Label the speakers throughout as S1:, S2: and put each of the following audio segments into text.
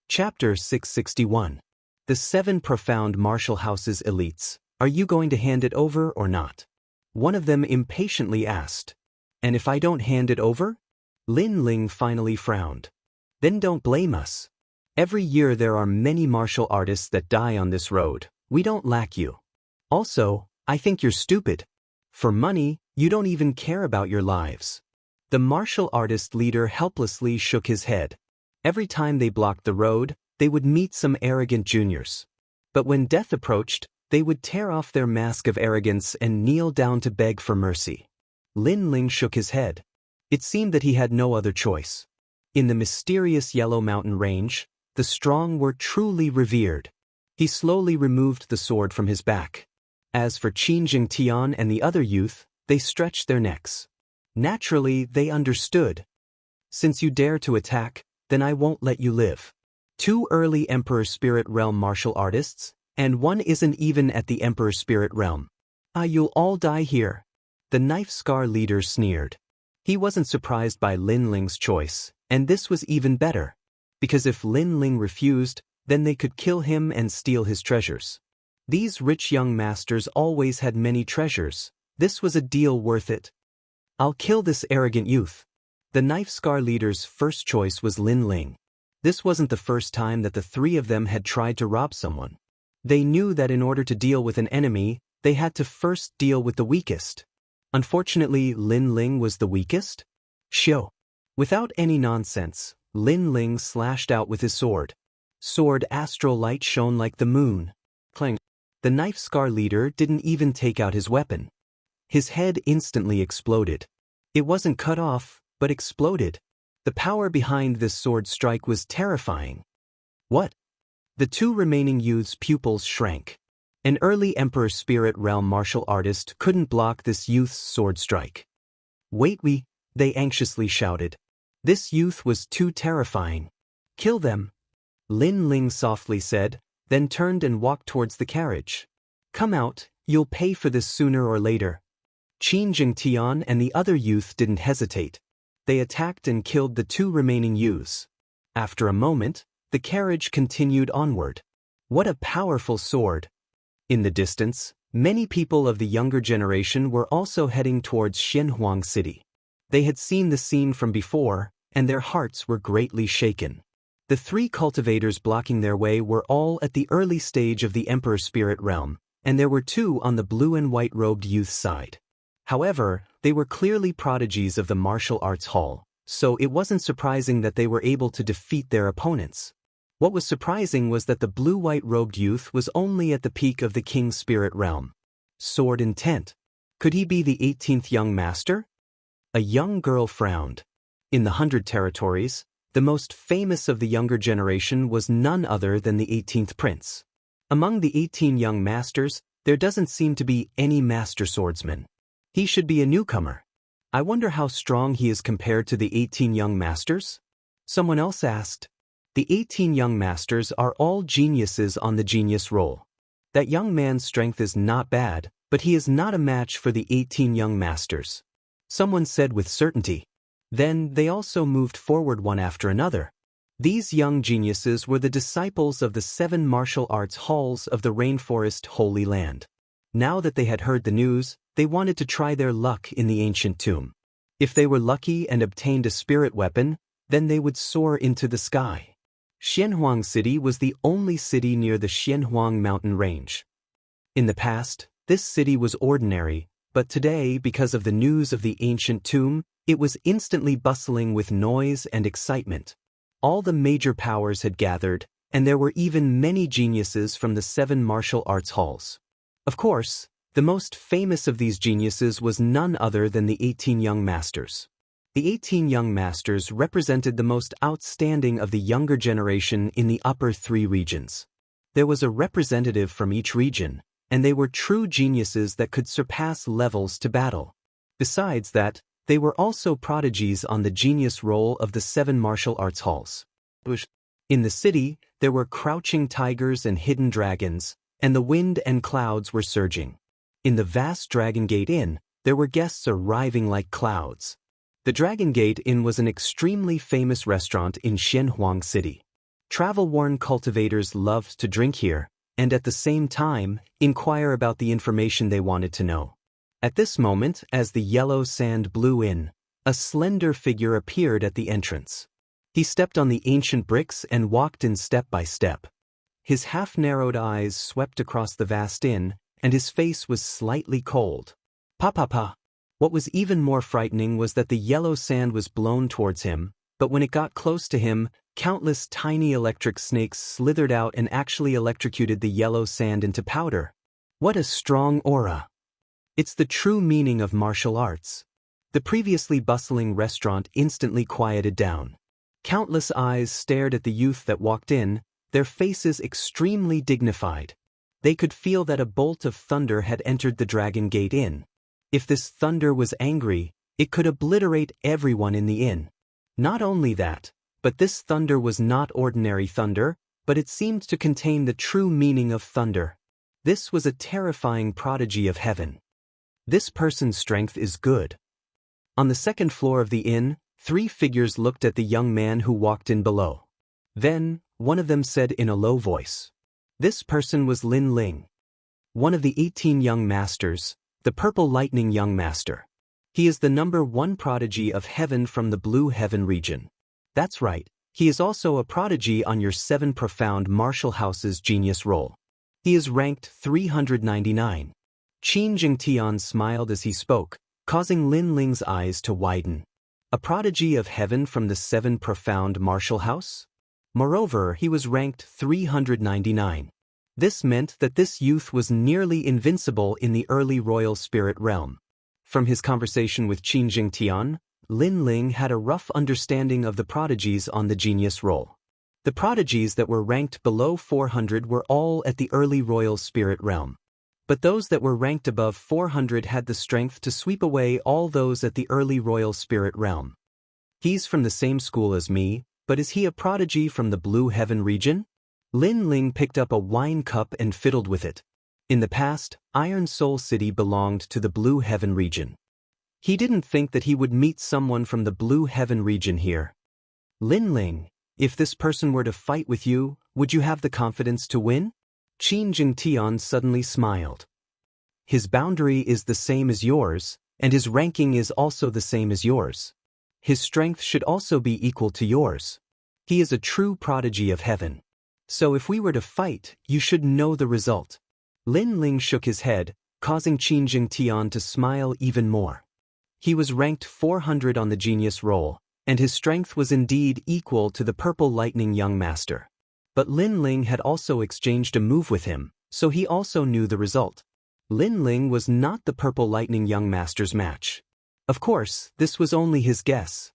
S1: Chapter 661. The 7 Profound Martial Houses Elites. Are you going to hand it over or not? One of them impatiently asked. And if I don't hand it over? Lin Ling finally frowned. Then don't blame us. Every year there are many martial artists that die on this road. We don't lack you. Also, I think you're stupid. For money, you don't even care about your lives. The martial artist leader helplessly shook his head. Every time they blocked the road, they would meet some arrogant juniors. But when death approached, they would tear off their mask of arrogance and kneel down to beg for mercy. Lin Ling shook his head. It seemed that he had no other choice. In the mysterious Yellow Mountain Range, the strong were truly revered. He slowly removed the sword from his back. As for Xianxia and the other youth, they stretched their necks. Naturally, they understood. Since you dare to attack, then I won't let you live. 2 early Emperor Spirit Realm martial artists, and one isn't even at the Emperor Spirit Realm. You'll all die here. The Knife Scar leader sneered. He wasn't surprised by Lin Ling's choice, and this was even better. Because if Lin Ling refused, then they could kill him and steal his treasures. These rich young masters always had many treasures. This was a deal worth it. I'll kill this arrogant youth. The Knife Scar leader's first choice was Lin Ling. This wasn't the first time that the 3 of them had tried to rob someone. They knew that in order to deal with an enemy, they had to first deal with the weakest. Unfortunately, Lin Ling was the weakest. Shio. Without any nonsense, Lin Ling slashed out with his sword. Sword astral light shone like the moon. Clang. The Knife Scar leader didn't even take out his weapon. His head instantly exploded. It wasn't cut off, but exploded. The power behind this sword strike was terrifying. What? The 2 remaining youths' pupils shrank. An early Emperor Spirit Realm martial artist couldn't block this youth's sword strike. Wait, they anxiously shouted. This youth was too terrifying. Kill them. Lin Ling softly said, then turned and walked towards the carriage. Come out, you'll pay for this sooner or later. Xianxia and the other youth didn't hesitate. They attacked and killed the 2 remaining youths. After a moment, the carriage continued onward. What a powerful sword! In the distance, many people of the younger generation were also heading towards Xianxia City. They had seen the scene from before, and their hearts were greatly shaken. The 3 cultivators blocking their way were all at the early stage of the Emperor Spirit Realm, and there were 2 on the blue and white robed youth side. However, they were clearly prodigies of the martial arts hall, so it wasn't surprising that they were able to defeat their opponents. What was surprising was that the blue-white robed youth was only at the peak of the King's Spirit Realm. Sword intent. Could he be the 18th young master? A young girl frowned. In the 100 territories, the most famous of the younger generation was none other than the 18th prince. Among the 18 young masters, there doesn't seem to be any master swordsman. He should be a newcomer. I wonder how strong he is compared to the 18 young masters? Someone else asked. The 18 young masters are all geniuses on the genius roll. That young man's strength is not bad, but he is not a match for the 18 young masters. Someone said with certainty. Then they also moved forward one after another. These young geniuses were the disciples of the 7 martial arts halls of the Rainforest Holy Land. Now that they had heard the news, they wanted to try their luck in the ancient tomb. If they were lucky and obtained a spirit weapon, then they would soar into the sky. Xianxia City was the only city near the Xianxia mountain range. In the past, this city was ordinary, but today, because of the news of the ancient tomb, it was instantly bustling with noise and excitement. All the major powers had gathered, and there were even many geniuses from the 7 martial arts halls. Of course, the most famous of these geniuses was none other than the 18 young masters. The 18 young masters represented the most outstanding of the younger generation in the upper 3 regions. There was a representative from each region, and they were true geniuses that could surpass levels to battle. Besides that, they were also prodigies on the genius roll of the 7 martial arts halls. In the city, there were crouching tigers and hidden dragons, and the wind and clouds were surging. In the vast Dragon Gate Inn, there were guests arriving like clouds. The Dragon Gate Inn was an extremely famous restaurant in Xianxia City. Travel-worn cultivators loved to drink here, and at the same time, inquire about the information they wanted to know. At this moment, as the yellow sand blew in, a slender figure appeared at the entrance. He stepped on the ancient bricks and walked in step by step. His half-narrowed eyes swept across the vast inn, and his face was slightly cold. Pa. What was even more frightening was that the yellow sand was blown towards him, but when it got close to him, countless tiny electric snakes slithered out and actually electrocuted the yellow sand into powder. What a strong aura! It's the true meaning of martial arts. The previously bustling restaurant instantly quieted down. Countless eyes stared at the youth that walked in, their faces extremely dignified. They could feel that a bolt of thunder had entered the Dragon Gate Inn. If this thunder was angry, it could obliterate everyone in the inn. Not only that, but this thunder was not ordinary thunder, but it seemed to contain the true meaning of thunder. This was a terrifying prodigy of heaven. This person's strength is good. On the second floor of the inn, 3 figures looked at the young man who walked in below. Then, one of them said in a low voice. This person was Lin Ling. One of the 18 young masters, the Purple Lightning Young Master. He is the #1 prodigy of heaven from the Blue Heaven region. That's right, he is also a prodigy on your 7 profound martial houses genius roll. He is ranked 399. Xianxia smiled as he spoke, causing Lin Ling's eyes to widen. A prodigy of heaven from the 7 profound martial house? Moreover, he was ranked 399. This meant that this youth was nearly invincible in the early royal spirit realm. From his conversation with Xianxia, Lin Ling had a rough understanding of the prodigies on the genius roll. The prodigies that were ranked below 400 were all at the early royal spirit realm. But those that were ranked above 400 had the strength to sweep away all those at the early royal spirit realm. He's from the same school as me, but is he a prodigy from the Blue Heaven region? Lin Ling picked up a wine cup and fiddled with it. In the past, Iron Soul City belonged to the Blue Heaven region. He didn't think that he would meet someone from the Blue Heaven region here. Lin Ling, if this person were to fight with you, would you have the confidence to win? Xianxia suddenly smiled. His boundary is the same as yours, and his ranking is also the same as yours. His strength should also be equal to yours. He is a true prodigy of heaven. So if we were to fight, you should know the result. Lin Ling shook his head, causing Xianxia to smile even more. He was ranked 400 on the genius roll, and his strength was indeed equal to the Purple Lightning Young Master. But Lin Ling had also exchanged a move with him, so he also knew the result. Lin Ling was not the Purple Lightning Young Master's match. Of course, this was only his guess.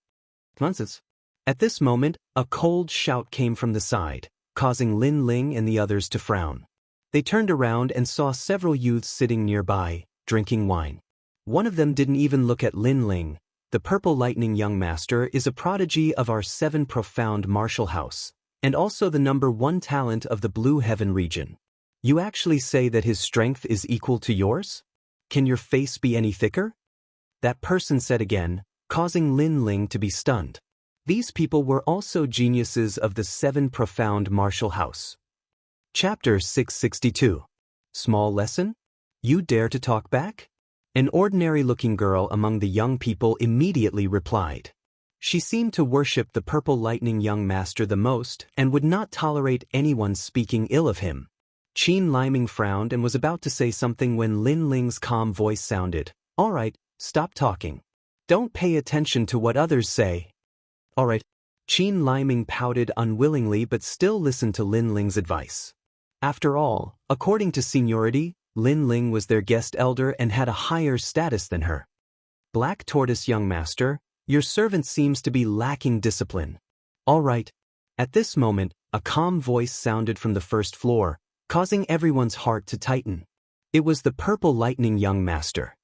S1: Nonsense. At this moment, a cold shout came from the side, causing Lin Ling and the others to frown. They turned around and saw several youths sitting nearby, drinking wine. One of them didn't even look at Lin Ling. The Purple Lightning Young Master is a prodigy of our 7 profound martial house, and also the #1 talent of the Blue Heaven region. You actually say that his strength is equal to yours? Can your face be any thicker? That person said again, causing Lin Ling to be stunned. These people were also geniuses of the 7 profound martial house. Chapter 662. Small lesson? You dare to talk back? An ordinary-looking girl among the young people immediately replied. She seemed to worship the Purple Lightning Young Master the most and would not tolerate anyone speaking ill of him. Qin Liming frowned and was about to say something when Lin Ling's calm voice sounded. All right, stop talking. Don't pay attention to what others say. All right. Qin Liming pouted unwillingly but still listened to Lin Ling's advice. After all, according to seniority, Lin Ling was their guest elder and had a higher status than her. Black Tortoise Young Master, your servant seems to be lacking discipline. All right. At this moment, a calm voice sounded from the first floor, causing everyone's heart to tighten. It was the Purple Lightning Young Master.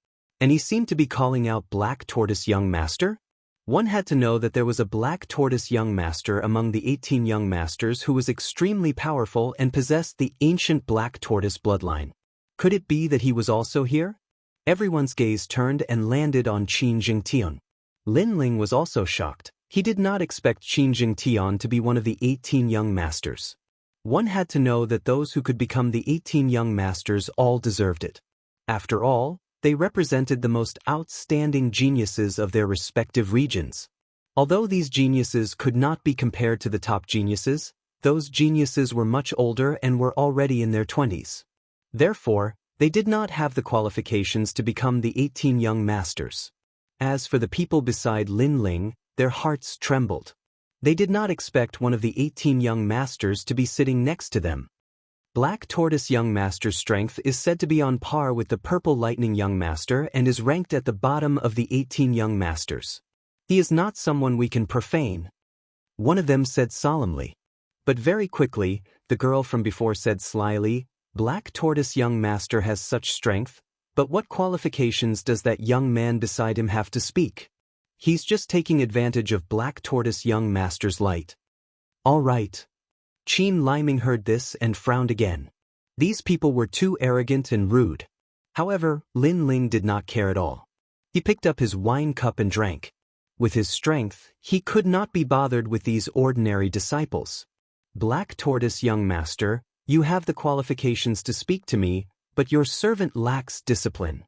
S1: And he seemed to be calling out Black Tortoise Young Master? One had to know that there was a Black Tortoise Young Master among the 18 young masters who was extremely powerful and possessed the ancient Black Tortoise bloodline. Could it be that he was also here? Everyone's gaze turned and landed on Xianxia. Lin Ling was also shocked, He did not expect Xianxia to be one of the 18 young masters. One had to know that those who could become the 18 young masters all deserved it. After all, they represented the most outstanding geniuses of their respective regions. Although these geniuses could not be compared to the top geniuses, those geniuses were much older and were already in their 20s. Therefore, they did not have the qualifications to become the 18 young masters. As for the people beside Lin Ling, their hearts trembled. They did not expect one of the 18 young masters to be sitting next to them. Black Tortoise Young Master's strength is said to be on par with the Purple Lightning Young Master and is ranked at the bottom of the 18 young masters. He is not someone we can profane. One of them said solemnly. But very quickly, the girl from before said slyly, Black Tortoise Young Master has such strength, but what qualifications does that young man beside him have to speak? He's just taking advantage of Black Tortoise Young Master's light. All right. Qin Liming heard this and frowned again. These people were too arrogant and rude. However, Lin Ling did not care at all. He picked up his wine cup and drank. With his strength, he could not be bothered with these ordinary disciples. Black Tortoise Young Master, you have the qualifications to speak to me, but your servant lacks discipline.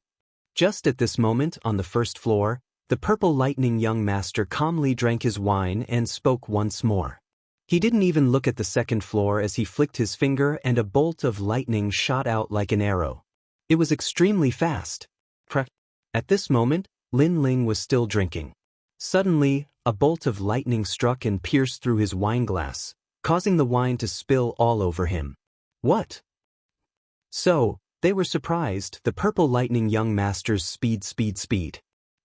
S1: Just at this moment, on the first floor, the Purple Lightning Young Master calmly drank his wine and spoke once more. He didn't even look at the second floor as he flicked his finger and a bolt of lightning shot out like an arrow. It was extremely fast. At this moment, Lin Ling was still drinking. Suddenly, a bolt of lightning struck and pierced through his wineglass, causing the wine to spill all over him. What? So, they were surprised, the Purple Lightning Young Master's speed.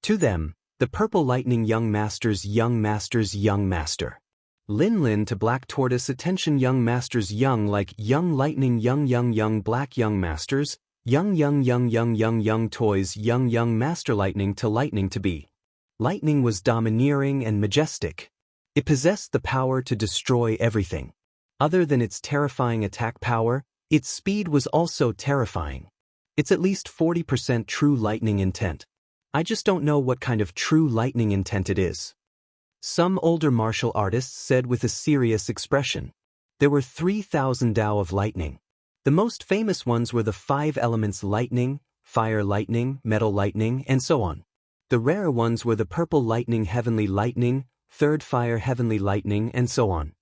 S1: To them, the Purple Lightning Young Master's young master. Lin to Black Tortoise attention young masters young like young lightning young black young masters, young toys young master lightning to be. Lightning was domineering and majestic. It possessed the power to destroy everything. Other than its terrifying attack power, its speed was also terrifying. It's at least 40% true lightning intent. I just don't know what kind of true lightning intent it is. Some older martial artists said with a serious expression. There were 3,000 Dao of lightning. The most famous ones were the 5 elements lightning, fire lightning, metal lightning, and so on. The rarer ones were the Purple Lightning Heavenly Lightning, Third Fire Heavenly Lightning, and so on.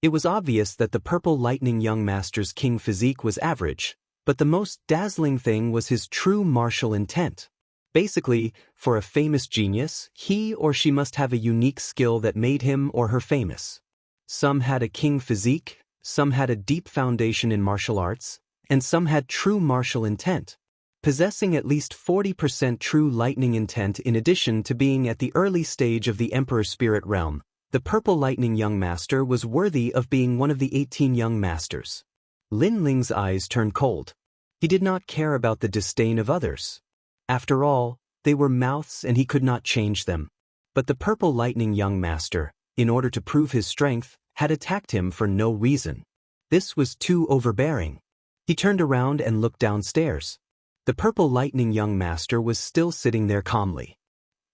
S1: It was obvious that the Purple Lightning Young Master's king physique was average, but the most dazzling thing was his true martial intent. Basically, for a famous genius, he or she must have a unique skill that made him or her famous. Some had a king physique, some had a deep foundation in martial arts, and some had true martial intent. Possessing at least 40% true lightning intent in addition to being at the early stage of the Emperor Spirit Realm, the Purple Lightning Young Master was worthy of being one of the 18 young masters. Lin Ling's eyes turned cold. He did not care about the disdain of others. After all, they were mouths and he could not change them. But the Purple Lightning Young Master, in order to prove his strength, had attacked him for no reason. This was too overbearing. He turned around and looked downstairs. The Purple Lightning Young Master was still sitting there calmly.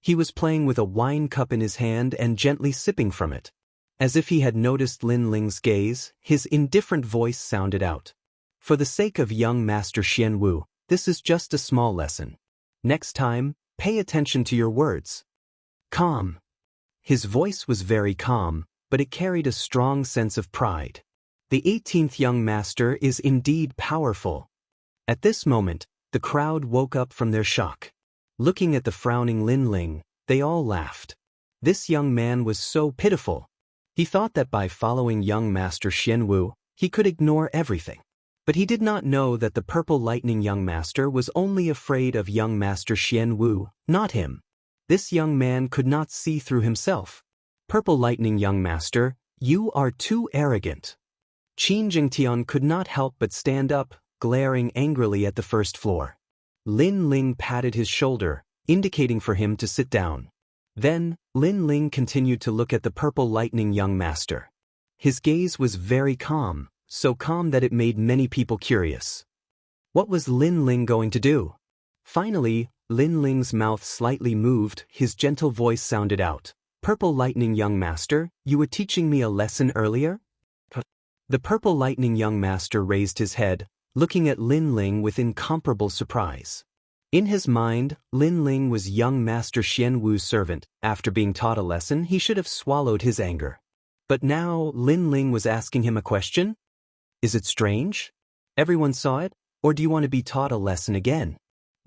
S1: He was playing with a wine cup in his hand and gently sipping from it. As if he had noticed Lin Ling's gaze, his indifferent voice sounded out. For the sake of young Master Xianwu, this is just a small lesson. Next time, pay attention to your words. Calm. His voice was very calm, but it carried a strong sense of pride. The 18th young master is indeed powerful. At this moment, the crowd woke up from their shock. Looking at the frowning Lin Ling, they all laughed. This young man was so pitiful. He thought that by following young Master Xianwu, he could ignore everything. But he did not know that the Purple Lightning Young Master was only afraid of young Master Xianwu, not him. This young man could not see through himself. Purple Lightning Young Master, you are too arrogant. Qin Jingtian could not help but stand up, glaring angrily at the first floor. Lin Ling patted his shoulder, indicating for him to sit down. Then, Lin Ling continued to look at the Purple Lightning Young Master. His gaze was very calm, so calm that it made many people curious. What was Lin Ling going to do? Finally, Lin Ling's mouth slightly moved, his gentle voice sounded out. Purple Lightning Young Master, you were teaching me a lesson earlier? The Purple Lightning Young Master raised his head, looking at Lin Ling with incomparable surprise. In his mind, Lin Ling was young Master Xian Wu's servant. After being taught a lesson, he should have swallowed his anger. But now, Lin Ling was asking him a question? Is it strange? Everyone saw it, or do you want to be taught a lesson again?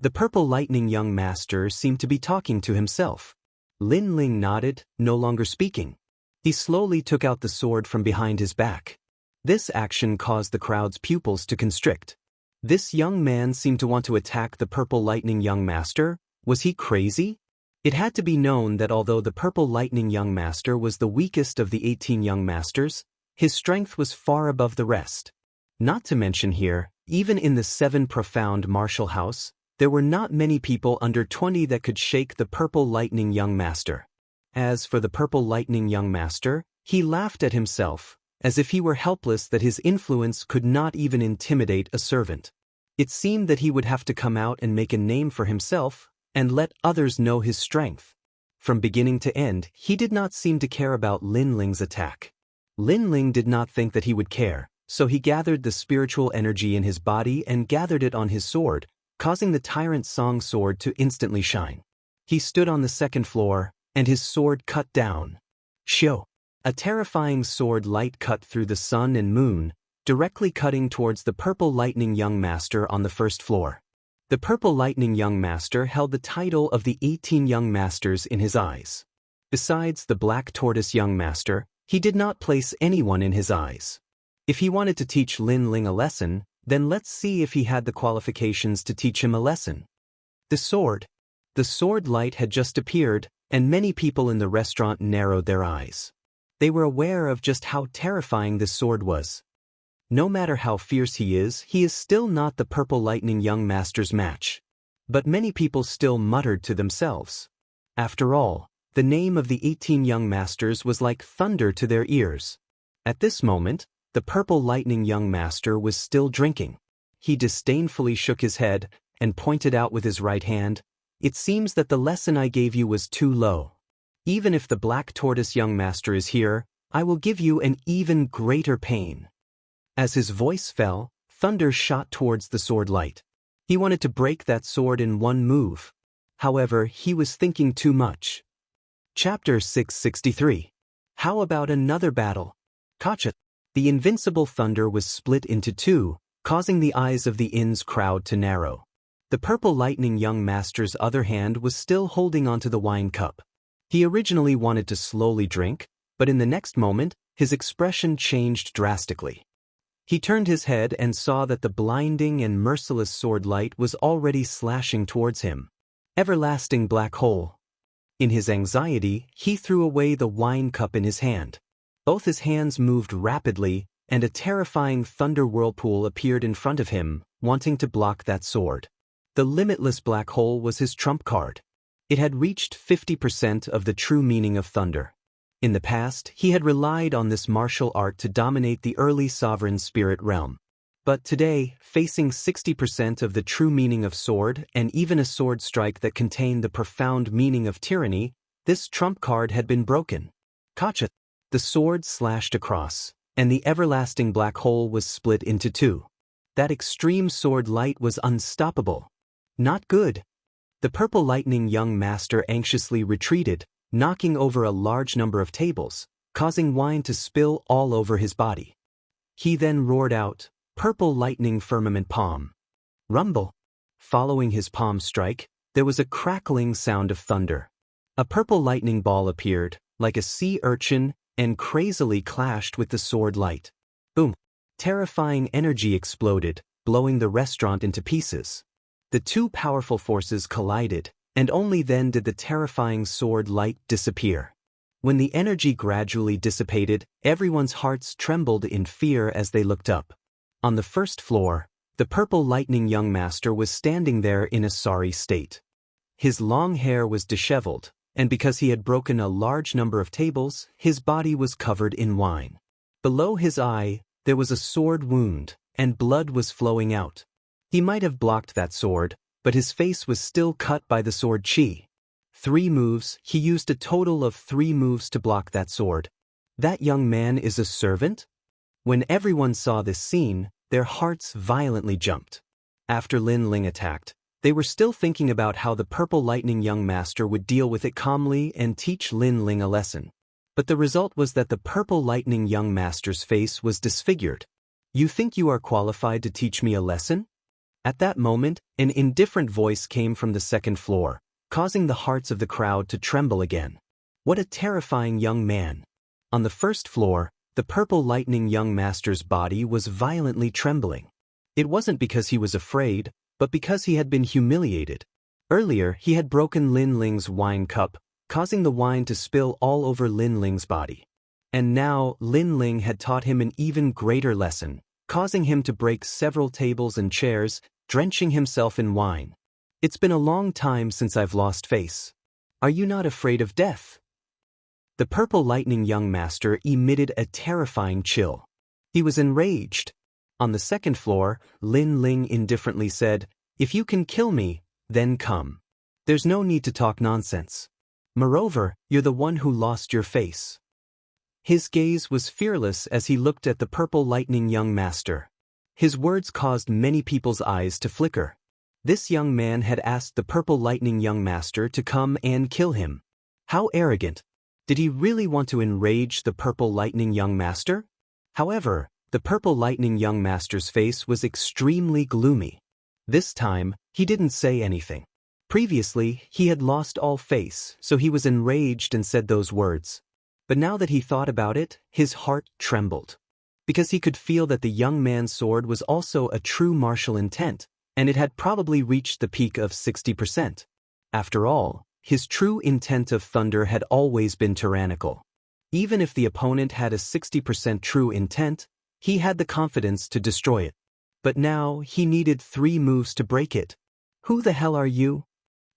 S1: The Purple Lightning Young Master seemed to be talking to himself. Lin Ling nodded, no longer speaking. He slowly took out the sword from behind his back. This action caused the crowd's pupils to constrict. This young man seemed to want to attack the Purple Lightning Young Master. Was he crazy? It had to be known that although the Purple Lightning Young Master was the weakest of the 18 young masters, his strength was far above the rest. Not to mention here, even in the 7 profound martial house, there were not many people under 20 that could shake the Purple Lightning Young Master. As for the Purple Lightning Young Master, he laughed at himself, as if he were helpless that his influence could not even intimidate a servant. It seemed that he would have to come out and make a name for himself, and let others know his strength. From beginning to end, he did not seem to care about Lin Ling's attack. Lin Ling did not think that he would care, so he gathered the spiritual energy in his body and gathered it on his sword, causing the Tyrant Song sword to instantly shine. He stood on the 2nd floor, and his sword cut down. Shio! A terrifying sword light cut through the sun and moon, directly cutting towards the Purple Lightning Young Master on the 1st floor. The Purple Lightning Young Master held the title of the 18 Young Masters in his eyes. Besides the Black Tortoise Young Master, he did not place anyone in his eyes. If he wanted to teach Lin Ling a lesson, then let's see if he had the qualifications to teach him a lesson. The sword. The sword light had just appeared, and many people in the restaurant narrowed their eyes. They were aware of just how terrifying this sword was. No matter how fierce he is still not the Purple Lightning Young Master's match. But many people still muttered to themselves. After all, the name of the 18 young masters was like thunder to their ears. At this moment, the Purple Lightning Young Master was still drinking. He disdainfully shook his head and pointed out with his right hand, "It seems that the lesson I gave you was too low. Even if the Black Tortoise Young Master is here, I will give you an even greater pain." As his voice fell, thunder shot towards the sword light. He wanted to break that sword in one move. However, he was thinking too much. Chapter 663. How about another battle? Gotcha. The invincible thunder was split into 2, causing the eyes of the inn's crowd to narrow. The Purple Lightning Young Master's other hand was still holding onto the wine cup. He originally wanted to slowly drink, but in the next moment, his expression changed drastically. He turned his head and saw that the blinding and merciless sword light was already slashing towards him. Everlasting black hole. In his anxiety, he threw away the wine cup in his hand. Both his hands moved rapidly, and a terrifying thunder whirlpool appeared in front of him, wanting to block that sword. The limitless black hole was his trump card. It had reached 50% of the true meaning of thunder. In the past, he had relied on this martial art to dominate the early sovereign spirit realm. But today, facing 60% of the true meaning of sword and even a sword strike that contained the profound meaning of tyranny, this trump card had been broken. Gotcha! The sword slashed across, and the everlasting black hole was split into 2. That extreme sword light was unstoppable. Not good. The Purple Lightning Young Master anxiously retreated, knocking over a large number of tables, causing wine to spill all over his body. He then roared out, "Purple Lightning Firmament Palm." Rumble. Following his palm strike, there was a crackling sound of thunder. A purple lightning ball appeared, like a sea urchin, and crazily clashed with the sword light. Boom! Terrifying energy exploded, blowing the restaurant into pieces. The 2 powerful forces collided, and only then did the terrifying sword light disappear. When the energy gradually dissipated, everyone's hearts trembled in fear as they looked up. On the 1st floor, the Purple Lightning Young Master was standing there in a sorry state. His long hair was disheveled, and because he had broken a large number of tables, his body was covered in wine. Below his eye, there was a sword wound, and blood was flowing out. He might have blocked that sword, but his face was still cut by the sword chi. 3 moves, he used a total of 3 moves to block that sword. That young man is a servant? When everyone saw this scene, their hearts violently jumped. After Lin Ling attacked, they were still thinking about how the Purple Lightning young master would deal with it calmly and teach Lin Ling a lesson. But the result was that the Purple Lightning young master's face was disfigured. You think you are qualified to teach me a lesson? At that moment, an indifferent voice came from the second floor, causing the hearts of the crowd to tremble again. What a terrifying young man. On the first floor, the Purple Lightning young master's body was violently trembling. It wasn't because he was afraid, but because he had been humiliated. Earlier, he had broken Lin Ling's wine cup, causing the wine to spill all over Lin Ling's body. And now, Lin Ling had taught him an even greater lesson, causing him to break several tables and chairs, drenching himself in wine. It's been a long time since I've lost face. Are you not afraid of death? The Purple Lightning young master emitted a terrifying chill. He was enraged. On the second floor, Lin Ling indifferently said, "If you can kill me, then come. There's no need to talk nonsense. Moreover, you're the one who lost your face." His gaze was fearless as he looked at the Purple Lightning young master. His words caused many people's eyes to flicker. This young man had asked the Purple Lightning young master to come and kill him. How arrogant! Did he really want to enrage the Purple Lightning young master? However, the Purple Lightning young master's face was extremely gloomy. This time, he didn't say anything. Previously, he had lost all face, so he was enraged and said those words. But now that he thought about it, his heart trembled. Because he could feel that the young man's sword was also a true martial intent, and it had probably reached the peak of 60%. After all, his true intent of thunder had always been tyrannical. Even if the opponent had a 60% true intent, he had the confidence to destroy it. But now, he needed 3 moves to break it. Who the hell are you?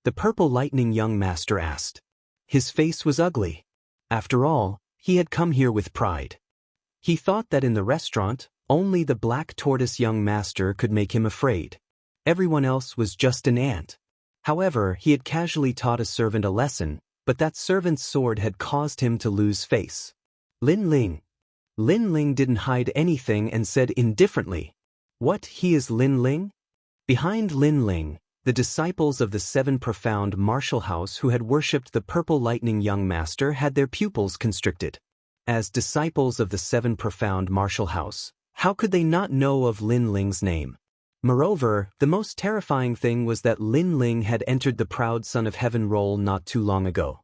S1: The Purple Lightning young master asked. His face was ugly. After all, he had come here with pride. He thought that in the restaurant, only the Black Tortoise young master could make him afraid. Everyone else was just an ant. However, he had casually taught a servant a lesson, but that servant's sword had caused him to lose face. Lin Ling. Lin Ling didn't hide anything and said indifferently, "What, he is Lin Ling?" Behind Lin Ling, the disciples of the 7 profound martial house who had worshipped the Purple Lightning young master had their pupils constricted. As disciples of the 7 profound martial house, how could they not know of Lin Ling's name? Moreover, the most terrifying thing was that Lin Ling had entered the Proud Son of Heaven role not too long ago.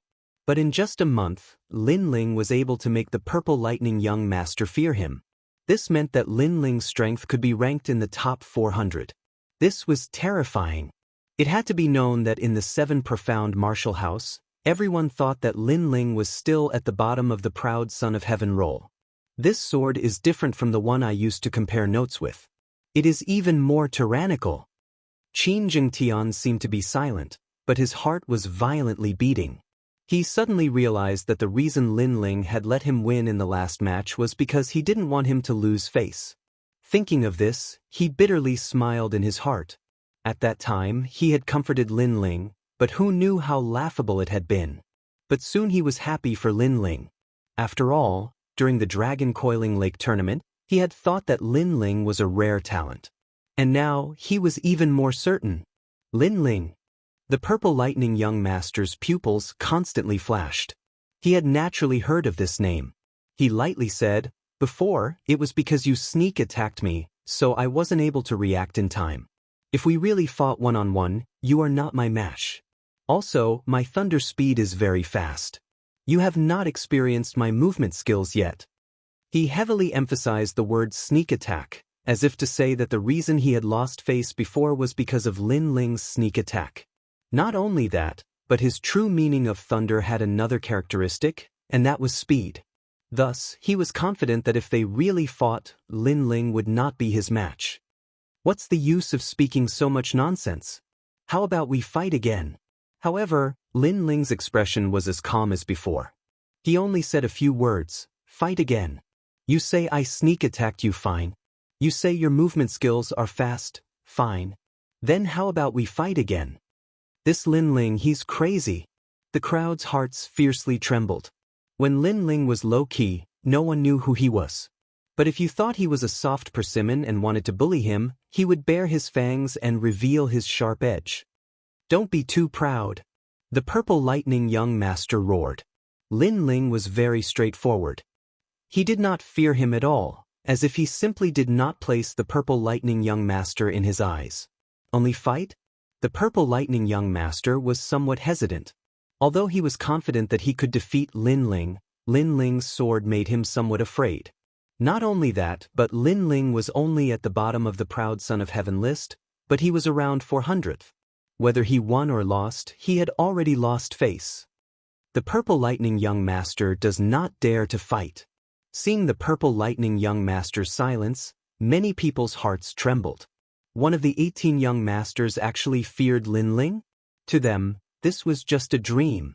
S1: But in just a month, Lin Ling was able to make the Purple Lightning young master fear him. This meant that Lin Ling's strength could be ranked in the top 400. This was terrifying. It had to be known that in the 7 profound martial house, everyone thought that Lin Ling was still at the bottom of the Proud Son of Heaven role. This sword is different from the one I used to compare notes with. It is even more tyrannical. Qin Jingtian seemed to be silent, but his heart was violently beating. He suddenly realized that the reason Lin Ling had let him win in the last match was because he didn't want him to lose face. Thinking of this, he bitterly smiled in his heart. At that time, he had comforted Lin Ling, but who knew how laughable it had been? But soon he was happy for Lin Ling. After all, during the Dragon Coiling Lake tournament, he had thought that Lin Ling was a rare talent. And now, he was even more certain. Lin Ling. The Purple Lightning young master's pupils constantly flashed. He had naturally heard of this name. He lightly said, "Before, it was because you sneak attacked me, so I wasn't able to react in time. If we really fought one-on-one, you are not my match. Also, my thunder speed is very fast. You have not experienced my movement skills yet." He heavily emphasized the word sneak attack, as if to say that the reason he had lost face before was because of Lin Ling's sneak attack. Not only that, but his true meaning of thunder had another characteristic, and that was speed. Thus, he was confident that if they really fought, Lin Ling would not be his match. What's the use of speaking so much nonsense? How about we fight again? However, Lin Ling's expression was as calm as before. He only said a few words, "Fight again. You say I sneak attacked you, fine. You say your movement skills are fast, fine. Then how about we fight again?" This Lin Ling, he's crazy. The crowd's hearts fiercely trembled. When Lin Ling was low-key, no one knew who he was. But if you thought he was a soft persimmon and wanted to bully him, he would bare his fangs and reveal his sharp edge. Don't be too proud. The Purple Lightning young master roared. Lin Ling was very straightforward. He did not fear him at all, as if he simply did not place the Purple Lightning young master in his eyes. Only fight? The Purple Lightning young master was somewhat hesitant. Although he was confident that he could defeat Lin Ling's sword made him somewhat afraid. Not only that, but Lin Ling was only at the bottom of the Proud Son of Heaven list, but he was around 400th. Whether he won or lost, he had already lost face. The Purple Lightning young master does not dare to fight. Seeing the Purple Lightning young master's silence, many people's hearts trembled. One of the 18 young masters actually feared Lin Ling? To them, this was just a dream.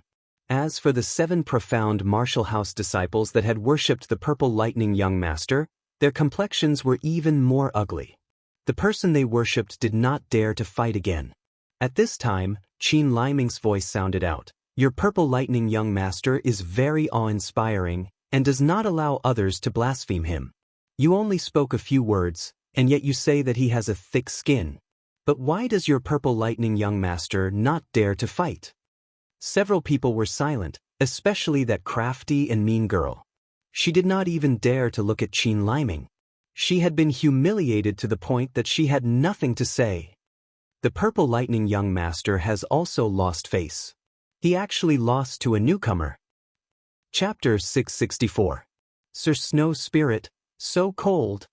S1: As for the 7 profound martial house disciples that had worshipped the Purple Lightning young master, their complexions were even more ugly. The person they worshipped did not dare to fight again. At this time, Qin Liming's voice sounded out. Your Purple Lightning young master is very awe-inspiring and does not allow others to blaspheme him. You only spoke a few words, and yet you say that he has a thick skin. But why does your Purple Lightning young master not dare to fight? Several people were silent, especially that crafty and mean girl. She did not even dare to look at Qin Liming. She had been humiliated to the point that she had nothing to say. The Purple Lightning young master has also lost face. He actually lost to a newcomer. Chapter 664. Sir Snow Spirit, so cold.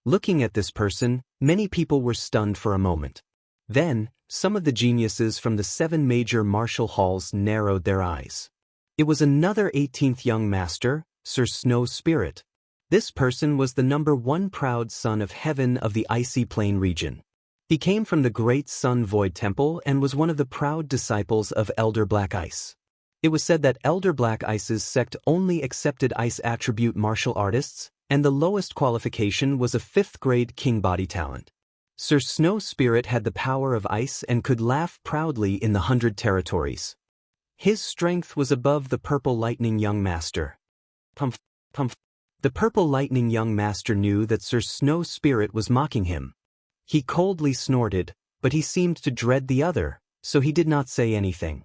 S1: Looking at this person, many people were stunned for a moment. Then, some of the geniuses from the 7 major martial halls narrowed their eyes. It was another 18th young master, Sir Snow Spirit. This person was the #1 proud son of heaven of the Icy Plain region. He came from the Great Sun Void Temple and was one of the proud disciples of Elder Black Ice. It was said that Elder Black Ice's sect only accepted ice attribute martial artists, and the lowest qualification was a 5th grade king body talent. Sir Snow Spirit had the power of ice and could laugh proudly in the 100 territories. His strength was above the Purple Lightning young master. The Purple Lightning young master knew that Sir Snow Spirit was mocking him. He coldly snorted, but he seemed to dread the other, so he did not say anything.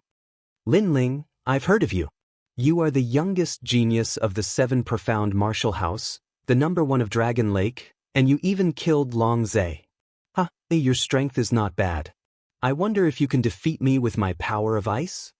S1: Lin Ling, I've heard of you. You are the youngest genius of the 7 profound martial house, the #1 of Dragon Lake, and you even killed Long Zhe. Your strength is not bad. I wonder if you can defeat me with my power of ice?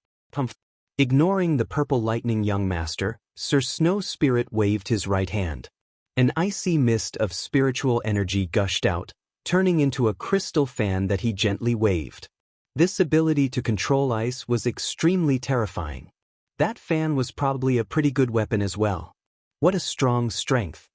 S1: Ignoring the Purple Lightning young master, Sir Snow Spirit waved his right hand. An icy mist of spiritual energy gushed out, turning into a crystal fan that he gently waved. This ability to control ice was extremely terrifying. That fan was probably a pretty good weapon as well. What a strong strength.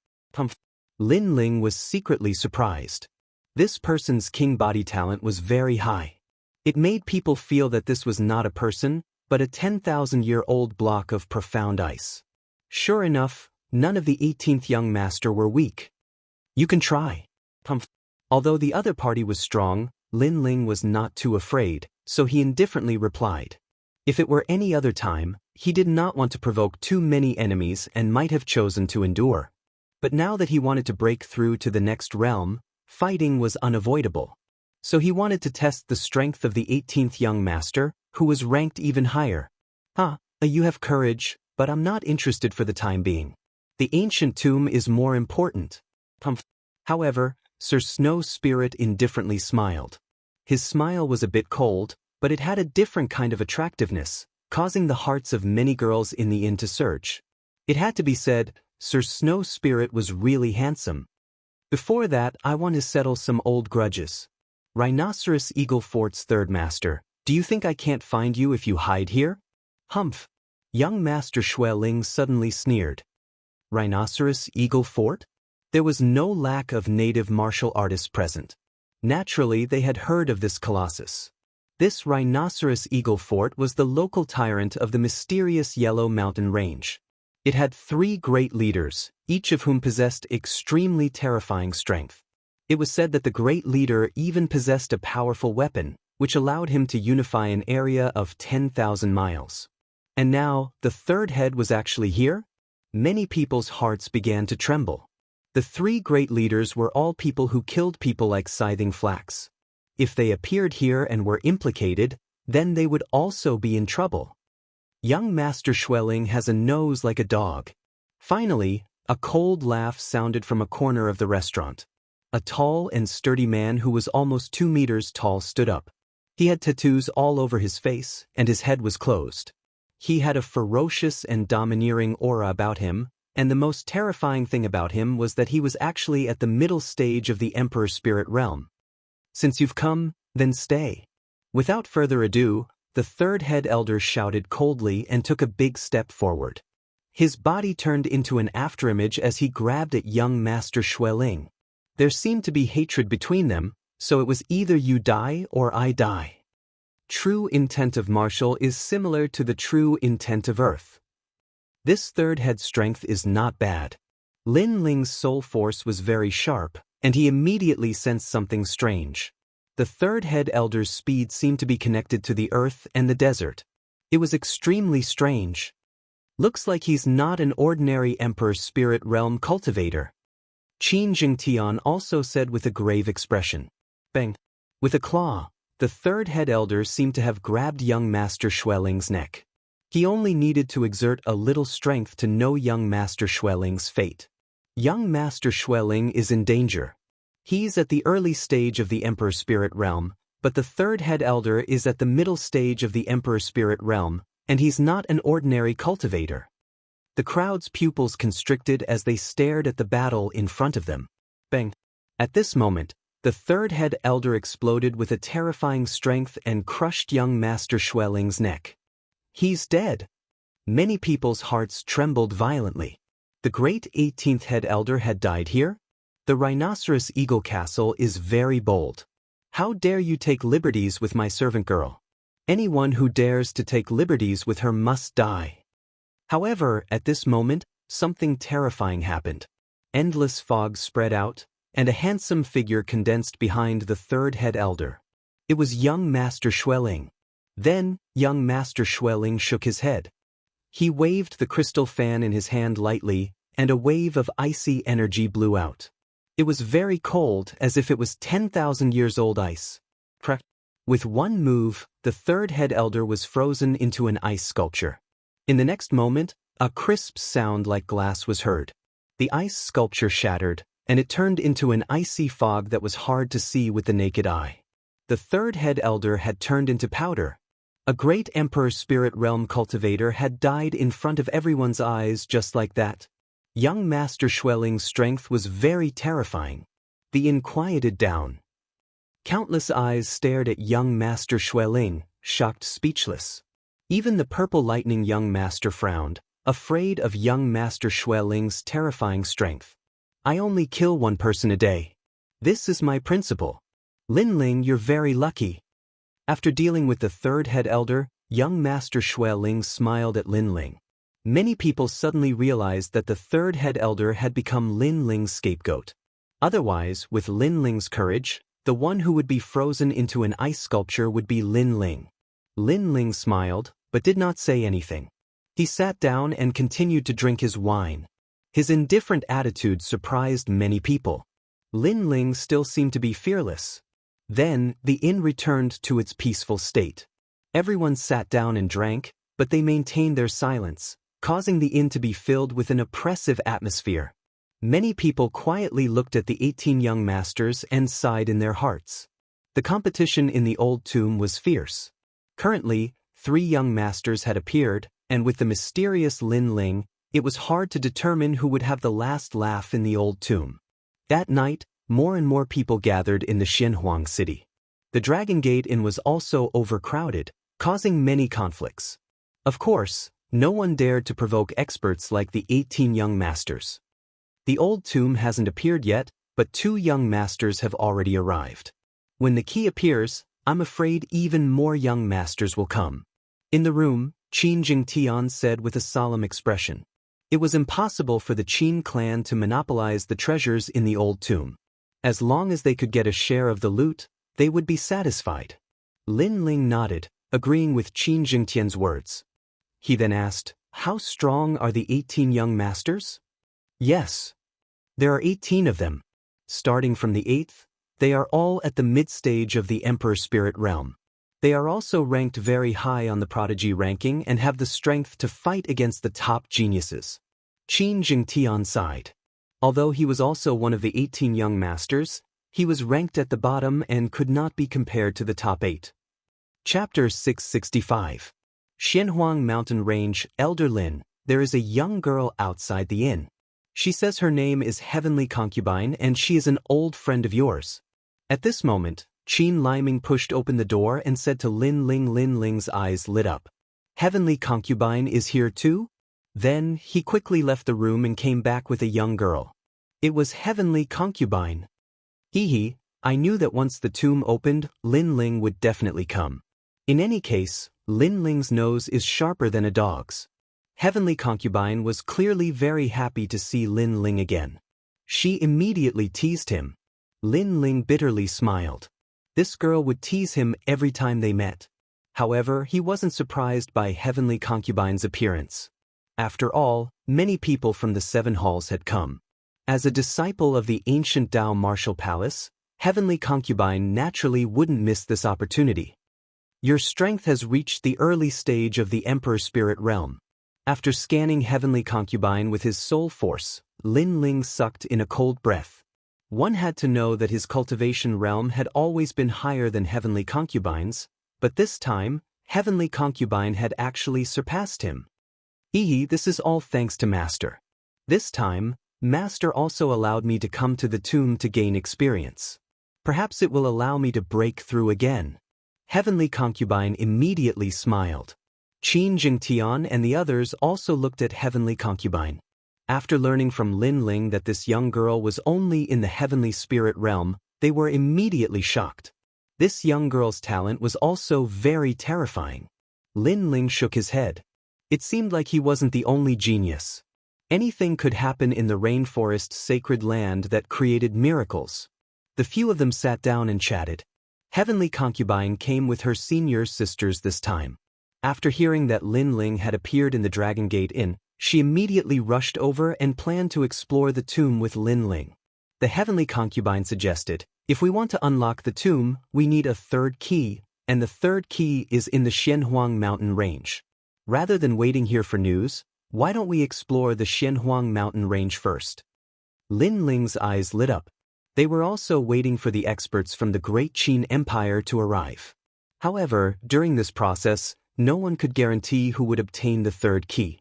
S1: Lin Ling was secretly surprised. This person's king body talent was very high. It made people feel that this was not a person, but a 10,000-year-old block of profound ice. Sure enough, none of the 18th young master were weak. You can try. Although the other party was strong, Lin Ling was not too afraid, so he indifferently replied. If it were any other time, he did not want to provoke too many enemies and might have chosen to endure. But now that he wanted to break through to the next realm, fighting was unavoidable. So he wanted to test the strength of the 18th young master, who was ranked even higher. You have courage, but I'm not interested for the time being. The ancient tomb is more important. However, Sir Snow Spirit indifferently smiled. His smile was a bit cold, but it had a different kind of attractiveness, causing the hearts of many girls in the inn to surge. It had to be said, Sir Snow Spirit was really handsome. Before that, I want to settle some old grudges. Rhinoceros Eagle Fort's 3rd master, do you think I can't find you if you hide here? Humph. Young Master Xue Ling suddenly sneered. Rhinoceros Eagle Fort? There was no lack of native martial artists present. Naturally, they had heard of this colossus. This Rhinoceros Eagle Fort was the local tyrant of the mysterious Yellow Mountain Range. It had 3 great leaders, each of whom possessed extremely terrifying strength. It was said that the great leader even possessed a powerful weapon, which allowed him to unify an area of 10,000 miles. And now, the third head was actually here? Many people's hearts began to tremble. The three great leaders were all people who killed people like scything flax. If they appeared here and were implicated, then they would also be in trouble. Young Master Schweling has a nose like a dog. Finally, a cold laugh sounded from a corner of the restaurant. A tall and sturdy man who was almost 2 meters tall stood up. He had tattoos all over his face, and his head was closed. He had a ferocious and domineering aura about him, and the most terrifying thing about him was that he was actually at the middle stage of the Emperor Spirit realm. Since you've come, then stay. Without further ado, the third head elder shouted coldly and took a big step forward. His body turned into an afterimage as he grabbed at young Master Schweling. There seemed to be hatred between them, so it was either you die or I die. True intent of martial is similar to the true intent of earth. This third head's strength is not bad. Lin Ling's soul force was very sharp, and he immediately sensed something strange. The third head elder's speed seemed to be connected to the earth and the desert. It was extremely strange. Looks like he's not an ordinary Emperor Spirit Realm cultivator. Qin Jingtian also said with a grave expression. Bang! With a claw, the third head elder seemed to have grabbed young Master Schweling's neck. He only needed to exert a little strength to know young Master Schweling's fate. Young Master Schweling is in danger. He's at the early stage of the Emperor Spirit Realm, but the third head elder is at the middle stage of the Emperor Spirit Realm, and he's not an ordinary cultivator. The crowd's pupils constricted as they stared at the battle in front of them. Bang! At this moment, the third head elder exploded with a terrifying strength and crushed young Master Schweling's neck. He's dead. Many people's hearts trembled violently. The great 18th head elder had died here? The Rhinoceros Eagle Castle is very bold. How dare you take liberties with my servant girl? Anyone who dares to take liberties with her must die. However, at this moment, something terrifying happened. Endless fog spread out, and a handsome figure condensed behind the third head elder. It was young Master Schweling. Then, young Master Schweling shook his head. He waved the crystal fan in his hand lightly, and a wave of icy energy blew out. It was very cold, as if it was 10,000 years old ice. With one move, the third head elder was frozen into an ice sculpture. In the next moment, a crisp sound like glass was heard. The ice sculpture shattered, and it turned into an icy fog that was hard to see with the naked eye. The third head elder had turned into powder. A great Emperor Spirit Realm cultivator had died in front of everyone's eyes just like that. Young Master Schweling's strength was very terrifying. The inn quieted down. Countless eyes stared at young Master Schweling, shocked speechless. Even the purple lightning young master frowned, afraid of young Master Schweling's terrifying strength. I only kill one person a day. This is my principle. Lin Ling, you're very lucky. After dealing with the third head elder, young Master Schweling smiled at Lin Ling. Many people suddenly realized that the third head elder had become Lin Ling's scapegoat. Otherwise, with Lin Ling's courage, the one who would be frozen into an ice sculpture would be Lin Ling. Lin Ling smiled, but did not say anything. He sat down and continued to drink his wine. His indifferent attitude surprised many people. Lin Ling still seemed to be fearless. Then, the inn returned to its peaceful state. Everyone sat down and drank, but they maintained their silence, causing the inn to be filled with an oppressive atmosphere. Many people quietly looked at the 18 young masters and sighed in their hearts. The competition in the old tomb was fierce. Currently, 3 young masters had appeared, and with the mysterious Lin Ling, it was hard to determine who would have the last laugh in the old tomb. That night, more and more people gathered in the Xianxia city. The Dragon Gate Inn was also overcrowded, causing many conflicts. Of course, no one dared to provoke experts like the 18 young masters. The old tomb hasn't appeared yet, but 2 young masters have already arrived. When the key appears, I'm afraid even more young masters will come. In the room, Qin Jingtian said with a solemn expression. It was impossible for the Qin clan to monopolize the treasures in the old tomb. As long as they could get a share of the loot, they would be satisfied. Lin Ling nodded, agreeing with Qin Jingtian's words. He then asked, "How strong are the 18 young masters?" "Yes. There are 18 of them. Starting from the 8th, they are all at the mid-stage of the Emperor Spirit Realm. They are also ranked very high on the prodigy ranking and have the strength to fight against the top geniuses." Qin Jingtian sighed. Although he was also one of the 18 young masters, he was ranked at the bottom and could not be compared to the top 8. Chapter 665. Xianxia Mountain Range. Elder Lin, there is a young girl outside the inn. She says her name is Heavenly Concubine and she is an old friend of yours. At this moment, Qin Liming pushed open the door and said to Lin Ling. Lin Ling's eyes lit up. "Heavenly Concubine is here too?" Then, he quickly left the room and came back with a young girl. It was Heavenly Concubine. Hee, I knew that once the tomb opened, Lin Ling would definitely come. In any case, Lin Ling's nose is sharper than a dog's. Heavenly Concubine was clearly very happy to see Lin Ling again. She immediately teased him. Lin Ling bitterly smiled. This girl would tease him every time they met. However, he wasn't surprised by Heavenly Concubine's appearance. After all, many people from the 7 halls had come. As a disciple of the ancient Dao martial palace, Heavenly Concubine naturally wouldn't miss this opportunity. Your strength has reached the early stage of the Emperor Spirit Realm. After scanning Heavenly Concubine with his soul force, Lin Ling sucked in a cold breath. One had to know that his cultivation realm had always been higher than Heavenly Concubine's, but this time, Heavenly Concubine had actually surpassed him. This is all thanks to Master. This time, Master also allowed me to come to the tomb to gain experience. Perhaps it will allow me to break through again. Heavenly Concubine immediately smiled. Qin Jingtian and the others also looked at Heavenly Concubine. After learning from Lin Ling that this young girl was only in the Heavenly Spirit Realm, they were immediately shocked. This young girl's talent was also very terrifying. Lin Ling shook his head. It seemed like he wasn't the only genius. Anything could happen in the rainforest sacred land that created miracles. The few of them sat down and chatted. Heavenly Concubine came with her senior sisters this time. After hearing that Lin Ling had appeared in the Dragon Gate Inn, she immediately rushed over and planned to explore the tomb with Lin Ling. The Heavenly Concubine suggested, if we want to unlock the tomb, we need a 3rd key, and the 3rd key is in the Xianxia Mountain Range. Rather than waiting here for news, why don't we explore the Xianxia Mountain Range first? Lin Ling's eyes lit up. They were also waiting for the experts from the Great Qin Empire to arrive. However, during this process, no one could guarantee who would obtain the 3rd key.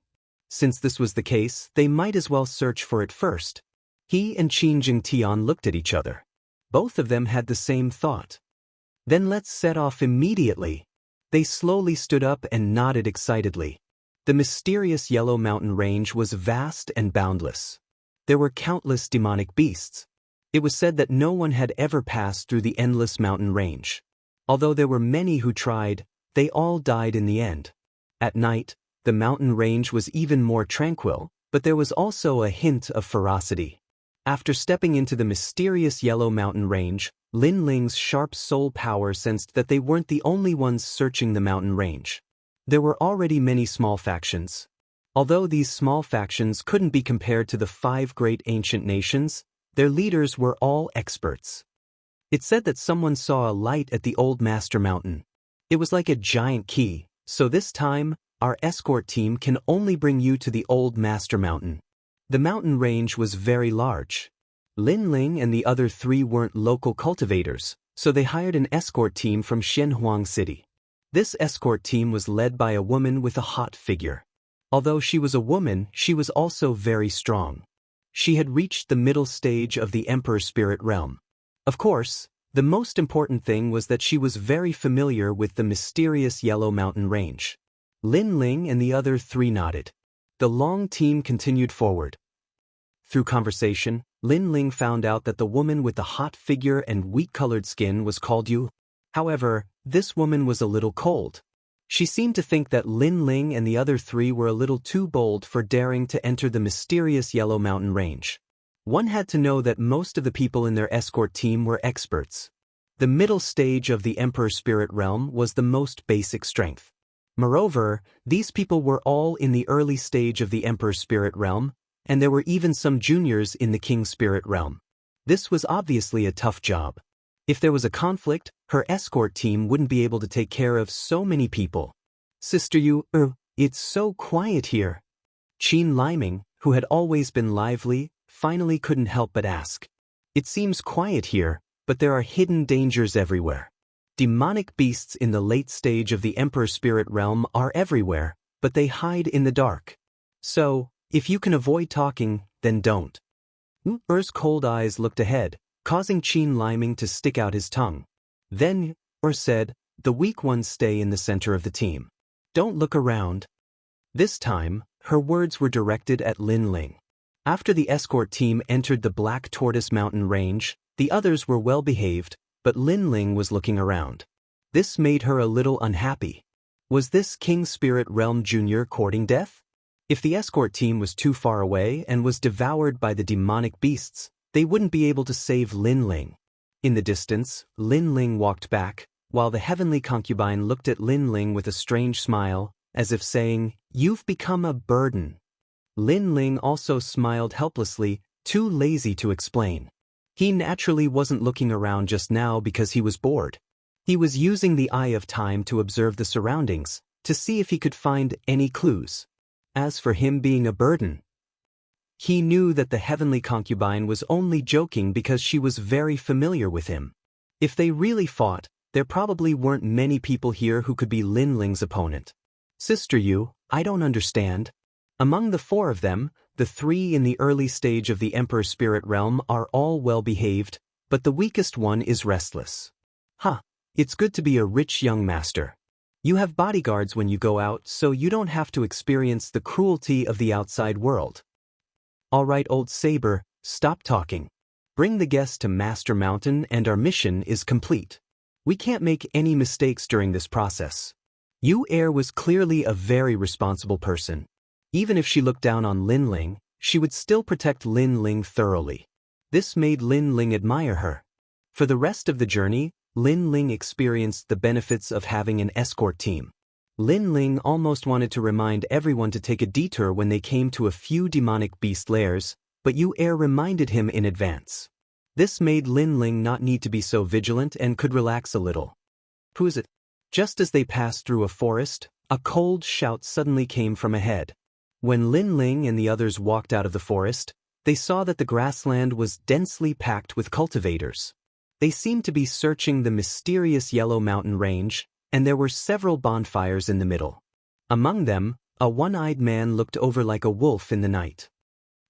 S1: Since this was the case, they might as well search for it first. He and Qin Jingtian looked at each other. Both of them had the same thought. Then let's set off immediately. They slowly stood up and nodded excitedly. The mysterious Yellow Mountain Range was vast and boundless. There were countless demonic beasts. It was said that no one had ever passed through the endless mountain range. Although there were many who tried, they all died in the end. At night, the mountain range was even more tranquil, but there was also a hint of ferocity. After stepping into the mysterious Yellow Mountain Range, Lin Ling's sharp soul power sensed that they weren't the only ones searching the mountain range. There were already many small factions. Although these small factions couldn't be compared to the 5 great ancient nations, their leaders were all experts. It said that someone saw a light at the Old Master Mountain. It was like a giant key, so this time, our escort team can only bring you to the Old Master Mountain. The mountain range was very large. Lin Ling and the other 3 weren't local cultivators, so they hired an escort team from Xianxia City. This escort team was led by a woman with a hot figure. Although she was a woman, she was also very strong. She had reached the middle stage of the Emperor Spirit Realm. Of course, the most important thing was that she was very familiar with the mysterious Yellow Mountain Range. Lin Ling and the other 3 nodded. The long team continued forward. Through conversation, Lin Ling found out that the woman with the hot figure and wheat-colored skin was called Yu. However, this woman was a little cold. She seemed to think that Lin Ling and the other 3 were a little too bold for daring to enter the mysterious Yellow Mountain Range. One had to know that most of the people in their escort team were experts. The middle stage of the Emperor Spirit Realm was the most basic strength. Moreover, these people were all in the early stage of the Emperor Spirit Realm, and there were even some juniors in the King Spirit Realm. This was obviously a tough job. If there was a conflict, her escort team wouldn't be able to take care of so many people. Sister Yu, it's so quiet here. Qin Liming, who had always been lively, finally couldn't help but ask. It seems quiet here, but there are hidden dangers everywhere. Demonic beasts in the late stage of the Emperor Spirit Realm are everywhere, but they hide in the dark. So, if you can avoid talking, then don't. Er's cold eyes looked ahead, causing Qin Liming to stick out his tongue. Then, said, the weak ones stay in the center of the team. Don't look around. This time, her words were directed at Lin Ling. After the escort team entered the Black Tortoise Mountain Range, the others were well behaved, but Lin Ling was looking around. This made her a little unhappy. Was this King Spirit Realm Jr. courting death? If the escort team was too far away and was devoured by the demonic beasts, they wouldn't be able to save Lin Ling. In the distance, Lin Ling walked back, while the heavenly concubine looked at Lin Ling with a strange smile, as if saying, "You've become a burden." Lin Ling also smiled helplessly, too lazy to explain. He naturally wasn't looking around just now because he was bored. He was using the eye of time to observe the surroundings, to see if he could find any clues. As for him being a burden, he knew that the heavenly concubine was only joking because she was very familiar with him. If they really fought, there probably weren't many people here who could be Lin Ling's opponent. Sister Yu, I don't understand. Among the four of them, the three in the early stage of the Emperor Spirit Realm are all well behaved, but the weakest one is restless. It's good to be a rich young master. You have bodyguards when you go out, so you don't have to experience the cruelty of the outside world. All right, old saber, stop talking. Bring the guest to Master Mountain and our mission is complete. We can't make any mistakes during this process. Yu Er was clearly a very responsible person. Even if she looked down on Lin Ling, she would still protect Lin Ling thoroughly. This made Lin Ling admire her. For the rest of the journey, Lin Ling experienced the benefits of having an escort team. Lin Ling almost wanted to remind everyone to take a detour when they came to a few demonic beast lairs, but Yu Er reminded him in advance. This made Lin Ling not need to be so vigilant and could relax a little. Who is it? Just as they passed through a forest, a cold shout suddenly came from ahead. When Lin Ling and the others walked out of the forest, they saw that the grassland was densely packed with cultivators. They seemed to be searching the mysterious Yellow Mountain Range, and there were several bonfires in the middle. Among them, a one-eyed man looked over like a wolf in the night.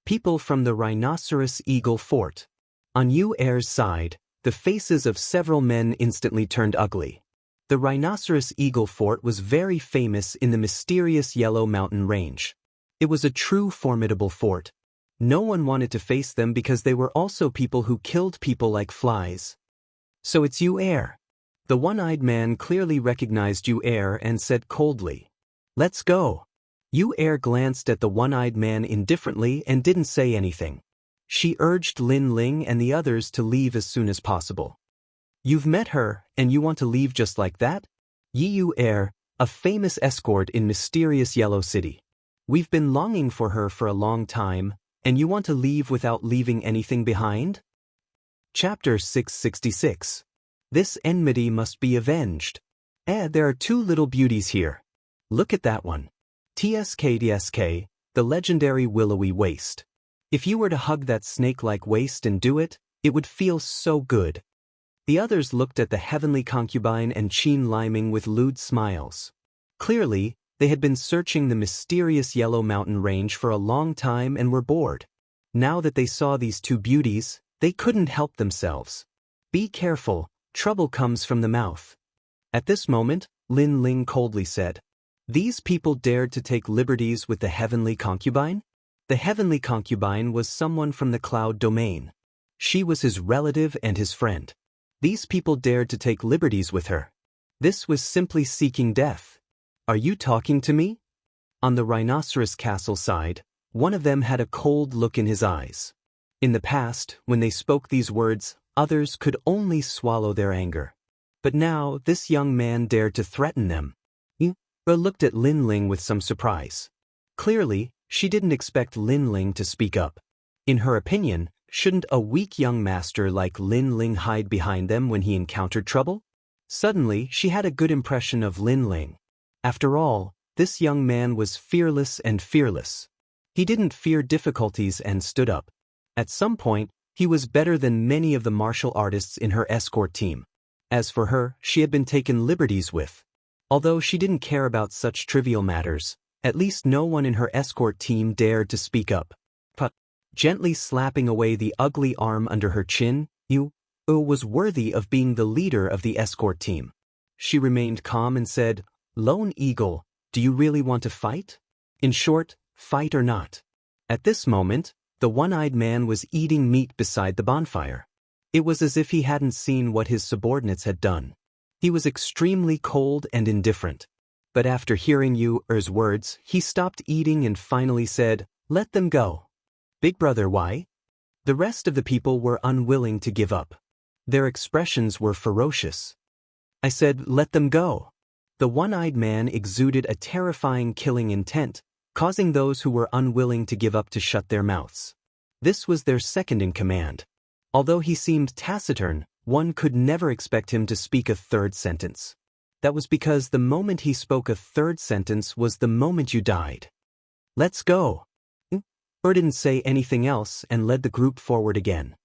S1: People from the Rhinoceros Eagle Fort. On Yu Er's side, the faces of several men instantly turned ugly. The Rhinoceros Eagle Fort was very famous in the mysterious Yellow Mountain Range. It was a true formidable fort. No one wanted to face them because they were also people who killed people like flies. So it's Yu Er. The one-eyed man clearly recognized Yu Er and said coldly, "Let's go." Yu Er glanced at the one-eyed man indifferently and didn't say anything. She urged Lin Ling and the others to leave as soon as possible. You've met her, and you want to leave just like that? Yu Er, a famous escort in mysterious Yellow City. We've been longing for her for a long time, and you want to leave without leaving anything behind? Chapter 666. This enmity must be avenged. There are two little beauties here. Look at that one. TSK, the legendary willowy waist. If you were to hug that snake-like waist and do it, it would feel so good. The others looked at the heavenly concubine and Qin Liming with lewd smiles. Clearly, they had been searching the mysterious Yellow Mountain Range for a long time and were bored. Now that they saw these two beauties, they couldn't help themselves. Be careful, trouble comes from the mouth. At this moment, Lin Ling coldly said, "These people dared to take liberties with the heavenly concubine?" The heavenly concubine was someone from the cloud domain. She was his relative and his friend. These people dared to take liberties with her. This was simply seeking death. Are you talking to me? On the Rhinoceros Castle side, one of them had a cold look in his eyes. In the past, when they spoke these words, others could only swallow their anger. But now this young man dared to threaten them. Yu looked at Lin Ling with some surprise. Clearly, she didn't expect Lin Ling to speak up. In her opinion, shouldn't a weak young master like Lin Ling hide behind them when he encountered trouble? Suddenly, she had a good impression of Lin Ling. After all, this young man was fearless and fearless. He didn't fear difficulties and stood up. At some point, he was better than many of the martial artists in her escort team. As for her, she had been taken liberties with. Although she didn't care about such trivial matters, at least no one in her escort team dared to speak up. But, gently slapping away the ugly arm under her chin, Yu was worthy of being the leader of the escort team. She remained calm and said, "Lone Eagle, do you really want to fight? In short, fight or not." At this moment, the one-eyed man was eating meat beside the bonfire. It was as if he hadn't seen what his subordinates had done. He was extremely cold and indifferent. But after hearing Yu's words, he stopped eating and finally said, "Let them go." "Big brother, why?" The rest of the people were unwilling to give up. Their expressions were ferocious. "I said, let them go." The one-eyed man exuded a terrifying killing intent, causing those who were unwilling to give up to shut their mouths. This was their second in command. Although he seemed taciturn, one could never expect him to speak a third sentence. That was because the moment he spoke a third sentence was the moment you died. "Let's go." Didn't say anything else and led the group forward again.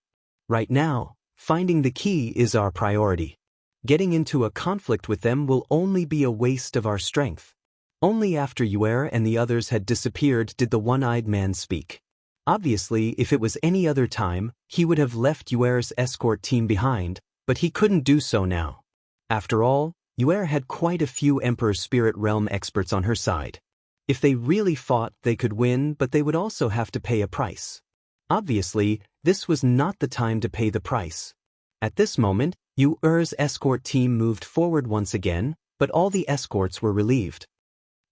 S1: Right now, finding the key is our priority. Getting into a conflict with them will only be a waste of our strength. Only after Yuer and the others had disappeared did the one-eyed man speak. Obviously, if it was any other time, he would have left Yuer's escort team behind, but he couldn't do so now. After all, Yuer had quite a few Emperor Spirit Realm experts on her side. If they really fought, they could win, but they would also have to pay a price. Obviously, this was not the time to pay the price. At this moment, Yuer's escort team moved forward once again, but all the escorts were relieved.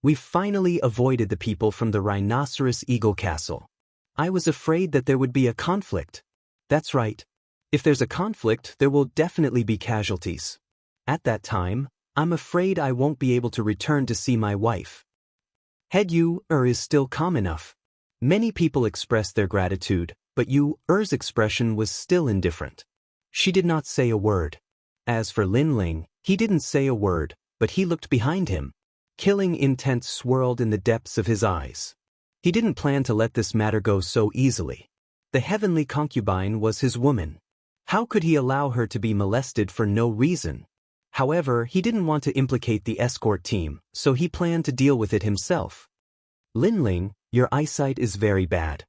S1: We finally avoided the people from the Rhinoceros Eagle Castle. I was afraid that there would be a conflict. That's right. If there's a conflict, there will definitely be casualties. At that time, I'm afraid I won't be able to return to see my wife. Head Yuer is still calm enough. Many people expressed their gratitude, but Yuer's expression was still indifferent. She did not say a word. As for Lin Ling, he didn't say a word, but he looked behind him. Killing intent swirled in the depths of his eyes. He didn't plan to let this matter go so easily. The heavenly concubine was his woman. How could he allow her to be molested for no reason? However, he didn't want to implicate the escort team, so he planned to deal with it himself. "Lin Ling, your eyesight is very bad.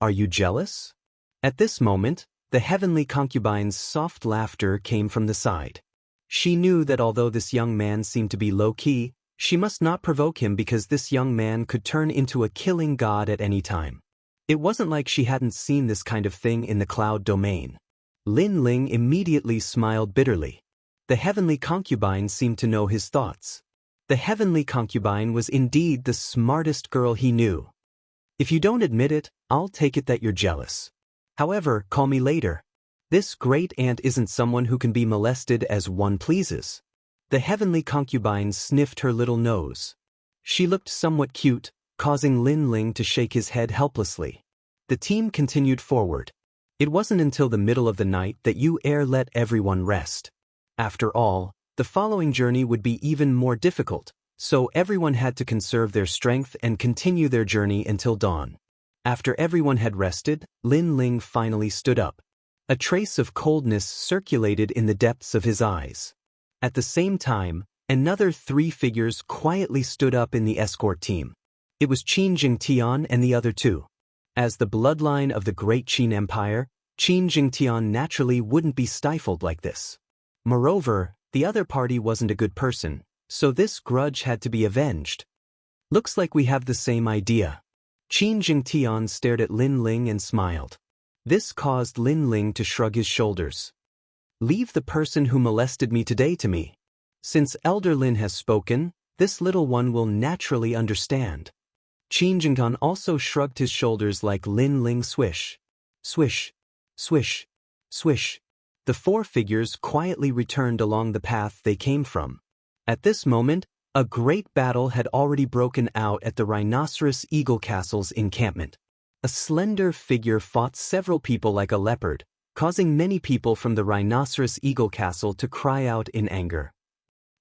S1: Are you jealous?" At this moment, the heavenly concubine's soft laughter came from the side. She knew that although this young man seemed to be low-key, she must not provoke him because this young man could turn into a killing god at any time. It wasn't like she hadn't seen this kind of thing in the cloud domain. Lin Ling immediately smiled bitterly. The heavenly concubine seemed to know his thoughts. The heavenly concubine was indeed the smartest girl he knew. "If you don't admit it, I'll take it that you're jealous. However, call me later. This great aunt isn't someone who can be molested as one pleases." The heavenly concubine sniffed her little nose. She looked somewhat cute, causing Lin Ling to shake his head helplessly. The team continued forward. It wasn't until the middle of the night that Yuer let everyone rest. After all, the following journey would be even more difficult, so everyone had to conserve their strength and continue their journey until dawn. After everyone had rested, Lin Ling finally stood up. A trace of coldness circulated in the depths of his eyes. At the same time, another 3 figures quietly stood up in the escort team. It was Qin Jingtian and the other 2. As the bloodline of the great Qin Empire, Qin Jingtian naturally wouldn't be stifled like this. Moreover, the other party wasn't a good person, so this grudge had to be avenged. "Looks like we have the same idea." Qin Jingtian stared at Lin Ling and smiled. This caused Lin Ling to shrug his shoulders. "Leave the person who molested me today to me. Since Elder Lin has spoken, this little one will naturally understand." Qin Jingtian also shrugged his shoulders like Lin Ling swish. Swish, swish, swish. The four figures quietly returned along the path they came from. At this moment, a great battle had already broken out at the Rhinoceros Eagle Castle's encampment. A slender figure fought several people like a leopard, causing many people from the Rhinoceros Eagle Castle to cry out in anger.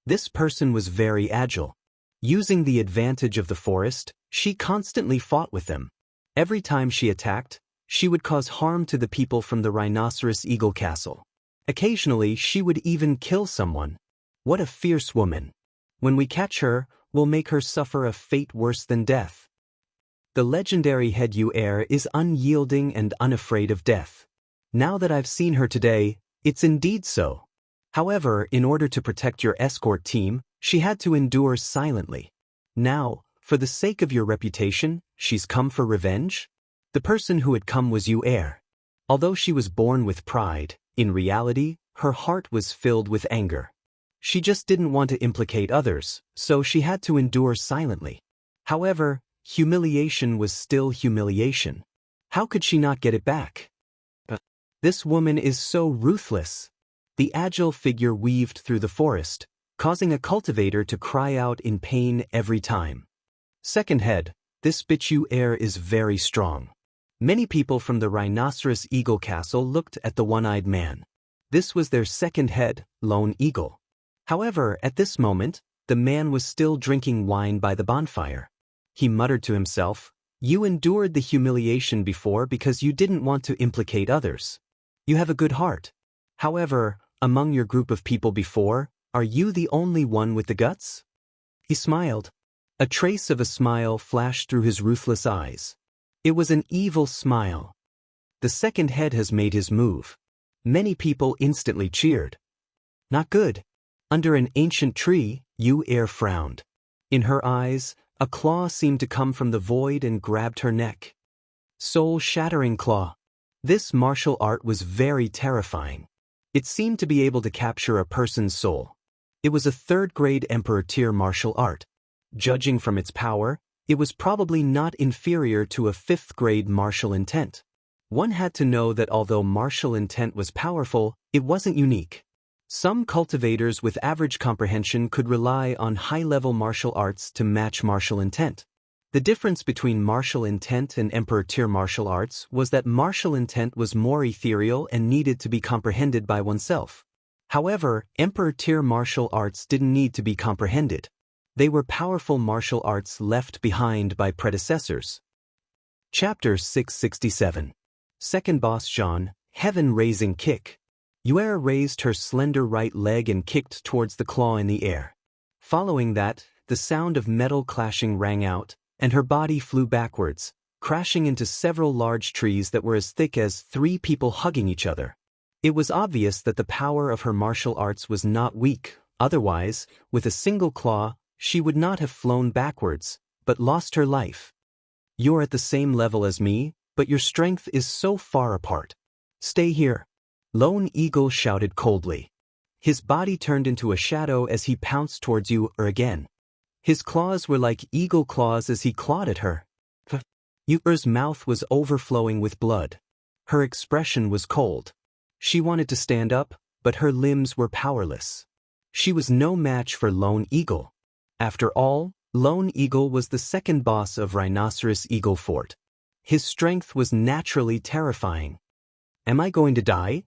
S1: This person was very agile. Using the advantage of the forest, she constantly fought with them. Every time she attacked, she would cause harm to the people from the Rhinoceros Eagle Castle. Occasionally, she would even kill someone. What a fierce woman. When we catch her, we'll make her suffer a fate worse than death. The legendary head Yu-Er is unyielding and unafraid of death. Now that I've seen her today, it's indeed so. However, in order to protect your escort team, she had to endure silently. Now, for the sake of your reputation, she's come for revenge? The person who had come was Yu-Er. Although she was born with pride, in reality, her heart was filled with anger. She just didn't want to implicate others, so she had to endure silently. However, humiliation was still humiliation. How could she not get it back? This woman is so ruthless. The agile figure weaved through the forest, causing a cultivator to cry out in pain every time. Second head, this bitch Yu-Er is very strong. Many people from the Rhinoceros Eagle Castle looked at the one-eyed man. This was their second head, Lone Eagle. However, at this moment, the man was still drinking wine by the bonfire. He muttered to himself, "You endured the humiliation before because you didn't want to implicate others. You have a good heart. However, among your group of people before, are you the only one with the guts?" He smiled. A trace of a smile flashed through his ruthless eyes. It was an evil smile. The second head has made his move. Many people instantly cheered. Not good. Under an ancient tree, Yu-Er frowned. In her eyes, a claw seemed to come from the void and grabbed her neck. Soul-shattering claw. This martial art was very terrifying. It seemed to be able to capture a person's soul. It was a third-grade Emperor tier martial art. Judging from its power, it was probably not inferior to a fifth-grade martial intent. One had to know that although martial intent was powerful, it wasn't unique. Some cultivators with average comprehension could rely on high-level martial arts to match martial intent. The difference between martial intent and Emperor tier martial arts was that martial intent was more ethereal and needed to be comprehended by oneself. However, Emperor tier martial arts didn't need to be comprehended. They were powerful martial arts left behind by predecessors. Chapter 667. Second Boss Zhan, Heaven-Raising Kick. Yu-Er raised her slender right leg and kicked towards the claw in the air. Following that, the sound of metal clashing rang out, and her body flew backwards, crashing into several large trees that were as thick as 3 people hugging each other. It was obvious that the power of her martial arts was not weak, otherwise, with a single claw, she would not have flown backwards, but lost her life. You're at the same level as me, but your strength is so far apart. Stay here. Lone Eagle shouted coldly. His body turned into a shadow as he pounced towards Yu-Er again. His claws were like eagle claws as he clawed at her. Yu-Er's mouth was overflowing with blood. Her expression was cold. She wanted to stand up, but her limbs were powerless. She was no match for Lone Eagle. After all, Lone Eagle was the second boss of Rhinoceros Eagle Fort. His strength was naturally terrifying. Am I going to die?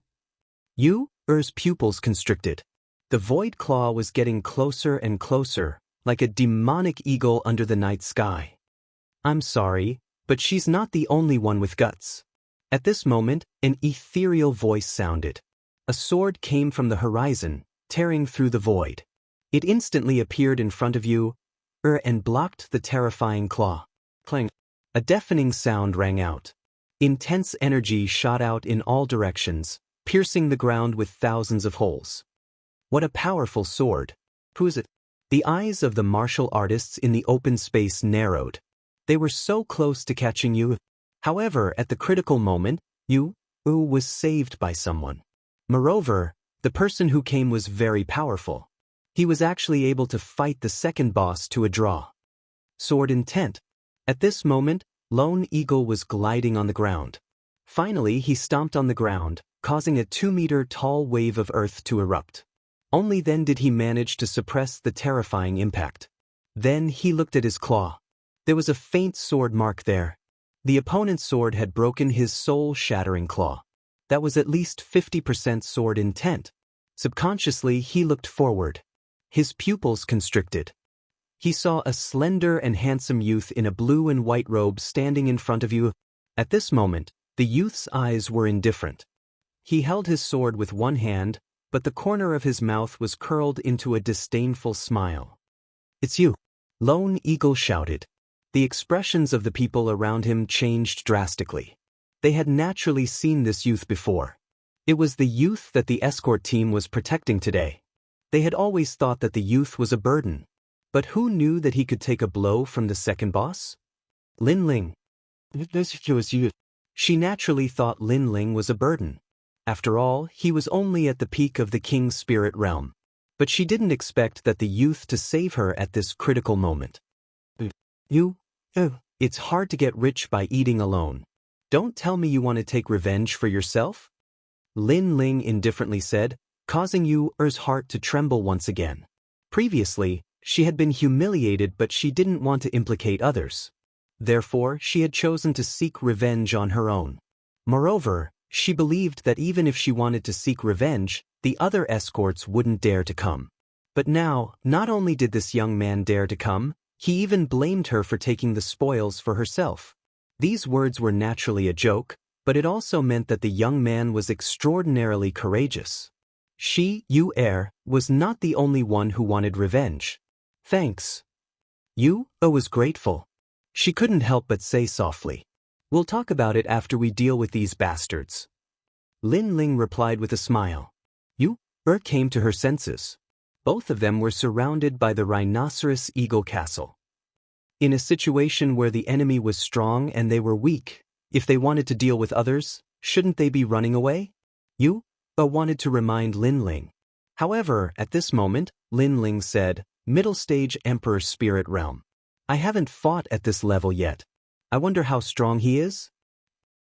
S1: Yu-Er's pupils constricted. The void claw was getting closer and closer, like a demonic eagle under the night sky. I'm sorry, but she's not the only one with guts. At this moment, an ethereal voice sounded. A sword came from the horizon, tearing through the void. It instantly appeared in front of Yu-Er and blocked the terrifying claw. Clang. A deafening sound rang out. Intense energy shot out in all directions, piercing the ground with thousands of holes. What a powerful sword. Who is it? The eyes of the martial artists in the open space narrowed. They were so close to catching Yu. However, at the critical moment, Yu-Er was saved by someone. Moreover, the person who came was very powerful. He was actually able to fight the second boss to a draw. Sword intent. At this moment, Lone Eagle was gliding on the ground. Finally, he stomped on the ground, causing a 2-meter-tall wave of earth to erupt. Only then did he manage to suppress the terrifying impact. Then he looked at his claw. There was a faint sword mark there. The opponent's sword had broken his soul-shattering claw. That was at least 50% sword intent. Subconsciously, he looked forward. His pupils constricted. He saw a slender and handsome youth in a blue and white robe standing in front of you. At this moment, the youth's eyes were indifferent. He held his sword with one hand, but the corner of his mouth was curled into a disdainful smile. "It's you," Lone Eagle shouted. The expressions of the people around him changed drastically. They had naturally seen this youth before. It was the youth that the escort team was protecting today. They had always thought that the youth was a burden. But who knew that he could take a blow from the second boss? Lin Ling. She naturally thought Lin Ling was a burden. After all, he was only at the peak of the king's spirit realm. But she didn't expect that the youth to save her at this critical moment. It's hard to get rich by eating alone. Don't tell me you want to take revenge for yourself? Lin Ling indifferently said, causing Yu's heart to tremble once again. Previously, she had been humiliated, but she didn't want to implicate others. Therefore, she had chosen to seek revenge on her own. Moreover, she believed that even if she wanted to seek revenge, the other escorts wouldn't dare to come. But now, not only did this young man dare to come, he even blamed her for taking the spoils for herself. These words were naturally a joke, but it also meant that the young man was extraordinarily courageous. Yu was not the only one who wanted revenge. Thanks. Yu was grateful. She couldn't help but say softly, "We'll talk about it after we deal with these bastards." Lin Ling replied with a smile. Yu came to her senses. Both of them were surrounded by the rhinoceros eagle castle. In a situation where the enemy was strong and they were weak, if they wanted to deal with others, shouldn't they be running away? Yu wanted to remind Lin Ling. However, at this moment, Lin Ling said, "Middle stage Emperor Spirit Realm. I haven't fought at this level yet. I wonder how strong he is?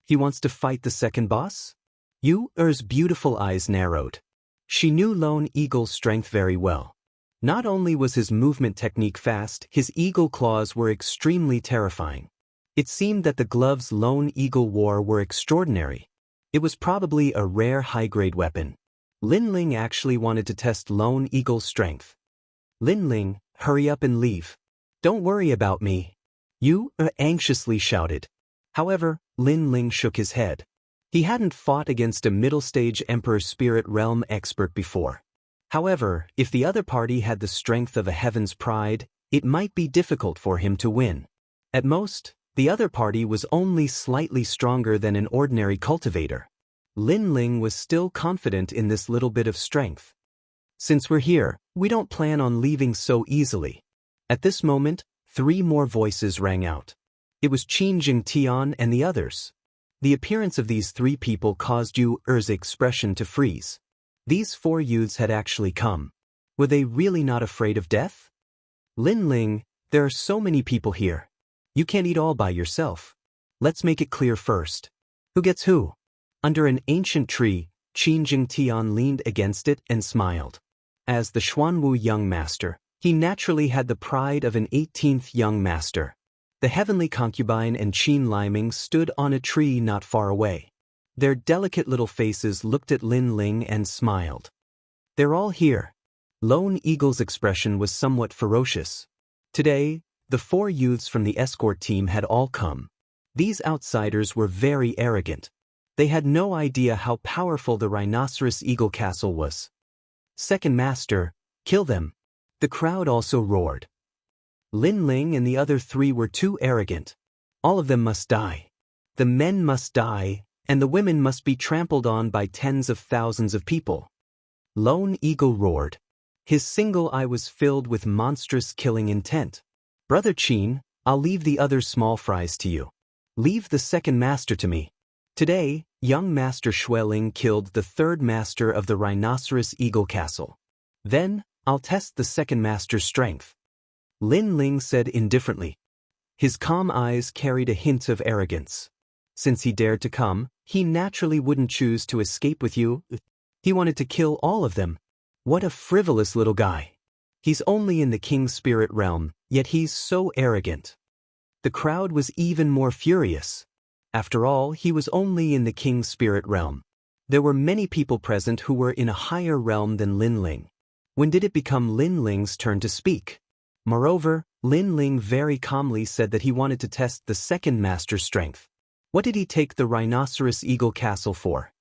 S1: He wants to fight the second boss?" Yu's beautiful eyes narrowed. She knew Lone Eagle's strength very well. Not only was his movement technique fast, his eagle claws were extremely terrifying. It seemed that the gloves Lone Eagle wore were extraordinary. It was probably a rare high-grade weapon. Lin Ling actually wanted to test Lone Eagle's strength. "Lin Ling, hurry up and leave. Don't worry about me," Yu anxiously shouted. However, Lin Ling shook his head. He hadn't fought against a middle-stage Emperor Spirit Realm expert before. However, if the other party had the strength of a Heaven's Pride, it might be difficult for him to win. At most, the other party was only slightly stronger than an ordinary cultivator. Lin Ling was still confident in this little bit of strength. "Since we're here, we don't plan on leaving so easily." At this moment, 3 more voices rang out. It was Qin Jingtian and the others. The appearance of these 3 people caused Yu's expression to freeze. These 4 youths had actually come. Were they really not afraid of death? "Lin Ling, there are so many people here. You can't eat all by yourself. Let's make it clear first. Who gets who?" Under an ancient tree, Qin Jingtian leaned against it and smiled. As the Xuanwu young master, he naturally had the pride of an 18th young master. The heavenly concubine and Qin Liming stood on a tree not far away. Their delicate little faces looked at Lin Ling and smiled. "They're all here." Lone Eagle's expression was somewhat ferocious. Today, the 4 youths from the escort team had all come. These outsiders were very arrogant. They had no idea how powerful the rhinoceros eagle castle was. "Second master, kill them." The crowd also roared. Lin Ling and the other 3 were too arrogant. All of them must die. The men must die, and the women must be trampled on by tens of thousands of people. Lone Eagle roared. His single eye was filled with monstrous killing intent. "Brother Qin, I'll leave the other small fries to you. Leave the second master to me." Today, young Master Xueling killed the 3rd master of the rhinoceros eagle castle. Then, I'll test the second master's strength. Lin Ling said indifferently. His calm eyes carried a hint of arrogance. Since he dared to come, he naturally wouldn't choose to escape with you. He wanted to kill all of them. What a frivolous little guy. He's only in the king's spirit realm, yet he's so arrogant. The crowd was even more furious. After all, he was only in the king's spirit realm. There were many people present who were in a higher realm than Lin Ling. When did it become Lin Ling's turn to speak? Moreover, Lin Ling very calmly said that he wanted to test the second master's strength. What did he take the rhinoceros eagle castle for?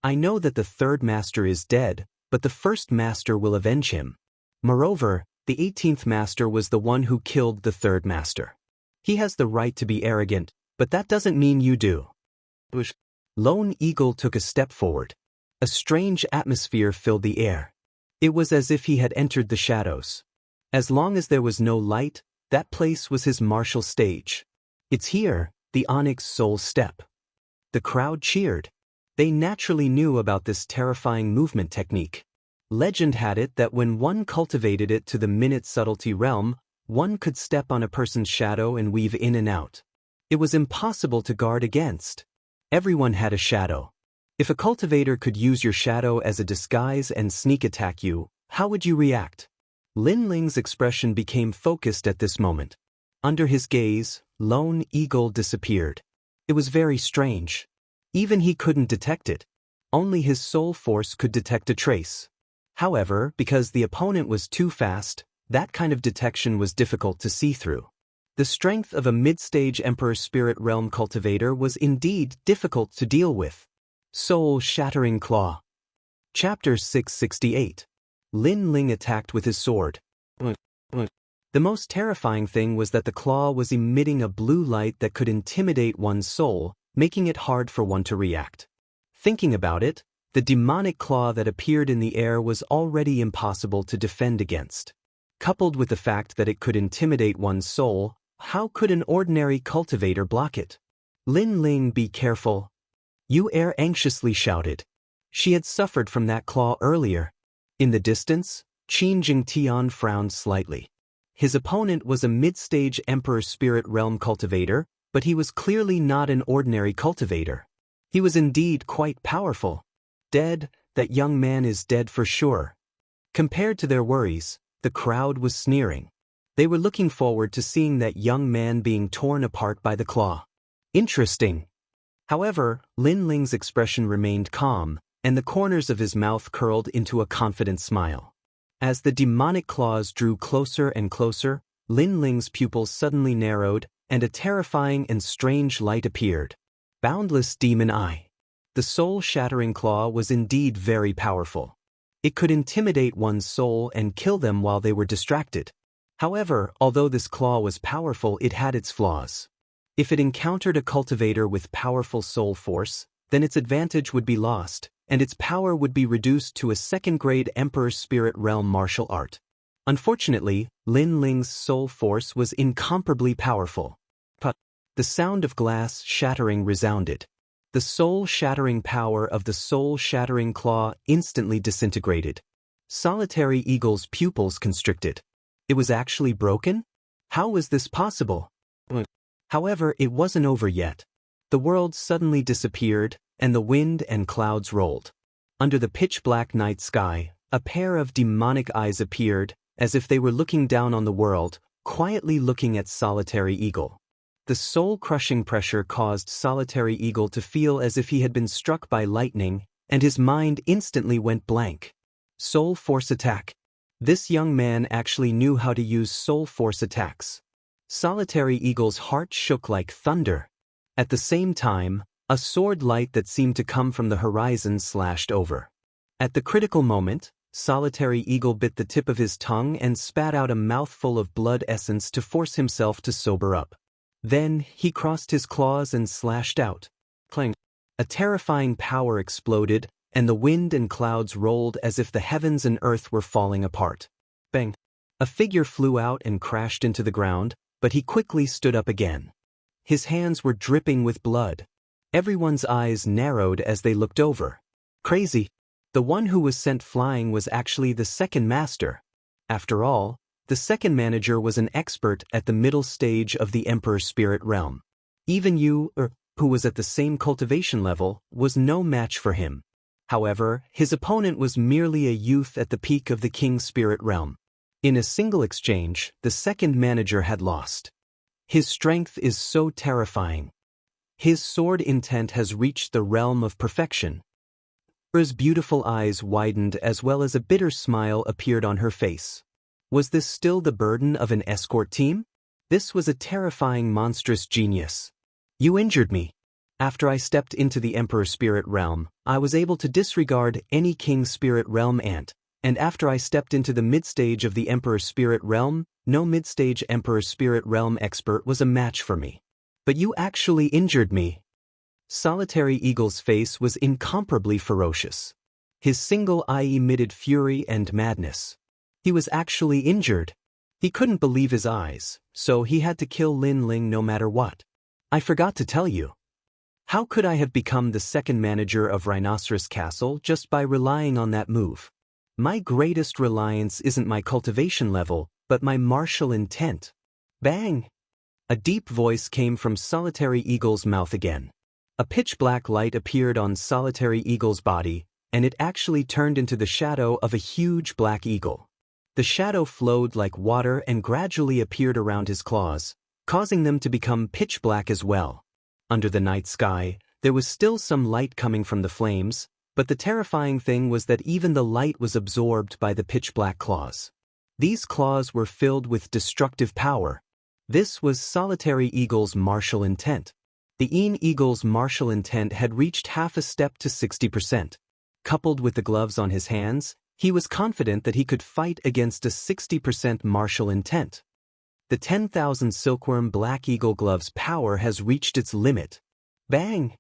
S1: I know that the third master is dead, but the first master will avenge him. Moreover, the 18th master was the one who killed the third master. He has the right to be arrogant, but that doesn't mean you do. Lone Eagle took a step forward. A strange atmosphere filled the air. It was as if he had entered the shadows. As long as there was no light, that place was his martial stage. It's here, the Onyx Soul Step. The crowd cheered. They naturally knew about this terrifying movement technique. Legend had it that when one cultivated it to the minute subtlety realm, one could step on a person's shadow and weave in and out. It was impossible to guard against. Everyone had a shadow. If a cultivator could use your shadow as a disguise and sneak attack you, how would you react? Lin Ling's expression became focused at this moment. Under his gaze, Lone Eagle disappeared. It was very strange. Even he couldn't detect it. Only his soul force could detect a trace. However, because the opponent was too fast, that kind of detection was difficult to see through. The strength of a mid-stage Emperor Spirit Realm cultivator was indeed difficult to deal with. Soul-Shattering Claw. Chapter 668. Lin Ling attacked with his sword. The most terrifying thing was that the claw was emitting a blue light that could intimidate one's soul, making it hard for one to react. Thinking about it, the demonic claw that appeared in the air was already impossible to defend against. Coupled with the fact that it could intimidate one's soul, how could an ordinary cultivator block it? Lin Ling, be careful. Yu Er anxiously shouted. She had suffered from that claw earlier. In the distance, Qin Jingtian frowned slightly. His opponent was a mid-stage Emperor Spirit Realm cultivator, but he was clearly not an ordinary cultivator. He was indeed quite powerful. Dead, that young man is dead for sure. Compared to their worries, the crowd was sneering. They were looking forward to seeing that young man being torn apart by the claw. Interesting. However, Lin Ling's expression remained calm, and the corners of his mouth curled into a confident smile. As the demonic claws drew closer and closer, Lin Ling's pupils suddenly narrowed, and a terrifying and strange light appeared. Boundless Demon Eye. The soul-shattering claw was indeed very powerful. It could intimidate one's soul and kill them while they were distracted. However, although this claw was powerful, it had its flaws. If it encountered a cultivator with powerful soul force, then its advantage would be lost, and its power would be reduced to a second-grade Emperor Spirit Realm martial art. Unfortunately, Lin Ling's soul force was incomparably powerful. The sound of glass shattering resounded. The soul-shattering power of the soul-shattering claw instantly disintegrated. Solitary Eagle's pupils constricted. It was actually broken? How was this possible? However, it wasn't over yet. The world suddenly disappeared, and the wind and clouds rolled. Under the pitch-black night sky, a pair of demonic eyes appeared, as if they were looking down on the world, quietly looking at Solitary Eagle. The soul-crushing pressure caused Solitary Eagle to feel as if he had been struck by lightning, and his mind instantly went blank. Soul Force Attack. This young man actually knew how to use soul force attacks. Solitary Eagle's heart shook like thunder. At the same time, a sword light that seemed to come from the horizon slashed over. At the critical moment, Solitary Eagle bit the tip of his tongue and spat out a mouthful of blood essence to force himself to sober up. Then, he crossed his claws and slashed out. Clang. A terrifying power exploded, and the wind and clouds rolled as if the heavens and earth were falling apart. Bang! A figure flew out and crashed into the ground, but he quickly stood up again. His hands were dripping with blood. Everyone's eyes narrowed as they looked over. Crazy! The one who was sent flying was actually the second master. After all, the second manager was an expert at the middle stage of the Emperor Spirit Realm. Even who was at the same cultivation level, was no match for him. However, his opponent was merely a youth at the peak of the king's spirit realm. In a single exchange, the second manager had lost. His strength is so terrifying. His sword intent has reached the realm of perfection. Her beautiful eyes widened as well as a bitter smile appeared on her face. Was this still the burden of an escort team? This was a terrifying monstrous genius. You injured me. After I stepped into the Emperor's spirit realm, I was able to disregard any King's spirit realm and after I stepped into the mid-stage of the Emperor's spirit realm, no mid-stage Emperor's spirit realm expert was a match for me. But you actually injured me. Solitary Eagle's face was incomparably ferocious. His single eye emitted fury and madness. He was actually injured. He couldn't believe his eyes, so he had to kill Lin Ling no matter what. I forgot to tell you. How could I have become the second manager of Rhinoceros Castle just by relying on that move? My greatest reliance isn't my cultivation level, but my martial intent. Bang! A deep voice came from Solitary Eagle's mouth again. A pitch-black light appeared on Solitary Eagle's body, and it actually turned into the shadow of a huge black eagle. The shadow flowed like water and gradually appeared around his claws, causing them to become pitch-black as well. Under the night sky, there was still some light coming from the flames, but the terrifying thing was that even the light was absorbed by the pitch-black claws. These claws were filled with destructive power. This was Solitary Eagle's martial intent. The Eagle's martial intent had reached half a step to 60%. Coupled with the gloves on his hands, he was confident that he could fight against a 60% martial intent. The 10,000 Silkworm Black Eagle Gloves' power has reached its limit. Bang!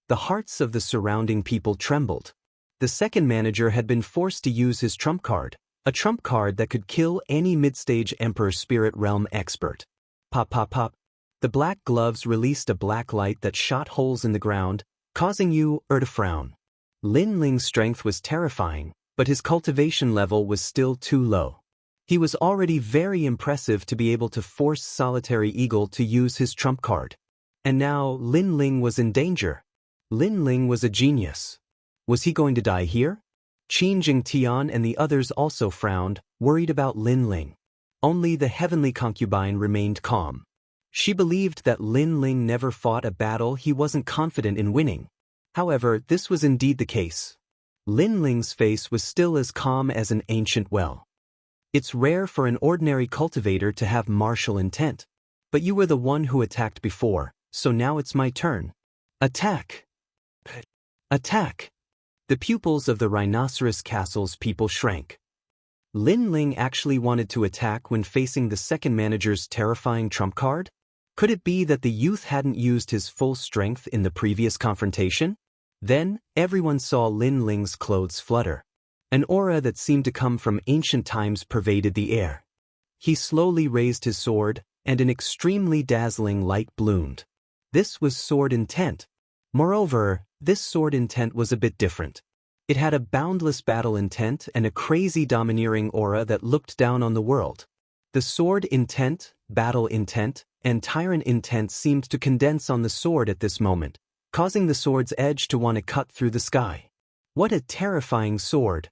S1: The hearts of the surrounding people trembled. The second manager had been forced to use his trump card, a trump card that could kill any mid-stage Emperor Spirit Realm expert. Pop pop pop. The black gloves released a black light that shot holes in the ground, causing you to frown. Lin Ling's strength was terrifying, but his cultivation level was still too low. He was already very impressive to be able to force Solitary Eagle to use his trump card. And now Lin Ling was in danger. Lin Ling was a genius. Was he going to die here? Qin Jingtian and the others also frowned, worried about Lin Ling. Only the heavenly concubine remained calm. She believed that Lin Ling never fought a battle he wasn't confident in winning. However, this was indeed the case. Lin Ling's face was still as calm as an ancient well. It's rare for an ordinary cultivator to have martial intent. But you were the one who attacked before, so now it's my turn. Attack! Attack! The pupils of the Rhinoceros Castle's people shrank. Lin Ling actually wanted to attack when facing the second manager's terrifying trump card? Could it be that the youth hadn't used his full strength in the previous confrontation? Then, everyone saw Lin Ling's clothes flutter. An aura that seemed to come from ancient times pervaded the air. He slowly raised his sword, and an extremely dazzling light bloomed. This was sword intent. Moreover, this sword intent was a bit different. It had a boundless battle intent and a crazy domineering aura that looked down on the world. The sword intent, battle intent, and tyrant intent seemed to condense on the sword at this moment, causing the sword's edge to want to cut through the sky. What a terrifying sword!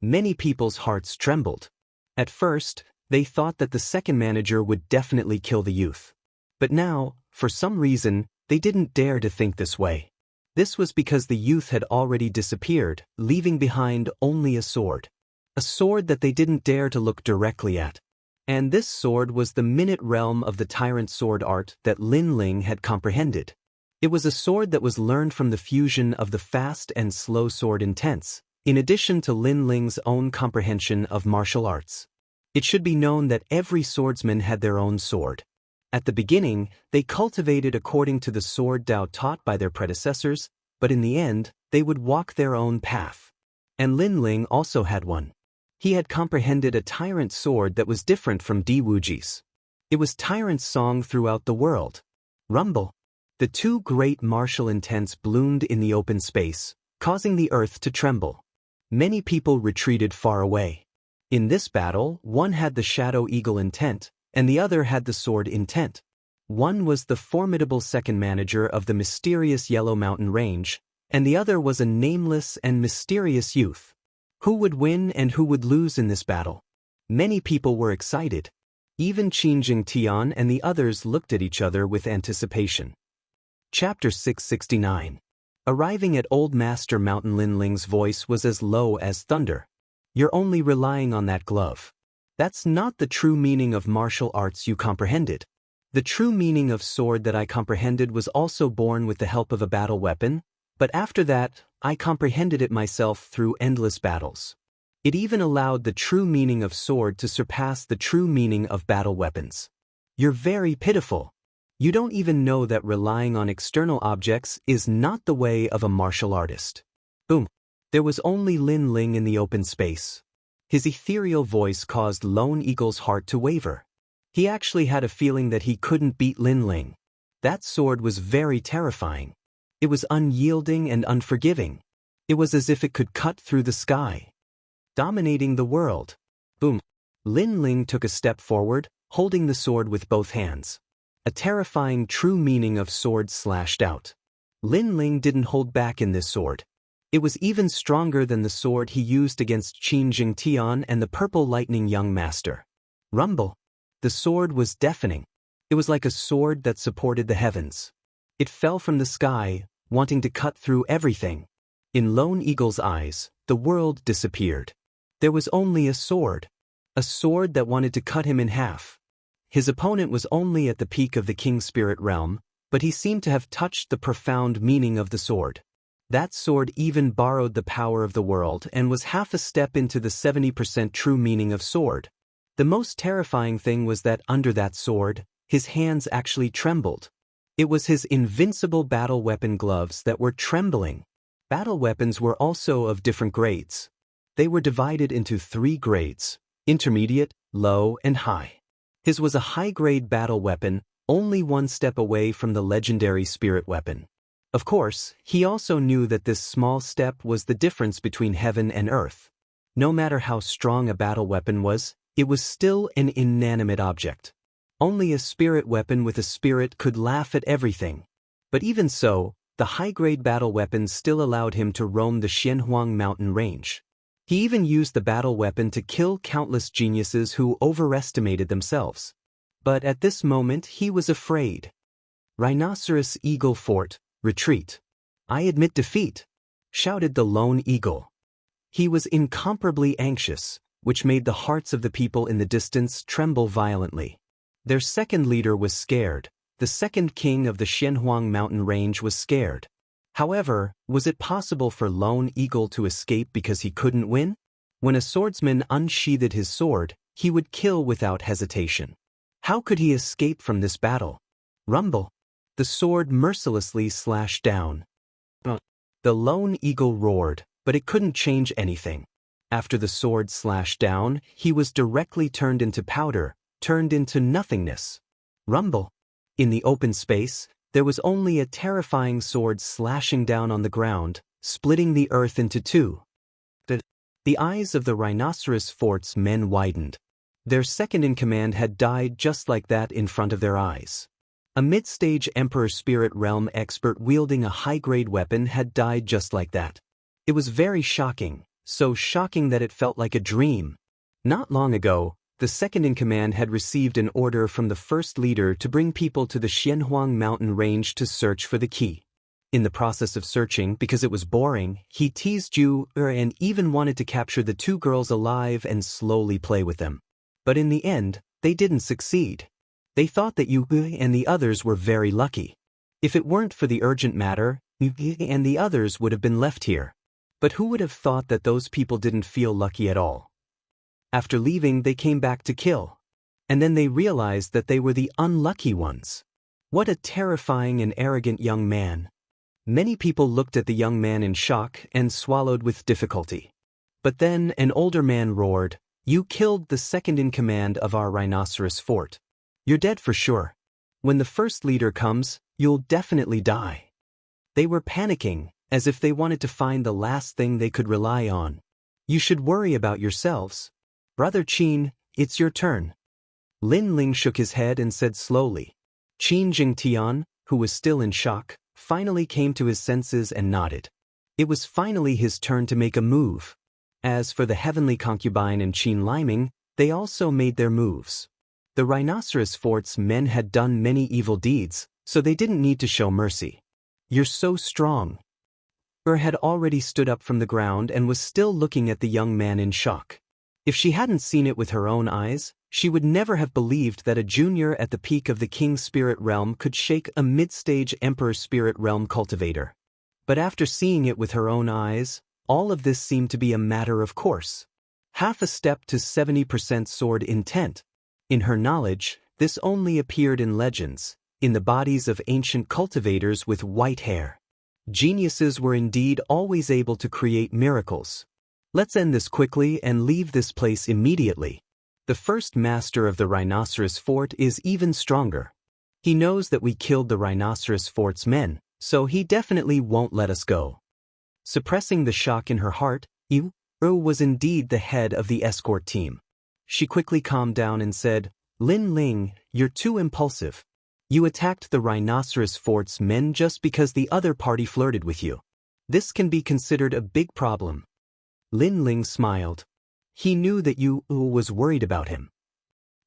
S1: Many people's hearts trembled. At first, they thought that the second manager would definitely kill the youth. But now, for some reason, they didn't dare to think this way. This was because the youth had already disappeared, leaving behind only a sword. A sword that they didn't dare to look directly at. And this sword was the minute realm of the tyrant sword art that Lin Ling had comprehended. It was a sword that was learned from the fusion of the fast and slow sword intents, in addition to Lin Ling's own comprehension of martial arts. It should be known that every swordsman had their own sword. At the beginning, they cultivated according to the sword Tao taught by their predecessors, but in the end, they would walk their own path. And Lin Ling also had one. He had comprehended a tyrant sword that was different from Di Wuji's. It was tyrant's song throughout the world. Rumble. The two great martial intents bloomed in the open space, causing the earth to tremble. Many people retreated far away. In this battle, one had the Shadow Eagle intent, and the other had the sword intent. One was the formidable second manager of the mysterious Yellow Mountain Range, and the other was a nameless and mysterious youth. Who would win and who would lose in this battle? Many people were excited. Even Xianxia and the others looked at each other with anticipation. Chapter 669. Arriving at Old Master Mountain Linling's voice was as low as thunder. You're only relying on that glove. That's not the true meaning of martial arts you comprehended. The true meaning of sword that I comprehended was also born with the help of a battle weapon, but after that, I comprehended it myself through endless battles. It even allowed the true meaning of sword to surpass the true meaning of battle weapons. You're very pitiful. You don't even know that relying on external objects is not the way of a martial artist. Boom. There was only Lin Ling in the open space. His ethereal voice caused Lone Eagle's heart to waver. He actually had a feeling that he couldn't beat Lin Ling. That sword was very terrifying. It was unyielding and unforgiving. It was as if it could cut through the sky, dominating the world. Boom. Lin Ling took a step forward, holding the sword with both hands. A terrifying true meaning of sword slashed out. Lin Ling didn't hold back in this sword. It was even stronger than the sword he used against Qin Jingtian and the Purple Lightning Young Master. Rumble. The sword was deafening. It was like a sword that supported the heavens. It fell from the sky, wanting to cut through everything. In Lone Eagle's eyes, the world disappeared. There was only a sword that wanted to cut him in half. His opponent was only at the peak of the King Spirit realm, but he seemed to have touched the profound meaning of the sword. That sword even borrowed the power of the world and was half a step into the 70% true meaning of sword. The most terrifying thing was that under that sword, his hands actually trembled. It was his invincible battle weapon gloves that were trembling. Battle weapons were also of different grades. They were divided into 3 grades: intermediate, low, and high. His was a high-grade battle weapon, only one step away from the legendary spirit weapon. Of course, he also knew that this small step was the difference between heaven and earth. No matter how strong a battle weapon was, it was still an inanimate object. Only a spirit weapon with a spirit could laugh at everything. But even so, the high-grade battle weapon still allowed him to roam the Xianxia mountain range. He even used the battle weapon to kill countless geniuses who overestimated themselves. But at this moment he was afraid. Rhinoceros Eagle Fort, retreat. I admit defeat, shouted the Lone Eagle. He was incomparably anxious, which made the hearts of the people in the distance tremble violently. Their second leader was scared. The second king of the Xianxia mountain range was scared. However, was it possible for Lone Eagle to escape because he couldn't win? When a swordsman unsheathed his sword, he would kill without hesitation. How could he escape from this battle? Rumble. The sword mercilessly slashed down. The Lone Eagle roared, but it couldn't change anything. After the sword slashed down, he was directly turned into powder, turned into nothingness. Rumble. In the open space, there was only a terrifying sword slashing down on the ground, splitting the earth into 2. The eyes of the Rhinoceros Fort's men widened. Their second-in-command had died just like that in front of their eyes. A mid-stage Emperor Spirit Realm expert wielding a high-grade weapon had died just like that. It was very shocking, so shocking that it felt like a dream. Not long ago, the second-in-command had received an order from the first leader to bring people to the Xianxia mountain range to search for the key. In the process of searching, because it was boring, he teased you and even wanted to capture the 2 girls alive and slowly play with them. But in the end, they didn't succeed. They thought that you and the others were very lucky. If it weren't for the urgent matter, you and the others would have been left here. But who would have thought that those people didn't feel lucky at all? After leaving, they came back to kill. And then they realized that they were the unlucky ones. What a terrifying and arrogant young man. Many people looked at the young man in shock and swallowed with difficulty. But then an older man roared, "You killed the second-in-command of our Rhinoceros Fort. You're dead for sure. When the first leader comes, you'll definitely die." They were panicking, as if they wanted to find the last thing they could rely on. "You should worry about yourselves. Brother Qin, it's your turn." Lin Ling shook his head and said slowly, Qin Jingtian, who was still in shock, finally came to his senses and nodded. It was finally his turn to make a move. As for the heavenly concubine and Qin Liming, they also made their moves. The rhinoceros fort's men had done many evil deeds, so they didn't need to show mercy. You're so strong. Had already stood up from the ground and was still looking at the young man in shock. If she hadn't seen it with her own eyes, she would never have believed that a junior at the peak of the King Spirit Realm could shake a mid-stage Emperor Spirit Realm cultivator. But after seeing it with her own eyes, all of this seemed to be a matter of course. Half a step to 70% sword intent. In her knowledge, this only appeared in legends, in the bodies of ancient cultivators with white hair. Geniuses were indeed always able to create miracles. Let's end this quickly and leave this place immediately. The first master of the rhinoceros fort is even stronger. He knows that we killed the rhinoceros fort's men, so he definitely won't let us go. Suppressing the shock in her heart, Yu was indeed the head of the escort team. She quickly calmed down and said, Lin Ling, you're too impulsive. You attacked the rhinoceros fort's men just because the other party flirted with you. This can be considered a big problem. Lin Ling smiled. He knew that Yu was worried about him.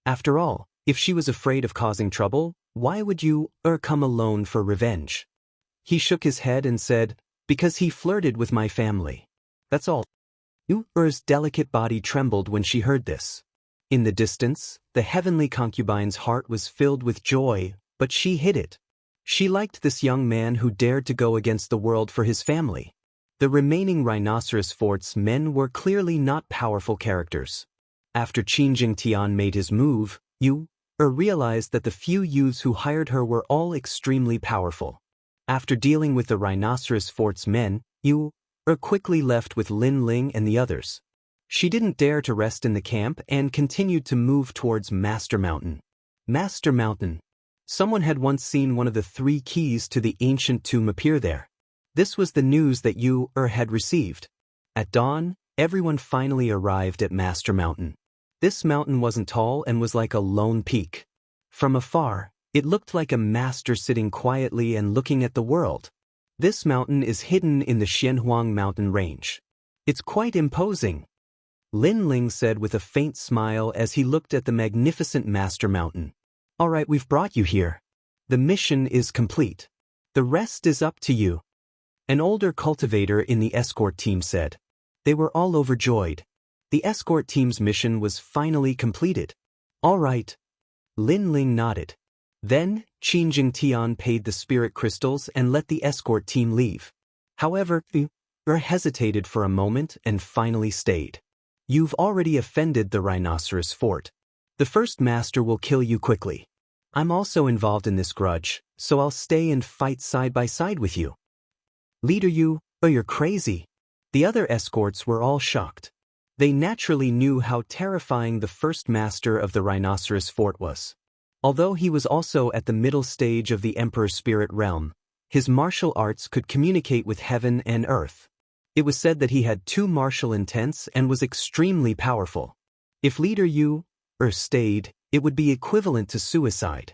S1: After all, if she was afraid of causing trouble, why would Yu come alone for revenge? He shook his head and said, because he flirted with my family. That's all. Yu's delicate body trembled when she heard this. In the distance, the heavenly concubine's heart was filled with joy, but she hid it. She liked this young man who dared to go against the world for his family. The remaining rhinoceros fort's men were clearly not powerful characters. After Qin Jingtian made his move, Yu realized that the few youths who hired her were all extremely powerful. After dealing with the rhinoceros fort's men, Yu quickly left with Lin Ling and the others. She didn't dare to rest in the camp and continued to move towards Master Mountain. Master Mountain. Someone had once seen one of the 3 keys to the ancient tomb appear there. This was the news that Yu had received. At dawn, everyone finally arrived at Master Mountain. This mountain wasn't tall and was like a lone peak. From afar, it looked like a master sitting quietly and looking at the world. This mountain is hidden in the Xianxia mountain range. It's quite imposing. Lin Ling said with a faint smile as he looked at the magnificent Master Mountain. All right, we've brought you here. The mission is complete. The rest is up to you. An older cultivator in the escort team said. They were all overjoyed. The escort team's mission was finally completed. All right. Lin Ling nodded. Then, Qin Jingtian paid the spirit crystals and let the escort team leave. However, Yu hesitated for a moment and finally stayed. You've already offended the rhinoceros fort. The first master will kill you quickly. I'm also involved in this grudge, so I'll stay and fight side by side with you. Leader Yu, you're crazy. The other escorts were all shocked. They naturally knew how terrifying the first master of the rhinoceros fort was. Although he was also at the middle stage of the Emperor Spirit Realm, his martial arts could communicate with heaven and earth. It was said that he had 2 martial intents and was extremely powerful. If Leader Yu stayed, it would be equivalent to suicide.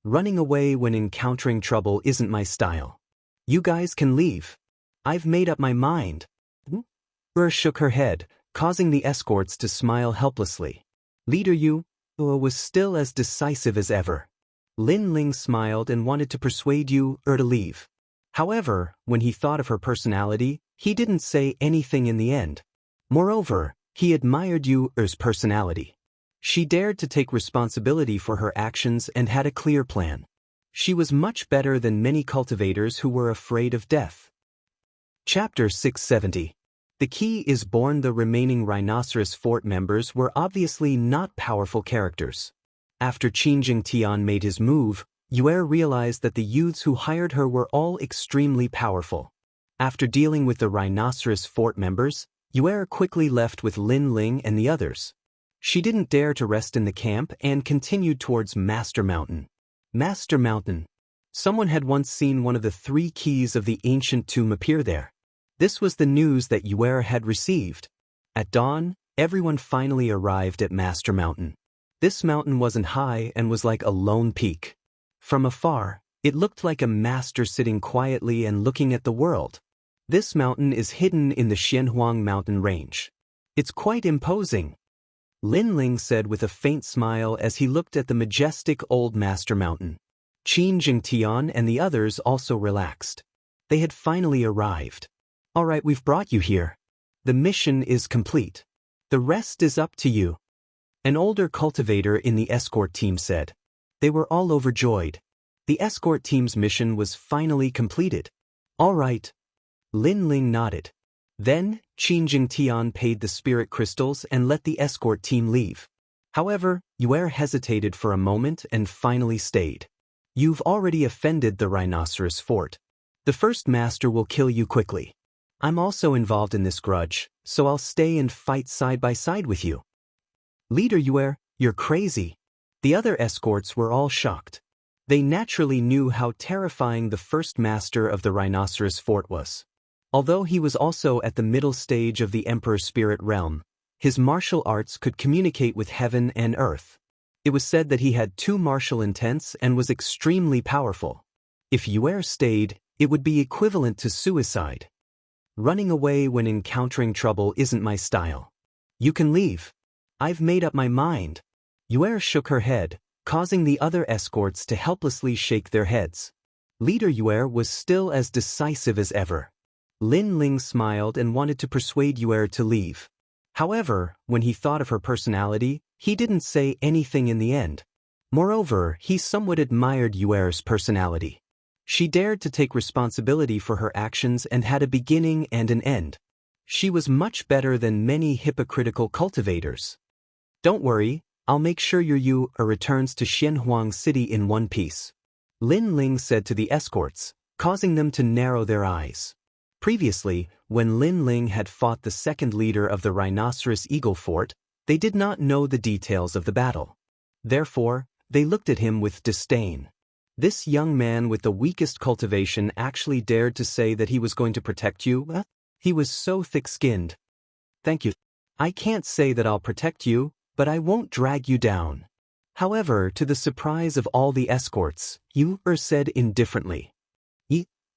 S1: Running away when encountering trouble isn't my style. You guys can leave. I've made up my mind. Shook her head, causing the escorts to smile helplessly. Leader Yu was still as decisive as ever. Lin Ling smiled and wanted to persuade Yu to leave. However, when he thought of her personality, he didn't say anything in the end. Moreover, he admired Yu's personality. She dared to take responsibility for her actions and had a clear plan. She was much better than many cultivators who were afraid of death. Chapter 670. The key is born. The remaining rhinoceros fort members were obviously not powerful characters. After Qin Jingtian made his move, Yu realized that the youths who hired her were all extremely powerful. After dealing with the rhinoceros fort members, Yu quickly left with Lin Ling and the others. She didn't dare to rest in the camp and continued towards Master Mountain. Master Mountain. Someone had once seen one of the 3 keys of the ancient tomb appear there. This was the news that Yu had received. At dawn, everyone finally arrived at Master Mountain. This mountain wasn't high and was like a lone peak. From afar, it looked like a master sitting quietly and looking at the world. This mountain is hidden in the Xianxia mountain range. It's quite imposing, Lin Ling said with a faint smile as he looked at the majestic old master mountain. Qin Jingtian and the others also relaxed. They had finally arrived. All right, we've brought you here. The mission is complete. The rest is up to you. An older cultivator in the escort team said. They were all overjoyed. The escort team's mission was finally completed. All right. Lin Ling nodded. Then, Qin Jingtian paid the spirit crystals and let the escort team leave. However, Yuer hesitated for a moment and finally stayed. You've already offended the rhinoceros fort. The first master will kill you quickly. I'm also involved in this grudge, so I'll stay and fight side by side with you. Leader Yuer, you're crazy. The other escorts were all shocked. They naturally knew how terrifying the first master of the rhinoceros fort was. Although he was also at the middle stage of the Emperor's spirit realm, his martial arts could communicate with heaven and earth. It was said that he had 2 martial intents and was extremely powerful. If Yuer stayed, it would be equivalent to suicide. Running away when encountering trouble isn't my style. You can leave. I've made up my mind. Yuer shook her head, causing the other escorts to helplessly shake their heads. Leader Yuer was still as decisive as ever. Lin Ling smiled and wanted to persuade Yuer to leave. However, when he thought of her personality, he didn't say anything in the end. Moreover, he somewhat admired Yuer's personality. She dared to take responsibility for her actions and had a beginning and an end. She was much better than many hypocritical cultivators. Don't worry, I'll make sure your Yuer returns to Xianxia City in one piece. Lin Ling said to the escorts, causing them to narrow their eyes. Previously, when Lin Ling had fought the second leader of the Rhinoceros Eagle Fort, they did not know the details of the battle. Therefore, they looked at him with disdain. This young man with the weakest cultivation actually dared to say that he was going to protect you? He was so thick-skinned. Thank you. I can't say that I'll protect you, but I won't drag you down. However, to the surprise of all the escorts, Yuer said indifferently.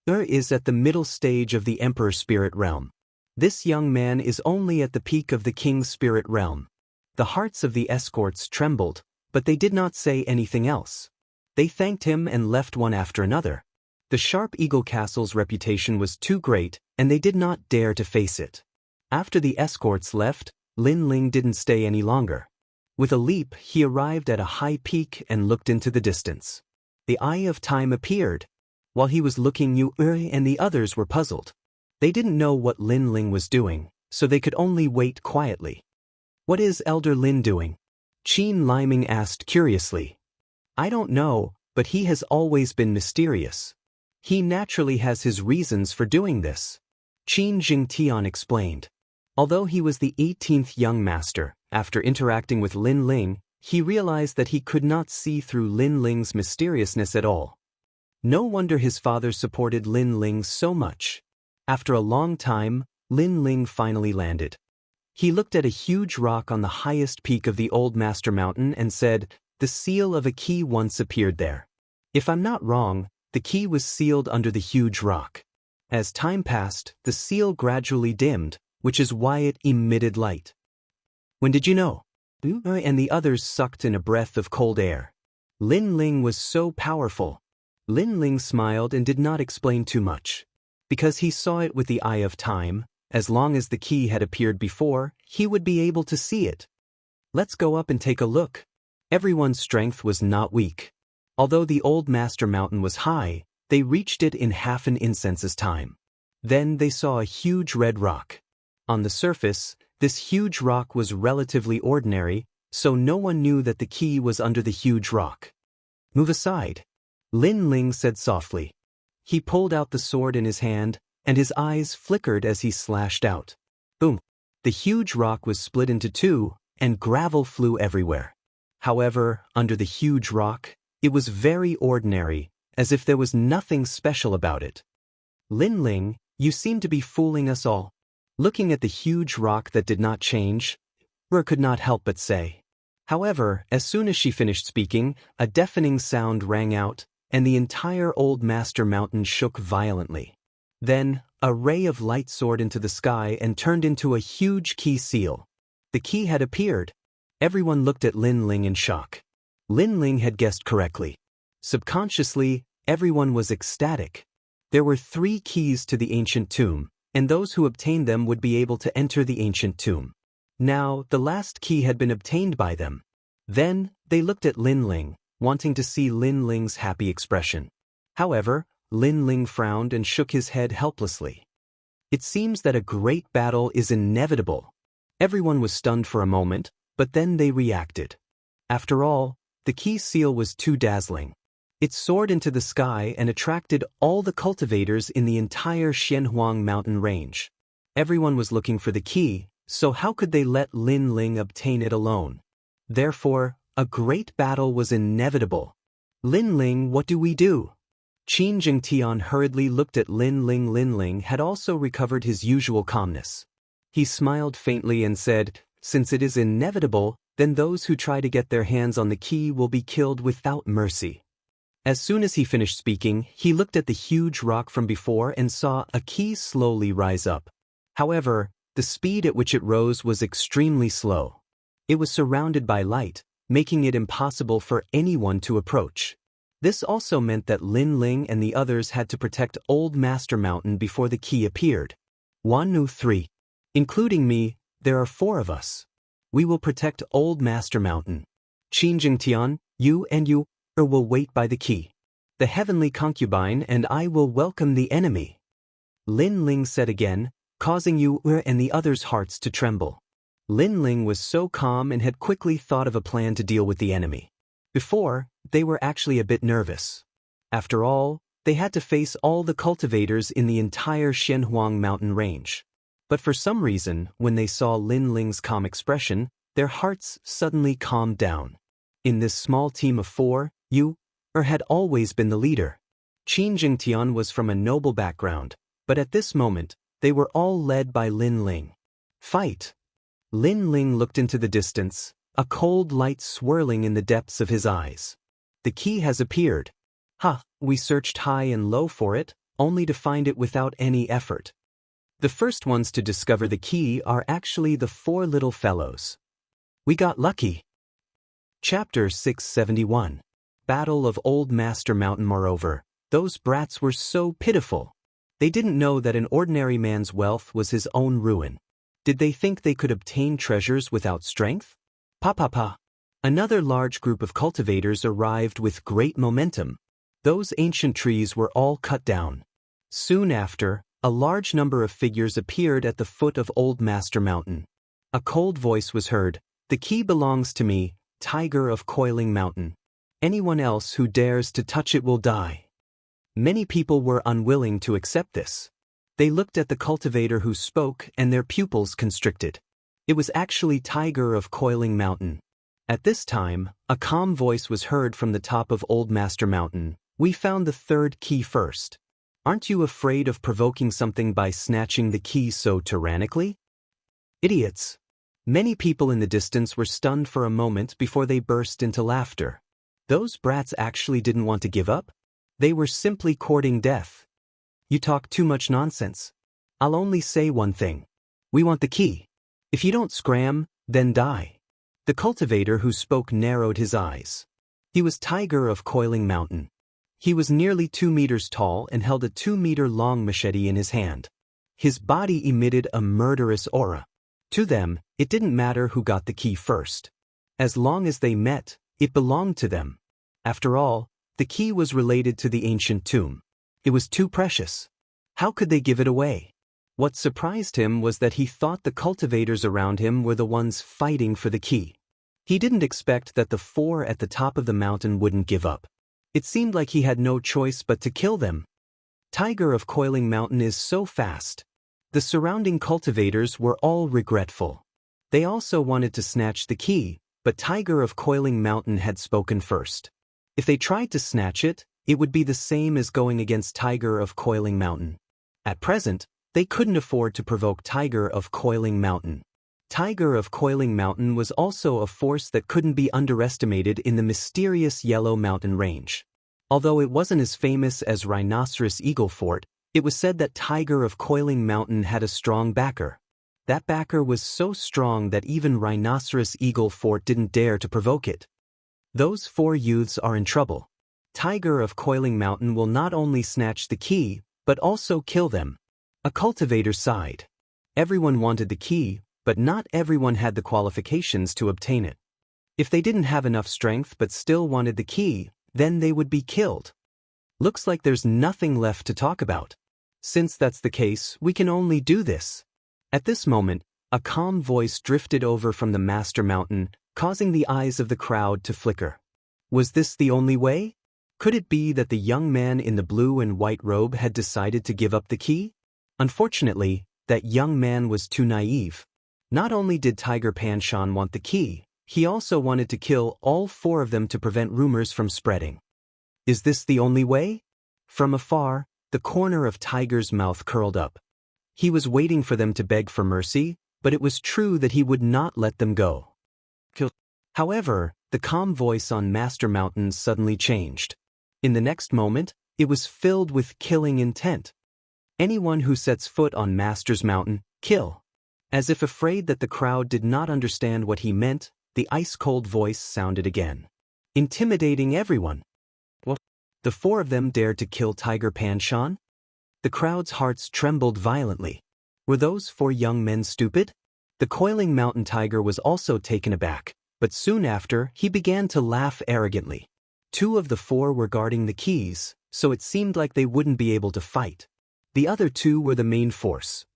S1: Yuer is at the middle stage of the Emperor's spirit realm. This young man is only at the peak of the King's spirit realm. The hearts of the escorts trembled, but they did not say anything else. They thanked him and left one after another. The Sharp Eagle Castle's reputation was too great, and they did not dare to face it. After the escorts left, Lin Ling didn't stay any longer. With a leap, he arrived at a high peak and looked into the distance. The Eye of Time appeared. While he was looking, Yuer and the others were puzzled. They didn't know what Lin Ling was doing, so they could only wait quietly. What is Elder Lin doing? Qin Liming asked curiously. I don't know, but he has always been mysterious. He naturally has his reasons for doing this. Qin Jingtian explained. Although he was the 18th young master, after interacting with Lin Ling, he realized that he could not see through Lin Ling's mysteriousness at all. No wonder his father supported Lin Ling so much. After a long time, Lin Ling finally landed. He looked at a huge rock on the highest peak of the Old Master Mountain and said, the seal of a key once appeared there. If I'm not wrong, the key was sealed under the huge rock. As time passed, the seal gradually dimmed, which is why it emitted light. When did you know? Yuer and the others sucked in a breath of cold air. Lin Ling was so powerful. Lin Ling smiled and did not explain too much. Because he saw it with the Eye of Time, as long as the key had appeared before, he would be able to see it. Let's go up and take a look. Everyone's strength was not weak. Although the Old Master Mountain was high, they reached it in half an incense's time. Then they saw a huge red rock. On the surface, this huge rock was relatively ordinary, so no one knew that the key was under the huge rock. Move aside, Lin Ling said softly. He pulled out the sword in his hand, and his eyes flickered as he slashed out. Boom! The huge rock was split into 2, and gravel flew everywhere. However, under the huge rock, it was very ordinary, as if there was nothing special about it. Lin Ling, you seem to be fooling us all. Looking at the huge rock that did not change, Yuer could not help but say. However, as soon as she finished speaking, a deafening sound rang out, and the entire Old Master Mountain shook violently. Then, a ray of light soared into the sky and turned into a huge key seal. The key had appeared. Everyone looked at Lin Ling in shock. Lin Ling had guessed correctly. Subconsciously, everyone was ecstatic. There were 3 keys to the ancient tomb, and those who obtained them would be able to enter the ancient tomb. Now, the last key had been obtained by them. Then, they looked at Lin Ling, wanting to see Lin Ling's happy expression. However, Lin Ling frowned and shook his head helplessly. It seems that a great battle is inevitable. Everyone was stunned for a moment, but then they reacted. After all, the key seal was too dazzling. It soared into the sky and attracted all the cultivators in the entire Xianxia mountain range. Everyone was looking for the key, so how could they let Lin Ling obtain it alone? Therefore, a great battle was inevitable. Lin Ling, what do we do? Qin Jingtian hurriedly looked at Lin Ling. Lin Ling had also recovered his usual calmness. He smiled faintly and said, "Since it is inevitable, then those who try to get their hands on the key will be killed without mercy." As soon as he finished speaking, he looked at the huge rock from before and saw a key slowly rise up. However, the speed at which it rose was extremely slow. It was surrounded by light, making it impossible for anyone to approach. This also meant that Lin Ling and the others had to protect Old Master Mountain before the key appeared. Wanu 3. Including me, there are 4 of us. We will protect Old Master Mountain. Qin Jingtian, you and you will wait by the key. The heavenly concubine and I will welcome the enemy. Lin Ling said again, causing you and the others' hearts to tremble. Lin Ling was so calm and had quickly thought of a plan to deal with the enemy. Before, they were actually a bit nervous. After all, they had to face all the cultivators in the entire Xianxia mountain range. But for some reason, when they saw Lin Ling's calm expression, their hearts suddenly calmed down. In this small team of 4, you had always been the leader. Qin Jingtian was from a noble background, but at this moment, they were all led by Lin Ling. Fight! Lin Ling looked into the distance, a cold light swirling in the depths of his eyes. The key has appeared. We searched high and low for it, only to find it without any effort. The first ones to discover the key are actually the 4 little fellows. We got lucky. Chapter 671. Battle of Old Master Mountain. Moreover, those brats were so pitiful. They didn't know that an ordinary man's wealth was his own ruin. Did they think they could obtain treasures without strength? Pa. Another large group of cultivators arrived with great momentum. Those ancient trees were all cut down. Soon after, a large number of figures appeared at the foot of Old Master Mountain. A cold voice was heard, "The key belongs to me, Tiger of Coiling Mountain. Anyone else who dares to touch it will die." Many people were unwilling to accept this. They looked at the cultivator who spoke and their pupils constricted. It was actually Tiger of Coiling Mountain. At this time, a calm voice was heard from the top of Old Master Mountain. "We found the 3rd key first. Aren't you afraid of provoking something by snatching the key so tyrannically?" Idiots! Many people in the distance were stunned for a moment before they burst into laughter. Those brats actually didn't want to give up? They were simply courting death. You talk too much nonsense. I'll only say one thing. We want the key. If you don't scram, then die. The cultivator who spoke narrowed his eyes. He was Tiger of Coiling Mountain. He was nearly 2 meters tall and held a 2-meter-long machete in his hand. His body emitted a murderous aura. To them, it didn't matter who got the key first. As long as they met, it belonged to them. After all, the key was related to the ancient tomb. It was too precious. How could they give it away? What surprised him was that he thought the cultivators around him were the ones fighting for the key. He didn't expect that the 4 at the top of the mountain wouldn't give up. It seemed like he had no choice but to kill them. Tiger of Coiling Mountain is so fast. The surrounding cultivators were all regretful. They also wanted to snatch the key, but Tiger of Coiling Mountain had spoken first. If they tried to snatch it, it would be the same as going against Tiger of Coiling Mountain. At present, they couldn't afford to provoke Tiger of Coiling Mountain. Tiger of Coiling Mountain was also a force that couldn't be underestimated in the mysterious Yellow Mountain Range. Although it wasn't as famous as Rhinoceros Eagle Fort, it was said that Tiger of Coiling Mountain had a strong backer. That backer was so strong that even Rhinoceros Eagle Fort didn't dare to provoke it. Those 4 youths are in trouble. Tiger of Coiling Mountain will not only snatch the key, but also kill them. A cultivator sighed. Everyone wanted the key, but not everyone had the qualifications to obtain it. If they didn't have enough strength but still wanted the key, then they would be killed. Looks like there's nothing left to talk about. Since that's the case, we can only do this. At this moment, a calm voice drifted over from the Master Mountain, causing the eyes of the crowd to flicker. Was this the only way? Could it be that the young man in the blue and white robe had decided to give up the key? Unfortunately, that young man was too naive. Not only did Tiger Panshan want the key, he also wanted to kill all 4 of them to prevent rumors from spreading. Is this the only way? From afar, the corner of Tiger's mouth curled up. He was waiting for them to beg for mercy, but it was true that he would not let them go. However, the calm voice on Master Mountain suddenly changed. In the next moment, it was filled with killing intent. Anyone who sets foot on Master's Mountain, kill. As if afraid that the crowd did not understand what he meant, the ice-cold voice sounded again, intimidating everyone. What? The 4 of them dared to kill Tiger Panshan? The crowd's hearts trembled violently. Were those 4 young men stupid? The Coiling Mountain Tiger was also taken aback, but soon after, he began to laugh arrogantly. 2 of the 4 were guarding the keys, so it seemed like they wouldn't be able to fight. The other 2 were the main force.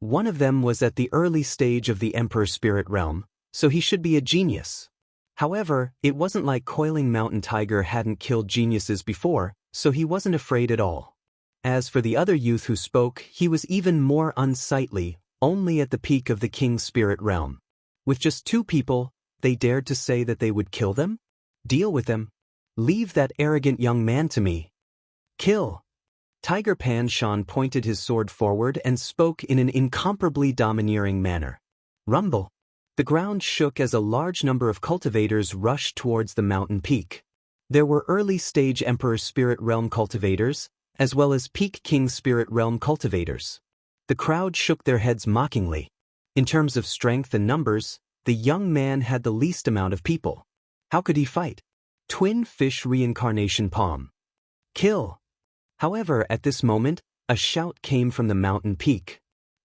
S1: One of them was at the early stage of the Emperor Spirit Realm, so he should be a genius. However, it wasn't like Coiling Mountain Tiger hadn't killed geniuses before, so he wasn't afraid at all. As for the other youth who spoke, he was even more unsightly, only at the peak of the King's Spirit Realm. With just 2 people, they dared to say that they would kill them? Deal with them. Leave that arrogant young man to me. Kill. Tiger Panshan pointed his sword forward and spoke in an incomparably domineering manner. Rumble. The ground shook as a large number of cultivators rushed towards the mountain peak. There were early-stage Emperor Spirit Realm cultivators, as well as peak King Spirit Realm cultivators. The crowd shook their heads mockingly. In terms of strength and numbers, the young man had the least amount of people. How could he fight? Twin Fish Reincarnation Palm. Kill. However, at this moment, a shout came from the mountain peak.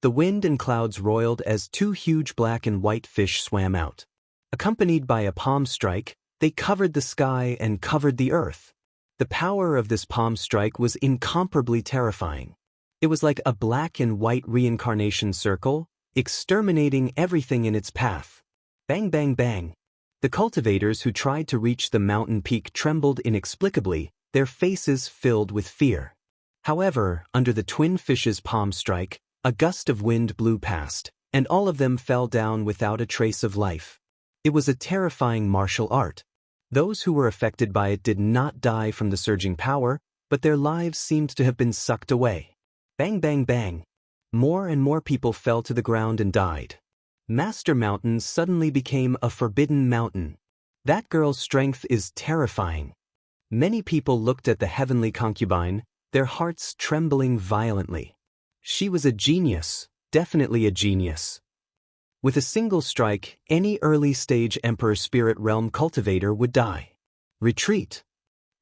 S1: The wind and clouds roiled as 2 huge black and white fish swam out. Accompanied by a palm strike, they covered the sky and covered the earth. The power of this palm strike was incomparably terrifying. It was like a black and white reincarnation circle, exterminating everything in its path. Bang bang bang. The cultivators who tried to reach the mountain peak trembled inexplicably, their faces filled with fear. However, under the twin fish's palm strike, a gust of wind blew past, and all of them fell down without a trace of life. It was a terrifying martial art. Those who were affected by it did not die from the surging power, but their lives seemed to have been sucked away. Bang bang bang. More and more people fell to the ground and died. Master Mountain suddenly became a forbidden mountain. That girl's strength is terrifying. Many people looked at the heavenly concubine, their hearts trembling violently. She was a genius, definitely a genius. With a single strike, any early-stage Emperor Spirit Realm cultivator would die. Retreat.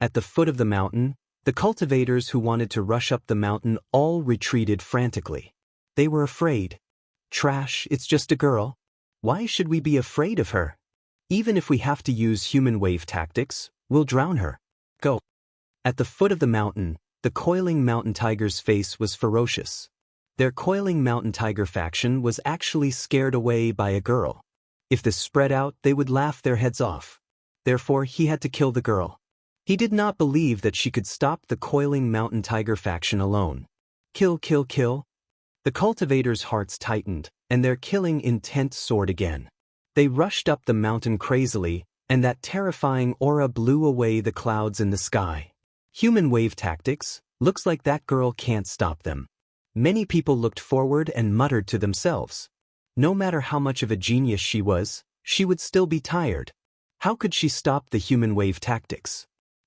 S1: At the foot of the mountain, the cultivators who wanted to rush up the mountain all retreated frantically. They were afraid. Trash, it's just a girl. Why should we be afraid of her? Even if we have to use human wave tactics, we'll drown her. Go. At the foot of the mountain, the Coiling Mountain Tiger's face was ferocious. Their Coiling Mountain Tiger faction was actually scared away by a girl. If this spread out, they would laugh their heads off. Therefore, he had to kill the girl. He did not believe that she could stop the Coiling Mountain Tiger faction alone. Kill, kill, kill. The cultivators' hearts tightened, and their killing intent soared again. They rushed up the mountain crazily, and that terrifying aura blew away the clouds in the sky. Human wave tactics, looks like that girl can't stop them. Many people looked forward and muttered to themselves. No matter how much of a genius she was, she would still be tired. How could she stop the human wave tactics?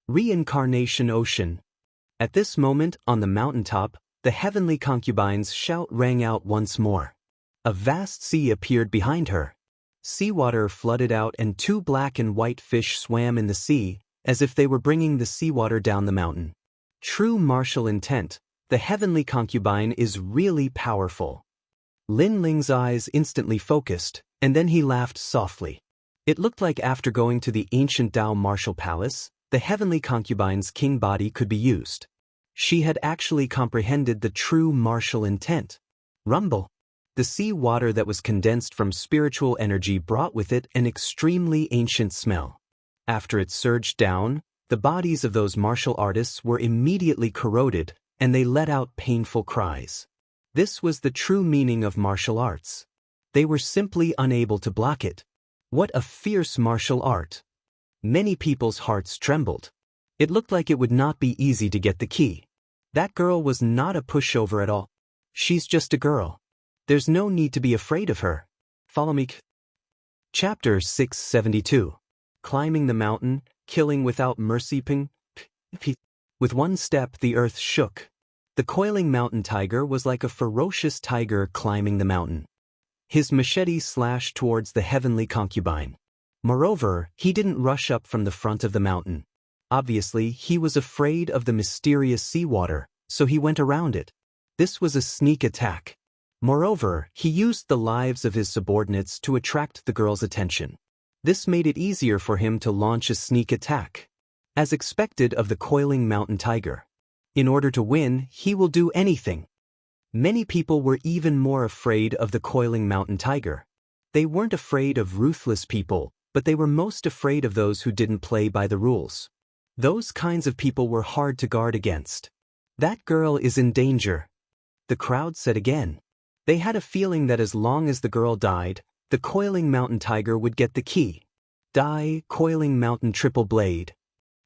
S1: Reincarnation Ocean. At this moment, on the mountaintop, the heavenly concubine's shout rang out once more. A vast sea appeared behind her. Seawater flooded out and two black and white fish swam in the sea, as if they were bringing the seawater down the mountain. True martial intent. The heavenly concubine is really powerful. Lin Ling's eyes instantly focused, and then he laughed softly. It looked like after going to the ancient Dao martial palace, the heavenly concubine's king body could be used. She had actually comprehended the true martial intent. Rumble. The sea water that was condensed from spiritual energy brought with it an extremely ancient smell. After it surged down, the bodies of those martial artists were immediately corroded, and they let out painful cries. This was the true meaning of martial arts. They were simply unable to block it. What a fierce martial art! Many people's hearts trembled. It looked like it would not be easy to get the key. That girl was not a pushover at all. She's just a girl. There's no need to be afraid of her. Follow me. Chapter 672. Climbing the mountain, killing without mercy. With one step the earth shook. The coiling mountain tiger was like a ferocious tiger climbing the mountain. His machete slashed towards the heavenly concubine. Moreover, he didn't rush up from the front of the mountain. Obviously, he was afraid of the mysterious seawater, so he went around it. This was a sneak attack. Moreover, he used the lives of his subordinates to attract the girl's attention. This made it easier for him to launch a sneak attack. As expected of the coiling mountain tiger. In order to win, he will do anything. Many people were even more afraid of the coiling mountain tiger. They weren't afraid of ruthless people, but they were most afraid of those who didn't play by the rules. Those kinds of people were hard to guard against. That girl is in danger. The crowd said again. They had a feeling that as long as the girl died, the coiling mountain tiger would get the key. Die, coiling mountain triple blade.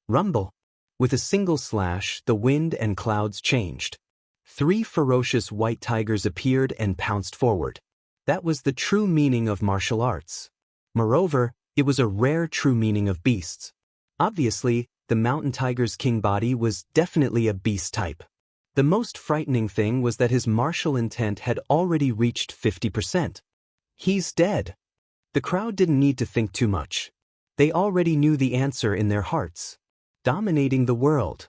S1: Rumble. With a single slash, the wind and clouds changed. 3 ferocious white tigers appeared and pounced forward. That was the true meaning of martial arts. Moreover, it was a rare true meaning of beasts. Obviously, the mountain tiger's king body was definitely a beast type. The most frightening thing was that his martial intent had already reached 50%. He's dead. The crowd didn't need to think too much. They already knew the answer in their hearts. Dominating the world.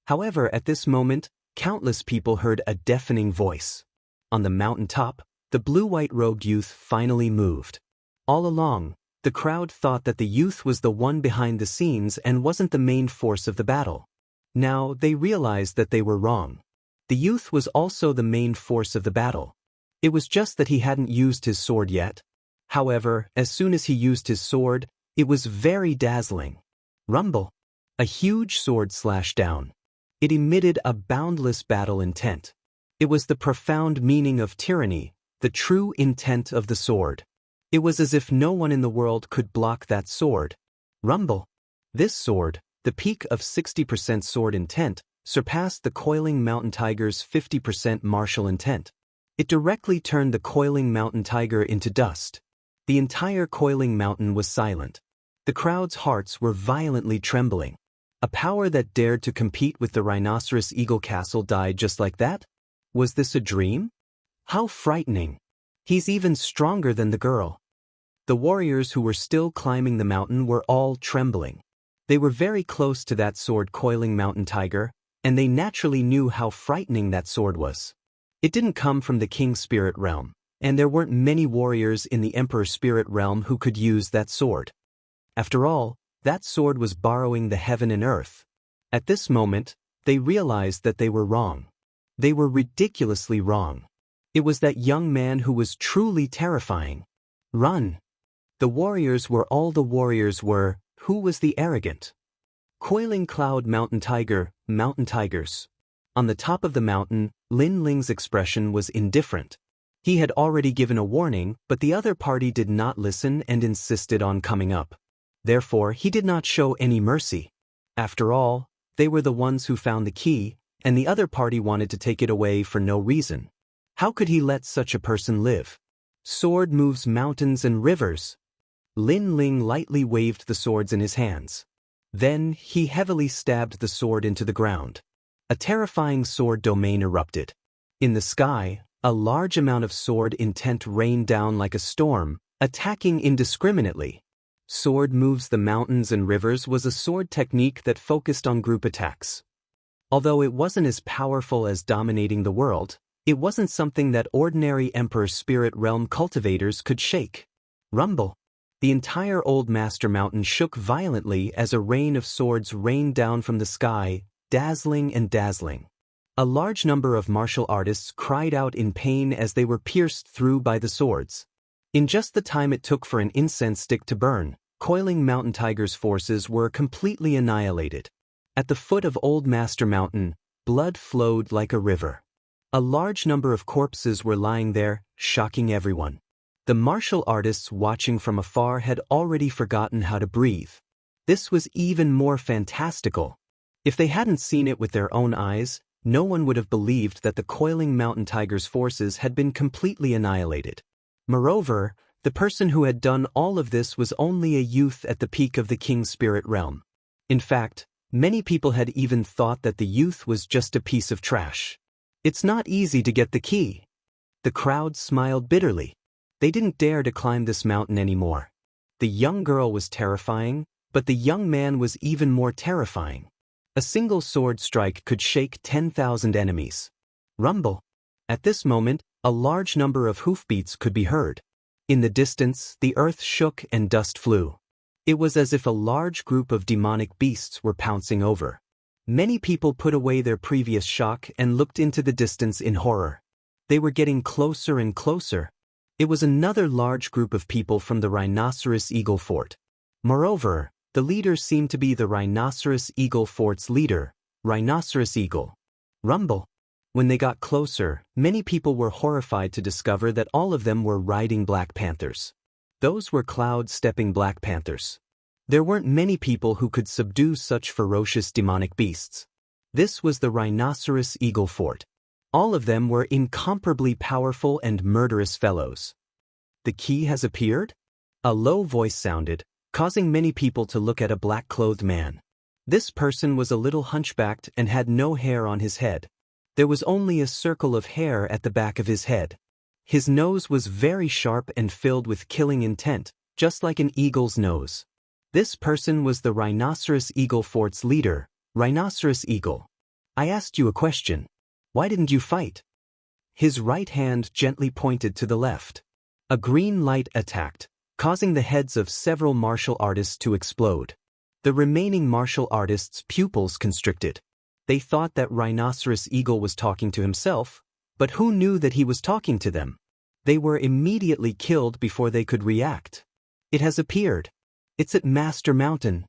S1: However, at this moment, countless people heard a deafening voice. On the mountaintop, the blue-white robed youth finally moved. All along, the crowd thought that the youth was the one behind the scenes and wasn't the main force of the battle. Now, they realized that they were wrong. The youth was also the main force of the battle. It was just that he hadn't used his sword yet. However, as soon as he used his sword, it was very dazzling. Rumble. A huge sword slashed down. It emitted a boundless battle intent. It was the profound meaning of tyranny, the true intent of the sword. It was as if no one in the world could block that sword. Rumble. This sword, the peak of 60% sword intent, surpassed the coiling mountain tiger's 50% martial intent. It directly turned the coiling mountain tiger into dust. The entire coiling mountain was silent. The crowd's hearts were violently trembling. A power that dared to compete with the rhinoceros eagle castle died just like that? Was this a dream? How frightening. He's even stronger than the girl. The warriors who were still climbing the mountain were all trembling. They were very close to that sword coiling mountain tiger, and they naturally knew how frightening that sword was. It didn't come from the king's spirit realm, and there weren't many warriors in the emperor's spirit realm who could use that sword. After all, that sword was borrowing the heaven and earth. At this moment, they realized that they were wrong. They were ridiculously wrong. It was that young man who was truly terrifying. Run! The warriors were all the warriors were. Who was the arrogant? Coiling cloud mountain tiger, mountain tigers. On the top of the mountain, Lin Ling's expression was indifferent. He had already given a warning, but the other party did not listen and insisted on coming up. Therefore, he did not show any mercy. After all, they were the ones who found the key, and the other party wanted to take it away for no reason. How could he let such a person live? Sword moves mountains and rivers. Lin Ling lightly waved the swords in his hands. Then, he heavily stabbed the sword into the ground. A terrifying sword domain erupted. In the sky, a large amount of sword intent rained down like a storm, attacking indiscriminately. Sword moves the mountains and rivers was a sword technique that focused on group attacks. Although it wasn't as powerful as dominating the world, it wasn't something that ordinary Emperor Spirit Realm cultivators could shake. Rumble. The entire Old Master Mountain shook violently as a rain of swords rained down from the sky, dazzling and dazzling. A large number of martial artists cried out in pain as they were pierced through by the swords. In just the time it took for an incense stick to burn, Coiling Mountain Tiger's forces were completely annihilated. At the foot of Old Master Mountain, blood flowed like a river. A large number of corpses were lying there, shocking everyone. The martial artists watching from afar had already forgotten how to breathe. This was even more fantastical. If they hadn't seen it with their own eyes, no one would have believed that the Coiling Mountain Tiger's forces had been completely annihilated. Moreover, the person who had done all of this was only a youth at the peak of the King's Spirit Realm. In fact, many people had even thought that the youth was just a piece of trash. It's not easy to get the key. The crowd smiled bitterly. They didn't dare to climb this mountain anymore. The young girl was terrifying, but the young man was even more terrifying. A single sword strike could shake 10,000 enemies. Rumble. At this moment, a large number of hoofbeats could be heard. In the distance, the earth shook and dust flew. It was as if a large group of demonic beasts were pouncing over. Many people put away their previous shock and looked into the distance in horror. They were getting closer and closer. It was another large group of people from the Rhinoceros Eagle Fort. Moreover, the leader seemed to be the Rhinoceros Eagle Fort's leader, Rhinoceros Eagle. Rumble. When they got closer, many people were horrified to discover that all of them were riding Black Panthers. Those were cloud-stepping Black Panthers. There weren't many people who could subdue such ferocious demonic beasts. This was the Rhinoceros Eagle Fort. All of them were incomparably powerful and murderous fellows. The key has appeared? A low voice sounded, causing many people to look at a black-clothed man. This person was a little hunchbacked and had no hair on his head. There was only a circle of hair at the back of his head. His nose was very sharp and filled with killing intent, just like an eagle's nose. This person was the Rhinoceros Eagle Fort's leader, Rhinoceros Eagle. I asked you a question. Why didn't you fight? His right hand gently pointed to the left. A green light attacked, causing the heads of several martial artists to explode. The remaining martial artists' pupils constricted. They thought that Rhinoceros Eagle was talking to himself, but who knew that he was talking to them? They were immediately killed before they could react. It has appeared. It's at Master Mountain.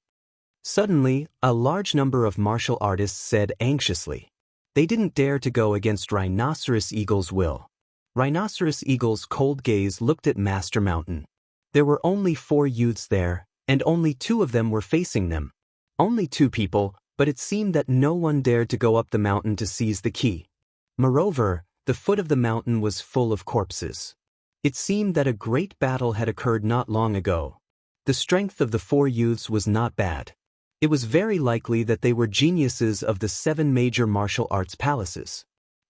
S1: Suddenly, a large number of martial artists said anxiously. They didn't dare to go against Rhinoceros Eagle's will. Rhinoceros Eagle's cold gaze looked at Master Mountain. There were only 4 youths there, and only 2 of them were facing them. Only 2 people, but it seemed that no one dared to go up the mountain to seize the key. Moreover, the foot of the mountain was full of corpses. It seemed that a great battle had occurred not long ago. The strength of the 4 youths was not bad. It was very likely that they were geniuses of the 7 major martial arts palaces.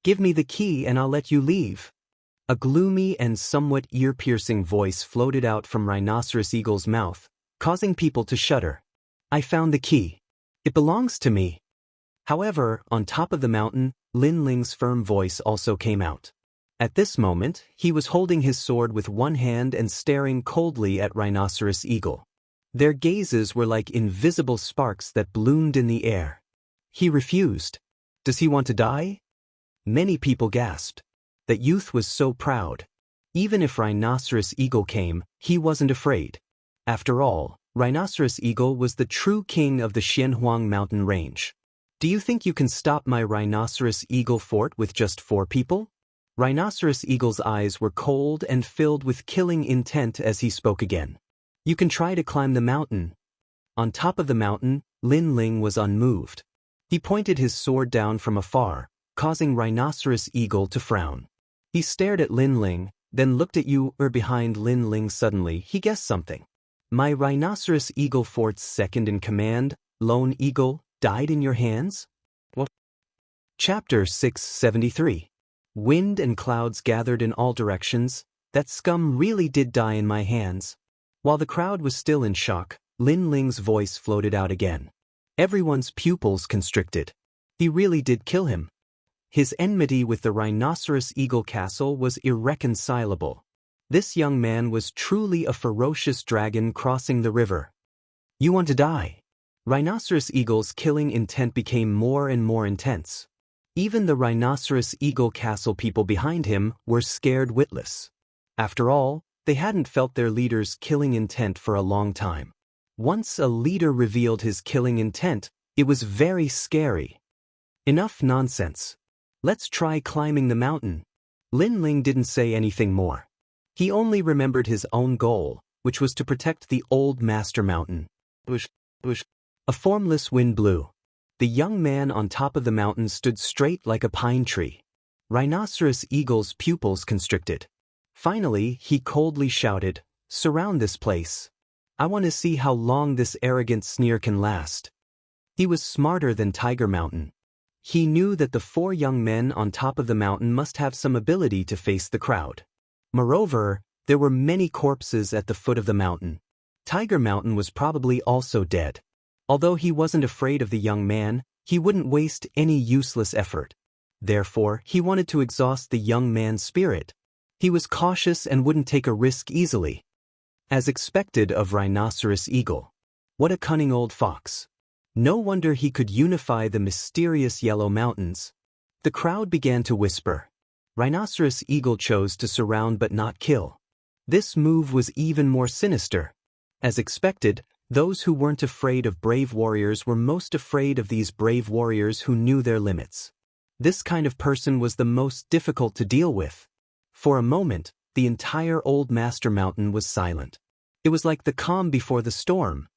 S1: Give me the key and I'll let you leave. A gloomy and somewhat ear-piercing voice floated out from Rhinoceros Eagle's mouth, causing people to shudder. I found the key. It belongs to me. However, on top of the mountain, Lin Ling's firm voice also came out. At this moment, he was holding his sword with one hand and staring coldly at Rhinoceros Eagle. Their gazes were like invisible sparks that bloomed in the air. He refused. Does he want to die? Many people gasped. That youth was so proud. Even if Rhinoceros Eagle came, he wasn't afraid. After all, Rhinoceros Eagle was the true king of the Xianxia mountain range. Do you think you can stop my Rhinoceros Eagle Fort with just 4 people? Rhinoceros Eagle's eyes were cold and filled with killing intent as he spoke again. You can try to climb the mountain. On top of the mountain, Lin Ling was unmoved. He pointed his sword down from afar, causing Rhinoceros Eagle to frown. He stared at Lin Ling, then looked at you behind Lin Ling. Suddenly, he guessed something. My Rhinoceros Eagle Fort's second in command, lone eagle, died in your hands? What? Chapter 673. Wind and clouds gathered in all directions. That scum really did die in my hands. While the crowd was still in shock, Lin Ling's voice floated out again. Everyone's pupils constricted. He really did kill him. His enmity with the rhinoceros eagle castle was irreconcilable. This young man was truly a ferocious dragon crossing the river. You want to die? Rhinoceros eagle's killing intent became more and more intense. Even the rhinoceros eagle castle people behind him were scared witless. After all, they hadn't felt their leader's killing intent for a long time. Once a leader revealed his killing intent, it was very scary. Enough nonsense. Let's try climbing the mountain. Lin Ling didn't say anything more. He only remembered his own goal, which was to protect the old master mountain. Bush. A formless wind blew. The young man on top of the mountain stood straight like a pine tree. Rhinoceros eagle's pupils constricted. Finally, he coldly shouted, "Surround this place. I want to see how long this arrogant sneer can last." He was smarter than Tiger Mountain. He knew that the 4 young men on top of the mountain must have some ability to face the crowd. Moreover, there were many corpses at the foot of the mountain. Tiger Mountain was probably also dead. Although he wasn't afraid of the young man, he wouldn't waste any useless effort. Therefore, he wanted to exhaust the young man's spirit. He was cautious and wouldn't take a risk easily. As expected of Rhinoceros Eagle. What a cunning old fox. No wonder he could unify the mysterious Yellow Mountains. The crowd began to whisper. Rhinoceros Eagle chose to surround but not kill. This move was even more sinister. As expected, those who weren't afraid of brave warriors were most afraid of these brave warriors who knew their limits. This kind of person was the most difficult to deal with. For a moment, the entire Old Master Mountain was silent. It was like the calm before the storm.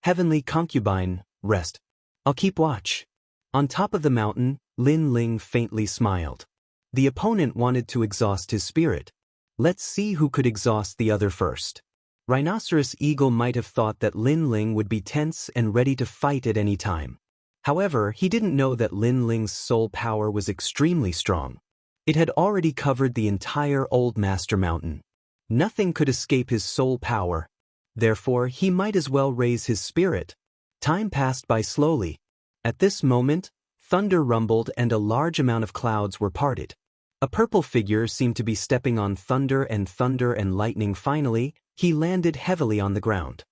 S1: Heavenly concubine, rest. I'll keep watch. On top of the mountain, Lin Ling faintly smiled. The opponent wanted to exhaust his spirit. Let's see who could exhaust the other first. Rhinoceros Eagle might have thought that Lin Ling would be tense and ready to fight at any time. However, he didn't know that Lin Ling's soul power was extremely strong. It had already covered the entire Old Master Mountain. Nothing could escape his soul power. Therefore, he might as well raise his spirit. Time passed by slowly. At this moment, thunder rumbled and a large amount of clouds were parted. A purple figure seemed to be stepping on thunder and lightning. Finally, he landed heavily on the ground.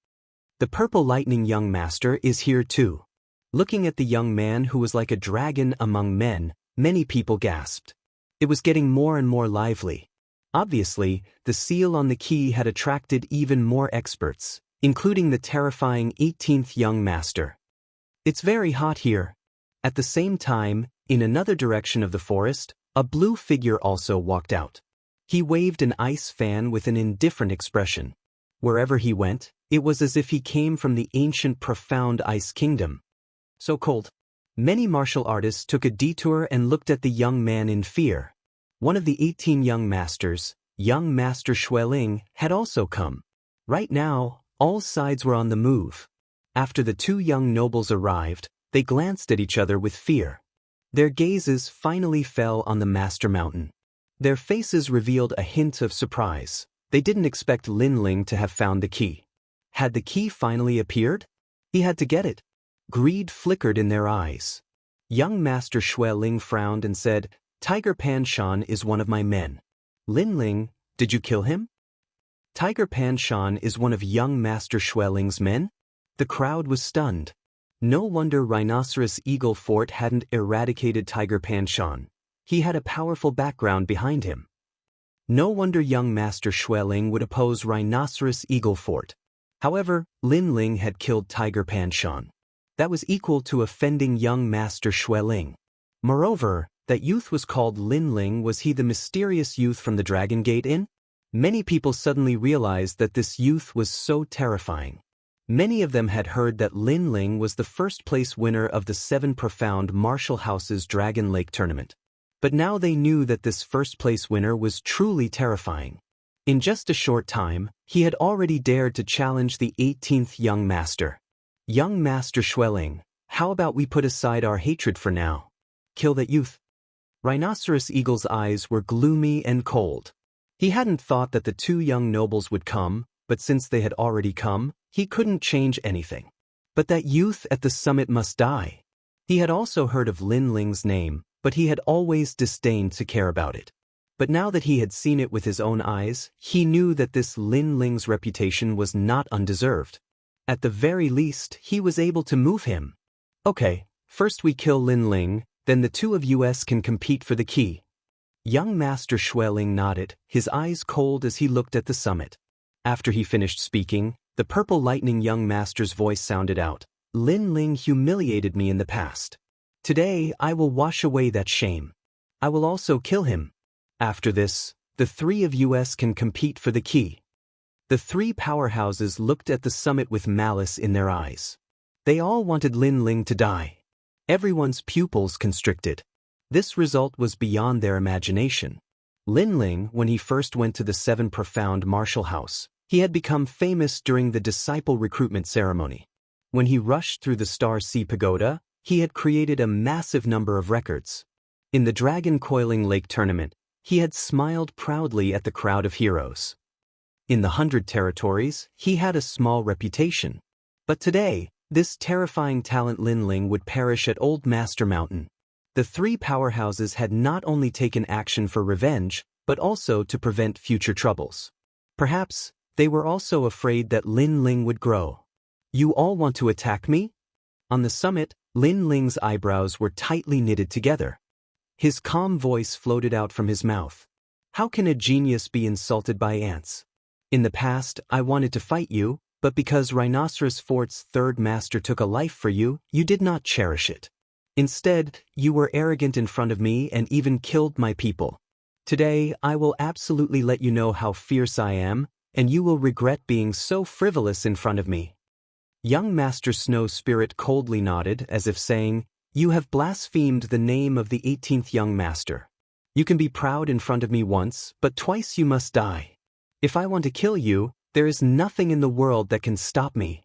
S1: The purple lightning young master is here too. Looking at the young man who was like a dragon among men, many people gasped. It was getting more and more lively. Obviously, the seal on the key had attracted even more experts, including the terrifying 18th young master. It's very hot here. At the same time, in another direction of the forest, a blue figure also walked out. He waved an ice fan with an indifferent expression. Wherever he went, it was as if he came from the ancient profound ice kingdom. So cold. Many martial artists took a detour and looked at the young man in fear. One of the 18 young masters, young Master Xueling, had also come. Right now, all sides were on the move. After the 2 young nobles arrived, they glanced at each other with fear. Their gazes finally fell on the Master Mountain. Their faces revealed a hint of surprise. They didn't expect Lin Ling to have found the key. Had the key finally appeared? He had to get it. Greed flickered in their eyes. Young Master Xueling frowned and said, Tiger Panshan is one of my men. Lin Ling, did you kill him? Tiger Panshan is one of young Master Xueling's men? The crowd was stunned. No wonder Rhinoceros Eagle Fort hadn't eradicated Tiger Panshan. He had a powerful background behind him. No wonder young Master Xueling would oppose Rhinoceros Eagle Fort. However, Lin Ling had killed Tiger Panshan. That was equal to offending young Master Xueling. Moreover, that youth was called Lin Ling. Was he the mysterious youth from the Dragon Gate Inn? Many people suddenly realized that this youth was so terrifying. Many of them had heard that Lin Ling was the first-place winner of the 7 Profound Martial Houses Dragon Lake Tournament. But now they knew that this first-place winner was truly terrifying. In just a short time, he had already dared to challenge the 18th young master. Young Master Xueling, how about we put aside our hatred for now? Kill that youth. Rhinoceros Eagle's eyes were gloomy and cold. He hadn't thought that the two young nobles would come, but since they had already come, he couldn't change anything. But that youth at the summit must die. He had also heard of Lin Ling's name, but he had always disdained to care about it. But now that he had seen it with his own eyes, he knew that this Lin Ling's reputation was not undeserved. At the very least, he was able to move him. Okay, first we kill Lin Ling, then the two of us can compete for the key. Young Master Xueling nodded, his eyes cold as he looked at the summit. After he finished speaking, the purple lightning young master's voice sounded out. Lin Ling humiliated me in the past. Today, I will wash away that shame. I will also kill him. After this, the three of us can compete for the key. The three powerhouses looked at the summit with malice in their eyes. They all wanted Lin Ling to die. Everyone's pupils constricted. This result was beyond their imagination. Lin Ling, when he first went to the Seven Profound Martial House, he had become famous during the disciple recruitment ceremony. When he rushed through the Star Sea Pagoda, he had created a massive number of records. In the Dragon Coiling Lake tournament, he had smiled proudly at the crowd of heroes. In the 100 territories, he had a small reputation. But today, this terrifying talent Lin Ling would perish at Old Master Mountain. The three powerhouses had not only taken action for revenge, but also to prevent future troubles. Perhaps, they were also afraid that Lin Ling would grow. You all want to attack me? On the summit, Lin Ling's eyebrows were tightly knitted together. His calm voice floated out from his mouth. How can a genius be insulted by ants? In the past, I wanted to fight you, but because Rhinoceros Fort's third master took a life for you, you did not cherish it. Instead, you were arrogant in front of me and even killed my people. Today, I will absolutely let you know how fierce I am, and you will regret being so frivolous in front of me. Young Master Snow Spirit coldly nodded as if saying, You have blasphemed the name of the 18th young master. You can be proud in front of me once, but twice you must die. If I want to kill you, there is nothing in the world that can stop me.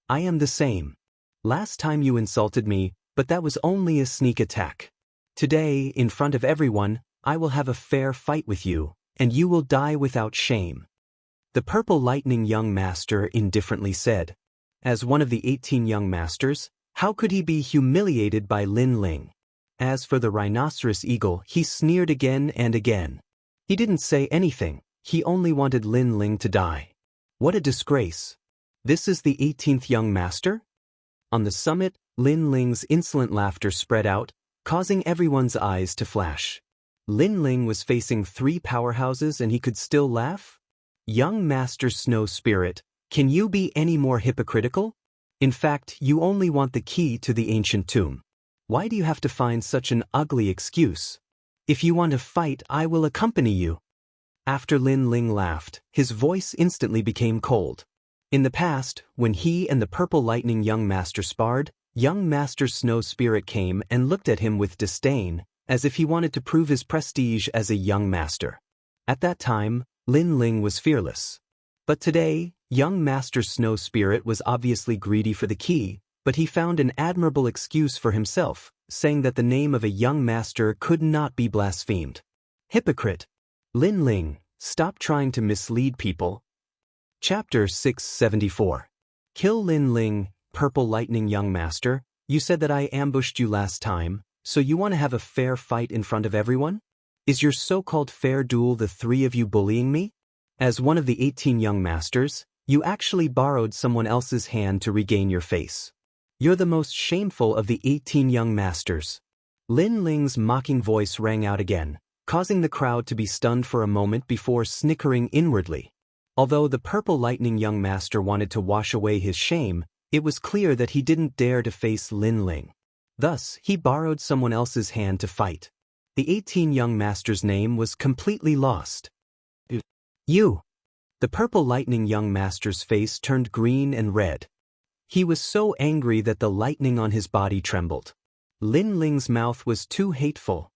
S1: I am the same. Last time you insulted me, but that was only a sneak attack. Today, in front of everyone, I will have a fair fight with you, and you will die without shame. The Purple Lightning young master indifferently said. As one of the 18 young masters, how could he be humiliated by Lin Ling? As for the Rhinoceros Eagle, he sneered again and again. He didn't say anything, he only wanted Lin Ling to die. What a disgrace. This is the 18th young master? On the summit, Lin Ling's insolent laughter spread out, causing everyone's eyes to flash. Lin Ling was facing three powerhouses and he could still laugh? Young Master Snow Spirit, can you be any more hypocritical? In fact, you only want the key to the ancient tomb. Why do you have to find such an ugly excuse? If you want to fight, I will accompany you. After Lin Ling laughed, his voice instantly became cold. In the past, when he and the Purple Lightning young master sparred, young Master Snow Spirit came and looked at him with disdain, as if he wanted to prove his prestige as a young master. At that time, Lin Ling was fearless. But today, young Master Snow Spirit was obviously greedy for the key, but he found an admirable excuse for himself, saying that the name of a young master could not be blasphemed. Hypocrite! Lin Ling, stop trying to mislead people. Chapter 674. Kill Lin Ling, Purple Lightning young master, you said that I ambushed you last time, so you want to have a fair fight in front of everyone? Is your so-called fair duel the three of you bullying me? As one of the 18 young masters, you actually borrowed someone else's hand to regain your face. You're the most shameful of the 18 young masters. Lin Ling's mocking voice rang out again, causing the crowd to be stunned for a moment before snickering inwardly. Although the Purple Lightning young master wanted to wash away his shame, it was clear that he didn't dare to face Lin Ling. Thus, he borrowed someone else's hand to fight. The 18 young master's name was completely lost. You! The Purple Lightning young master's face turned green and red. He was so angry that the lightning on his body trembled. Lin Ling's mouth was too hateful.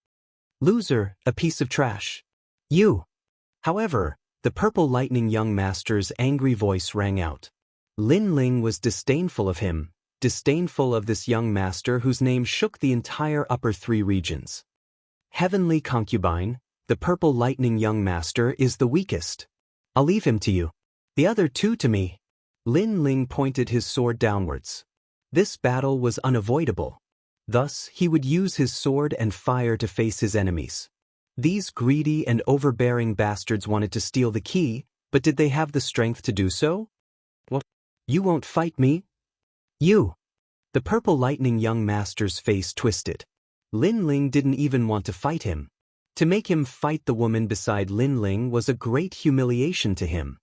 S1: Loser, a piece of trash. You! However, the Purple Lightning young master's angry voice rang out. Lin Ling was disdainful of him. disdainful of this young master whose name shook the entire upper three regions. Heavenly concubine, the purple lightning young master is the weakest. I'll leave him to you. The other two to me. Lin Ling pointed his sword downwards. This battle was unavoidable. Thus, he would use his sword and fire to face his enemies. These greedy and overbearing bastards wanted to steal the key, but did they have the strength to do so? What? You won't fight me? You! The purple lightning young master's face twisted. Lin Ling didn't even want to fight him. To make him fight the woman beside Lin Ling was a great humiliation to him.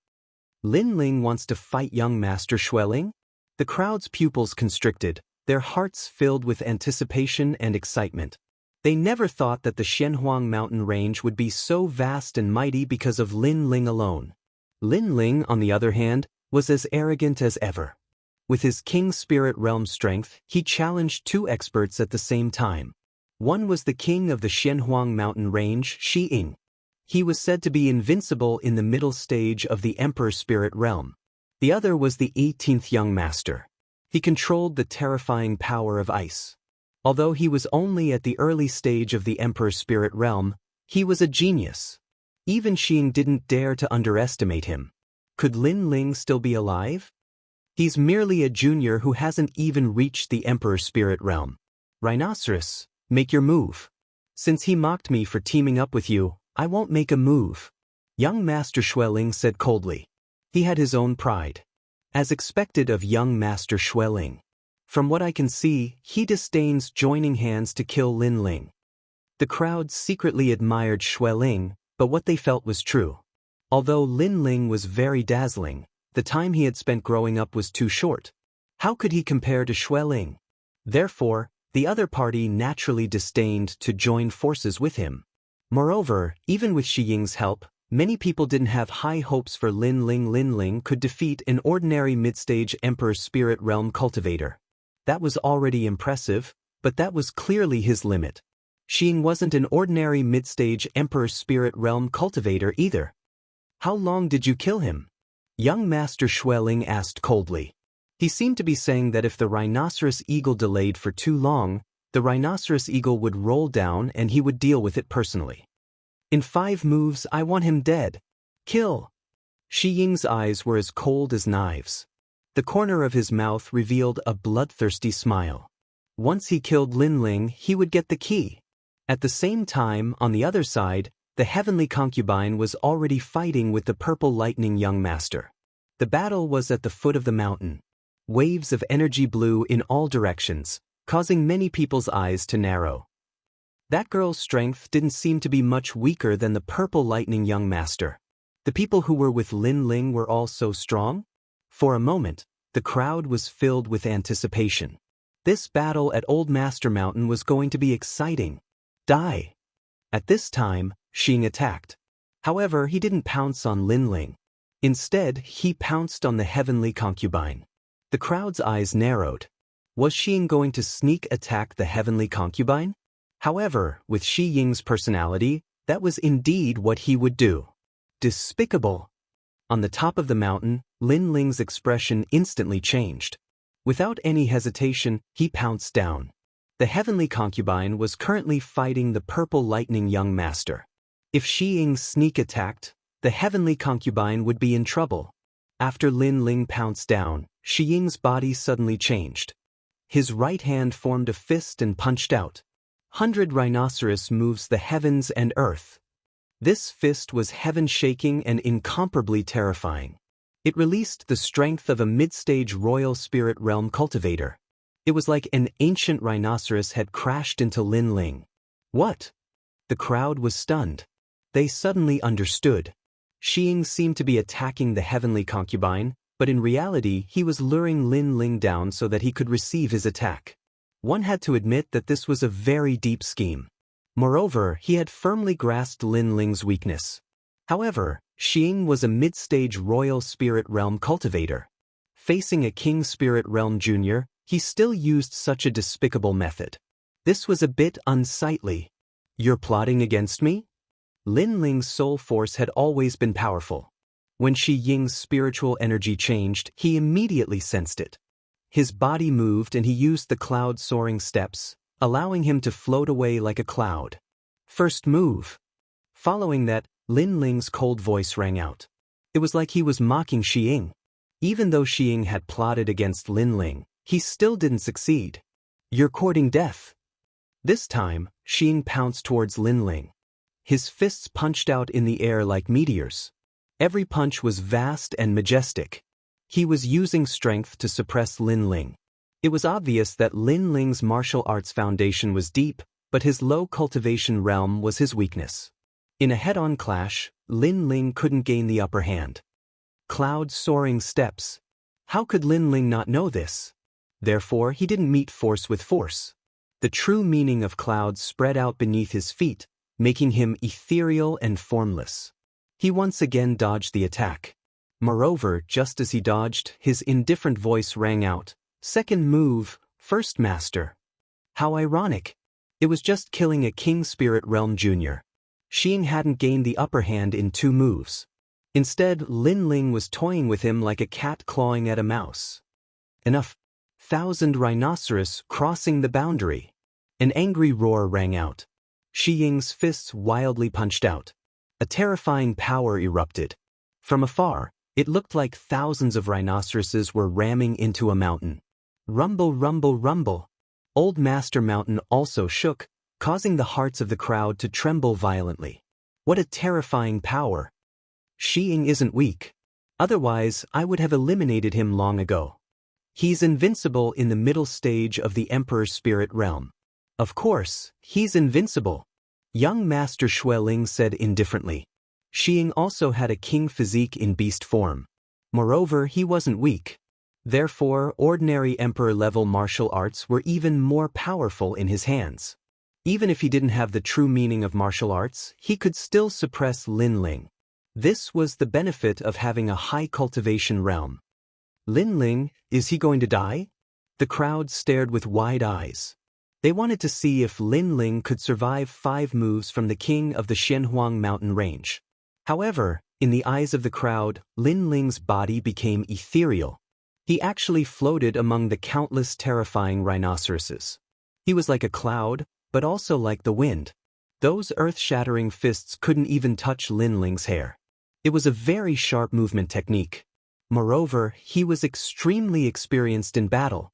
S1: Lin Ling wants to fight young Master Xueling? The crowd's pupils constricted, their hearts filled with anticipation and excitement. They never thought that the Xianxia mountain range would be so vast and mighty because of Lin Ling alone. Lin Ling, on the other hand, was as arrogant as ever. With his King Spirit Realm strength, he challenged two experts at the same time. One was the king of the Xianxia mountain range, Xiying. He was said to be invincible in the middle stage of the Emperor Spirit Realm. The other was the 18th young master. He controlled the terrifying power of ice. Although he was only at the early stage of the Emperor Spirit Realm, he was a genius. Even Xiying didn't dare to underestimate him. Could Lin Ling still be alive? He's merely a junior who hasn't even reached the Emperor Spirit Realm. Rhinoceros, make your move. Since he mocked me for teaming up with you, I won't make a move. Young Master Xueling said coldly. He had his own pride. As expected of young Master Xueling. From what I can see, he disdains joining hands to kill Lin Ling. The crowd secretly admired Xueling, but what they felt was true. Although Lin Ling was very dazzling, the time he had spent growing up was too short. How could he compare to Xueling? Therefore, the other party naturally disdained to join forces with him. Moreover, even with Xiying's help, many people didn't have high hopes for Lin Ling. Lin Ling could defeat an ordinary mid-stage Emperor Spirit Realm cultivator. That was already impressive, but that was clearly his limit. Xiying wasn't an ordinary mid-stage Emperor Spirit Realm cultivator either. How long did you kill him? Young Master Xueling asked coldly. He seemed to be saying that if the rhinoceros eagle delayed for too long, the rhinoceros eagle would roll down and he would deal with it personally. In 5 moves, I want him dead. Kill! Xiying's eyes were as cold as knives. The corner of his mouth revealed a bloodthirsty smile. Once he killed Lin Ling, he would get the key. At the same time, on the other side, the heavenly concubine was already fighting with the purple lightning young master. The battle was at the foot of the mountain. Waves of energy blew in all directions, causing many people's eyes to narrow. That girl's strength didn't seem to be much weaker than the purple lightning young master. The people who were with Lin Ling were all so strong? For a moment, the crowd was filled with anticipation. This battle at Old Master Mountain was going to be exciting. Die! At this time, Xiying attacked. However, he didn't pounce on Lin Ling. Instead, he pounced on the heavenly concubine. The crowd's eyes narrowed. Was Xiying going to sneak attack the heavenly concubine? However, with Xiying's personality, that was indeed what he would do. Despicable! On the top of the mountain, Lin Ling's expression instantly changed. Without any hesitation, he pounced down. The heavenly concubine was currently fighting the purple lightning young master. If Xiying sneak attacked, the heavenly concubine would be in trouble. After Lin Ling pounced down, Xiying's body suddenly changed. His right hand formed a fist and punched out. 100 rhinoceros moves the heavens and earth. This fist was heaven-shaking and incomparably terrifying. It released the strength of a mid-stage royal spirit realm cultivator. It was like an ancient rhinoceros had crashed into Lin Ling. What? The crowd was stunned. They suddenly understood. Xiying seemed to be attacking the heavenly concubine, but in reality he was luring Lin Ling down so that he could receive his attack. One had to admit that this was a very deep scheme. Moreover, he had firmly grasped Lin Ling's weakness. However, Xiying was a mid-stage royal spirit realm cultivator. Facing a king spirit realm junior, he still used such a despicable method. This was a bit unsightly. You're plotting against me? Lin Ling's soul force had always been powerful. When Xiying's spiritual energy changed, he immediately sensed it. His body moved and he used the cloud-soaring steps, allowing him to float away like a cloud. First move. Following that, Lin Ling's cold voice rang out. It was like he was mocking Xiying. Even though Xiying had plotted against Lin Ling, he still didn't succeed. You're courting death. This time, Xiying pounced towards Lin Ling. His fists punched out in the air like meteors. Every punch was vast and majestic. He was using strength to suppress Lin Ling. It was obvious that Lin Ling's martial arts foundation was deep, but his low cultivation realm was his weakness. In a head-on clash, Lin Ling couldn't gain the upper hand. Cloud-soaring steps. How could Lin Ling not know this? Therefore, he didn't meet force with force. The true meaning of clouds spread out beneath his feet, making him ethereal and formless. He once again dodged the attack. Moreover, just as he dodged, his indifferent voice rang out, "Second move, first master." How ironic. It was just killing a King Spirit Realm Junior. Xiying hadn't gained the upper hand in 2 moves. Instead, Lin Ling was toying with him like a cat clawing at a mouse. Enough. 1,000 rhinoceros crossing the boundary. An angry roar rang out. Xiying's fists wildly punched out. A terrifying power erupted. From afar, it looked like thousands of rhinoceroses were ramming into a mountain. Rumble, rumble, rumble. Old Master Mountain also shook, causing the hearts of the crowd to tremble violently. What a terrifying power. Xiying isn't weak. Otherwise, I would have eliminated him long ago. He's invincible in the middle stage of the Emperor's Spirit Realm. Of course, he's invincible. Young Master Xueling said indifferently. Xiying also had a king physique in beast form. Moreover, he wasn't weak. Therefore, ordinary emperor-level martial arts were even more powerful in his hands. Even if he didn't have the true meaning of martial arts, he could still suppress Lin Ling. This was the benefit of having a high cultivation realm. Lin Ling, is he going to die? The crowd stared with wide eyes. They wanted to see if Lin Ling could survive 5 moves from the king of the Xianxia mountain range. However, in the eyes of the crowd, Lin Ling's body became ethereal. He actually floated among the countless terrifying rhinoceroses. He was like a cloud, but also like the wind. Those earth-shattering fists couldn't even touch Lin Ling's hair. It was a very sharp movement technique. Moreover, he was extremely experienced in battle.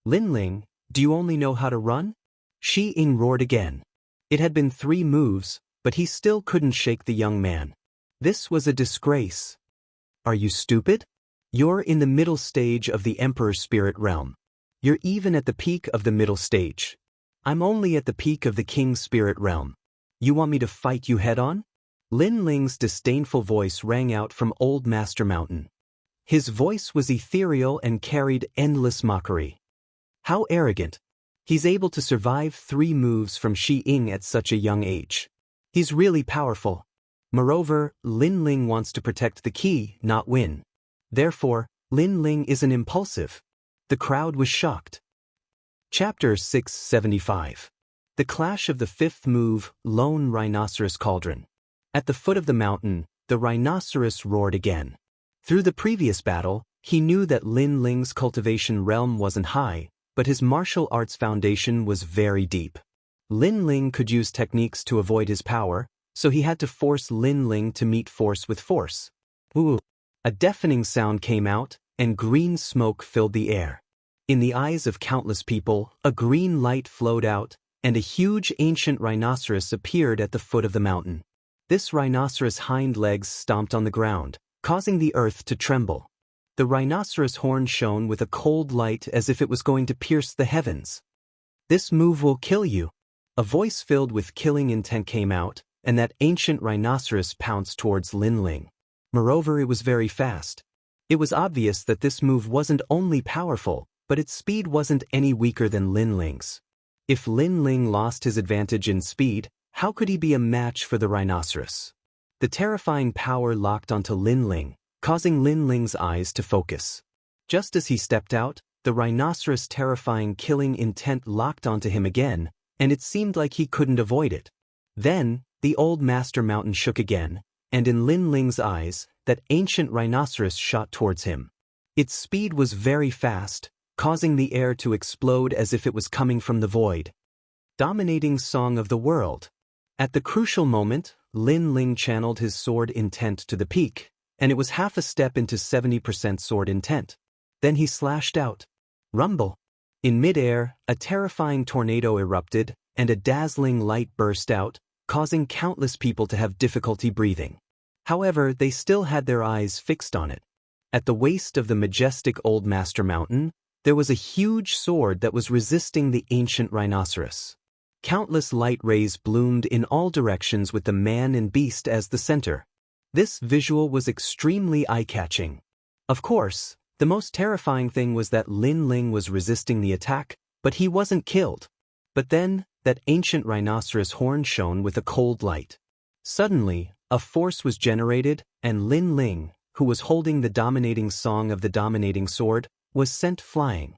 S1: Lin Ling, do you only know how to run? Xiying roared again. It had been 3 moves, but he still couldn't shake the young man. This was a disgrace. Are you stupid? You're in the middle stage of the Emperor's Spirit Realm. You're even at the peak of the middle stage. I'm only at the peak of the King's Spirit Realm. You want me to fight you head-on? Lin Ling's disdainful voice rang out from Old Master Mountain. His voice was ethereal and carried endless mockery. How arrogant. He's able to survive 3 moves from Xiying at such a young age. He's really powerful. Moreover, Lin Ling wants to protect the key, not win. Therefore, Lin Ling isn't impulsive. The crowd was shocked. Chapter 675. The Clash of the 5th Move, Lone Rhinoceros Cauldron. At the foot of the mountain, the rhinoceros roared again. Through the previous battle, he knew that Lin Ling's cultivation realm wasn't high, but his martial arts foundation was very deep. Lin Ling could use techniques to avoid his power, so he had to force Lin Ling to meet force with force. Ooh! A deafening sound came out, and green smoke filled the air. In the eyes of countless people, a green light flowed out, and a huge ancient rhinoceros appeared at the foot of the mountain. This rhinoceros' hind legs stomped on the ground, causing the earth to tremble. The rhinoceros horn shone with a cold light as if it was going to pierce the heavens. This move will kill you. A voice filled with killing intent came out, and that ancient rhinoceros pounced towards Lin Ling. Moreover, it was very fast. It was obvious that this move wasn't only powerful, but its speed wasn't any weaker than Lin Ling's. If Lin Ling lost his advantage in speed, how could he be a match for the rhinoceros? The terrifying power locked onto Lin Ling, causing Lin Ling's eyes to focus. Just as he stepped out, the rhinoceros' terrifying killing intent locked onto him again, and it seemed like he couldn't avoid it. Then, the Old Master Mountain shook again, and in Lin Ling's eyes, that ancient rhinoceros shot towards him. Its speed was very fast, causing the air to explode as if it was coming from the void. Dominating song of the world. At the crucial moment, Lin Ling channeled his sword intent to the peak, and it was half a step into 70% sword intent. Then he slashed out. Rumble. In midair, a terrifying tornado erupted, and a dazzling light burst out, causing countless people to have difficulty breathing. However, they still had their eyes fixed on it. At the waist of the majestic old Master Mountain, there was a huge sword that was resisting the ancient rhinoceros. Countless light rays bloomed in all directions with the man and beast as the center. This visual was extremely eye-catching. Of course, the most terrifying thing was that Lin Ling was resisting the attack, but he wasn't killed. But then, that ancient rhinoceros horn shone with a cold light. Suddenly, a force was generated, and Lin Ling, who was holding the dominating song of the dominating sword, was sent flying.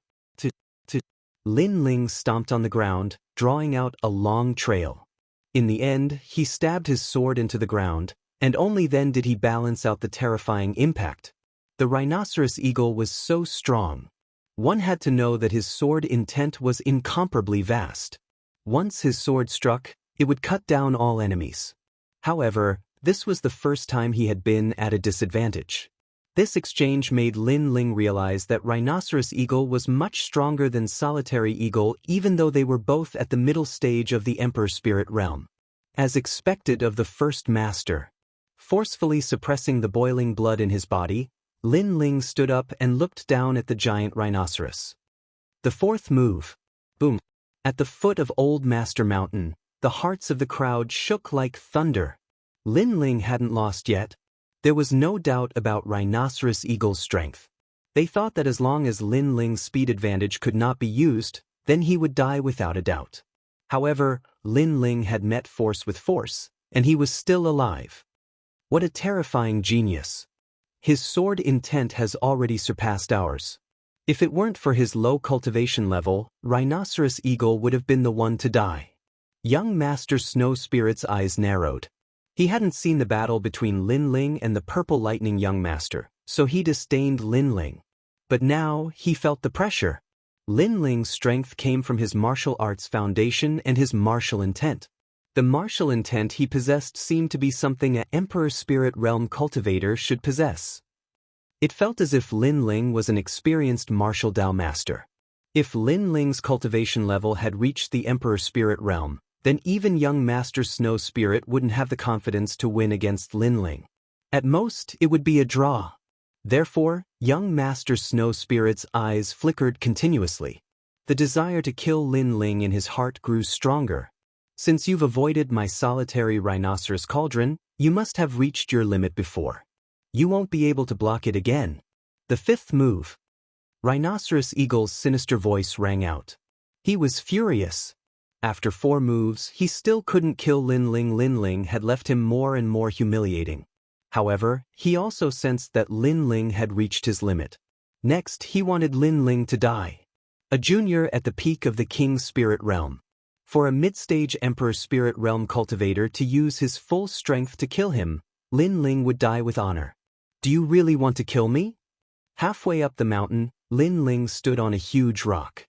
S1: Lin Ling stomped on the ground, drawing out a long trail. In the end, he stabbed his sword into the ground, and only then did he balance out the terrifying impact. The rhinoceros eagle was so strong. One had to know that his sword intent was incomparably vast. Once his sword struck, it would cut down all enemies. However, this was the first time he had been at a disadvantage. This exchange made Lin Ling realize that Rhinoceros Eagle was much stronger than Solitary Eagle, even though they were both at the middle stage of the Emperor Spirit realm. As expected of the first master. Forcefully suppressing the boiling blood in his body, Lin Ling stood up and looked down at the giant rhinoceros. The fourth move. Boom. At the foot of Old Master Mountain, the hearts of the crowd shook like thunder. Lin Ling hadn't lost yet. There was no doubt about Rhinoceros Eagle's strength. They thought that as long as Lin Ling's speed advantage could not be used, then he would die without a doubt. However, Lin Ling had met force with force, and he was still alive. What a terrifying genius. His sword intent has already surpassed ours. If it weren't for his low cultivation level, Rhinoceros Eagle would have been the one to die. Young Master Snow Spirit's eyes narrowed. He hadn't seen the battle between Lin Ling and the Purple Lightning Young Master, so he disdained Lin Ling. But now, he felt the pressure. Lin Ling's strength came from his martial arts foundation and his martial intent. The martial intent he possessed seemed to be something an Emperor Spirit Realm cultivator should possess. It felt as if Lin Ling was an experienced martial Dao master. If Lin Ling's cultivation level had reached the Emperor Spirit Realm, then even young Master Snow Spirit wouldn't have the confidence to win against Lin Ling. At most, it would be a draw. Therefore, young Master Snow Spirit's eyes flickered continuously. The desire to kill Lin Ling in his heart grew stronger. Since you've avoided my solitary rhinoceros cauldron, you must have reached your limit before. You won't be able to block it again. The fifth move. Rhinoceros Eagle's sinister voice rang out. He was furious. After 4 moves, he still couldn't kill Lin Ling. Lin Ling had left him more and more humiliating. However, he also sensed that Lin Ling had reached his limit. Next, he wanted Lin Ling to die. A junior at the peak of the King's Spirit Realm. For a mid-stage Emperor Spirit Realm cultivator to use his full strength to kill him, Lin Ling would die with honor. Do you really want to kill me? Halfway up the mountain, Lin Ling stood on a huge rock.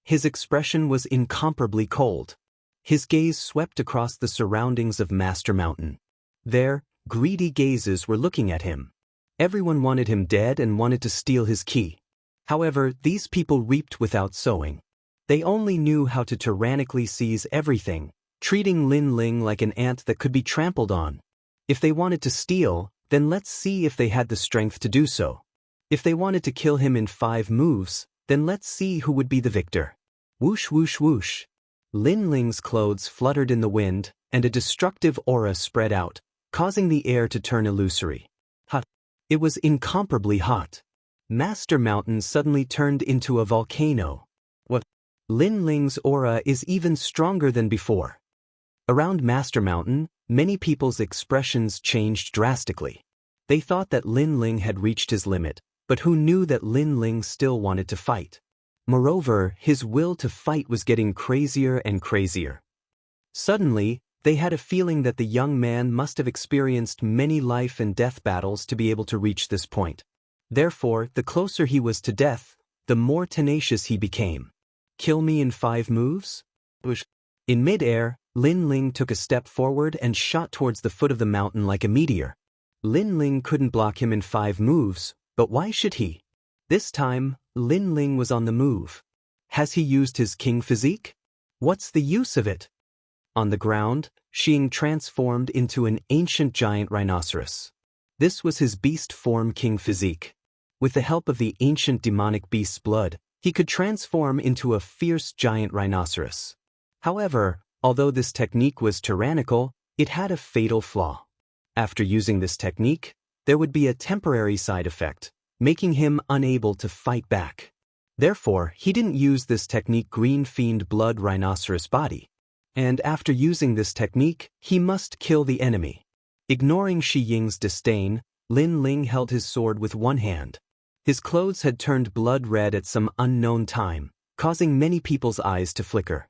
S1: His expression was incomparably cold. His gaze swept across the surroundings of Master Mountain. There, greedy gazes were looking at him. Everyone wanted him dead and wanted to steal his key. However, these people reaped without sowing. They only knew how to tyrannically seize everything, treating Lin Ling like an ant that could be trampled on. If they wanted to steal, then let's see if they had the strength to do so. If they wanted to kill him in 5 moves, then let's see who would be the victor. Whoosh whoosh whoosh. Lin Ling's clothes fluttered in the wind, and a destructive aura spread out, causing the air to turn illusory. Hot. It was incomparably hot. Master Mountain suddenly turned into a volcano. What? Lin Ling's aura is even stronger than before. Around Master Mountain, many people's expressions changed drastically. They thought that Lin Ling had reached his limit, but who knew that Lin Ling still wanted to fight? Moreover, his will to fight was getting crazier and crazier. Suddenly, they had a feeling that the young man must have experienced many life and death battles to be able to reach this point. Therefore, the closer he was to death, the more tenacious he became. Kill me in 5 moves? In mid-air, Lin Ling took a step forward and shot towards the foot of the mountain like a meteor. Lin Ling couldn't block him in 5 moves, but why should he? This time, Lin Ling was on the move. Has he used his king physique? What's the use of it? On the ground, Xing transformed into an ancient giant rhinoceros. This was his beast form king physique. With the help of the ancient demonic beast's blood, he could transform into a fierce giant rhinoceros. However, although this technique was tyrannical, it had a fatal flaw. After using this technique, there would be a temporary side effect, making him unable to fight back. Therefore, he didn't use this technique Green Fiend Blood Rhinoceros Body. And after using this technique, he must kill the enemy. Ignoring Shi Ying's disdain, Lin Ling held his sword with one hand. His clothes had turned blood red at some unknown time, causing many people's eyes to flicker.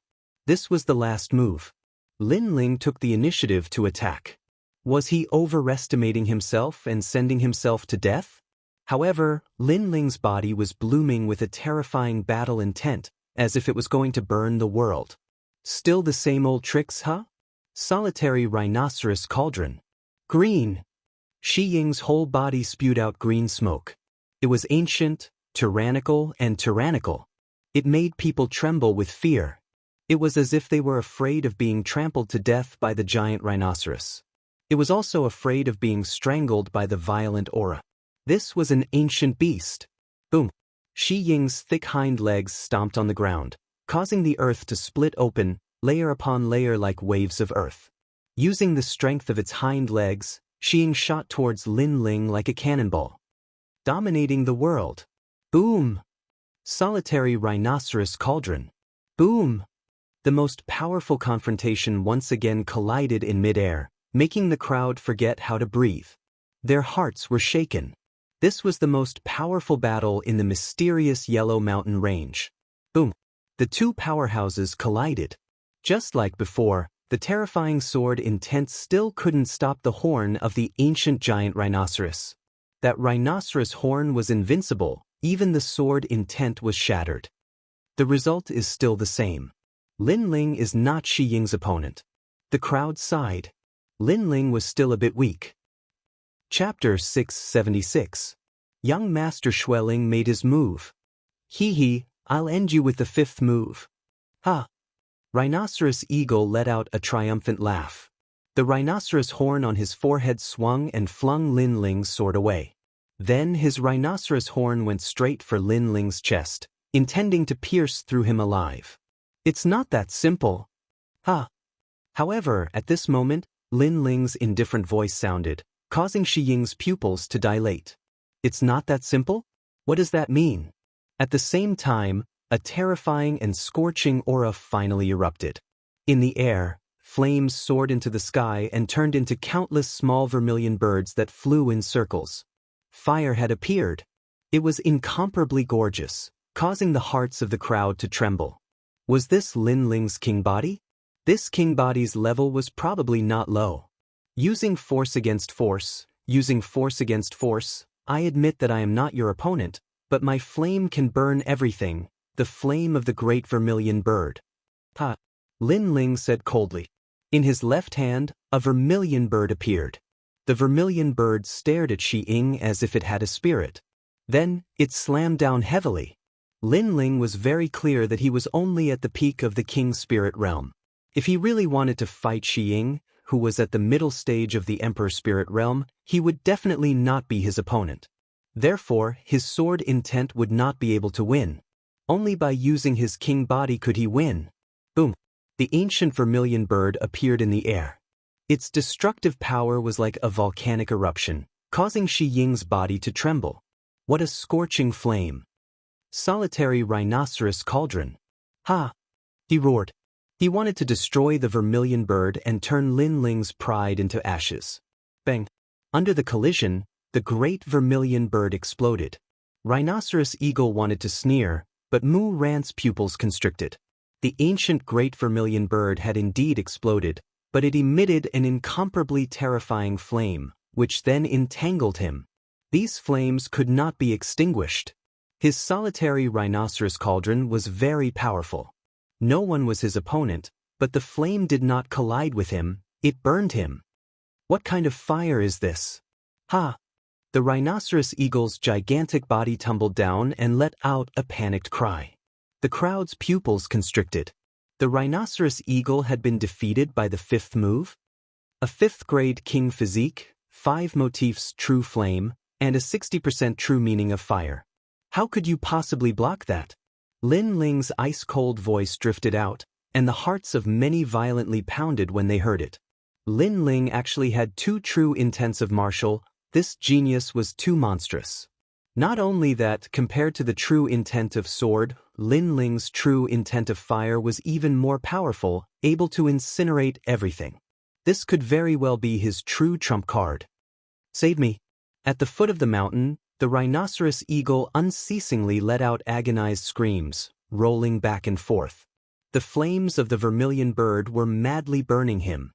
S1: This was the last move. Lin Ling took the initiative to attack. Was he overestimating himself and sending himself to death? However, Lin Ling's body was blooming with a terrifying battle intent, as if it was going to burn the world. Still the same old tricks, huh? Solitary rhinoceros cauldron. Green. Shi Ying's whole body spewed out green smoke. It was ancient, tyrannical, and tyrannical. It made people tremble with fear. It was as if they were afraid of being trampled to death by the giant rhinoceros. It was also afraid of being strangled by the violent aura. This was an ancient beast. Boom. Shi Ying's thick hind legs stomped on the ground, causing the earth to split open, layer upon layer like waves of earth. Using the strength of its hind legs, Shi Ying shot towards Lin Ling like a cannonball. Dominating the world. Boom. Solitary rhinoceros cauldron. Boom. The most powerful confrontation once again collided in midair, making the crowd forget how to breathe. Their hearts were shaken. This was the most powerful battle in the mysterious Yellow Mountain Range. Boom. The two powerhouses collided. Just like before, the terrifying sword intent still couldn't stop the horn of the ancient giant rhinoceros. That rhinoceros horn was invincible, even the sword intent was shattered. The result is still the same. Lin Ling is not Shi Ying's opponent. The crowd sighed. Lin Ling was still a bit weak. Chapter 676. Young Master Xueling made his move. Hee, I'll end you with the 5th move. Ha! Rhinoceros Eagle let out a triumphant laugh. The rhinoceros horn on his forehead swung and flung Lin Ling's sword away. Then his rhinoceros horn went straight for Lin Ling's chest, intending to pierce through him alive. It's not that simple. Ha! However, at this moment, Lin Ling's indifferent voice sounded, causing Shi Ying's pupils to dilate. It's not that simple? What does that mean? At the same time, a terrifying and scorching aura finally erupted. In the air, flames soared into the sky and turned into countless small vermilion birds that flew in circles. Fire had appeared. It was incomparably gorgeous, causing the hearts of the crowd to tremble. Was this Lin Ling's king body? This king body's level was probably not low. Using force against force, I admit that I am not your opponent, but my flame can burn everything, the flame of the great vermilion bird. Ha! Lin Ling said coldly. In his left hand, a vermilion bird appeared. The vermilion bird stared at Shi Ying as if it had a spirit. Then, it slammed down heavily. Lin Ling was very clear that he was only at the peak of the king's spirit realm. If he really wanted to fight Shi Ying, who was at the middle stage of the Emperor Spirit Realm, he would definitely not be his opponent. Therefore, his sword intent would not be able to win. Only by using his king body could he win. Boom! The ancient vermilion bird appeared in the air. Its destructive power was like a volcanic eruption, causing Shi Ying's body to tremble. What a scorching flame! Solitary rhinoceros cauldron. Ha! He roared. He wanted to destroy the vermilion bird and turn Lin Ling's pride into ashes. Bang! Under the collision, the great vermilion bird exploded. Rhinoceros Eagle wanted to sneer, but Mu Rant's pupils constricted. The ancient great vermilion bird had indeed exploded, but it emitted an incomparably terrifying flame, which then entangled him. These flames could not be extinguished. His solitary rhinoceros cauldron was very powerful. No one was his opponent, but the flame did not collide with him, it burned him. What kind of fire is this? Ha! The rhinoceros eagle's gigantic body tumbled down and let out a panicked cry. The crowd's pupils constricted. The rhinoceros eagle had been defeated by the fifth move? A fifth-grade king physique, 5 motifs true flame, and a 60% true meaning of fire. How could you possibly block that? Lin Ling's ice-cold voice drifted out, and the hearts of many violently pounded when they heard it. Lin Ling actually had 2 true intents of martial. This genius was too monstrous. Not only that, compared to the true intent of sword, Lin Ling's true intent of fire was even more powerful, able to incinerate everything. This could very well be his true trump card. Save me. At the foot of the mountain, the rhinoceros eagle unceasingly let out agonized screams, rolling back and forth. The flames of the vermilion bird were madly burning him.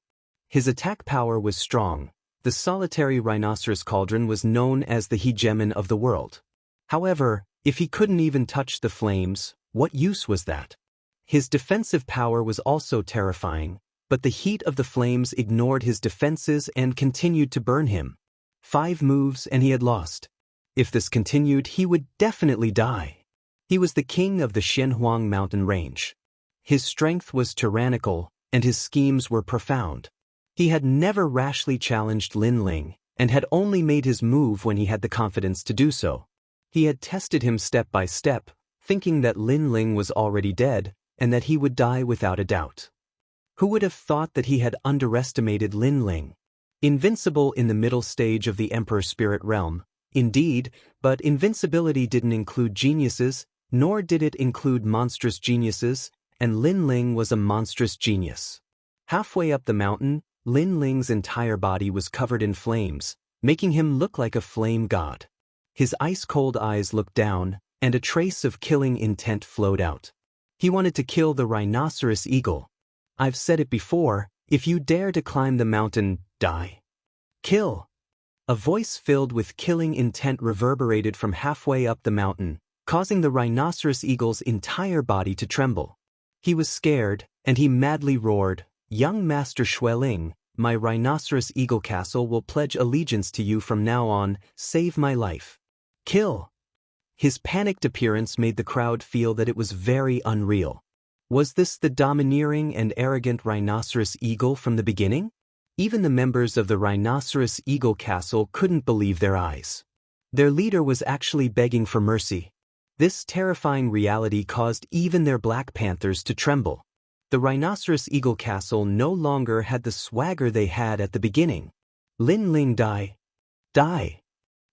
S1: His attack power was strong. The solitary rhinoceros cauldron was known as the hegemon of the world. However, if he couldn't even touch the flames, what use was that? His defensive power was also terrifying, but the heat of the flames ignored his defenses and continued to burn him. 5 moves and he had lost. If this continued, he would definitely die. He was the king of the Xianxia mountain range. His strength was tyrannical, and his schemes were profound. He had never rashly challenged Lin Ling, and had only made his move when he had the confidence to do so. He had tested him step by step, thinking that Lin Ling was already dead, and that he would die without a doubt. Who would have thought that he had underestimated Lin Ling? Invincible in the middle stage of the Emperor Spirit Realm, indeed, but invincibility didn't include geniuses, nor did it include monstrous geniuses, and Lin Ling was a monstrous genius. Halfway up the mountain, Lin Ling's entire body was covered in flames, making him look like a flame god. His ice-cold eyes looked down, and a trace of killing intent flowed out. He wanted to kill the rhinoceros eagle. I've said it before, if you dare to climb the mountain, die. Kill. A voice filled with killing intent reverberated from halfway up the mountain, causing the rhinoceros eagle's entire body to tremble. He was scared, and he madly roared, "Young Master Xueling, my rhinoceros eagle castle will pledge allegiance to you from now on, save my life. Kill." His panicked appearance made the crowd feel that it was very unreal. Was this the domineering and arrogant rhinoceros eagle from the beginning? Even the members of the rhinoceros eagle castle couldn't believe their eyes. Their leader was actually begging for mercy. This terrifying reality caused even their black panthers to tremble. The rhinoceros eagle castle no longer had the swagger they had at the beginning. Lin Ling, die. Die.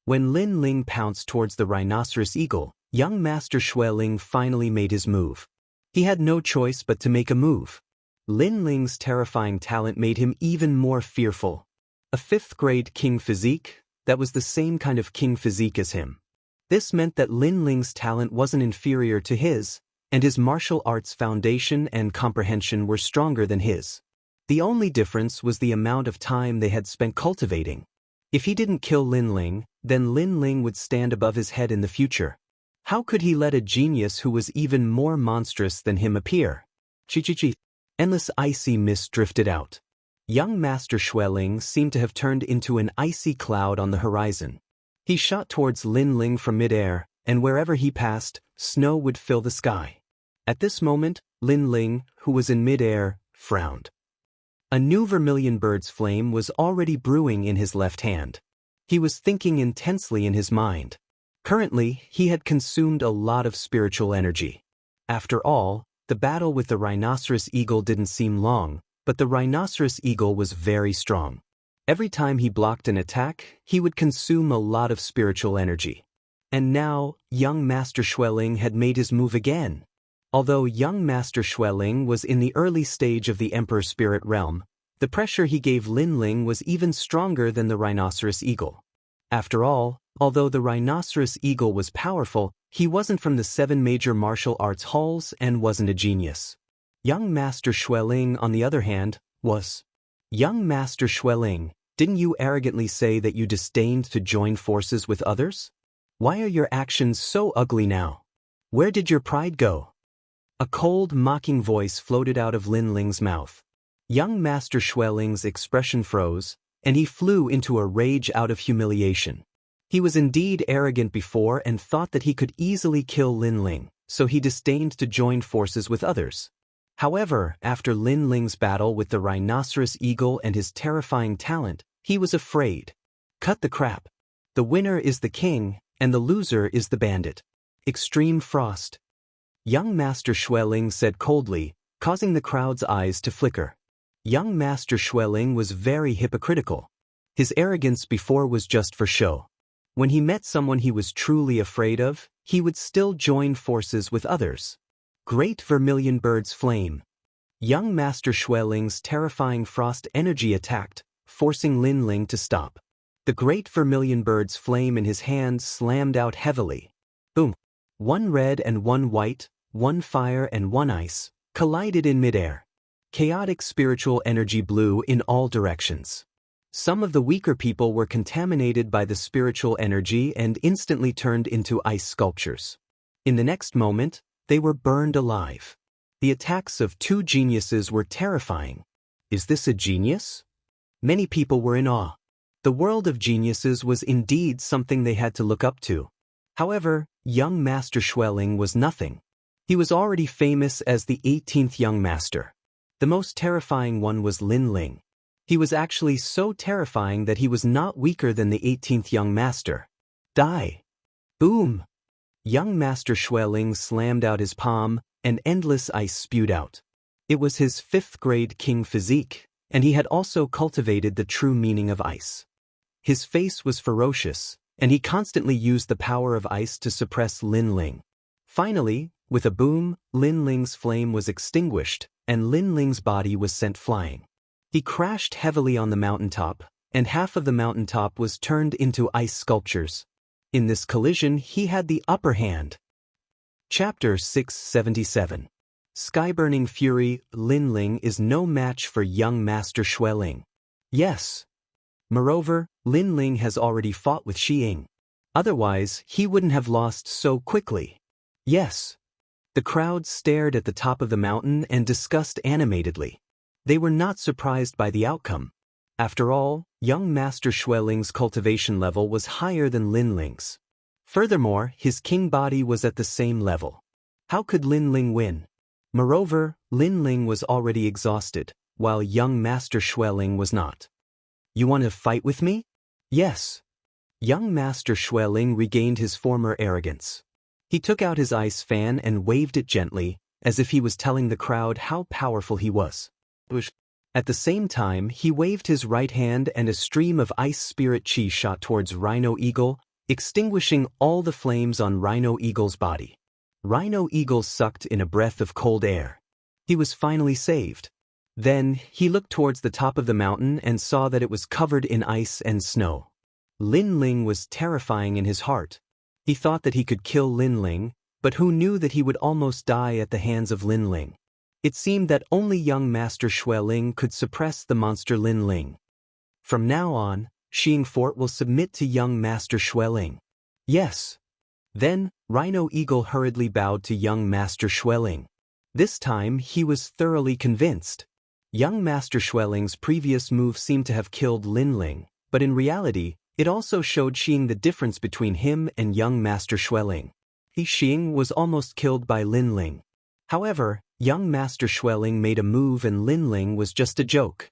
S1: When Lin Ling pounced towards the rhinoceros eagle, young Master Xueling finally made his move. He had no choice but to make a move. Lin Ling's terrifying talent made him even more fearful. A 5th-grade king physique, that was the same kind of king physique as him. This meant that Lin Ling's talent wasn't inferior to his, and his martial arts foundation and comprehension were stronger than his. The only difference was the amount of time they had spent cultivating. If he didn't kill Lin Ling, then Lin Ling would stand above his head in the future. How could he let a genius who was even more monstrous than him appear? Chi. Endless icy mist drifted out. Young Master Xueling seemed to have turned into an icy cloud on the horizon. He shot towards Lin Ling from midair, and wherever he passed, snow would fill the sky. At this moment, Lin Ling, who was in midair, frowned. A new vermilion bird's flame was already brewing in his left hand. He was thinking intensely in his mind. Currently, he had consumed a lot of spiritual energy. After all, the battle with the rhinoceros eagle didn't seem long, but the rhinoceros eagle was very strong. Every time he blocked an attack, he would consume a lot of spiritual energy. And now, young Master Xueling had made his move again. Although young Master Xueling was in the early stage of the Emperor Spirit Realm, the pressure he gave Lin Ling was even stronger than the rhinoceros eagle. After all, although the rhinoceros eagle was powerful, he wasn't from the 7 major martial arts halls and wasn't a genius. Young Master Xueling, on the other hand, was. Young Master Xueling, didn't you arrogantly say that you disdained to join forces with others? Why are your actions so ugly now? Where did your pride go? A cold, mocking voice floated out of Lin Ling's mouth. Young Master Xueling's expression froze, and he flew into a rage out of humiliation. He was indeed arrogant before and thought that he could easily kill Lin Ling, so he disdained to join forces with others. However, after Lin Ling's battle with the rhinoceros eagle and his terrifying talent, he was afraid. Cut the crap. The winner is the king, and the loser is the bandit. Extreme frost. Young Master Xueling said coldly, causing the crowd's eyes to flicker. Young Master Xueling was very hypocritical. His arrogance before was just for show. When he met someone he was truly afraid of, he would still join forces with others. Great Vermilion Bird's Flame. Young Master Xueling's terrifying frost energy attacked, forcing Lin Ling to stop. The Great Vermilion Bird's flame in his hand slammed out heavily. Boom! One red and one white, one fire and one ice, collided in midair. Chaotic spiritual energy blew in all directions. Some of the weaker people were contaminated by the spiritual energy and instantly turned into ice sculptures. In the next moment, they were burned alive. The attacks of two geniuses were terrifying. Is this a genius? Many people were in awe. The world of geniuses was indeed something they had to look up to. However, young Master Xueling was nothing. He was already famous as the 18th young master. The most terrifying one was Lin Ling. He was actually so terrifying that he was not weaker than the 18th young master. Die! Boom! Young Master Xueling slammed out his palm, and endless ice spewed out. It was his 5th grade king physique, and he had also cultivated the true meaning of ice. His face was ferocious, and he constantly used the power of ice to suppress Lin Ling. Finally, with a boom, Lin Ling's flame was extinguished, and Lin Ling's body was sent flying. He crashed heavily on the mountaintop, and half of the mountaintop was turned into ice sculptures. In this collision, he had the upper hand. Chapter 677. Skyburning Fury. Lin Ling is no match for young Master Xueling. Yes. Moreover, Lin Ling has already fought with Xianxia. Otherwise, he wouldn't have lost so quickly. Yes. The crowd stared at the top of the mountain and discussed animatedly. They were not surprised by the outcome. After all, young Master Xueling's cultivation level was higher than Lin Ling's. Furthermore, his king body was at the same level. How could Lin Ling win? Moreover, Lin Ling was already exhausted, while young Master Xueling was not. You want to fight with me? Yes. Young Master Xueling regained his former arrogance. He took out his ice fan and waved it gently, as if he was telling the crowd how powerful he was. At the same time, he waved his right hand and a stream of ice spirit chi shot towards Rhino Eagle, extinguishing all the flames on Rhino Eagle's body. Rhino Eagle sucked in a breath of cold air. He was finally saved. Then, he looked towards the top of the mountain and saw that it was covered in ice and snow. Lin Ling was terrifying in his heart. He thought that he could kill Lin Ling, but who knew that he would almost die at the hands of Lin Ling? It seemed that only young Master Xueling could suppress the monster Lin Ling. From now on, Xianxia Fort will submit to young Master Xueling. Yes. Then, Rhino Eagle hurriedly bowed to young Master Xueling. This time, he was thoroughly convinced. Young Master Xueling's previous move seemed to have killed Lin Ling, but in reality, it also showed Xianxia the difference between him and young Master Xueling. Xianxia was almost killed by Lin Ling. However, young Master Xueling made a move and Lin Ling was just a joke.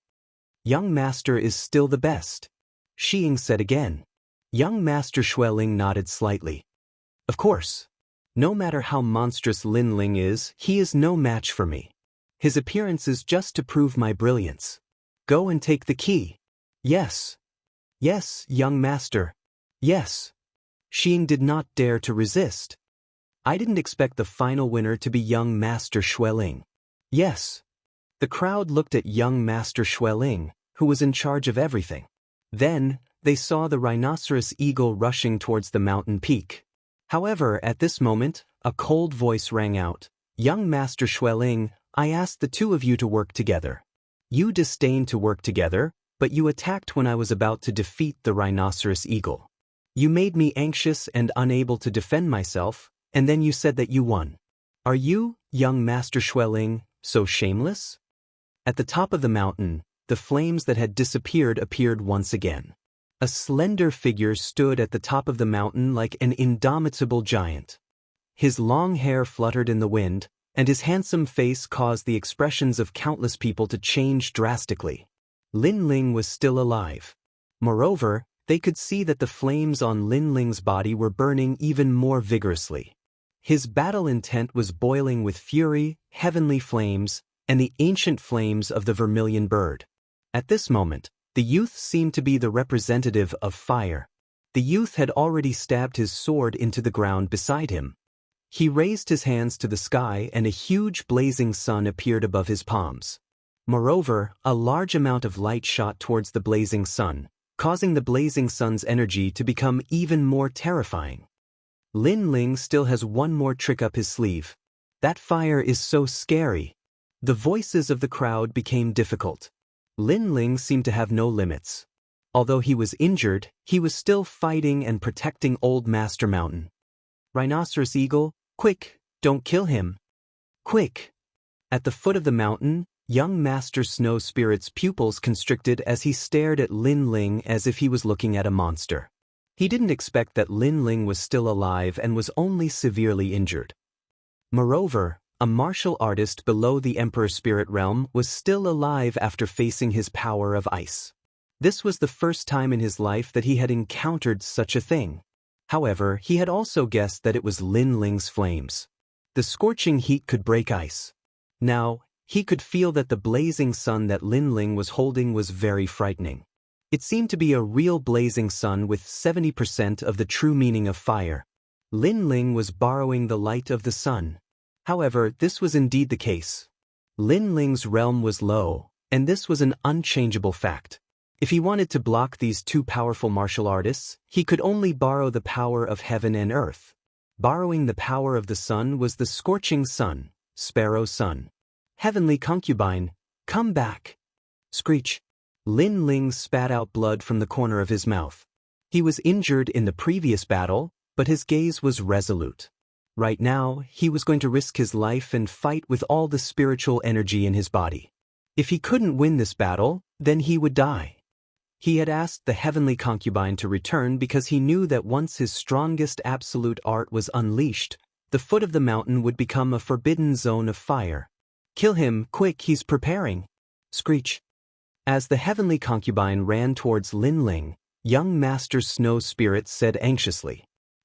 S1: Young Master is still the best. Xianxia said again. Young Master Xueling nodded slightly. Of course. No matter how monstrous Lin Ling is, he is no match for me. His appearance is just to prove my brilliance. Go and take the key. Yes. Yes, young master. Yes. Xianxia did not dare to resist. I didn't expect the final winner to be young Master Xueling. Yes. The crowd looked at young Master Xueling, who was in charge of everything. Then, they saw the rhinoceros eagle rushing towards the mountain peak. However, at this moment, a cold voice rang out. Young Master Xueling, I asked the two of you to work together. You disdained to work together, but you attacked when I was about to defeat the rhinoceros eagle. You made me anxious and unable to defend myself, and then you said that you won. Are you, young Master Xueling, so shameless? At the top of the mountain, the flames that had disappeared appeared once again. A slender figure stood at the top of the mountain like an indomitable giant. His long hair fluttered in the wind, and his handsome face caused the expressions of countless people to change drastically. Lin Ling was still alive. Moreover, they could see that the flames on Lin Ling's body were burning even more vigorously. His battle intent was boiling with fury, heavenly flames, and the ancient flames of the vermilion bird. At this moment, the youth seemed to be the representative of fire. The youth had already stabbed his sword into the ground beside him. He raised his hands to the sky and a huge blazing sun appeared above his palms. Moreover, a large amount of light shot towards the blazing sun, causing the blazing sun's energy to become even more terrifying. Lin Ling still has one more trick up his sleeve. That fire is so scary. The voices of the crowd became difficult. Lin Ling seemed to have no limits. Although he was injured, he was still fighting and protecting Old Master Mountain. Rhinoceros Eagle, quick, don't kill him. Quick! At the foot of the mountain, young Master Snow Spirit's pupils constricted as he stared at Lin Ling as if he was looking at a monster. He didn't expect that Lin Ling was still alive and was only severely injured. Moreover, a martial artist below the Emperor Spirit Realm was still alive after facing his power of ice. This was the first time in his life that he had encountered such a thing. However, he had also guessed that it was Lin Ling's flames. The scorching heat could break ice. Now, he could feel that the blazing sun that Lin Ling was holding was very frightening. It seemed to be a real blazing sun with 70% of the true meaning of fire. Lin Ling was borrowing the light of the sun. However, this was indeed the case. Lin Ling's realm was low, and this was an unchangeable fact. If he wanted to block these two powerful martial artists, he could only borrow the power of heaven and earth. Borrowing the power of the sun was the scorching sun, Sparrow Sun. Heavenly concubine, come back! Screech! Lin Ling spat out blood from the corner of his mouth. He was injured in the previous battle, but his gaze was resolute. Right now, he was going to risk his life and fight with all the spiritual energy in his body. If he couldn't win this battle, then he would die. He had asked the heavenly concubine to return because he knew that once his strongest absolute art was unleashed, the foot of the mountain would become a forbidden zone of fire. Kill him, quick, he's preparing! Screech! As the heavenly concubine ran towards Lin Ling, young Master Snow Spirit said anxiously.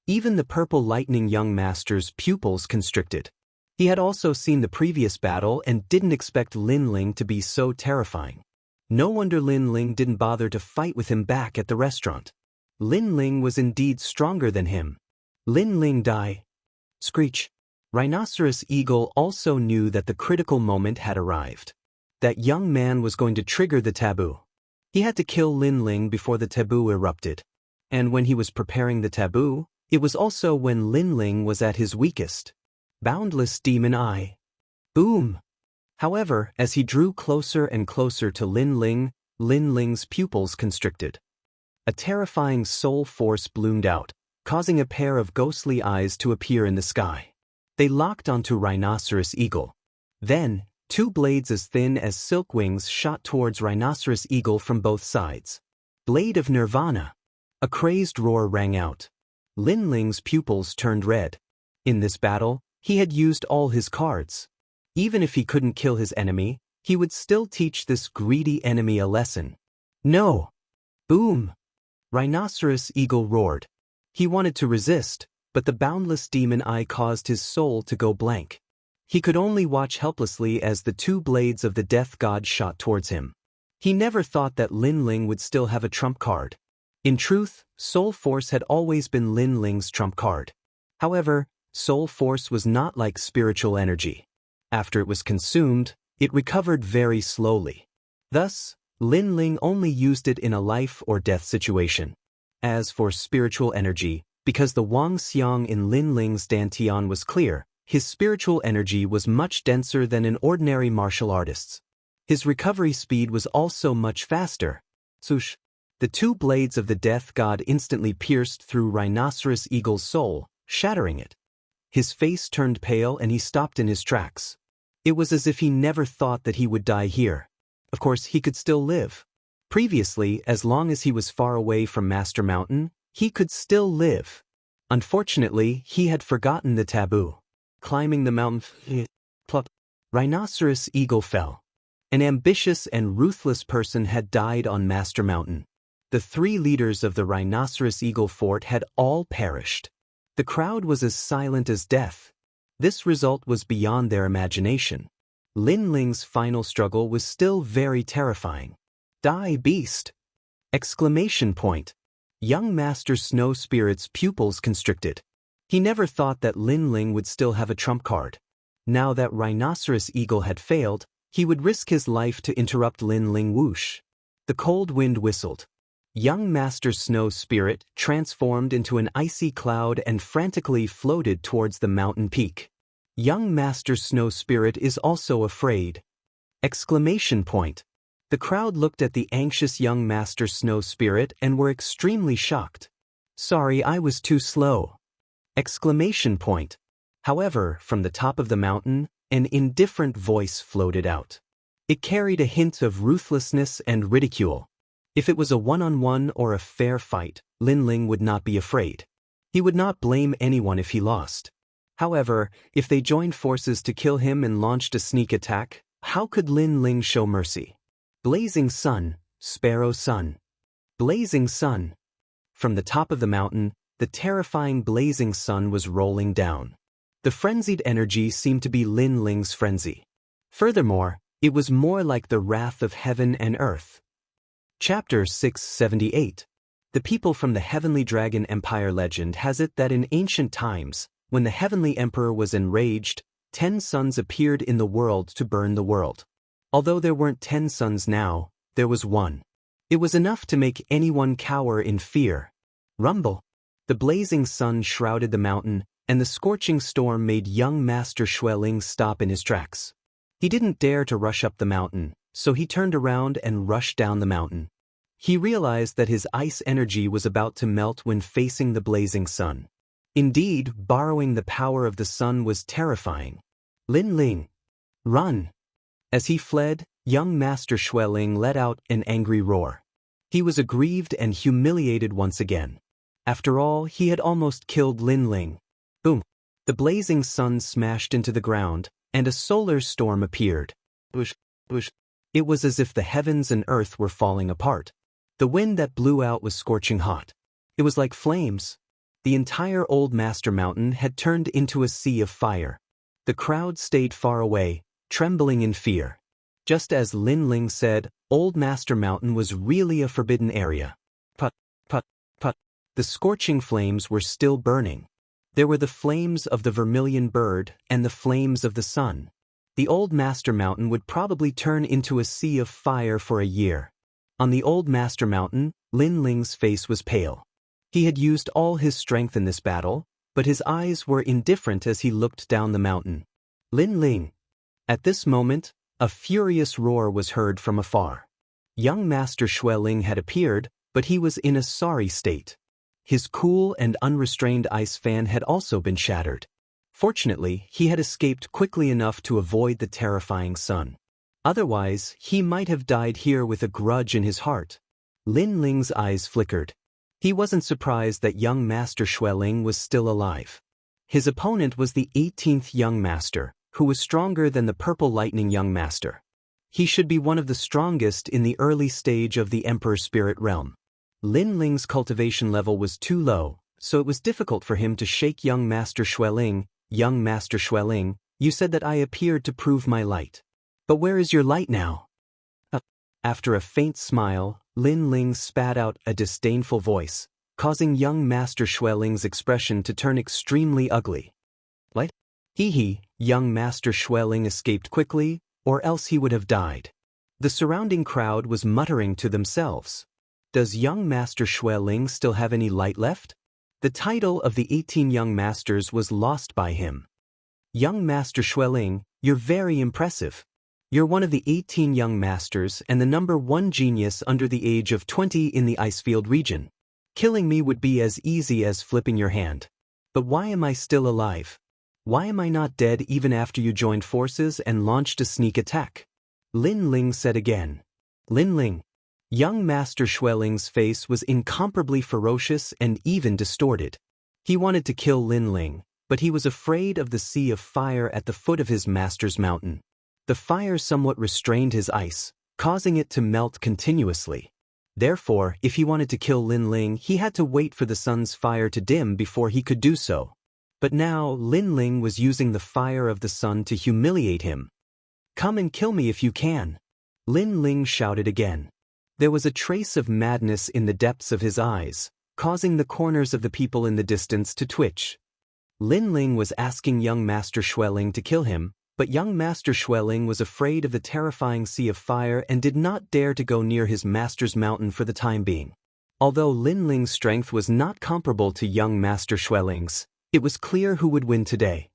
S1: Even the purple lightning young master's pupils constricted. He had also seen the previous battle and didn't expect Lin Ling to be so terrifying. No wonder Lin Ling didn't bother to fight with him back at the restaurant. Lin Ling was indeed stronger than him. Lin Ling die. Screech. Rhinoceros Eagle also knew that the critical moment had arrived. That young man was going to trigger the taboo. He had to kill Lin Ling before the taboo erupted. And when he was preparing the taboo, it was also when Lin Ling was at his weakest. Boundless demon eye. Boom! However, as he drew closer and closer to Lin Ling's pupils constricted. A terrifying soul force bloomed out, causing a pair of ghostly eyes to appear in the sky. They locked onto Rhinoceros Eagle. Then, two blades as thin as silk wings shot towards Rhinoceros Eagle from both sides. Blade of Nirvana! A crazed roar rang out. Lin Ling's pupils turned red. In this battle, he had used all his cards. Even if he couldn't kill his enemy, he would still teach this greedy enemy a lesson. No! Boom! Rhinoceros Eagle roared. He wanted to resist, but the boundless demon eye caused his soul to go blank. He could only watch helplessly as the two blades of the death god shot towards him. He never thought that Lin Ling would still have a trump card. In truth, Soul Force had always been Lin Ling's trump card. However, Soul Force was not like spiritual energy. After it was consumed, it recovered very slowly. Thus, Lin Ling only used it in a life or death situation. As for spiritual energy, because the Wang Xiang in Lin Ling's dantian was clear, his spiritual energy was much denser than an ordinary martial artist's. His recovery speed was also much faster. Swoosh! The two blades of the death god instantly pierced through Rhinoceros Eagle's soul, shattering it. His face turned pale and he stopped in his tracks. It was as if he never thought that he would die here. Of course, he could still live. Previously, as long as he was far away from Master Mountain, he could still live. Unfortunately, he had forgotten the taboo. Climbing the mountain, plop, Rhinoceros Eagle fell. An ambitious and ruthless person had died on Master Mountain. The three leaders of the Rhinoceros Eagle fort had all perished. The crowd was as silent as death. This result was beyond their imagination. Lin Ling's final struggle was still very terrifying. Die, beast! Exclamation point. Young Master Snow Spirit's pupils constricted. He never thought that Lin Ling would still have a trump card. Now that Rhinoceros Eagle had failed, he would risk his life to interrupt Lin Ling whoosh. The cold wind whistled. Young Master Snow Spirit transformed into an icy cloud and frantically floated towards the mountain peak. Young Master Snow Spirit is also afraid. Exclamation point. The crowd looked at the anxious young Master Snow Spirit and were extremely shocked. Sorry, I was too slow. Exclamation point. However, from the top of the mountain, an indifferent voice floated out. It carried a hint of ruthlessness and ridicule. If it was a one-on-one or a fair fight, Lin Ling would not be afraid. He would not blame anyone if he lost. However, if they joined forces to kill him and launched a sneak attack, how could Lin Ling show mercy? Blazing sun, sparrow sun. Blazing sun. From the top of the mountain, the terrifying blazing sun was rolling down. The frenzied energy seemed to be Lin Ling's frenzy. Furthermore, it was more like the wrath of heaven and earth. Chapter 678. The people from the Heavenly Dragon Empire legend has it that in ancient times, when the Heavenly Emperor was enraged, 10 suns appeared in the world to burn the world. Although there weren't 10 suns now, there was one. It was enough to make anyone cower in fear. Rumble. The blazing sun shrouded the mountain, and the scorching storm made young Master Xueling stop in his tracks. He didn't dare to rush up the mountain, so he turned around and rushed down the mountain. He realized that his ice energy was about to melt when facing the blazing sun. Indeed, borrowing the power of the sun was terrifying. Lin Ling. Run! As he fled, young Master Xueling let out an angry roar. He was aggrieved and humiliated once again. After all, he had almost killed Lin Ling. Boom! The blazing sun smashed into the ground, and a solar storm appeared. Whoosh, whoosh. It was as if the heavens and earth were falling apart. The wind that blew out was scorching hot. It was like flames. The entire old Master Mountain had turned into a sea of fire. The crowd stayed far away, trembling in fear. Just as Lin Ling said, Old Master Mountain was really a forbidden area. Put, put, put. The scorching flames were still burning. There were the flames of the vermilion bird and the flames of the sun. The Old Master Mountain would probably turn into a sea of fire for a year. On the Old Master Mountain, Lin Ling's face was pale. He had used all his strength in this battle, but his eyes were indifferent as he looked down the mountain. Lin Ling. At this moment, a furious roar was heard from afar. Young Master Xueling had appeared, but he was in a sorry state. His cool and unrestrained ice fan had also been shattered. Fortunately, he had escaped quickly enough to avoid the terrifying sun. Otherwise, he might have died here with a grudge in his heart. Lin Ling's eyes flickered. He wasn't surprised that young Master Xueling was still alive. His opponent was the 18th young master, who was stronger than the Purple Lightning young master. He should be one of the strongest in the early stage of the Emperor Spirit realm. Lin Ling's cultivation level was too low, so it was difficult for him to shake young Master Xueling. Young Master Xueling, you said that I appeared to prove my light. But where is your light now? After a faint smile, Lin Ling spat out a disdainful voice, causing young Master Xueling's expression to turn extremely ugly. Light? Hee, young Master Xueling escaped quickly, or else he would have died. The surrounding crowd was muttering to themselves. Does young Master Xueling still have any light left? The title of the 18 young masters was lost by him. Young Master Xueling, you're very impressive. You're one of the 18 young masters and the #1 genius under the age of 20 in the Icefield region. Killing me would be as easy as flipping your hand. But why am I still alive? Why am I not dead even after you joined forces and launched a sneak attack? Lin Ling said again. Lin Ling. Young Master Xueling's face was incomparably ferocious and even distorted. He wanted to kill Lin Ling, but he was afraid of the sea of fire at the foot of his master's mountain. The fire somewhat restrained his ice, causing it to melt continuously. Therefore, if he wanted to kill Lin Ling, he had to wait for the sun's fire to dim before he could do so. But now, Lin Ling was using the fire of the sun to humiliate him. Come and kill me if you can. Lin Ling shouted again. There was a trace of madness in the depths of his eyes, causing the corners of the people in the distance to twitch. Lin Ling was asking young Master Xueling to kill him, but young Master Xueling was afraid of the terrifying sea of fire and did not dare to go near his master's mountain for the time being. Although Lin Ling's strength was not comparable to young Master Xueling's, it was clear who would win today.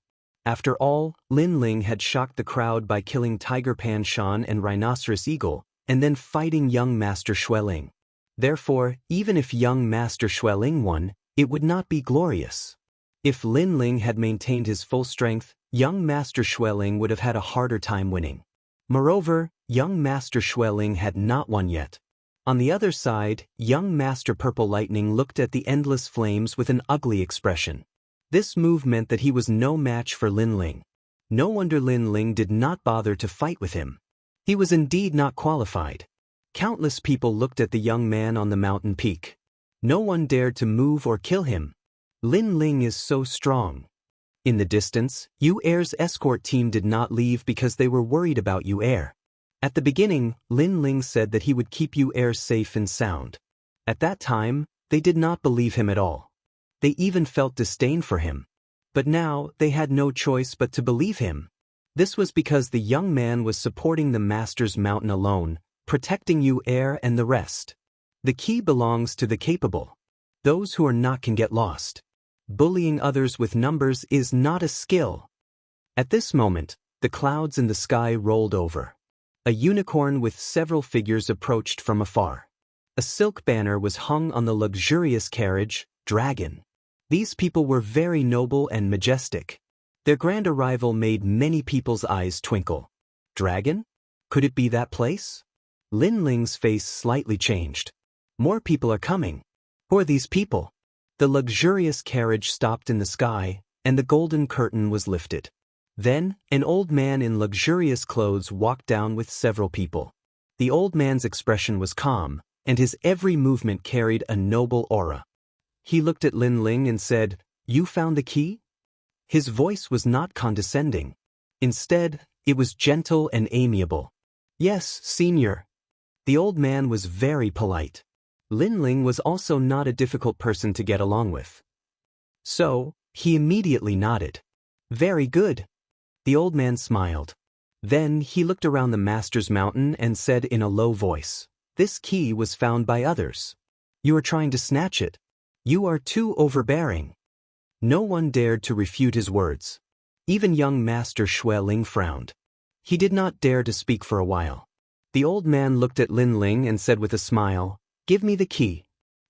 S1: After all, Lin Ling had shocked the crowd by killing Tiger Pan Shan and Rhinoceros Eagle, and then fighting young Master Xueling. Therefore, even if young Master Xueling won, it would not be glorious. If Lin Ling had maintained his full strength, young Master Xueling would have had a harder time winning. Moreover, young Master Xueling had not won yet. On the other side, young Master Purple Lightning looked at the endless flames with an ugly expression. This move meant that he was no match for Lin Ling. No wonder Lin Ling did not bother to fight with him. He was indeed not qualified. Countless people looked at the young man on the mountain peak. No one dared to move or kill him. Lin Ling is so strong. In the distance, Yu Air's escort team did not leave because they were worried about Yu Air. At the beginning, Lin Ling said that he would keep Yu Air safe and sound. At that time, they did not believe him at all. They even felt disdain for him. But now, they had no choice but to believe him. This was because the young man was supporting the Master's mountain alone, protecting Yu Air and the rest. The key belongs to the capable. Those who are not can get lost. Bullying others with numbers is not a skill. At this moment, the clouds in the sky rolled over. A unicorn with several figures approached from afar. A silk banner was hung on the luxurious carriage, Dragon. These people were very noble and majestic. Their grand arrival made many people's eyes twinkle. Dragon? Could it be that place? Lin Ling's face slightly changed. More people are coming. Who are these people? The luxurious carriage stopped in the sky, and the golden curtain was lifted. Then, an old man in luxurious clothes walked down with several people. The old man's expression was calm, and his every movement carried a noble aura. He looked at Lin Ling and said, "You found the key?" His voice was not condescending. Instead, it was gentle and amiable. "Yes, senior." The old man was very polite. Lin Ling was also not a difficult person to get along with. So, he immediately nodded. "Very good." The old man smiled. Then he looked around the Master's mountain and said in a low voice, "This key was found by others. You are trying to snatch it. You are too overbearing." No one dared to refute his words. Even young Master Xueling frowned. He did not dare to speak for a while. The old man looked at Lin Ling and said with a smile, "Give me the key.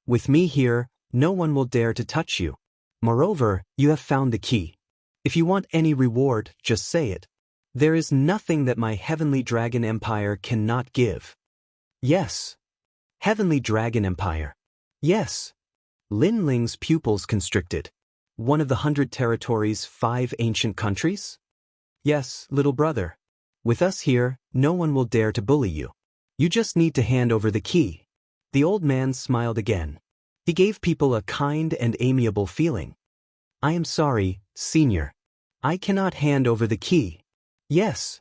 S1: With me here, no one will dare to touch you. Moreover, you have found the key. If you want any reward, just say it. There is nothing that my Heavenly Dragon Empire cannot give." "Yes." "Heavenly Dragon Empire." "Yes." Lin Ling's pupils constricted. "One of the 100 territories, 5 ancient countries?" "Yes, little brother. With us here, no one will dare to bully you. You just need to hand over the key." The old man smiled again. He gave people a kind and amiable feeling. "I am sorry, senior. I cannot hand over the key." "Yes."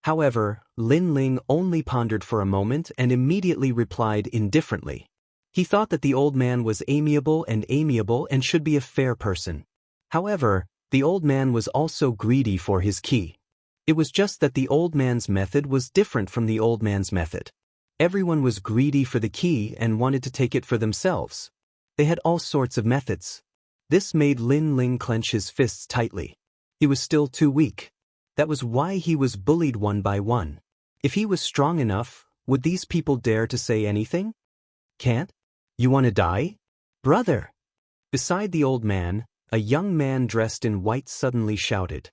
S1: However, Lin Ling only pondered for a moment and immediately replied indifferently. He thought that the old man was amiable and should be a fair person. However, the old man was also greedy for his key. It was just that the old man's method was different from the old man's method. Everyone was greedy for the key and wanted to take it for themselves. They had all sorts of methods. This made Lin Ling clench his fists tightly. He was still too weak. That was why he was bullied one by one. If he was strong enough, would these people dare to say anything? Can't? You want to die? Brother! Beside the old man, a young man dressed in white suddenly shouted.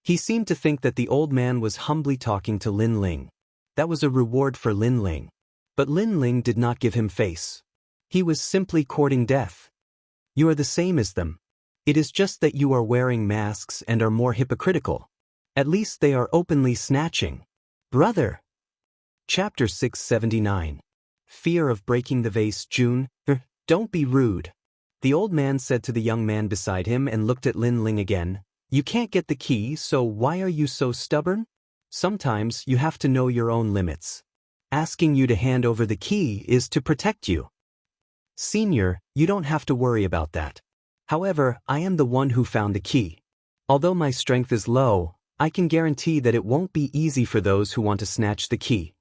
S1: He seemed to think that the old man was humbly talking to Lin Ling. That was a reward for Lin Ling. But Lin Ling did not give him face. He was simply courting death. You are the same as them. It is just that you are wearing masks and are more hypocritical. At least they are openly snatching. Brother! Chapter 679. Fear of breaking the vase. June. Don't be rude. The old man said to the young man beside him and looked at Lin Ling again. You can't get the key, so why are you so stubborn? Sometimes you have to know your own limits. Asking you to hand over the key is to protect you. Senior, you don't have to worry about that. However, I am the one who found the key. Although my strength is low, I can guarantee that it won't be easy for those who want to snatch the key.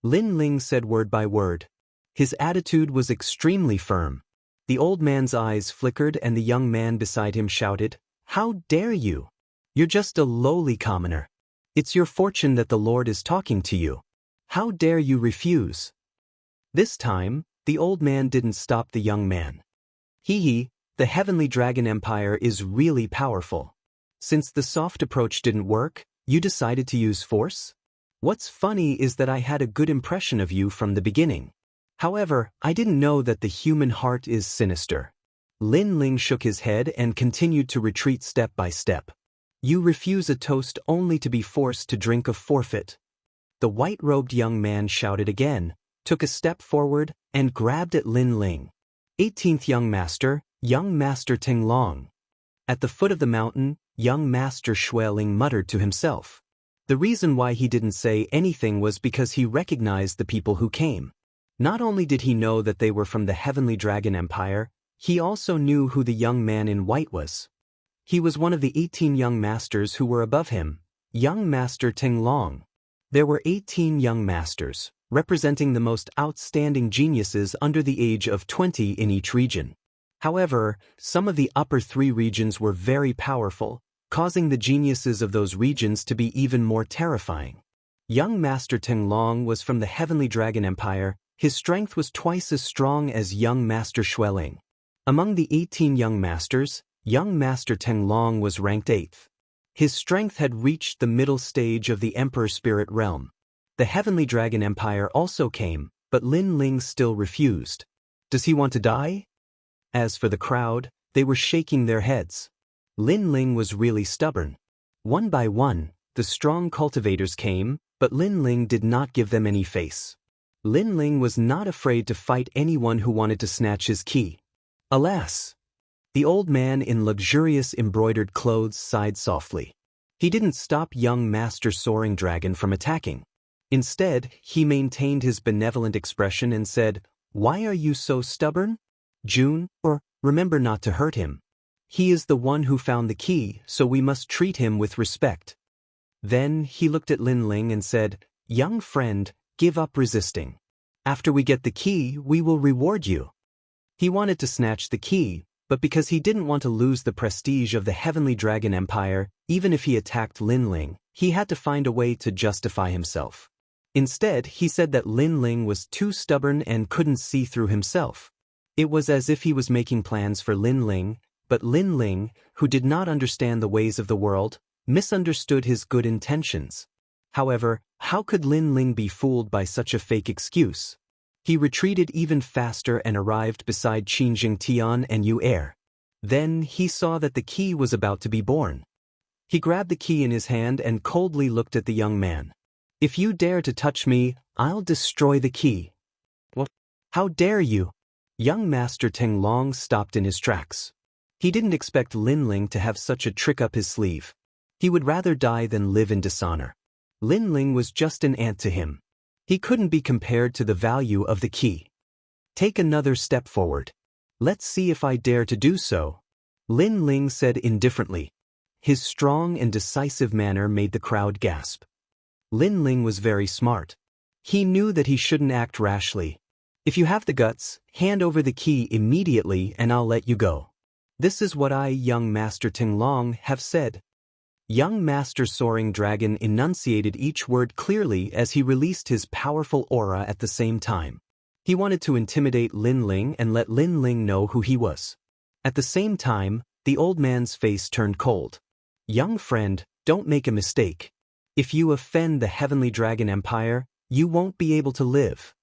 S1: Lin Ling said word by word. His attitude was extremely firm. The old man's eyes flickered and the young man beside him shouted, How dare you? You're just a lowly commoner. It's your fortune that the Lord is talking to you. How dare you refuse? This time, the old man didn't stop the young man. The Heavenly Dragon Empire is really powerful. Since the soft approach didn't work, you decided to use force? What's funny is that I had a good impression of you from the beginning. However, I didn't know that the human heart is sinister. Lin Ling shook his head and continued to retreat step by step. You refuse a toast only to be forced to drink a forfeit. The white-robed young man shouted again, took a step forward, and grabbed at Lin Ling. 18th Young Master Ting Long. At the foot of the mountain, young Master Xueling muttered to himself. The reason why he didn't say anything was because he recognized the people who came. Not only did he know that they were from the Heavenly Dragon Empire, he also knew who the young man in white was. He was one of the 18 young masters who were above him, young Master Ting Long. There were 18 young masters, representing the most outstanding geniuses under the age of 20 in each region. However, some of the upper 3 regions were very powerful, causing the geniuses of those regions to be even more terrifying. Young Master Ting Long was from the Heavenly Dragon Empire. His strength was twice as strong as young Master Xueling. Among the 18 young masters, young Master Ting Long was ranked 8th. His strength had reached the middle stage of the Emperor Spirit Realm. The Heavenly Dragon Empire also came, but Lin Ling still refused. Does he want to die? As for the crowd, they were shaking their heads. Lin Ling was really stubborn. One by one, the strong cultivators came, but Lin Ling did not give them any face. Lin Ling was not afraid to fight anyone who wanted to snatch his key. Alas! The old man in luxurious embroidered clothes sighed softly. He didn't stop young Master Soaring Dragon from attacking. Instead, he maintained his benevolent expression and said, Why are you so stubborn? June, remember not to hurt him. He is the one who found the key, so we must treat him with respect. Then he looked at Lin Ling and said, Young friend, give up resisting. After we get the key, we will reward you. He wanted to snatch the key, but because he didn't want to lose the prestige of the Heavenly Dragon Empire, even if he attacked Lin Ling, he had to find a way to justify himself. Instead, he said that Lin Ling was too stubborn and couldn't see through himself. It was as if he was making plans for Lin Ling, but Lin Ling, who did not understand the ways of the world, misunderstood his good intentions. However, how could Lin Ling be fooled by such a fake excuse? He retreated even faster and arrived beside Qingjing Tian and Yu Er. Then he saw that the key was about to be born. He grabbed the key in his hand and coldly looked at the young man. If you dare to touch me, I'll destroy the key. What? How dare you? Young Master Ting Long stopped in his tracks. He didn't expect Lin Ling to have such a trick up his sleeve. He would rather die than live in dishonor. Lin Ling was just an ant to him. He couldn't be compared to the value of the key. Take another step forward. Let's see if I dare to do so, Lin Ling said indifferently. His strong and decisive manner made the crowd gasp. Lin Ling was very smart. He knew that he shouldn't act rashly. If you have the guts, hand over the key immediately and I'll let you go. This is what I, young Master Ting Long, have said. Young Master Soaring Dragon enunciated each word clearly as he released his powerful aura at the same time. He wanted to intimidate Lin Ling and let Lin Ling know who he was. At the same time, the old man's face turned cold. Young friend, don't make a mistake. If you offend the Heavenly Dragon Empire, you won't be able to live.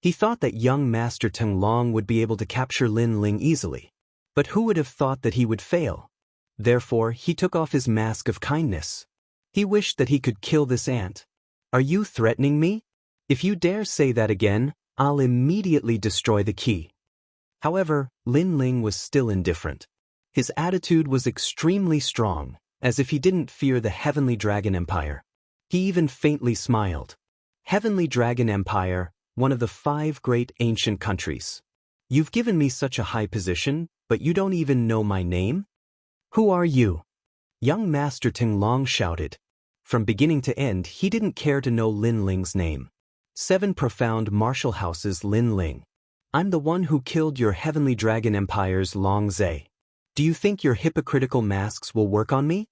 S1: He thought that young Master Teng Long would be able to capture Lin Ling easily. But who would have thought that he would fail? Therefore, he took off his mask of kindness. He wished that he could kill this ant. Are you threatening me? If you dare say that again, I'll immediately destroy the key. However, Lin Ling was still indifferent. His attitude was extremely strong, as if he didn't fear the Heavenly Dragon Empire. He even faintly smiled. Heavenly Dragon Empire, one of the 5 great ancient countries. You've given me such a high position, but you don't even know my name? Who are you? Young Master Teng Long shouted. From beginning to end, he didn't care to know Lin Ling's name. 7 profound martial houses. Lin Ling. I'm the one who killed your Heavenly Dragon Empire's Long Zhe. Do you think your hypocritical masks will work on me?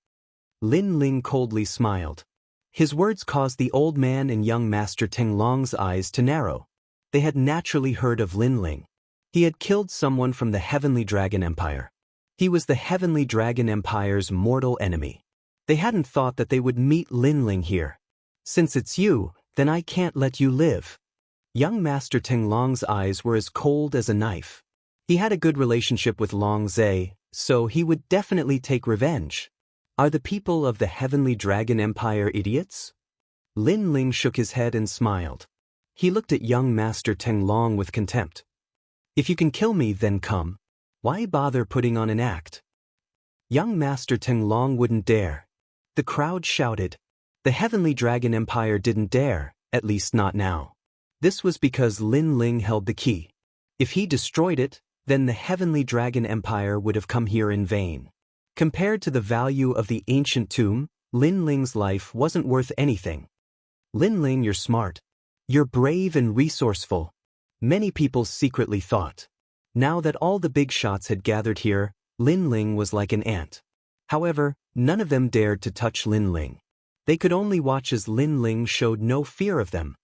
S1: Lin Ling coldly smiled. His words caused the old man and young Master Teng Long's eyes to narrow. They had naturally heard of Lin Ling. He had killed someone from the Heavenly Dragon Empire. He was the Heavenly Dragon Empire's mortal enemy. They hadn't thought that they would meet Lin Ling here. Since it's you, then I can't let you live. Young Master Teng Long's eyes were as cold as a knife. He had a good relationship with Long Zhe, so he would definitely take revenge. Are the people of the Heavenly Dragon Empire idiots? Lin Ling shook his head and smiled. He looked at young Master Teng Long with contempt. If you can kill me, then come. Why bother putting on an act? Young Master Teng Long wouldn't dare. The crowd shouted. The Heavenly Dragon Empire didn't dare, at least not now. This was because Lin Ling held the key. If he destroyed it, then the Heavenly Dragon Empire would have come here in vain. Compared to the value of the ancient tomb, Lin Ling's life wasn't worth anything. Lin Ling, you're smart. You're brave and resourceful. Many people secretly thought. Now that all the big shots had gathered here, Lin Ling was like an ant. However, none of them dared to touch Lin Ling. They could only watch as Lin Ling showed no fear of them.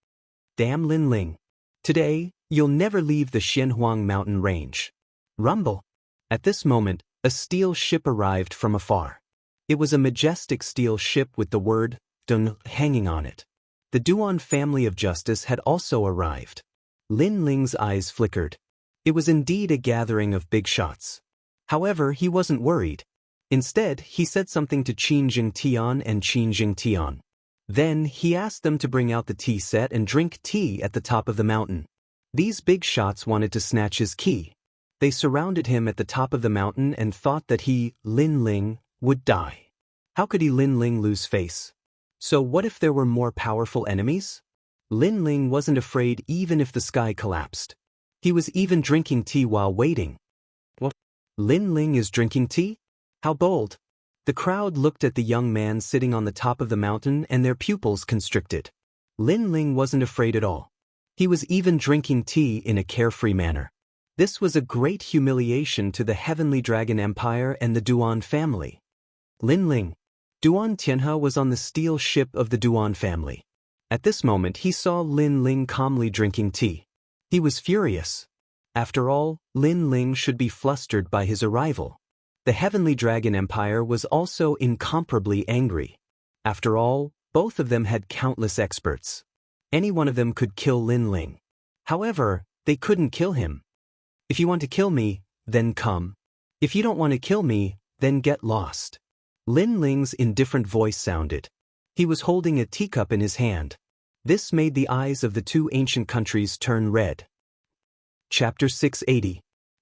S1: Damn Lin Ling. Today, you'll never leave the Xianxia mountain range. Rumble. At this moment, a steel ship arrived from afar. It was a majestic steel ship with the word Dung hanging on it. The Duan family of justice had also arrived. Lin Ling's eyes flickered. It was indeed a gathering of big shots. However, he wasn't worried. Instead, he said something to Qin Jing Tian and Qin Jing Tian. Then, he asked them to bring out the tea set and drink tea at the top of the mountain. These big shots wanted to snatch his key. They surrounded him at the top of the mountain and thought that he, Lin Ling, would die. How could he Lin Ling lose face? So what if there were more powerful enemies? Lin Ling wasn't afraid even if the sky collapsed. He was even drinking tea while waiting. What? Lin Ling is drinking tea? How bold! The crowd looked at the young man sitting on the top of the mountain and their pupils constricted. Lin Ling wasn't afraid at all. He was even drinking tea in a carefree manner. This was a great humiliation to the Heavenly Dragon Empire and the Duan family. Lin Ling. Duan Tianhe was on the steel ship of the Duan family. At this moment he saw Lin Ling calmly drinking tea. He was furious. After all, Lin Ling should be flustered by his arrival. The Heavenly Dragon Empire was also incomparably angry. After all, both of them had countless experts. Any one of them could kill Lin Ling. However, they couldn't kill him. If you want to kill me, then come. If you don't want to kill me, then get lost. Lin Ling's indifferent voice sounded. He was holding a teacup in his hand. This made the eyes of the 2 ancient countries turn red. Chapter 680.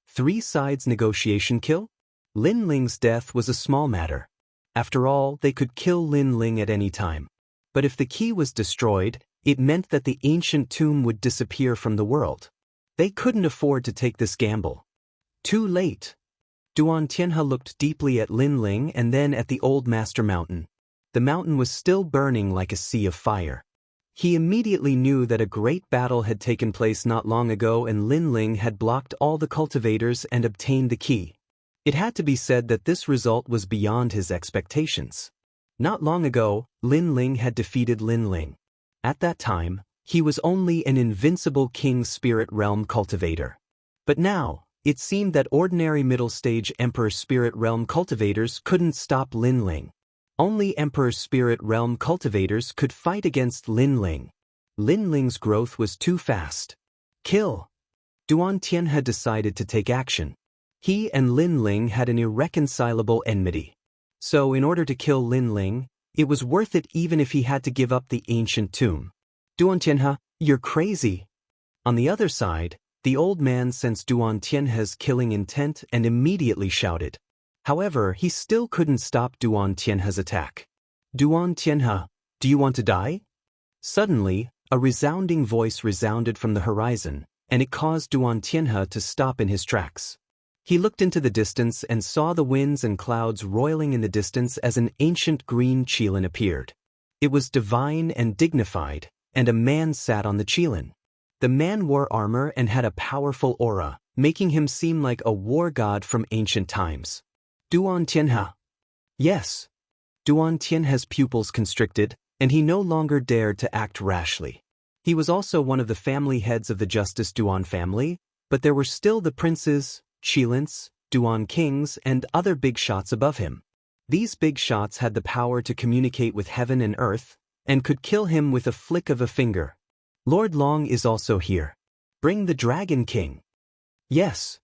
S1: 3 Sides Negotiation Kill? Lin Ling's death was a small matter. After all, they could kill Lin Ling at any time. But if the key was destroyed, it meant that the ancient tomb would disappear from the world. They couldn't afford to take this gamble. Too late. Duan Tianhe looked deeply at Lin Ling and then at the old master mountain. The mountain was still burning like a sea of fire. He immediately knew that a great battle had taken place not long ago and Lin Ling had blocked all the cultivators and obtained the key. It had to be said that this result was beyond his expectations. Not long ago, Lin Ling had defeated Lin Ling. At that time, he was only an invincible King Spirit Realm cultivator. But now, it seemed that ordinary middle-stage Emperor Spirit Realm cultivators couldn't stop Lin Ling. Only Emperor Spirit Realm cultivators could fight against Lin Ling. Lin Ling's growth was too fast. Kill! Duan Tian had decided to take action. He and Lin Ling had an irreconcilable enmity. So in order to kill Lin Ling, it was worth it even if he had to give up the ancient tomb. Duan Tianhe, you're crazy. On the other side, the old man sensed Duan Tianhe's killing intent and immediately shouted. However, he still couldn't stop Duan Tianhe's attack. Duan Tianhe, do you want to die? Suddenly, a resounding voice resounded from the horizon, and it caused Duan Tianhe to stop in his tracks. He looked into the distance and saw the winds and clouds roiling in the distance as an ancient green qilin appeared. It was divine and dignified, and a man sat on the qilin. The man wore armor and had a powerful aura, making him seem like a war god from ancient times. Duan Tianhe. Yes. Duan Tianhe's pupils constricted, and he no longer dared to act rashly. He was also one of the family heads of the Justice Duan family, but there were still the princes, qilins, Duan kings, and other big shots above him. These big shots had the power to communicate with heaven and earth, and could kill him with a flick of a finger. Lord Long is also here. Bring the Dragon King. Yes.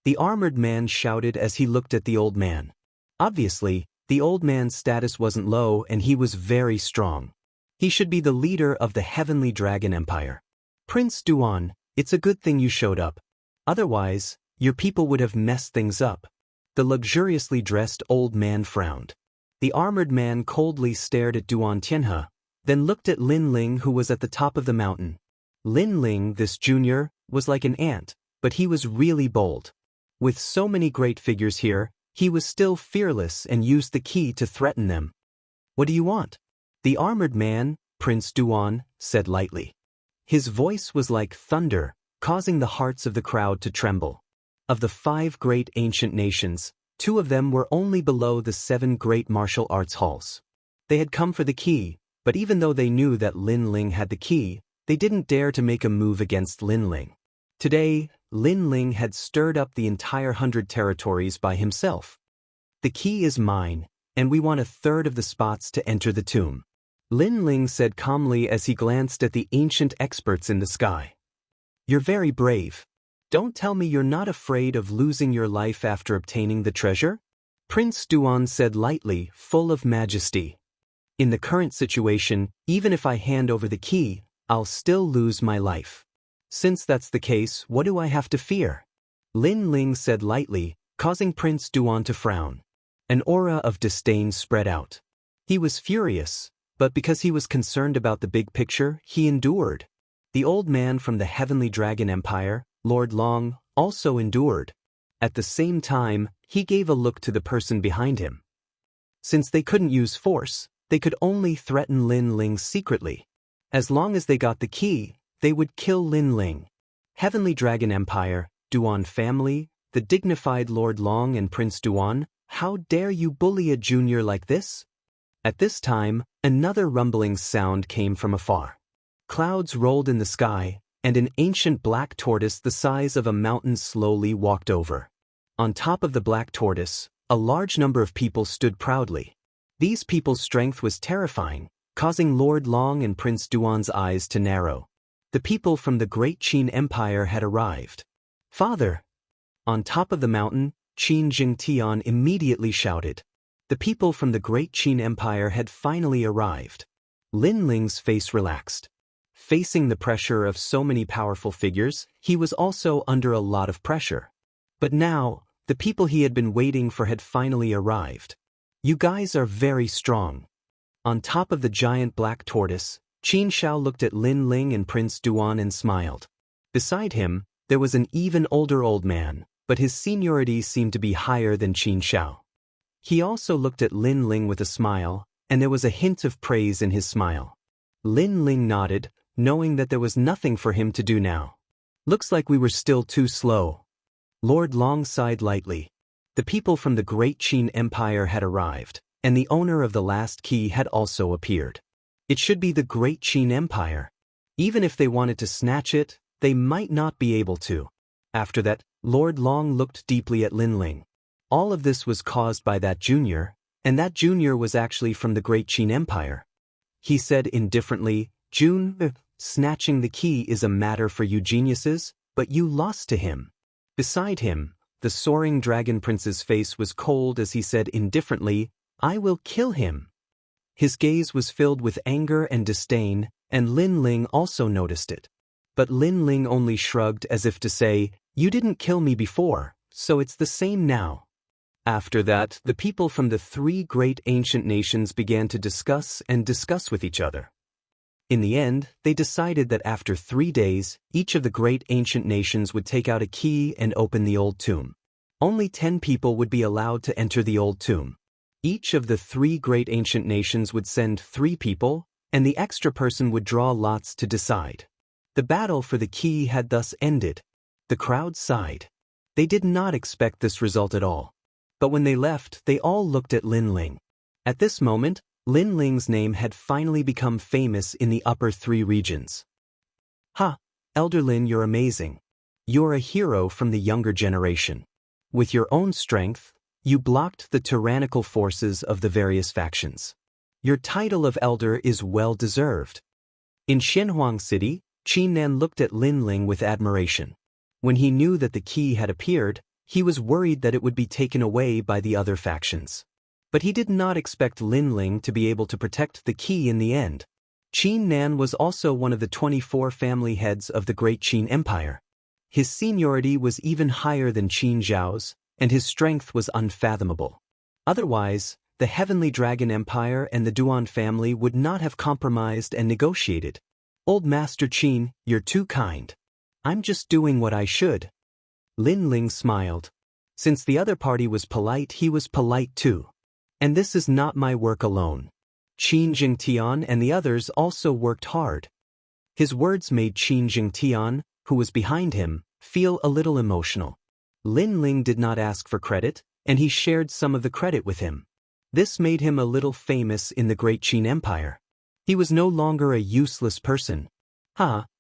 S1: The armored man shouted as he looked at the old man. Obviously, the old man's status wasn't low and he was very strong. He should be the leader of the Heavenly Dragon Empire. Prince Duan, it's a good thing you showed up. Otherwise, your people would have messed things up. The luxuriously dressed old man frowned. The armored man coldly stared at Duan Tianhe, then looked at Lin Ling who was at the top of the mountain. Lin Ling, this junior, was like an ant, but he was really bold. With so many great figures here, he was still fearless and used the key to threaten them. What do you want? The armored man, Prince Duan, said lightly. His voice was like thunder, causing the hearts of the crowd to tremble. Of the 5 great ancient nations, 2 of them were only below the 7 great martial arts halls. They had come for the key, but even though they knew that Lin Ling had the key, they didn't dare to make a move against Lin Ling. Today, Lin Ling had stirred up the entire 100 territories by himself. The key is mine, and we want 1/3 of the spots to enter the tomb. Lin Ling said calmly as he glanced at the ancient experts in the sky. You're very brave. Don't tell me you're not afraid of losing your life after obtaining the treasure? Prince Duan said lightly, full of majesty. In the current situation, even if I hand over the key, I'll still lose my life. Since that's the case, what do I have to fear? Lin Ling said lightly, causing Prince Duan to frown. An aura of disdain spread out. He was furious, but because he was concerned about the big picture, he endured. The old man from the Heavenly Dragon Empire, Lord Long, also endured. At the same time, he gave a look to the person behind him. Since they couldn't use force, they could only threaten Lin Ling secretly. As long as they got the key, they would kill Lin Ling. Heavenly Dragon Empire, Duan family, the dignified Lord Long and Prince Duan, how dare you bully a junior like this? At this time, another rumbling sound came from afar. Clouds rolled in the sky, and an ancient black tortoise the size of a mountain slowly walked over. On top of the black tortoise, a large number of people stood proudly. These people's strength was terrifying, causing Lord Long and Prince Duan's eyes to narrow. The people from the Great Qin Empire had arrived. Father! On top of the mountain, Qin Jingtian immediately shouted. The people from the Great Qin Empire had finally arrived. Lin Ling's face relaxed. Facing the pressure of so many powerful figures, he was also under a lot of pressure. But now, the people he had been waiting for had finally arrived. You guys are very strong. On top of the giant black tortoise, Qin Shao looked at Lin Ling and Prince Duan and smiled. Beside him, there was an even older old man, but his seniority seemed to be higher than Qin Shao. He also looked at Lin Ling with a smile, and there was a hint of praise in his smile. Lin Ling nodded, knowing that there was nothing for him to do now. Looks like we were still too slow. Lord Long sighed lightly. The people from the Great Qin Empire had arrived, and the owner of the last key had also appeared. It should be the Great Qin Empire. Even if they wanted to snatch it, they might not be able to. After that, Lord Long looked deeply at Lin Ling. All of this was caused by that junior, and that junior was actually from the Great Qin Empire. He said indifferently, snatching the key is a matter for you geniuses, but you lost to him. Beside him, the soaring dragon prince's face was cold as he said indifferently, I will kill him. His gaze was filled with anger and disdain, and Lin Ling also noticed it. But Lin Ling only shrugged as if to say, you didn't kill me before, so it's the same now. After that, the people from the three great ancient nations began to discuss with each other. In the end, they decided that after 3 days, each of the great ancient nations would take out a key and open the old tomb. Only 10 people would be allowed to enter the old tomb. Each of the 3 great ancient nations would send 3 people, and the extra person would draw lots to decide. The battle for the key had thus ended. The crowd sighed. They did not expect this result at all. But when they left, they all looked at Lin Ling. At this moment, Lin Ling's name had finally become famous in the upper 3 regions. Ha! Elder Lin, you're amazing. You're a hero from the younger generation. With your own strength, you blocked the tyrannical forces of the various factions. Your title of elder is well deserved. In Xianxia City, Qin Nan looked at Lin Ling with admiration. When he knew that the key had appeared, he was worried that it would be taken away by the other factions. But he did not expect Lin Ling to be able to protect the key in the end. Qin Nan was also one of the 24 family heads of the Great Qin Empire. His seniority was even higher than Qin Zhao's, and his strength was unfathomable. Otherwise, the Heavenly Dragon Empire and the Duan family would not have compromised and negotiated. Old Master Qin, you're too kind. I'm just doing what I should. Lin Ling smiled. Since the other party was polite, he was polite too. And this is not my work alone. Qin Jingtian and the others also worked hard. His words made Qin Jingtian, who was behind him, feel a little emotional. Lin Ling did not ask for credit, and he shared some of the credit with him. This made him a little famous in the Great Qin Empire. He was no longer a useless person.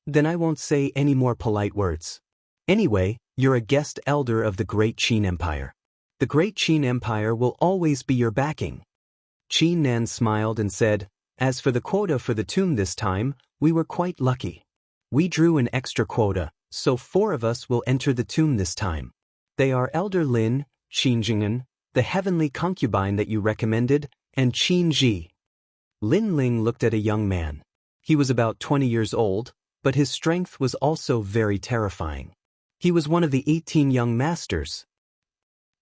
S1: Then I won't say any more polite words. Anyway, you're a guest elder of the Great Qin Empire. The Great Qin Empire will always be your backing. Qin Nan smiled and said, as for the quota for the tomb this time, we were quite lucky. We drew an extra quota, so 4 of us will enter the tomb this time. They are Elder Lin, Qin Jing'an, the heavenly concubine that you recommended, and Qin Ji. Lin Ling looked at a young man. He was about 20 years old, but his strength was also very terrifying. He was one of the 18 young masters.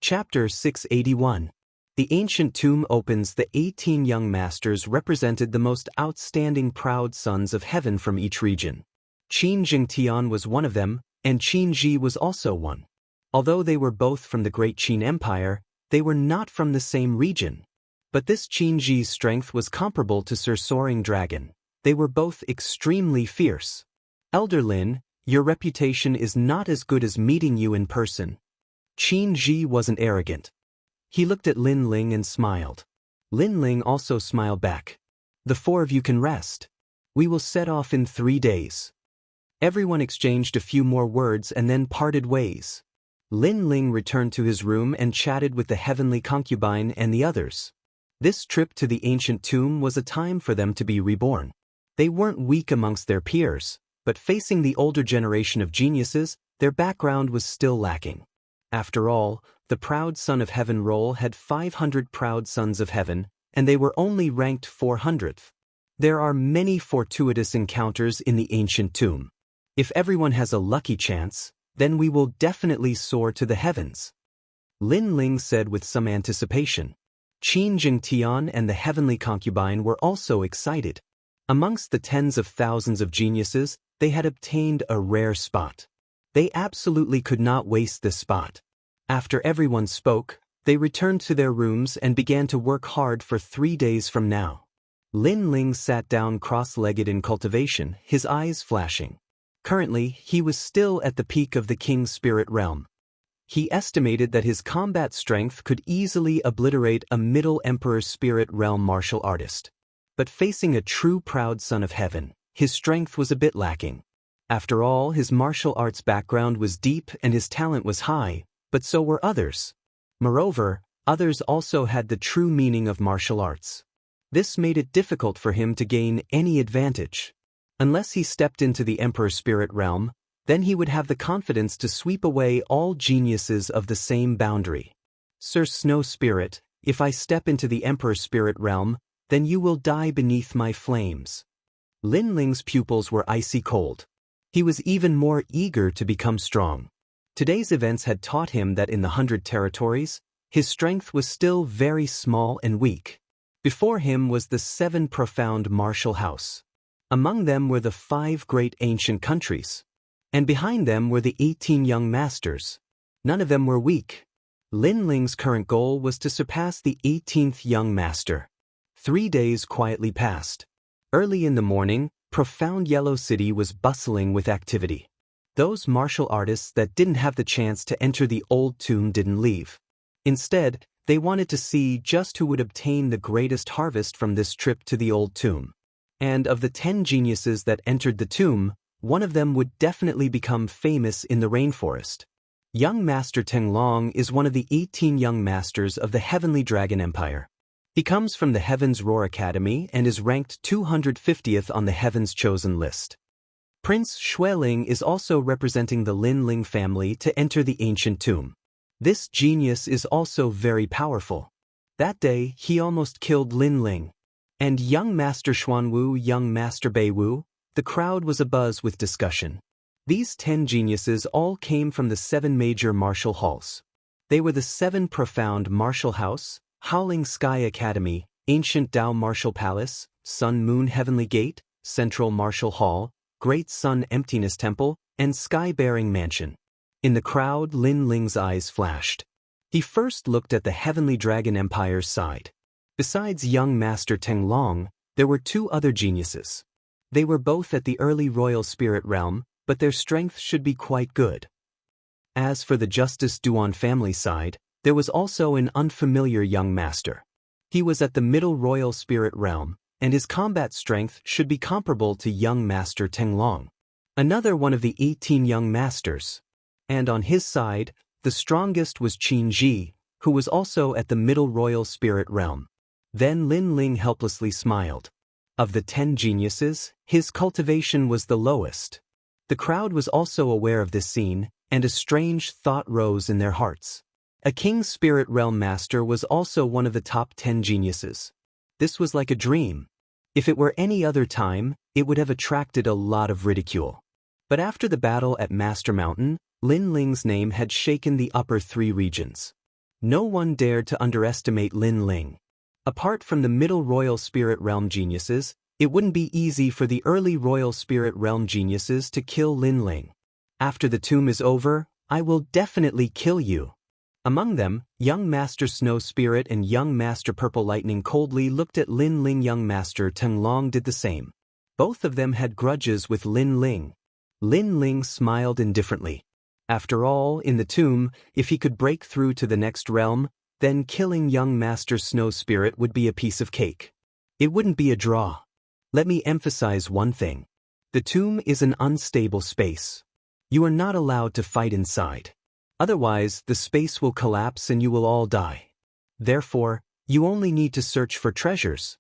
S1: Chapter 681. The ancient tomb opens. The 18 young masters represented the most outstanding proud sons of heaven from each region. Qin Jingtian was one of them, and Qin Ji was also one. Although they were both from the Great Qin Empire, they were not from the same region. But this Qin Ji's strength was comparable to Sir Soaring Dragon. They were both extremely fierce. Elder Lin, your reputation is not as good as meeting you in person. Qin Ji wasn't arrogant. He looked at Lin Ling and smiled. Lin Ling also smiled back. The 4 of you can rest. We will set off in 3 days. Everyone exchanged a few more words and then parted ways. Lin Ling returned to his room and chatted with the heavenly concubine and the others. This trip to the ancient tomb was a time for them to be reborn. They weren't weak amongst their peers, but facing the older generation of geniuses, their background was still lacking. After all, the Proud Son of Heaven role had 500 Proud Sons of Heaven, and they were only ranked 400th. There are many fortuitous encounters in the ancient tomb. If everyone has a lucky chance, then we will definitely soar to the heavens. Lin Ling said with some anticipation. Qin Jingtian and the heavenly concubine were also excited. Amongst the tens of thousands of geniuses, they had obtained a rare spot. They absolutely could not waste this spot. After everyone spoke, they returned to their rooms and began to work hard for 3 days from now. Lin Ling sat down cross-legged in cultivation, his eyes flashing. Currently, he was still at the peak of the King's spirit realm. He estimated that his combat strength could easily obliterate a Middle Emperor's spirit realm martial artist. But facing a true proud son of heaven, his strength was a bit lacking. After all, his martial arts background was deep and his talent was high, but so were others. Moreover, others also had the true meaning of martial arts. This made it difficult for him to gain any advantage. Unless he stepped into the Emperor's spirit realm, then he would have the confidence to sweep away all geniuses of the same boundary. Sir Snow Spirit, if I step into the Emperor's spirit realm, then you will die beneath my flames. Lin Ling's pupils were icy cold. He was even more eager to become strong. Today's events had taught him that in the 100 territories, his strength was still very small and weak. Before him was the 7 profound martial house. Among them were the 5 great ancient countries. And behind them were the 18 young masters. None of them were weak. Lin Ling's current goal was to surpass the 18th young master. 3 days quietly passed. Early in the morning, Profound Yellow City was bustling with activity. Those martial artists that didn't have the chance to enter the old tomb didn't leave. Instead, they wanted to see just who would obtain the greatest harvest from this trip to the old tomb. And of the 10 geniuses that entered the tomb, one of them would definitely become famous in the rainforest. Young Master Tenglong is one of the 18 young masters of the Heavenly Dragon Empire. He comes from the Heaven's Roar Academy and is ranked 250th on the Heaven's Chosen list. Prince Xueling is also representing the Lin Ling family to enter the ancient tomb. This genius is also very powerful. That day, he almost killed Lin Ling. And young Master Xuanwu, young Master Beiwu, the crowd was abuzz with discussion. These 10 geniuses all came from the 7 major martial halls. They were the 7 profound martial house, Howling Sky Academy, Ancient Tao Martial Palace, Sun Moon Heavenly Gate, Central Martial Hall, Great Sun Emptiness Temple, and Sky Bearing Mansion. In the crowd, Lin Ling's eyes flashed. He first looked at the Heavenly Dragon Empire's side. Besides young Master Tenglong, there were 2 other geniuses. They were both at the early royal spirit realm, but their strength should be quite good. As for the Justice Duan family side, there was also an unfamiliar young master. He was at the middle royal spirit realm, and his combat strength should be comparable to young Master Tenglong. Another one of the 18 young masters. And on his side, the strongest was Qin Ji, who was also at the middle royal spirit realm. Then Lin Ling helplessly smiled. Of the 10 geniuses, his cultivation was the lowest. The crowd was also aware of this scene, and a strange thought rose in their hearts. A King's Spirit Realm Master was also one of the top 10 geniuses. This was like a dream. If it were any other time, it would have attracted a lot of ridicule. But after the battle at Master Mountain, Lin Ling's name had shaken the upper 3 regions. No one dared to underestimate Lin Ling. Apart from the middle royal spirit realm geniuses, it wouldn't be easy for the early royal spirit realm geniuses to kill Lin Ling. After the tomb is over, I will definitely kill you. Among them, young Master Snow Spirit and young Master Purple Lightning coldly looked at Lin Ling. Young Master Tenglong did the same. Both of them had grudges with Lin Ling. Lin Ling smiled indifferently. After all, in the tomb, if he could break through to the next realm, then killing young Master Snow Spirit would be a piece of cake. It wouldn't be a draw. Let me emphasize one thing. The tomb is an unstable space. You are not allowed to fight inside. Otherwise, the space will collapse and you will all die. Therefore, you only need to search for treasures.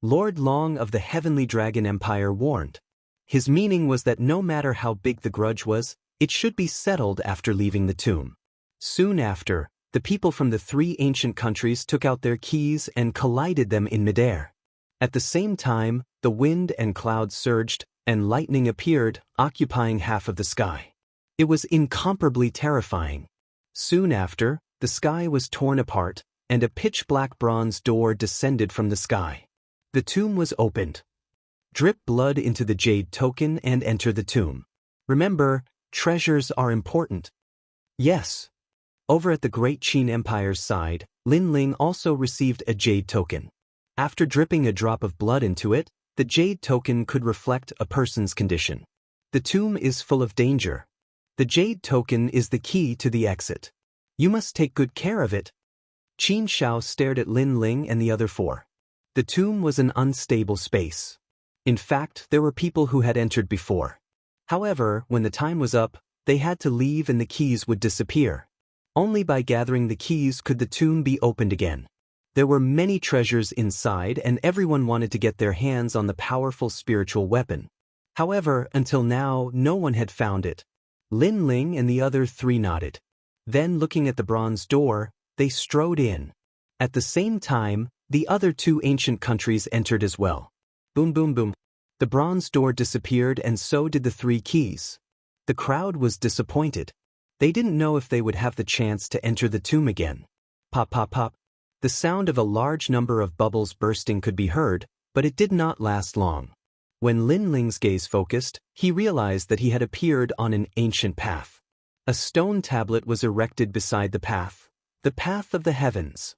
S1: Lord Long of the Heavenly Dragon Empire warned. His meaning was that no matter how big the grudge was, it should be settled after leaving the tomb. Soon after, the people from the 3 ancient countries took out their keys and collided them in midair. At the same time, the wind and clouds surged, and lightning appeared, occupying half of the sky. It was incomparably terrifying. Soon after, the sky was torn apart, and a pitch-black bronze door descended from the sky. The tomb was opened. Drip blood into the jade token and enter the tomb. Remember, treasures are important. Yes. Over at the Great Qin Empire's side, Lin Ling also received a jade token. After dripping a drop of blood into it, the jade token could reflect a person's condition. The tomb is full of danger. The jade token is the key to the exit. You must take good care of it. Xianxia stared at Lin Ling and the other four. The tomb was an unstable space. In fact, there were people who had entered before. However, when the time was up, they had to leave and the keys would disappear. Only by gathering the keys could the tomb be opened again. There were many treasures inside and everyone wanted to get their hands on the powerful spiritual weapon. However, until now, no one had found it. Lin Ling and the other three nodded. Then, looking at the bronze door, they strode in. At the same time, the other two ancient countries entered as well. Boom, boom, boom. The bronze door disappeared and so did the three keys. The crowd was disappointed. They didn't know if they would have the chance to enter the tomb again. Pop, pop, pop. The sound of a large number of bubbles bursting could be heard, but it did not last long. When Lin Ling's gaze focused, he realized that he had appeared on an ancient path. A stone tablet was erected beside the path of the heavens.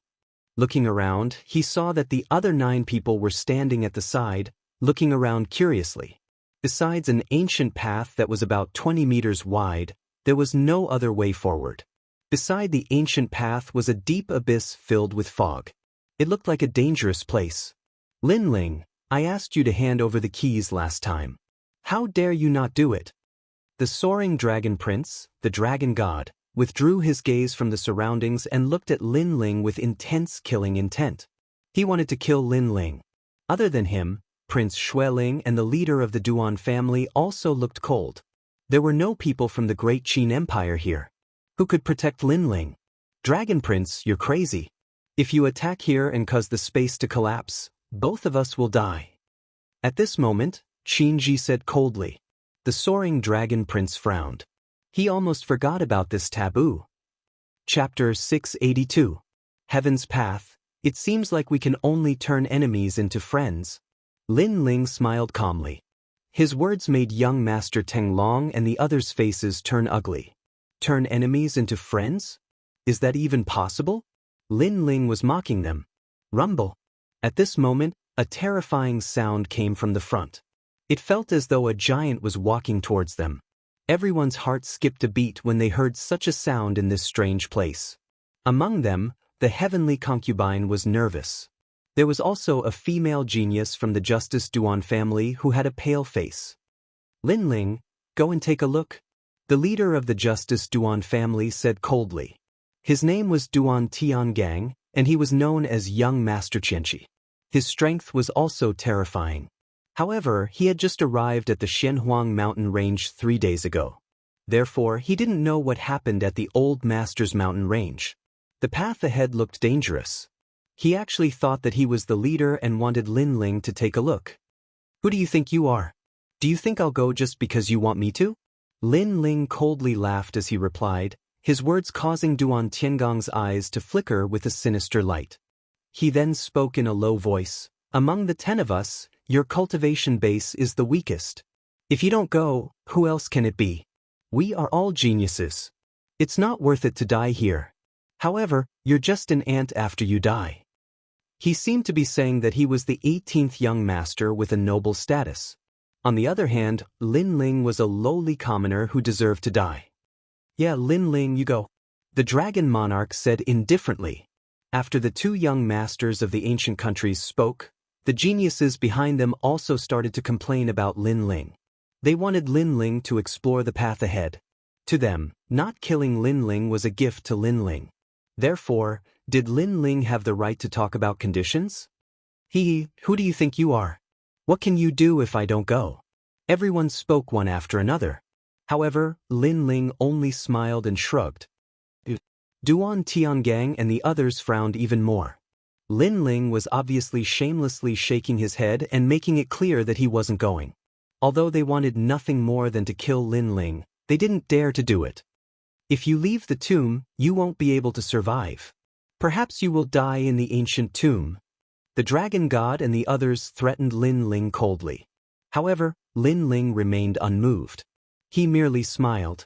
S1: Looking around, he saw that the other 9 people were standing at the side, looking around curiously. Besides an ancient path that was about 20 meters wide, there was no other way forward. Beside the ancient path was a deep abyss filled with fog. It looked like a dangerous place. Lin Ling, I asked you to hand over the keys last time. How dare you not do it? The soaring dragon prince, the dragon god, withdrew his gaze from the surroundings and looked at Lin Ling with intense killing intent. He wanted to kill Lin Ling. Other than him, Prince Xueling and the leader of the Duan family also looked cold. There were no people from the Great Qin Empire here. Who could protect Lin Ling? Dragon Prince, you're crazy. If you attack here and cause the space to collapse, both of us will die. At this moment, Xianxia said coldly. The soaring dragon prince frowned. He almost forgot about this taboo. Chapter 682. Heaven's Path. It seems like we can only turn enemies into friends. Lin Ling smiled calmly. His words made young Master Teng Long and the others' faces turn ugly. Turn enemies into friends? Is that even possible? Lin Ling was mocking them. Rumble. At this moment, a terrifying sound came from the front. It felt as though a giant was walking towards them. Everyone's heart skipped a beat when they heard such a sound in this strange place. Among them, the heavenly concubine was nervous. There was also a female genius from the Justice Duan family who had a pale face. Lin Ling, go and take a look. The leader of the Justice Duan family said coldly. His name was Duan Tiangang, and he was known as Young Master Xianxia. His strength was also terrifying. However, he had just arrived at the Shenhuang mountain range 3 days ago. Therefore, he didn't know what happened at the old master's mountain range. The path ahead looked dangerous. He actually thought that he was the leader and wanted Lin Ling to take a look. Who do you think you are? Do you think I'll go just because you want me to? Lin Ling coldly laughed as he replied, his words causing Duan Tiangong's eyes to flicker with a sinister light. He then spoke in a low voice. Among the 10 of us, your cultivation base is the weakest. If you don't go, who else can it be? We are all geniuses. It's not worth it to die here. However, you're just an ant after you die. He seemed to be saying that he was the 18th young master with a noble status. On the other hand, Lin Ling was a lowly commoner who deserved to die. Yeah, Lin Ling, you go. The dragon monarch said indifferently. After the 2 young masters of the ancient countries spoke, the geniuses behind them also started to complain about Lin Ling. They wanted Lin Ling to explore the path ahead. To them, not killing Lin Ling was a gift to Lin Ling. Therefore, did Lin Ling have the right to talk about conditions? Who do you think you are? What can you do if I don't go? Everyone spoke one after another. However, Lin Ling only smiled and shrugged. Duan Tiangang and the others frowned even more. Lin Ling was obviously shamelessly shaking his head and making it clear that he wasn't going. Although they wanted nothing more than to kill Lin Ling, they didn't dare to do it. If you leave the tomb, you won't be able to survive. Perhaps you will die in the ancient tomb. The dragon god and the others threatened Lin Ling coldly. However, Lin Ling remained unmoved. He merely smiled.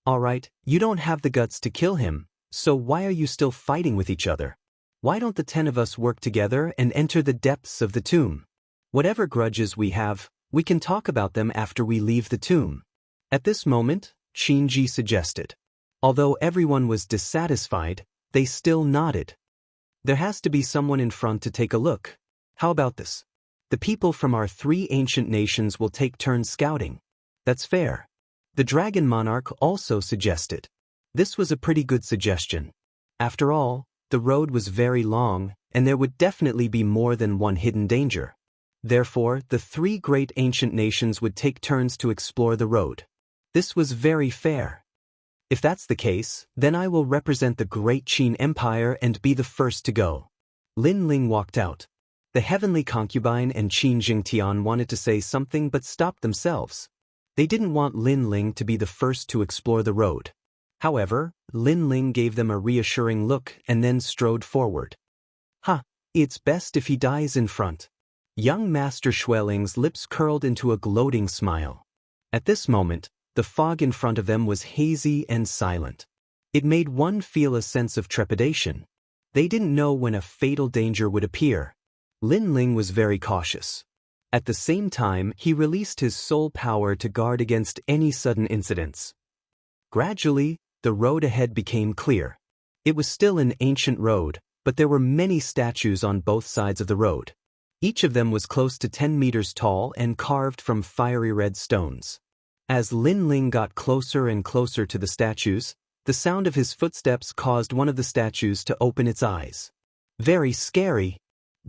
S1: All right, you don't have the guts to kill him, so why are you still fighting with each other? Why don't the 10 of us work together and enter the depths of the tomb? Whatever grudges we have, we can talk about them after we leave the tomb. At this moment, Xianxia suggested. Although everyone was dissatisfied, they still nodded. There has to be someone in front to take a look. How about this? The people from our 3 ancient nations will take turns scouting. That's fair. The dragon monarch also suggested. This was a pretty good suggestion. After all, the road was very long, and there would definitely be more than one hidden danger. Therefore, the 3 great ancient nations would take turns to explore the road. This was very fair. If that's the case, then I will represent the great Qin Empire and be the first to go. Lin Ling walked out. The heavenly concubine and Qin Jingtian wanted to say something but stopped themselves. They didn't want Lin Ling to be the first to explore the road. However, Lin Ling gave them a reassuring look and then strode forward. It's best if he dies in front. Young Master Xueling's lips curled into a gloating smile. At this moment, the fog in front of them was hazy and silent. It made one feel a sense of trepidation. They didn't know when a fatal danger would appear. Lin Ling was very cautious. At the same time, he released his soul power to guard against any sudden incidents. Gradually, the road ahead became clear. It was still an ancient road, but there were many statues on both sides of the road. Each of them was close to 10 meters tall and carved from fiery red stones. As Lin Ling got closer and closer to the statues, the sound of his footsteps caused one of the statues to open its eyes. Very scary.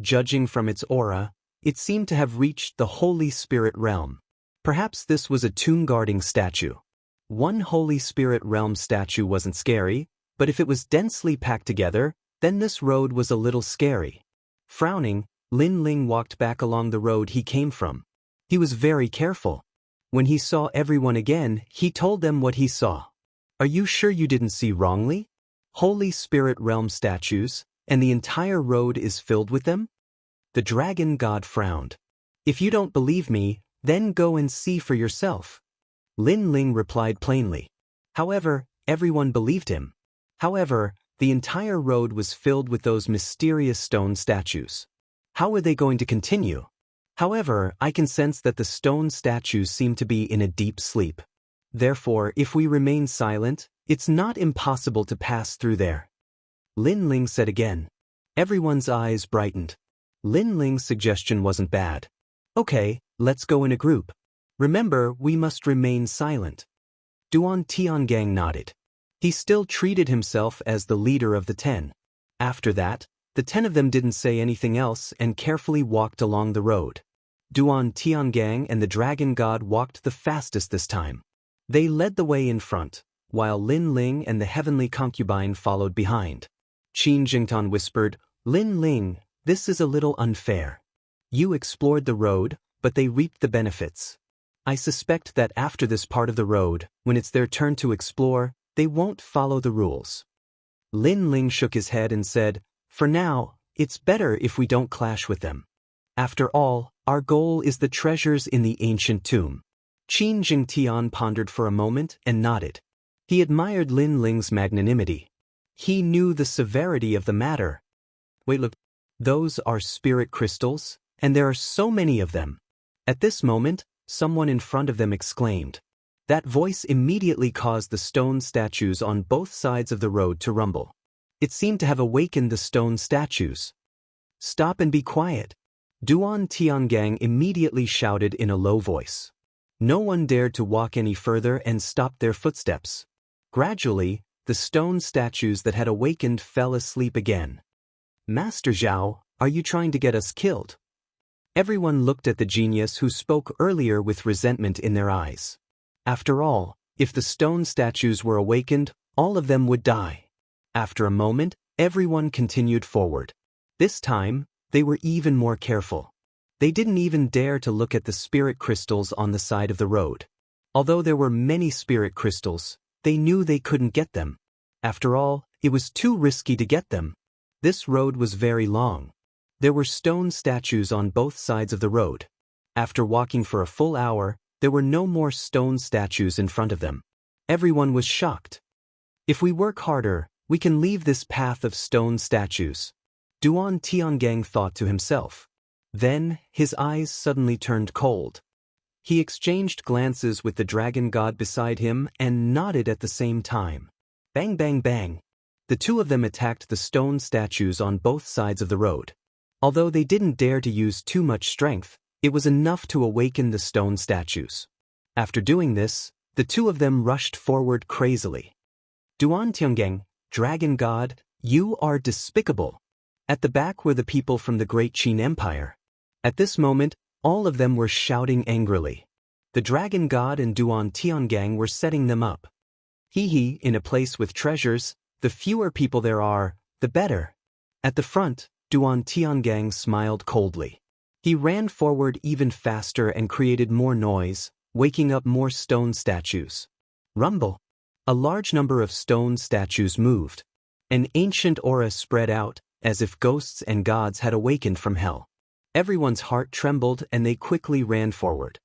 S1: Judging from its aura, it seemed to have reached the Holy Spirit realm. Perhaps this was a tomb-guarding statue. One Holy Spirit realm statue wasn't scary, but if it was densely packed together, then this road was a little scary. Frowning, Lin Ling walked back along the road he came from. He was very careful. When he saw everyone again, he told them what he saw. Are you sure you didn't see wrongly? Holy Spirit realm statues, and the entire road is filled with them? The dragon god frowned. If you don't believe me, then go and see for yourself. Lin Ling replied plainly. However, everyone believed him. However, the entire road was filled with those mysterious stone statues. How were they going to continue? However, I can sense that the stone statues seem to be in a deep sleep. Therefore, if we remain silent, it's not impossible to pass through there. Lin Ling said again. Everyone's eyes brightened. Lin Ling's suggestion wasn't bad. Okay, let's go in a group. Remember, we must remain silent. Duan Tiangang nodded. He still treated himself as the leader of the 10. After that, the 10 of them didn't say anything else and carefully walked along the road. Duan Tiangang and the dragon god walked the fastest this time. They led the way in front, while Lin Ling and the heavenly concubine followed behind. Qin Jingtan whispered, Lin Ling, this is a little unfair. You explored the road, but they reaped the benefits. I suspect that after this part of the road, when it's their turn to explore, they won't follow the rules. Lin Ling shook his head and said, For now, it's better if we don't clash with them. After all, our goal is the treasures in the ancient tomb. Qin Jingtian pondered for a moment and nodded. He admired Lin Ling's magnanimity. He knew the severity of the matter. Wait, look. Those are spirit crystals, and there are so many of them. At this moment, someone in front of them exclaimed. That voice immediately caused the stone statues on both sides of the road to rumble. It seemed to have awakened the stone statues. Stop and be quiet. Duan Tiangang immediately shouted in a low voice. No one dared to walk any further and stopped their footsteps. Gradually, the stone statues that had awakened fell asleep again. Master Zhao, are you trying to get us killed? Everyone looked at the genius who spoke earlier with resentment in their eyes. After all, if the stone statues were awakened, all of them would die. After a moment, everyone continued forward. This time, they were even more careful. They didn't even dare to look at the spirit crystals on the side of the road. Although there were many spirit crystals, they knew they couldn't get them. After all, it was too risky to get them. This road was very long. There were stone statues on both sides of the road. After walking for a full hour, there were no more stone statues in front of them. Everyone was shocked. If we work harder, we can leave this path of stone statues. Duan Tiangang thought to himself. Then, his eyes suddenly turned cold. He exchanged glances with the dragon god beside him and nodded at the same time. Bang bang bang. The two of them attacked the stone statues on both sides of the road. Although they didn't dare to use too much strength, it was enough to awaken the stone statues. After doing this, the two of them rushed forward crazily. Duan Tiangang, Dragon God, you are despicable. At the back were the people from the Great Qin Empire. At this moment, all of them were shouting angrily. The Dragon God and Duan Tiangang were setting them up. Hee, in a place with treasures, the fewer people there are, the better. At the front, Duan Tiangang smiled coldly. He ran forward even faster and created more noise, waking up more stone statues. Rumble. A large number of stone statues moved. An ancient aura spread out, as if ghosts and gods had awakened from hell. Everyone's heart trembled and they quickly ran forward.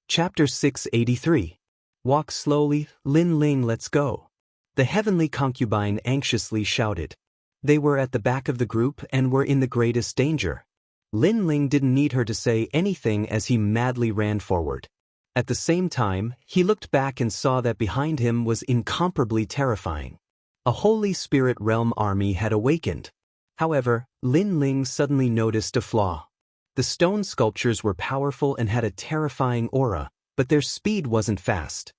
S1: Chapter 683. Walk slowly, Lin Ling, let's go. The heavenly concubine anxiously shouted. They were at the back of the group and were in the greatest danger. Lin Ling didn't need her to say anything as he madly ran forward. At the same time, he looked back and saw that behind him was incomparably terrifying. A Holy Spirit Realm army had awakened. However, Lin Ling suddenly noticed a flaw. The stone sculptures were powerful and had a terrifying aura, but their speed wasn't fast.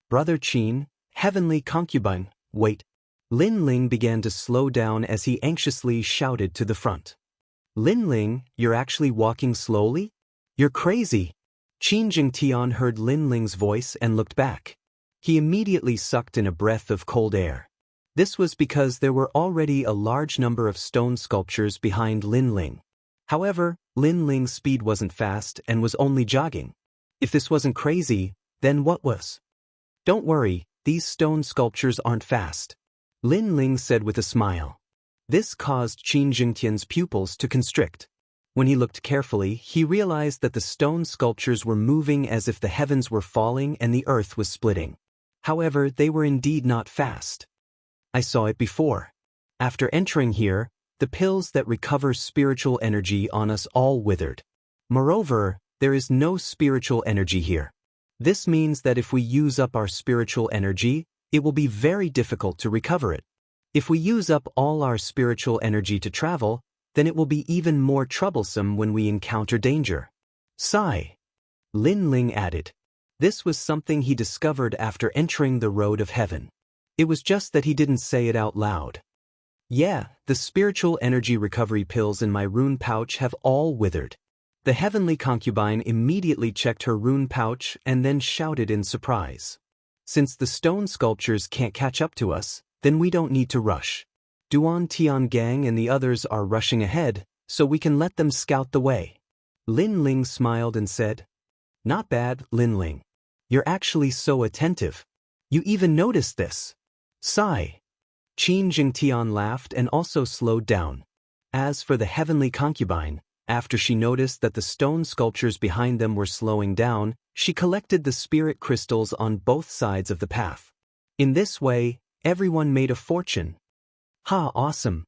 S1: Brother Qin, heavenly concubine, wait. Lin Ling began to slow down as he anxiously shouted to the front. Lin Ling, you're actually walking slowly? You're crazy. Qin Jingtian heard Lin Ling's voice and looked back. He immediately sucked in a breath of cold air. This was because there were already a large number of stone sculptures behind Lin Ling. However, Lin Ling's speed wasn't fast and was only jogging. If this wasn't crazy, then what was? Don't worry, these stone sculptures aren't fast. Lin Ling said with a smile. This caused Qin Jingtian's pupils to constrict. When he looked carefully, he realized that the stone sculptures were moving as if the heavens were falling and the earth was splitting. However, they were indeed not fast. I saw it before. After entering here, the pills that recover spiritual energy on us all withered. Moreover, there is no spiritual energy here. This means that if we use up our spiritual energy, it will be very difficult to recover it. If we use up all our spiritual energy to travel, then it will be even more troublesome when we encounter danger. Sigh. Lin Ling added. This was something he discovered after entering the road of heaven. It was just that he didn't say it out loud. Yeah, the spiritual energy recovery pills in my rune pouch have all withered. The heavenly concubine immediately checked her rune pouch and then shouted in surprise. Since the stone sculptures can't catch up to us, then we don't need to rush. Duan Tiangang and the others are rushing ahead, so we can let them scout the way. Lin Ling smiled and said, Not bad, Lin Ling. You're actually so attentive. You even noticed this. Sigh. Qin Jingtian laughed and also slowed down. As for the heavenly concubine, after she noticed that the stone sculptures behind them were slowing down, she collected the spirit crystals on both sides of the path. In this way, everyone made a fortune. Ha, awesome.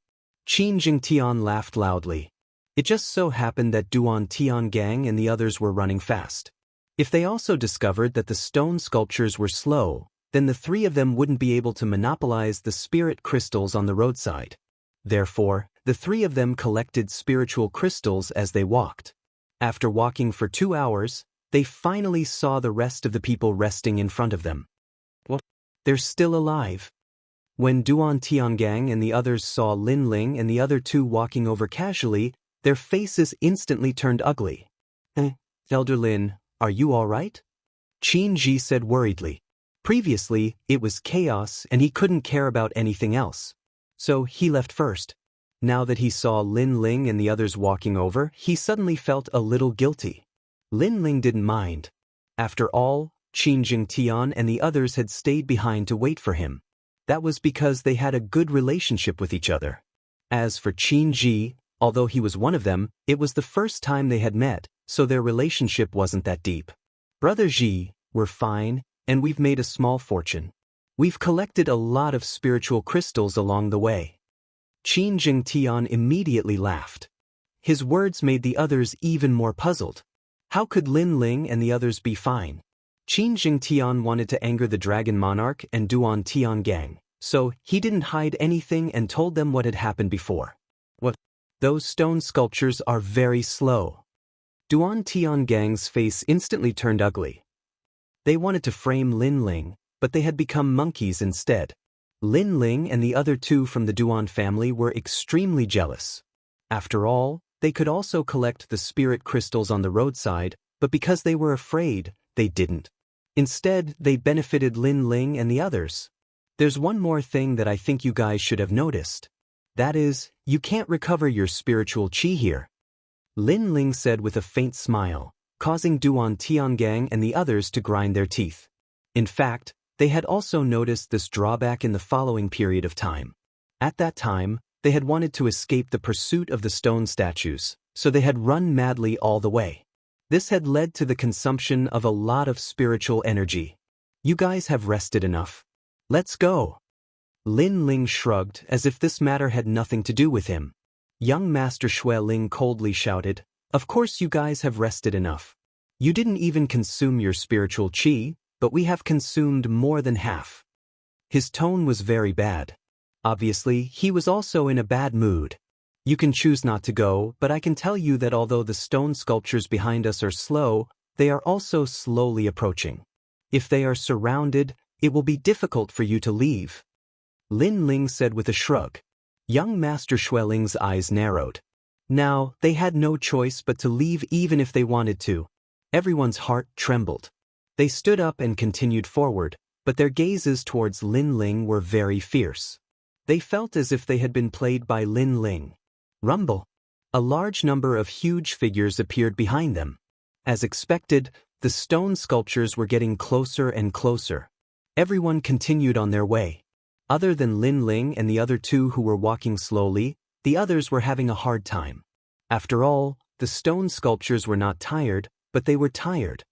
S1: Qin Jingtian laughed loudly. It just so happened that Duan Tiangang and the others were running fast. If they also discovered that the stone sculptures were slow, then the three of them wouldn't be able to monopolize the spirit crystals on the roadside. Therefore, the three of them collected spiritual crystals as they walked. After walking for 2 hours, they finally saw the rest of the people resting in front of them. What? They're still alive. When Duan Tiangang and the others saw Lin Ling and the other two walking over casually, their faces instantly turned ugly. Elder Lin, are you all right? Qin Ji said worriedly. Previously, it was chaos and he couldn't care about anything else. So he left first. Now that he saw Lin Ling and the others walking over, he suddenly felt a little guilty. Lin Ling didn't mind. After all, Qin Jingtian and the others had stayed behind to wait for him. That was because they had a good relationship with each other. As for Qin Ji, although he was one of them, it was the first time they had met, so their relationship wasn't that deep. Brother Ji, we're fine, and we've made a small fortune. We've collected a lot of spiritual crystals along the way. Qin Jingtian immediately laughed. His words made the others even more puzzled. How could Lin Ling and the others be fine? Qin Jingtian wanted to anger the Dragon Monarch and Duan Tiangang, So he didn't hide anything and told them what had happened before. What? Those stone sculptures are very slow. Duan Tiangang's face instantly turned ugly. They wanted to frame Lin Ling, but they had become monkeys instead. Lin Ling and the other two from the Duan family were extremely jealous. After all, they could also collect the spirit crystals on the roadside, but because they were afraid, they didn't. Instead, they benefited Lin Ling and the others. There's one more thing that I think you guys should have noticed. That is, you can't recover your spiritual qi here. Lin Ling said with a faint smile, causing Duan Tiangang and the others to grind their teeth. In fact, they had also noticed this drawback in the following period of time. At that time, they had wanted to escape the pursuit of the stone statues, so they had run madly all the way. This had led to the consumption of a lot of spiritual energy. You guys have rested enough. Let's go. Lin Ling shrugged as if this matter had nothing to do with him. Young Master Xue Ling coldly shouted, "Of course you guys have rested enough. You didn't even consume your spiritual qi, but we have consumed more than half." His tone was very bad. Obviously, he was also in a bad mood. You can choose not to go, but I can tell you that although the stone sculptures behind us are slow, they are also slowly approaching. If they are surrounded, it will be difficult for you to leave. Lin Ling said with a shrug. Young Master Xue Ling's eyes narrowed. Now, they had no choice but to leave even if they wanted to. Everyone's heart trembled. They stood up and continued forward, but their gazes towards Lin Ling were very fierce. They felt as if they had been played by Lin Ling. Rumble. A large number of huge figures appeared behind them. As expected, the stone sculptures were getting closer and closer. Everyone continued on their way. Other than Lin Ling and the other two who were walking slowly, the others were having a hard time. After all, the stone sculptures were not tired, but they were tired.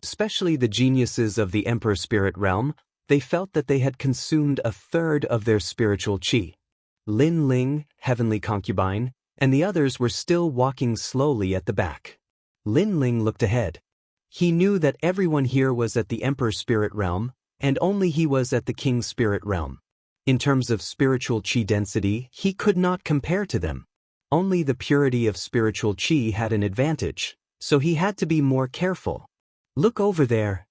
S1: Especially the geniuses of the Emperor Spirit Realm, they felt that they had consumed a third of their spiritual qi. Lin Ling, Heavenly Concubine, and the others were still walking slowly at the back. Lin Ling looked ahead. He knew that everyone here was at the Emperor Spirit Realm, and only he was at the King Spirit Realm. In terms of spiritual qi density, he could not compare to them. Only the purity of spiritual qi had an advantage, so he had to be more careful. Look over there.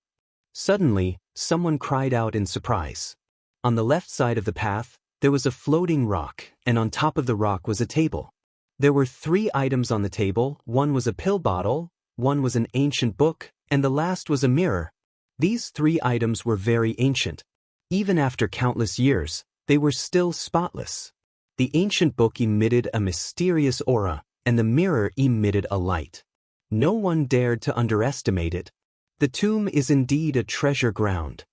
S1: Suddenly, someone cried out in surprise. On the left side of the path, there was a floating rock, and on top of the rock was a table. There were 3 items on the table. One was a pill bottle, one was an ancient book, and the last was a mirror. These 3 items were very ancient. Even after countless years, they were still spotless. The ancient book emitted a mysterious aura, and the mirror emitted a light. No one dared to underestimate it. The tomb is indeed a treasure ground.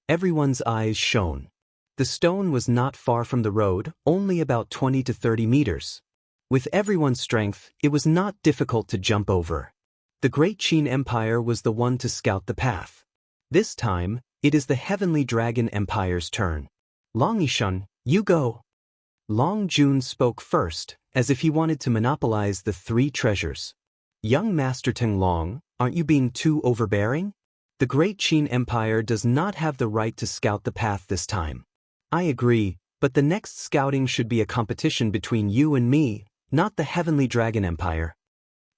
S1: Everyone's eyes shone. The stone was not far from the road, only about 20 to 30 meters. With everyone's strength, it was not difficult to jump over. The Great Qin Empire was the one to scout the path. This time, it is the Heavenly Dragon Empire's turn. Long Yishan, you go. Long Jun spoke first, as if he wanted to monopolize the 3 treasures. Young Master Teng Long, aren't you being too overbearing? The Great Qin Empire does not have the right to scout the path this time. I agree, but the next scouting should be a competition between you and me, not the Heavenly Dragon Empire.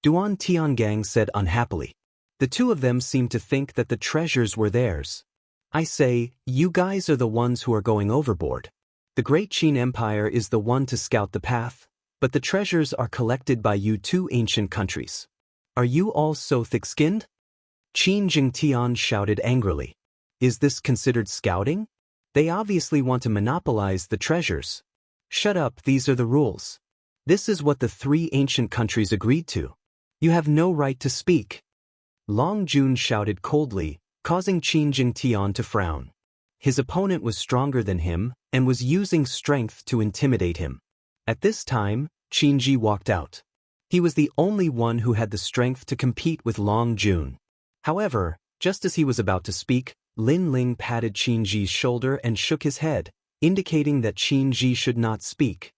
S1: Duan Tiangang said unhappily. The two of them seemed to think that the treasures were theirs. I say, you guys are the ones who are going overboard. The Great Qin Empire is the one to scout the path, but the treasures are collected by you 2 ancient countries. Are you all so thick-skinned? Qin Jingtian shouted angrily. Is this considered scouting? They obviously want to monopolize the treasures. Shut up, these are the rules. This is what the 3 ancient countries agreed to. You have no right to speak. Long Jun shouted coldly, causing Qin Jingtian to frown. His opponent was stronger than him, and was using strength to intimidate him. At this time, Qin Ji walked out. He was the only one who had the strength to compete with Long Jun. However, just as he was about to speak, Lin Ling patted Qin Ji's shoulder and shook his head, indicating that Qin Ji should not speak.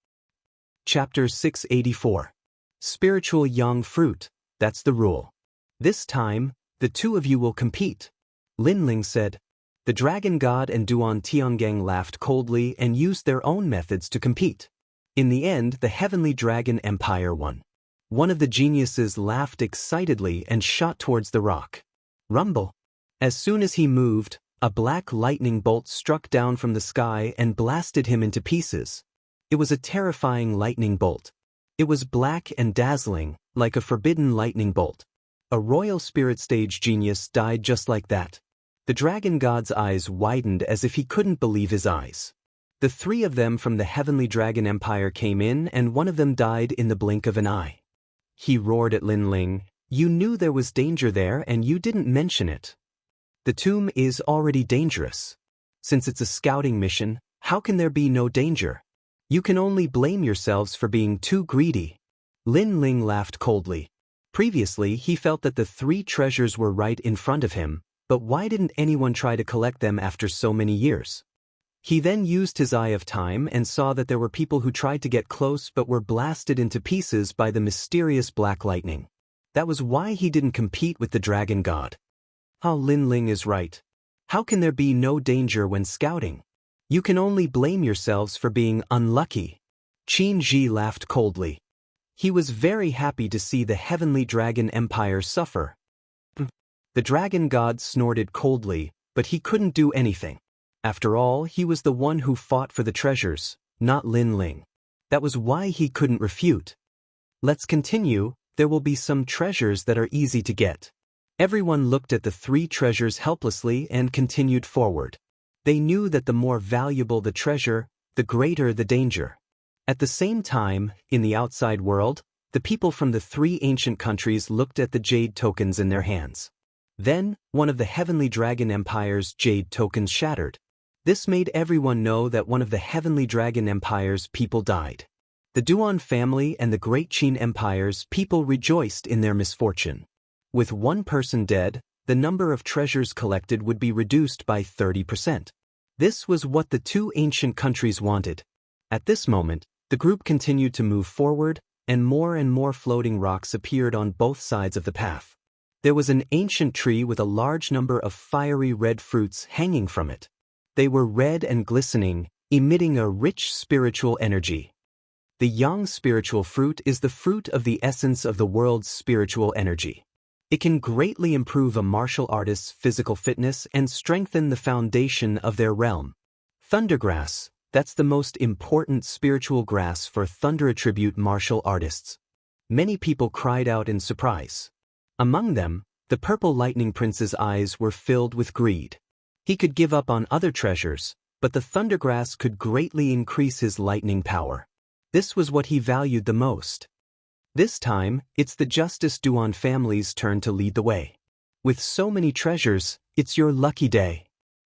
S1: Chapter 684. Spiritual Yang Fruit, that's the rule. This time, the 2 of you will compete. Lin Ling said. The Dragon God and Duan Tiangang laughed coldly and used their own methods to compete. In the end, the Heavenly Dragon Empire won. One of the geniuses laughed excitedly and shot towards the rock. Rumble. As soon as he moved, a black lightning bolt struck down from the sky and blasted him into pieces. It was a terrifying lightning bolt. It was black and dazzling, like a forbidden lightning bolt. A royal spirit stage genius died just like that. The Dragon God's eyes widened as if he couldn't believe his eyes. The three of them from the Heavenly Dragon Empire came in and one of them died in the blink of an eye. He roared at Lin Ling, "You knew there was danger there and you didn't mention it. The tomb is already dangerous. Since it's a scouting mission, how can there be no danger? You can only blame yourselves for being too greedy." Lin Ling laughed coldly. Previously, he felt that the three treasures were right in front of him, but why didn't anyone try to collect them after so many years? He then used his eye of time and saw that there were people who tried to get close but were blasted into pieces by the mysterious black lightning. That was why he didn't compete with the Dragon God. Oh, Lin Ling is right. How can there be no danger when scouting? You can only blame yourselves for being unlucky. Qin Ji laughed coldly. He was very happy to see the Heavenly Dragon Empire suffer. The Dragon God snorted coldly, but he couldn't do anything. After all, he was the one who fought for the treasures, not Lin Ling. That was why he couldn't refute. Let's continue. There will be some treasures that are easy to get. Everyone looked at the three treasures helplessly and continued forward. They knew that the more valuable the treasure, the greater the danger. At the same time, in the outside world, the people from the three ancient countries looked at the jade tokens in their hands. Then, one of the Heavenly Dragon Empire's jade tokens shattered. This made everyone know that one of the Heavenly Dragon Empire's people died. The Duan family and the Great Qin Empire's people rejoiced in their misfortune. With one person dead, the number of treasures collected would be reduced by 30%. This was what the two ancient countries wanted. At this moment, the group continued to move forward, and more floating rocks appeared on both sides of the path. There was an ancient tree with a large number of fiery red fruits hanging from it. They were red and glistening, emitting a rich spiritual energy. The yang spiritual fruit is the fruit of the essence of the world's spiritual energy. It can greatly improve a martial artist's physical fitness and strengthen the foundation of their realm. Thundergrass, that's the most important spiritual grass for thunder attribute martial artists. Many people cried out in surprise. Among them, the purple lightning prince's eyes were filled with greed. He could give up on other treasures, but the thundergrass could greatly increase his lightning power. This was what he valued the most. This time, it's the Justice Duan family's turn to lead the way. With so many treasures, it's your lucky day.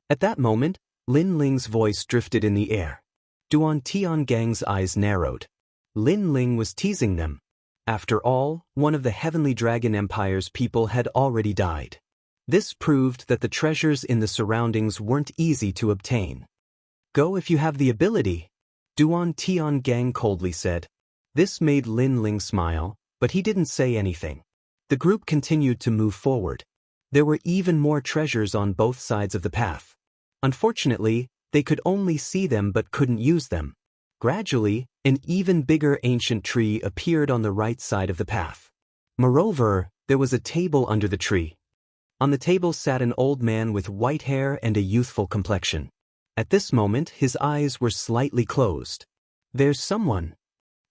S1: At that moment, Lin Ling's voice drifted in the air. Duan Tiangang's eyes narrowed. Lin Ling was teasing them. After all, one of the Heavenly Dragon Empire's people had already died. This proved that the treasures in the surroundings weren't easy to obtain. Go if you have the ability, Duan Tiangang coldly said. This made Lin Ling smile, but he didn't say anything. The group continued to move forward. There were even more treasures on both sides of the path. Unfortunately, they could only see them but couldn't use them. Gradually, an even bigger ancient tree appeared on the right side of the path. Moreover, there was a table under the tree. On the table sat an old man with white hair and a youthful complexion. At this moment, his eyes were slightly closed. There's someone.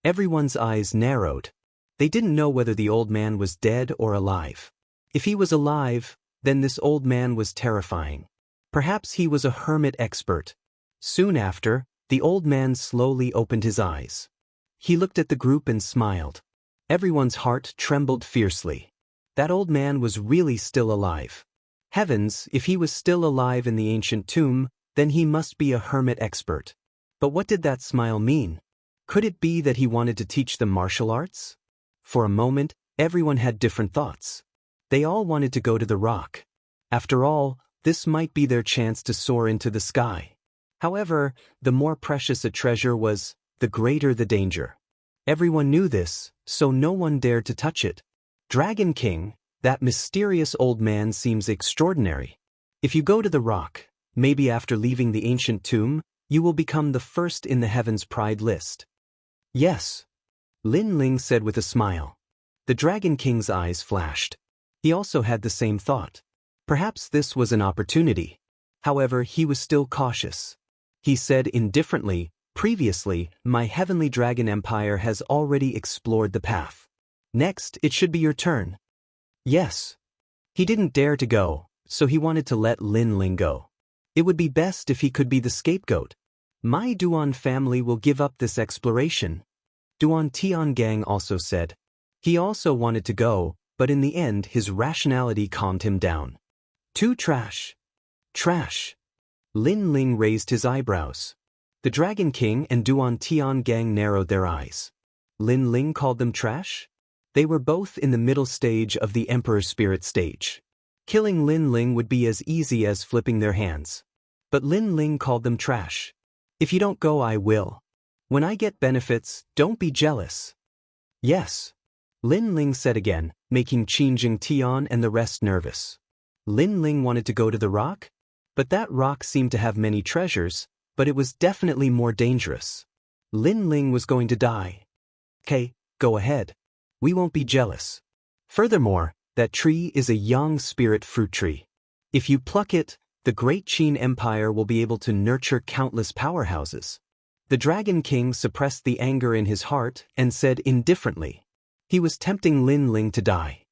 S1: Everyone's eyes narrowed. They didn't know whether the old man was dead or alive. If he was alive, then this old man was terrifying. Perhaps he was a hermit expert. Soon after, the old man slowly opened his eyes. He looked at the group and smiled. Everyone's heart trembled fiercely. That old man was really still alive. Heavens, if he was still alive in the ancient tomb, then he must be a hermit expert. But what did that smile mean? Could it be that he wanted to teach them martial arts? For a moment, everyone had different thoughts. They all wanted to go to the rock. After all, this might be their chance to soar into the sky. However, the more precious a treasure was, the greater the danger. Everyone knew this, so no one dared to touch it. Dragon King, that mysterious old man seems extraordinary. If you go to the rock, Maybe after leaving the ancient tomb, you will become the first in the Heaven's Pride list. Yes, Lin Ling said with a smile. The Dragon King's eyes flashed. He also had the same thought. Perhaps this was an opportunity. However, he was still cautious. He said indifferently, "Previously, my Heavenly Dragon Empire has already explored the path. Next, it should be your turn." Yes. He didn't dare to go, so he wanted to let Lin Ling go. It would be best if he could be the scapegoat. My Duan family will give up this exploration. Duan Tiangang also said. He also wanted to go, but in the end his rationality calmed him down. Too trash. Trash. Lin Ling raised his eyebrows. The Dragon King and Duan Tiangang narrowed their eyes. Lin Ling called them trash? They were both in the middle stage of the Emperor Spirit stage. Killing Lin Ling would be as easy as flipping their hands. But Lin Ling called them trash. If you don't go, I will. When I get benefits, don't be jealous. Yes. Lin Ling said again, making Qin Jing Tian and the rest nervous. Lin Ling wanted to go to the rock? But that rock seemed to have many treasures, but it was definitely more dangerous. Lin Ling was going to die. Okay, go ahead. We won't be jealous. Furthermore, that tree is a young spirit fruit tree. If you pluck it, the great Qin Empire will be able to nurture countless powerhouses. The Dragon King suppressed the anger in his heart and said indifferently. He was tempting Lin Ling to die.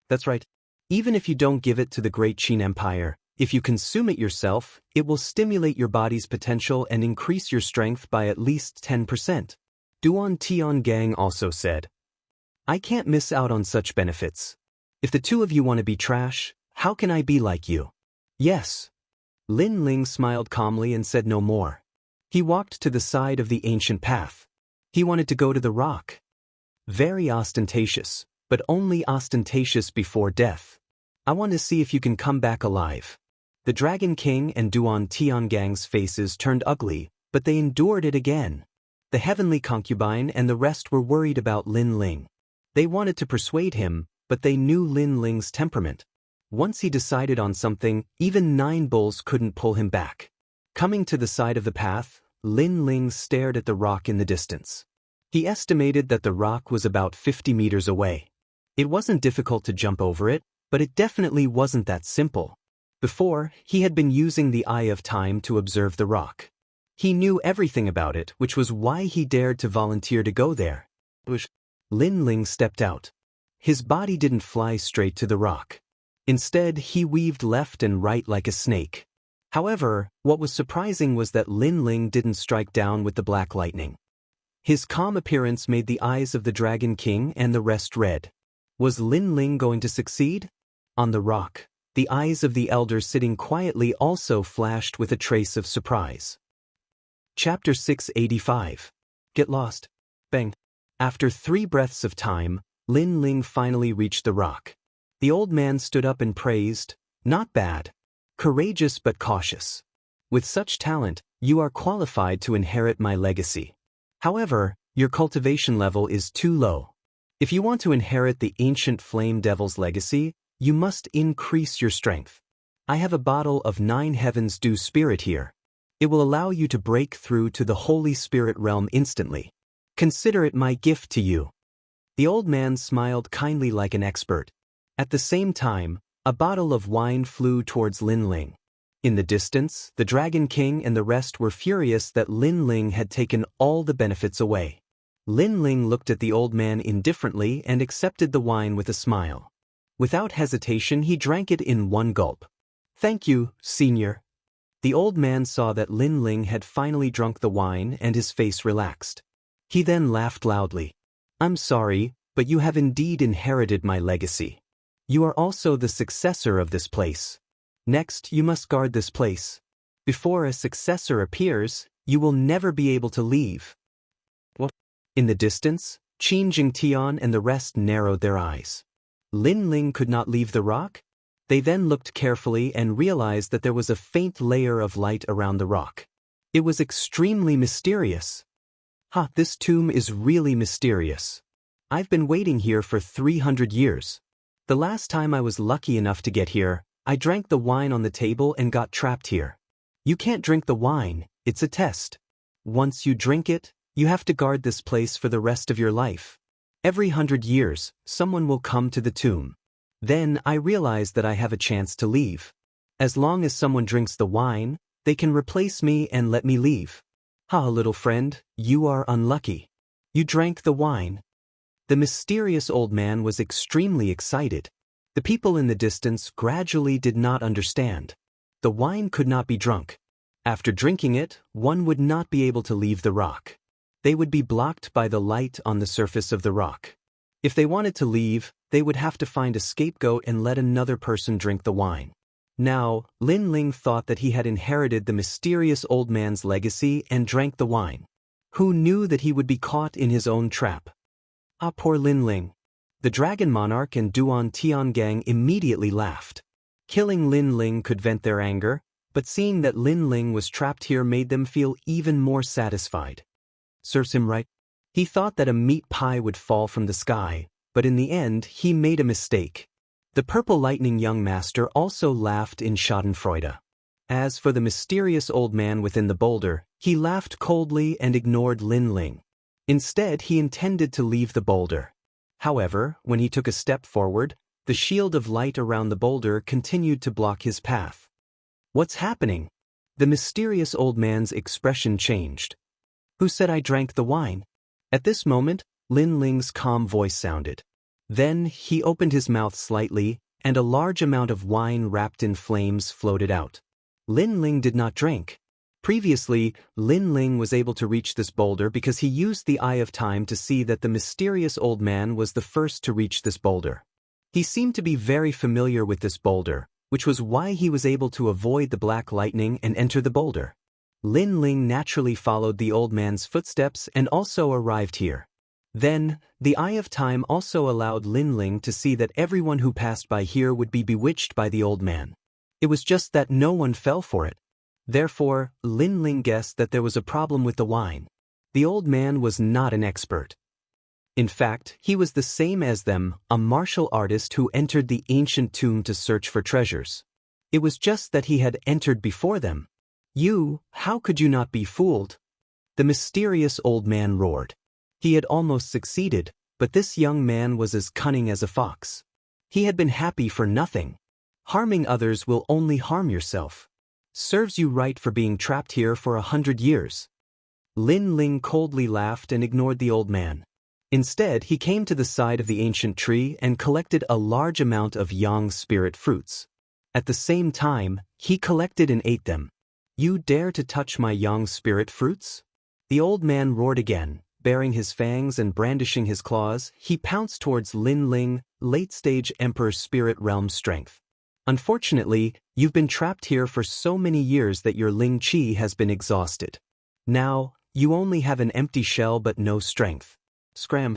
S1: That's right. Even if you don't give it to the great Qin Empire, if you consume it yourself, it will stimulate your body's potential and increase your strength by at least 10%. Duan Tiangang also said. I can't miss out on such benefits. If the two of you want to be trash, how can I be like you? Yes. Lin Ling smiled calmly and said no more. He walked to the side of the ancient path. He wanted to go to the rock. Very ostentatious, but only ostentatious before death. I want to see if you can come back alive. The Dragon King and Duan Tiangang's faces turned ugly, but they endured it again. The heavenly concubine and the rest were worried about Lin Ling. They wanted to persuade him, but they knew Lin Ling's temperament. Once he decided on something, even 9 bulls couldn't pull him back. Coming to the side of the path, Lin Ling stared at the rock in the distance. He estimated that the rock was about 50 meters away. It wasn't difficult to jump over it, but it definitely wasn't that simple. Before, he had been using the Eye of Time to observe the rock. He knew everything about it, which was why he dared to volunteer to go there. Lin Ling stepped out. His body didn't fly straight to the rock. Instead, he weaved left and right like a snake. However, what was surprising was that Lin Ling didn't strike down with the black lightning. His calm appearance made the eyes of the Dragon King and the rest red. Was Lin Ling going to succeed? On the rock, the eyes of the elder sitting quietly also flashed with a trace of surprise. Chapter 685. Get lost. Bang. After 3 breaths of time, Lin Ling finally reached the rock. The old man stood up and praised, "Not bad. Courageous but cautious. With such talent, you are qualified to inherit my legacy. However, your cultivation level is too low. If you want to inherit the ancient flame devil's legacy, you must increase your strength. I have a bottle of 9 heavens dew spirit here. It will allow you to break through to the Holy Spirit realm instantly. Consider it my gift to you." The old man smiled kindly like an expert. At the same time, a bottle of wine flew towards Lin Ling. In the distance, the Dragon King and the rest were furious that Lin Ling had taken all the benefits away. Lin Ling looked at the old man indifferently and accepted the wine with a smile. Without hesitation, he drank it in one gulp. "Thank you, senior." The old man saw that Lin Ling had finally drunk the wine and his face relaxed. He then laughed loudly. "I'm sorry, but you have indeed inherited my legacy. You are also the successor of this place. Next, you must guard this place. Before a successor appears, you will never be able to leave." What? In the distance, Qin Jingtian and the rest narrowed their eyes. Lin Ling could not leave the rock? They then looked carefully and realized that there was a faint layer of light around the rock. It was extremely mysterious. This tomb is really mysterious. I've been waiting here for 300 years. The last time I was lucky enough to get here, I drank the wine on the table and got trapped here. You can't drink the wine, it's a test. Once you drink it, you have to guard this place for the rest of your life. Every 100 years, someone will come to the tomb. Then I realize that I have a chance to leave. As long as someone drinks the wine, they can replace me and let me leave. Ha, little friend, you are unlucky. You drank the wine. The mysterious old man was extremely excited. The people in the distance gradually did not understand. The wine could not be drunk. After drinking it, one would not be able to leave the rock. They would be blocked by the light on the surface of the rock. If they wanted to leave, they would have to find a scapegoat and let another person drink the wine. Now, Lin Ling thought that he had inherited the mysterious old man's legacy and drank the wine. Who knew that he would be caught in his own trap? Ah, poor Lin Ling. The Dragon Monarch and Duan Tiangang immediately laughed. Killing Lin Ling could vent their anger, but seeing that Lin Ling was trapped here made them feel even more satisfied. Serves him right. He thought that a meat pie would fall from the sky, but in the end he made a mistake. The Purple Lightning young master also laughed in schadenfreude. As for the mysterious old man within the boulder, he laughed coldly and ignored Lin Ling. Instead, he intended to leave the boulder. However, when he took a step forward, the shield of light around the boulder continued to block his path. What's happening? The mysterious old man's expression changed. Who said I drank the wine? At this moment, Lin Ling's calm voice sounded. Then he opened his mouth slightly, and a large amount of wine wrapped in flames floated out. Lin Ling did not drink. Previously, Lin Ling was able to reach this boulder because he used the Eye of Time to see that the mysterious old man was the first to reach this boulder. He seemed to be very familiar with this boulder, which was why he was able to avoid the black lightning and enter the boulder. Lin Ling naturally followed the old man's footsteps and also arrived here. Then, the Eye of Time also allowed Lin Ling to see that everyone who passed by here would be bewitched by the old man. It was just that no one fell for it. Therefore, Lin Ling guessed that there was a problem with the wine. The old man was not an expert. In fact, he was the same as them, a martial artist who entered the ancient tomb to search for treasures. It was just that he had entered before them. How could you not be fooled? The mysterious old man roared. He had almost succeeded, but this young man was as cunning as a fox. He had been happy for nothing. Harming others will only harm yourself. Serves you right for being trapped here for 100 years. Lin Ling coldly laughed and ignored the old man. Instead, he came to the side of the ancient tree and collected a large amount of yang spirit fruits. At the same time, he collected and ate them. You dare to touch my yang spirit fruits? The old man roared again. Baring his fangs and brandishing his claws, he pounced towards Lin Ling, late-stage Emperor Spirit Realm strength. Unfortunately, you've been trapped here for so many years that your Ling Qi has been exhausted. Now, you only have an empty shell but no strength. Scram!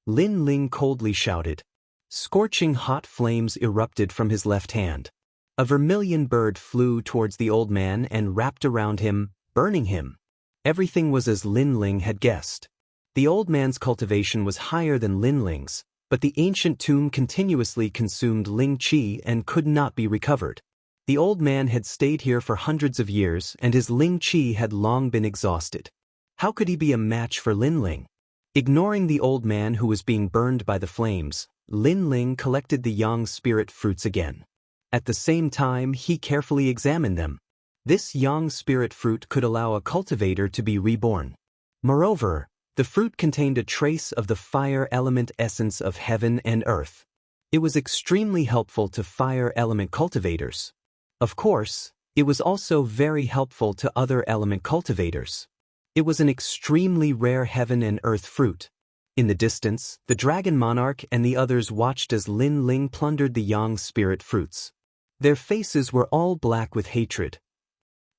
S1: Lin Ling coldly shouted. Scorching hot flames erupted from his left hand. A vermilion bird flew towards the old man and wrapped around him, burning him. Everything was as Lin Ling had guessed. The old man's cultivation was higher than Lin Ling's, but the ancient tomb continuously consumed Ling Qi and could not be recovered. The old man had stayed here for hundreds of years and his Ling Qi had long been exhausted. How could he be a match for Lin Ling? Ignoring the old man who was being burned by the flames, Lin Ling collected the yang spirit fruits again. At the same time, he carefully examined them. This yang spirit fruit could allow a cultivator to be reborn. Moreover, the fruit contained a trace of the fire element essence of heaven and earth. It was extremely helpful to fire element cultivators. Of course, it was also very helpful to other element cultivators. It was an extremely rare heaven and earth fruit. In the distance, the Dragon Monarch and the others watched as Lin Ling plundered the yang spirit fruits. Their faces were all black with hatred.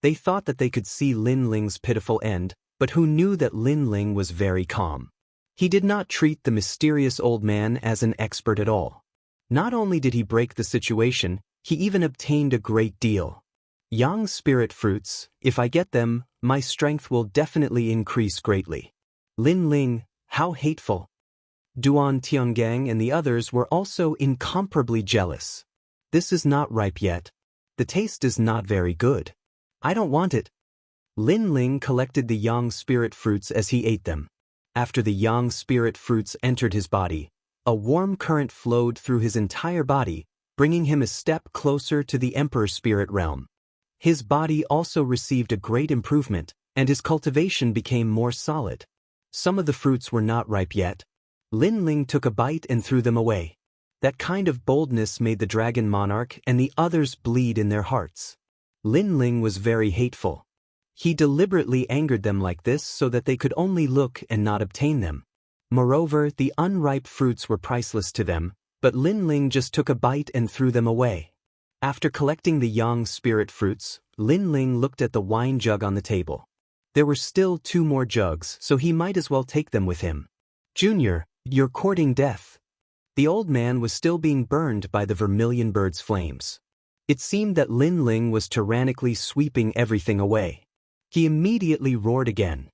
S1: They thought that they could see Lin Ling's pitiful end, but who knew that Lin Ling was very calm. He did not treat the mysterious old man as an expert at all. Not only did he break the situation, he even obtained a great deal. Yang spirit fruits, if I get them, my strength will definitely increase greatly. Lin Ling, how hateful. Duan Tiangang and the others were also incomparably jealous. This is not ripe yet. The taste is not very good. I don't want it. Lin Ling collected the yang spirit fruits as he ate them. After the yang spirit fruits entered his body, a warm current flowed through his entire body, bringing him a step closer to the Emperor Spirit realm. His body also received a great improvement, and his cultivation became more solid. Some of the fruits were not ripe yet. Lin Ling took a bite and threw them away. That kind of boldness made the dragon monarch and the others bleed in their hearts. Lin Ling was very hateful. He deliberately angered them like this so that they could only look and not obtain them. Moreover, the unripe fruits were priceless to them, but Lin Ling just took a bite and threw them away. After collecting the yang spirit fruits, Lin Ling looked at the wine jug on the table. There were still 2 more jugs, so he might as well take them with him. Junior, you're courting death. The old man was still being burned by the vermilion bird's flames. It seemed that Lin Ling was tyrannically sweeping everything away. He immediately roared again.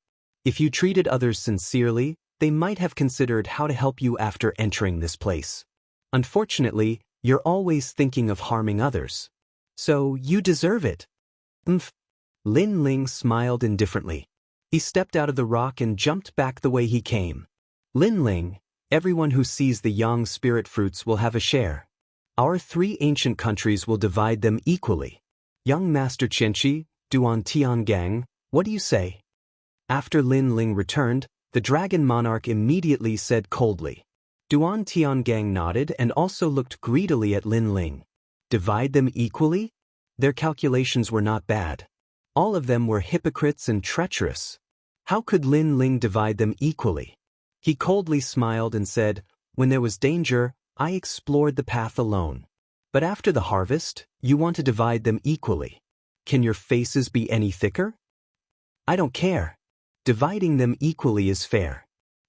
S1: If you treated others sincerely, they might have considered how to help you after entering this place. Unfortunately, you're always thinking of harming others. So you deserve it. Lin Ling smiled indifferently. He stepped out of the rock and jumped back the way he came. Lin Ling, everyone who sees the yang spirit fruits will have a share. Our 3 ancient countries will divide them equally. Young Master Xianxia, Duan Tiangang, what do you say? After Lin Ling returned, the dragon monarch immediately said coldly. Duan Tiangang nodded and also looked greedily at Lin Ling. Divide them equally? Their calculations were not bad. All of them were hypocrites and treacherous. How could Lin Ling divide them equally? He coldly smiled and said, when there was danger, I explored the path alone. But after the harvest, you want to divide them equally. Can your faces be any thicker? I don't care. Dividing them equally is fair.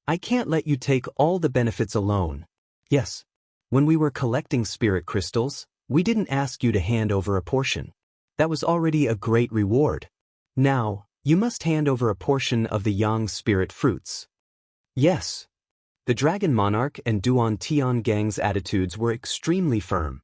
S1: I can't let you take all the benefits alone. Yes. When we were collecting spirit crystals, we didn't ask you to hand over a portion. That was already a great reward. Now, you must hand over a portion of the yang spirit fruits. Yes. The dragon monarch and Duan Tiangang's attitudes were extremely firm.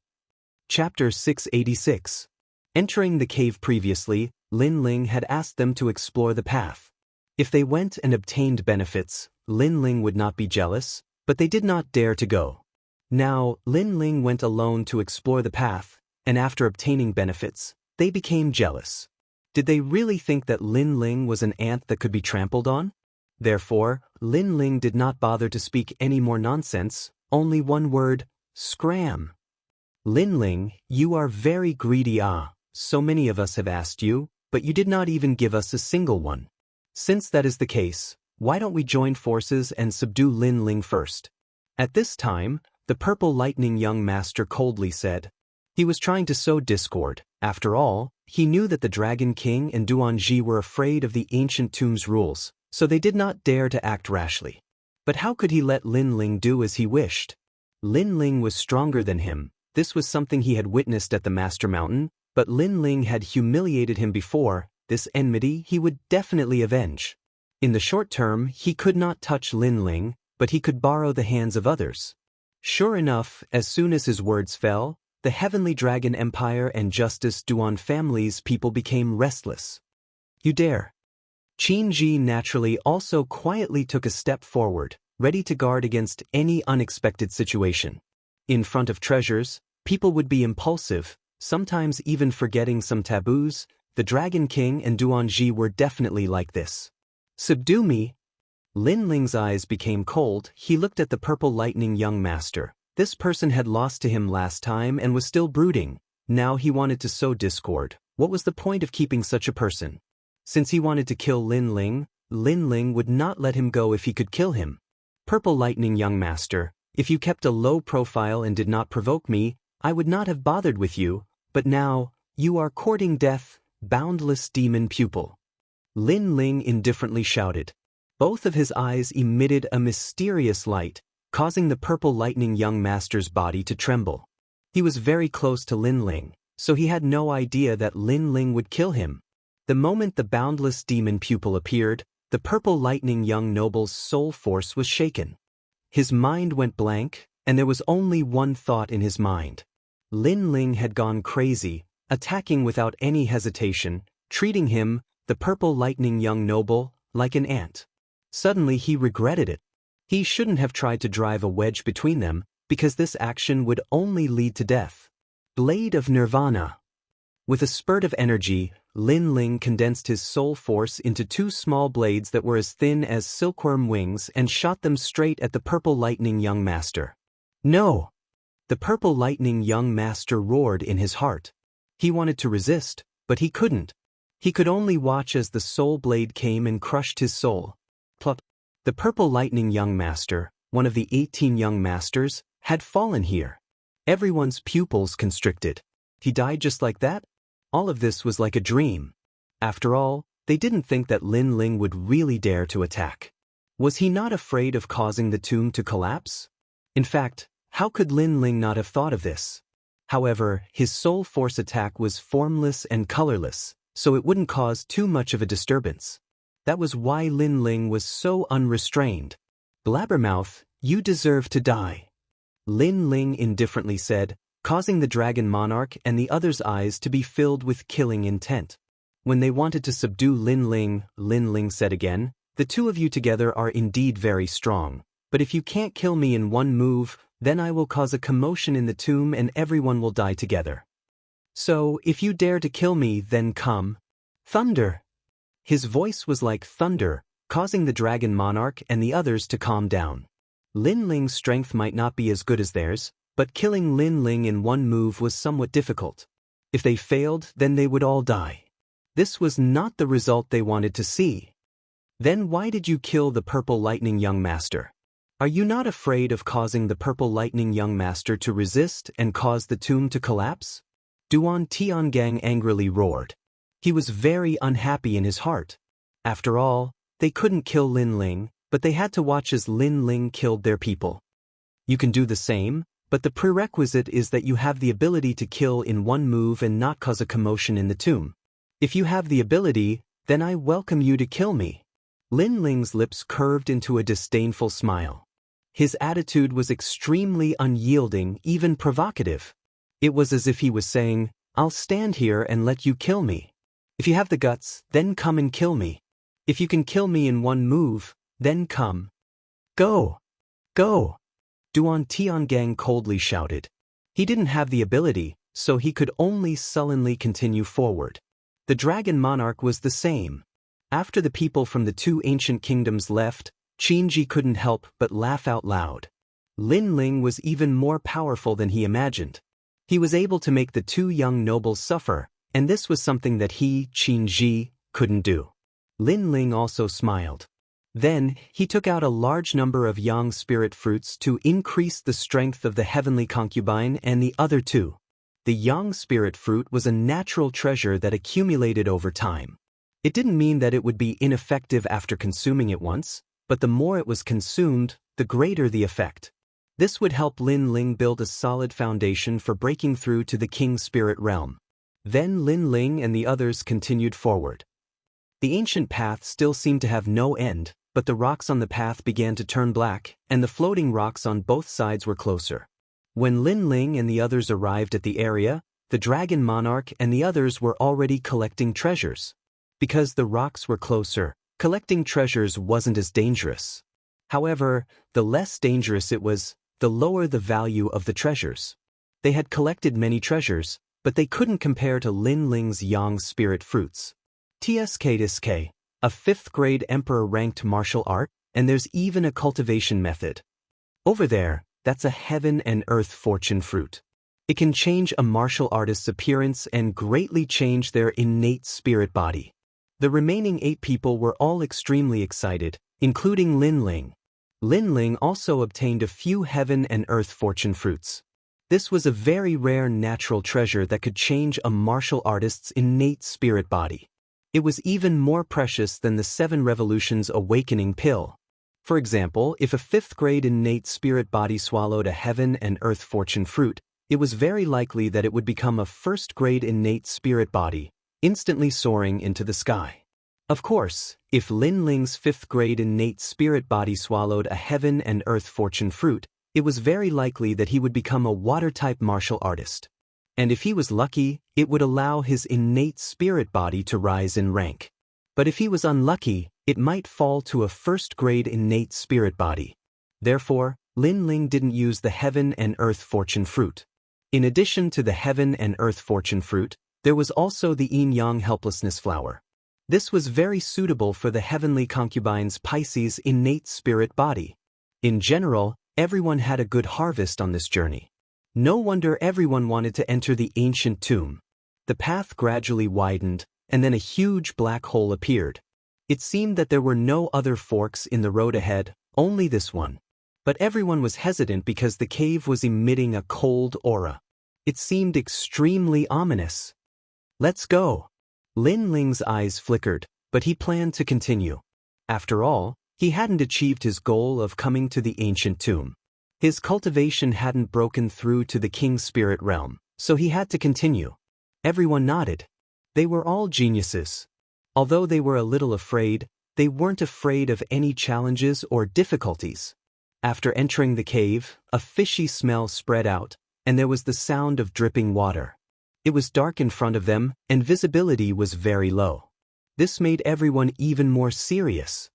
S1: Chapter 686. Entering the cave previously, Lin Ling had asked them to explore the path. If they went and obtained benefits, Lin Ling would not be jealous, but they did not dare to go. Now, Lin Ling went alone to explore the path, and after obtaining benefits, they became jealous. Did they really think that Lin Ling was an ant that could be trampled on? Therefore, Lin Ling did not bother to speak any more nonsense, only one word, scram. Lin Ling, you are very greedy. So many of us have asked you, but you did not even give us a single one. Since that is the case, why don't we join forces and subdue Lin Ling first? At this time, the purple lightning young master coldly said. He was trying to sow discord. After all, he knew that the Dragon King and Duanji were afraid of the ancient tomb's rules, so they did not dare to act rashly. But how could he let Lin Ling do as he wished? Lin Ling was stronger than him. This was something he had witnessed at the Master Mountain, but Lin Ling had humiliated him before. This enmity he would definitely avenge. In the short term, he could not touch Lin Ling, but he could borrow the hands of others. Sure enough, as soon as his words fell, the Heavenly Dragon Empire and Justice Duan family's people became restless. You dare. Qin Ji naturally also quietly took a step forward, ready to guard against any unexpected situation. In front of treasures, people would be impulsive, sometimes even forgetting some taboos. The Dragon King and Duanji were definitely like this. Subdue me. Lin Ling's eyes became cold. He looked at the purple lightning young master. This person had lost to him last time and was still brooding. Now he wanted to sow discord. What was the point of keeping such a person? Since he wanted to kill Lin Ling would not let him go if he could kill him. Purple lightning young master, if you kept a low profile and did not provoke me, I would not have bothered with you, but now, you are courting death. Boundless demon pupil. Lin Ling indifferently shouted. Both of his eyes emitted a mysterious light, causing the purple lightning young master's body to tremble. He was very close to Lin Ling, so he had no idea that Lin Ling would kill him. The moment the boundless demon pupil appeared, the purple lightning young noble's soul force was shaken. His mind went blank, and there was only one thought in his mind. Lin Ling had gone crazy, attacking without any hesitation. treating him, the purple lightning young noble, like an ant. Suddenly he regretted it. He shouldn't have tried to drive a wedge between them, because this action would only lead to death. Blade of Nirvana. With a spurt of energy, Lin Ling condensed his soul force into two small blades that were as thin as silkworm wings and shot them straight at the purple lightning young master. No! The purple lightning young master roared in his heart. He wanted to resist, but he couldn't. He could only watch as the soul blade came and crushed his soul. Plop. The purple lightning young master, one of the 18 young masters, had fallen here. Everyone's pupils constricted. He died just like that? All of this was like a dream. After all, they didn't think that Lin Ling would really dare to attack. Was he not afraid of causing the tomb to collapse? In fact, how could Lin Ling not have thought of this? However, his soul force attack was formless and colorless, so it wouldn't cause too much of a disturbance. That was why Lin Ling was so unrestrained. Blabbermouth, you deserve to die. Lin Ling indifferently said, causing the dragon monarch and the others' eyes to be filled with killing intent. When they wanted to subdue Lin Ling said again, the two of you together are indeed very strong, but if you can't kill me in one move, then I will cause a commotion in the tomb and everyone will die together. So, if you dare to kill me, then come. Thunder! His voice was like thunder, causing the dragon monarch and the others to calm down. Lin Ling's strength might not be as good as theirs, but killing Lin Ling in one move was somewhat difficult. If they failed, then they would all die. This was not the result they wanted to see. Then why did you kill the purple lightning young master? Are you not afraid of causing the purple lightning young master to resist and cause the tomb to collapse? Duan Tiangang angrily roared. He was very unhappy in his heart. After all, they couldn't kill Lin Ling, but they had to watch as Lin Ling killed their people. You can do the same, but the prerequisite is that you have the ability to kill in one move and not cause a commotion in the tomb. If you have the ability, then I welcome you to kill me. Lin Ling's lips curved into a disdainful smile. His attitude was extremely unyielding, even provocative. It was as if he was saying, I'll stand here and let you kill me. If you have the guts, then come and kill me. If you can kill me in one move, then come. Go! Go! Duan Tiangang coldly shouted. He didn't have the ability, so he could only sullenly continue forward. The dragon monarch was the same. After the people from the two ancient kingdoms left, Xianxia couldn't help but laugh out loud. Lin Ling was even more powerful than he imagined. He was able to make the two young nobles suffer, and this was something that he, Xianxia, couldn't do. Lin Ling also smiled. Then, he took out a large number of yang spirit fruits to increase the strength of the heavenly concubine and the other two. The yang spirit fruit was a natural treasure that accumulated over time. It didn't mean that it would be ineffective after consuming it once, but the more it was consumed, the greater the effect. This would help Lin Ling build a solid foundation for breaking through to the King Spirit realm. Then Lin Ling and the others continued forward. The ancient path still seemed to have no end, but the rocks on the path began to turn black, and the floating rocks on both sides were closer. When Lin Ling and the others arrived at the area, the dragon monarch and the others were already collecting treasures. Because the rocks were closer, collecting treasures wasn't as dangerous. However, the less dangerous it was, the lower the value of the treasures. They had collected many treasures, but they couldn't compare to Lin Ling's yang spirit fruits. TSK, a 5th grade emperor-ranked martial art, and there's even a cultivation method. Over there, that's a heaven and earth fortune fruit. It can change a martial artist's appearance and greatly change their innate spirit body. The remaining 8 people were all extremely excited, including Lin Ling. Lin Ling also obtained a few heaven and earth fortune fruits. This was a very rare natural treasure that could change a martial artist's innate spirit body. It was even more precious than the 7 Revolutions Awakening pill. For example, if a 5th grade innate spirit body swallowed a heaven and earth fortune fruit, it was very likely that it would become a 1st grade innate spirit body, instantly soaring into the sky. Of course, if Lin Ling's 5th grade innate spirit body swallowed a heaven and earth fortune fruit, it was very likely that he would become a water-type martial artist. And if he was lucky, it would allow his innate spirit body to rise in rank. But if he was unlucky, it might fall to a first-grade innate spirit body. Therefore, Lin Ling didn't use the Heaven and Earth Fortune Fruit. In addition to the Heaven and Earth Fortune Fruit, there was also the Yin-Yang Helplessness Flower. This was very suitable for the heavenly concubine's Pisces innate spirit body. In general, everyone had a good harvest on this journey. No wonder everyone wanted to enter the ancient tomb. The path gradually widened, and then a huge black hole appeared. It seemed that there were no other forks in the road ahead, only this one. But everyone was hesitant because the cave was emitting a cold aura. It seemed extremely ominous. "Let's go." Lin Ling's eyes flickered, but he planned to continue. After all, he hadn't achieved his goal of coming to the ancient tomb. His cultivation hadn't broken through to the king's spirit realm, so he had to continue. Everyone nodded. They were all geniuses. Although they were a little afraid, they weren't afraid of any challenges or difficulties. After entering the cave, a fishy smell spread out, and there was the sound of dripping water. It was dark in front of them, and visibility was very low. This made everyone even more serious.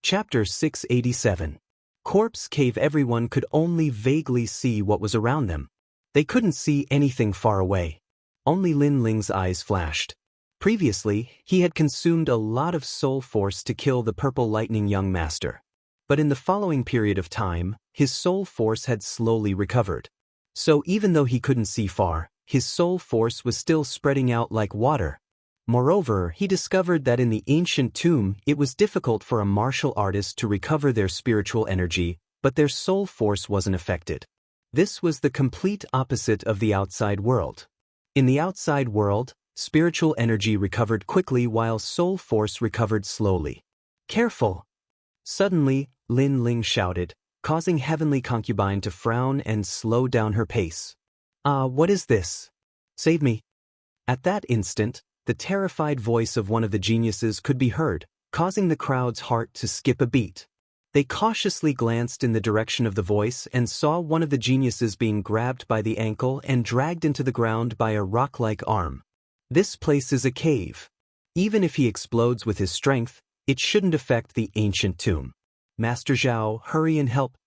S1: Chapter 687. Corpse Cave. Everyone could only vaguely see what was around them. They couldn't see anything far away. Only Lin Ling's eyes flashed. Previously, he had consumed a lot of soul force to kill the Purple Lightning young master. But in the following period of time, his soul force had slowly recovered. So even though he couldn't see far, his soul force was still spreading out like water. Moreover, he discovered that in the ancient tomb it was difficult for a martial artist to recover their spiritual energy, but their soul force wasn't affected. This was the complete opposite of the outside world. In the outside world, spiritual energy recovered quickly while soul force recovered slowly. "Careful!" Suddenly, Lin Ling shouted, causing Heavenly Concubine to frown and slow down her pace. What is this? Save me." At that instant, the terrified voice of one of the geniuses could be heard, causing the crowd's heart to skip a beat. They cautiously glanced in the direction of the voice and saw one of the geniuses being grabbed by the ankle and dragged into the ground by a rock-like arm. This place is a cave. Even if he explodes with his strength, it shouldn't affect the ancient tomb. "Master Zhao, hurry and help!"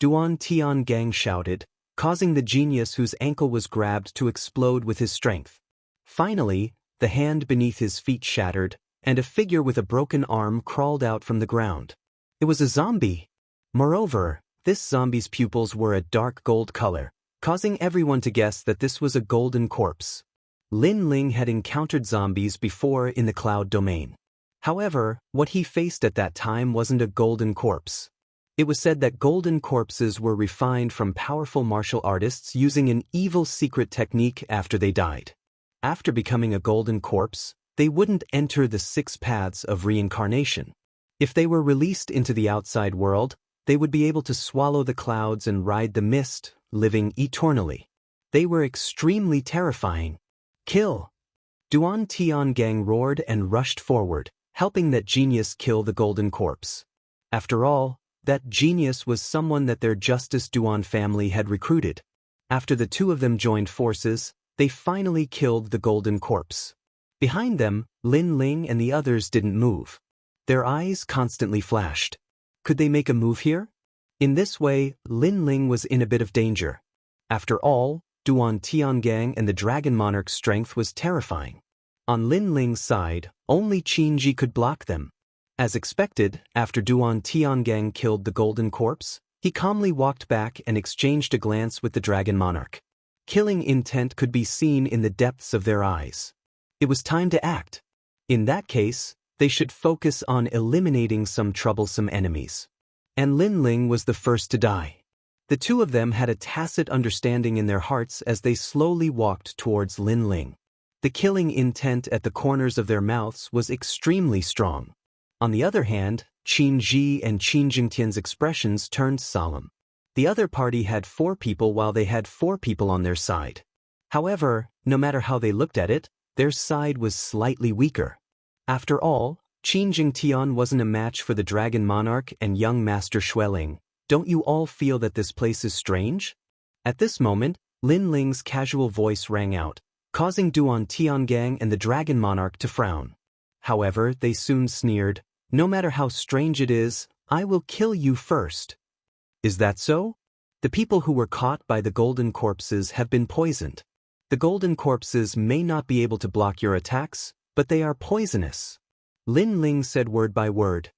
S1: Duan Tiangang shouted, causing the genius whose ankle was grabbed to explode with his strength. Finally, the hand beneath his feet shattered, and a figure with a broken arm crawled out from the ground. It was a zombie. Moreover, this zombie's pupils were a dark gold color, causing everyone to guess that this was a golden corpse. Lin Ling had encountered zombies before in the cloud domain. However, what he faced at that time wasn't a golden corpse. It was said that golden corpses were refined from powerful martial artists using an evil secret technique after they died. After becoming a golden corpse, they wouldn't enter the 6 paths of reincarnation. If they were released into the outside world, they would be able to swallow the clouds and ride the mist, living eternally. They were extremely terrifying. "Kill!" Duan Tiangang roared and rushed forward, helping that genius kill the golden corpse. After all, that genius was someone that their Justice Duan family had recruited. After the two of them joined forces, they finally killed the golden corpse. Behind them, Lin Ling and the others didn't move. Their eyes constantly flashed. Could they make a move here? In this way, Lin Ling was in a bit of danger. After all, Duan Tiangang and the Dragon Monarch's strength was terrifying. On Lin Ling's side, only Qinji could block them. As expected, after Duan Tiangang killed the golden corpse, he calmly walked back and exchanged a glance with the Dragon Monarch. Killing intent could be seen in the depths of their eyes. It was time to act. In that case, they should focus on eliminating some troublesome enemies. And Lin Ling was the first to die. The two of them had a tacit understanding in their hearts as they slowly walked towards Lin Ling. The killing intent at the corners of their mouths was extremely strong. On the other hand, Qin Ji and Qin Jingtian's expressions turned solemn. The other party had 4 people while they had 4 people on their side. However, no matter how they looked at it, their side was slightly weaker. After all, Qin Jingtian wasn't a match for the Dragon Monarch and young Master Xueling. Don't you all feel that this place is strange? At this moment, Lin Ling's casual voice rang out, causing Duan Tiangang and the Dragon Monarch to frown. However, they soon sneered, "No matter how strange it is, I will kill you first." Is that so? The people who were caught by the golden corpses have been poisoned. The golden corpses may not be able to block your attacks, but they are poisonous. Lin Ling said word by word.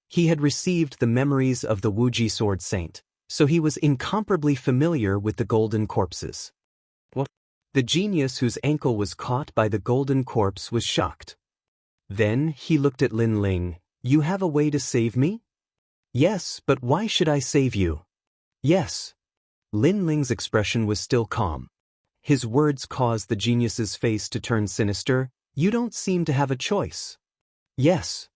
S1: He had received the memories of the Wuji sword saint, so he was incomparably familiar with the golden corpses. What? The genius whose ankle was caught by the golden corpse was shocked. Then he looked at Lin Ling. "You have a way to save me?" "Yes, but why should I save you?" "Yes." Lin Ling's expression was still calm. His words caused the genius's face to turn sinister. "You don't seem to have a choice." "Yes."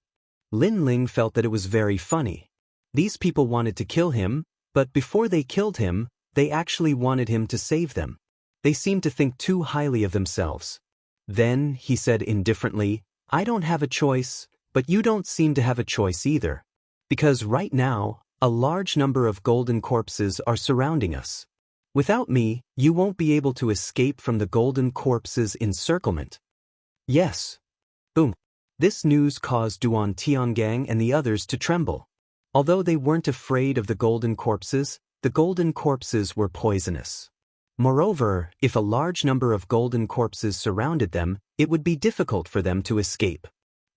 S1: Lin Ling felt that it was very funny. These people wanted to kill him, but before they killed him, they actually wanted him to save them. They seemed to think too highly of themselves. Then, he said indifferently, "I don't have a choice, but you don't seem to have a choice either. Because right now, a large number of golden corpses are surrounding us. Without me, you won't be able to escape from the golden corpses' encirclement." "Yes." Boom. This news caused Duan Tiangang and the others to tremble. Although they weren't afraid of the golden corpses were poisonous. Moreover, if a large number of golden corpses surrounded them, it would be difficult for them to escape.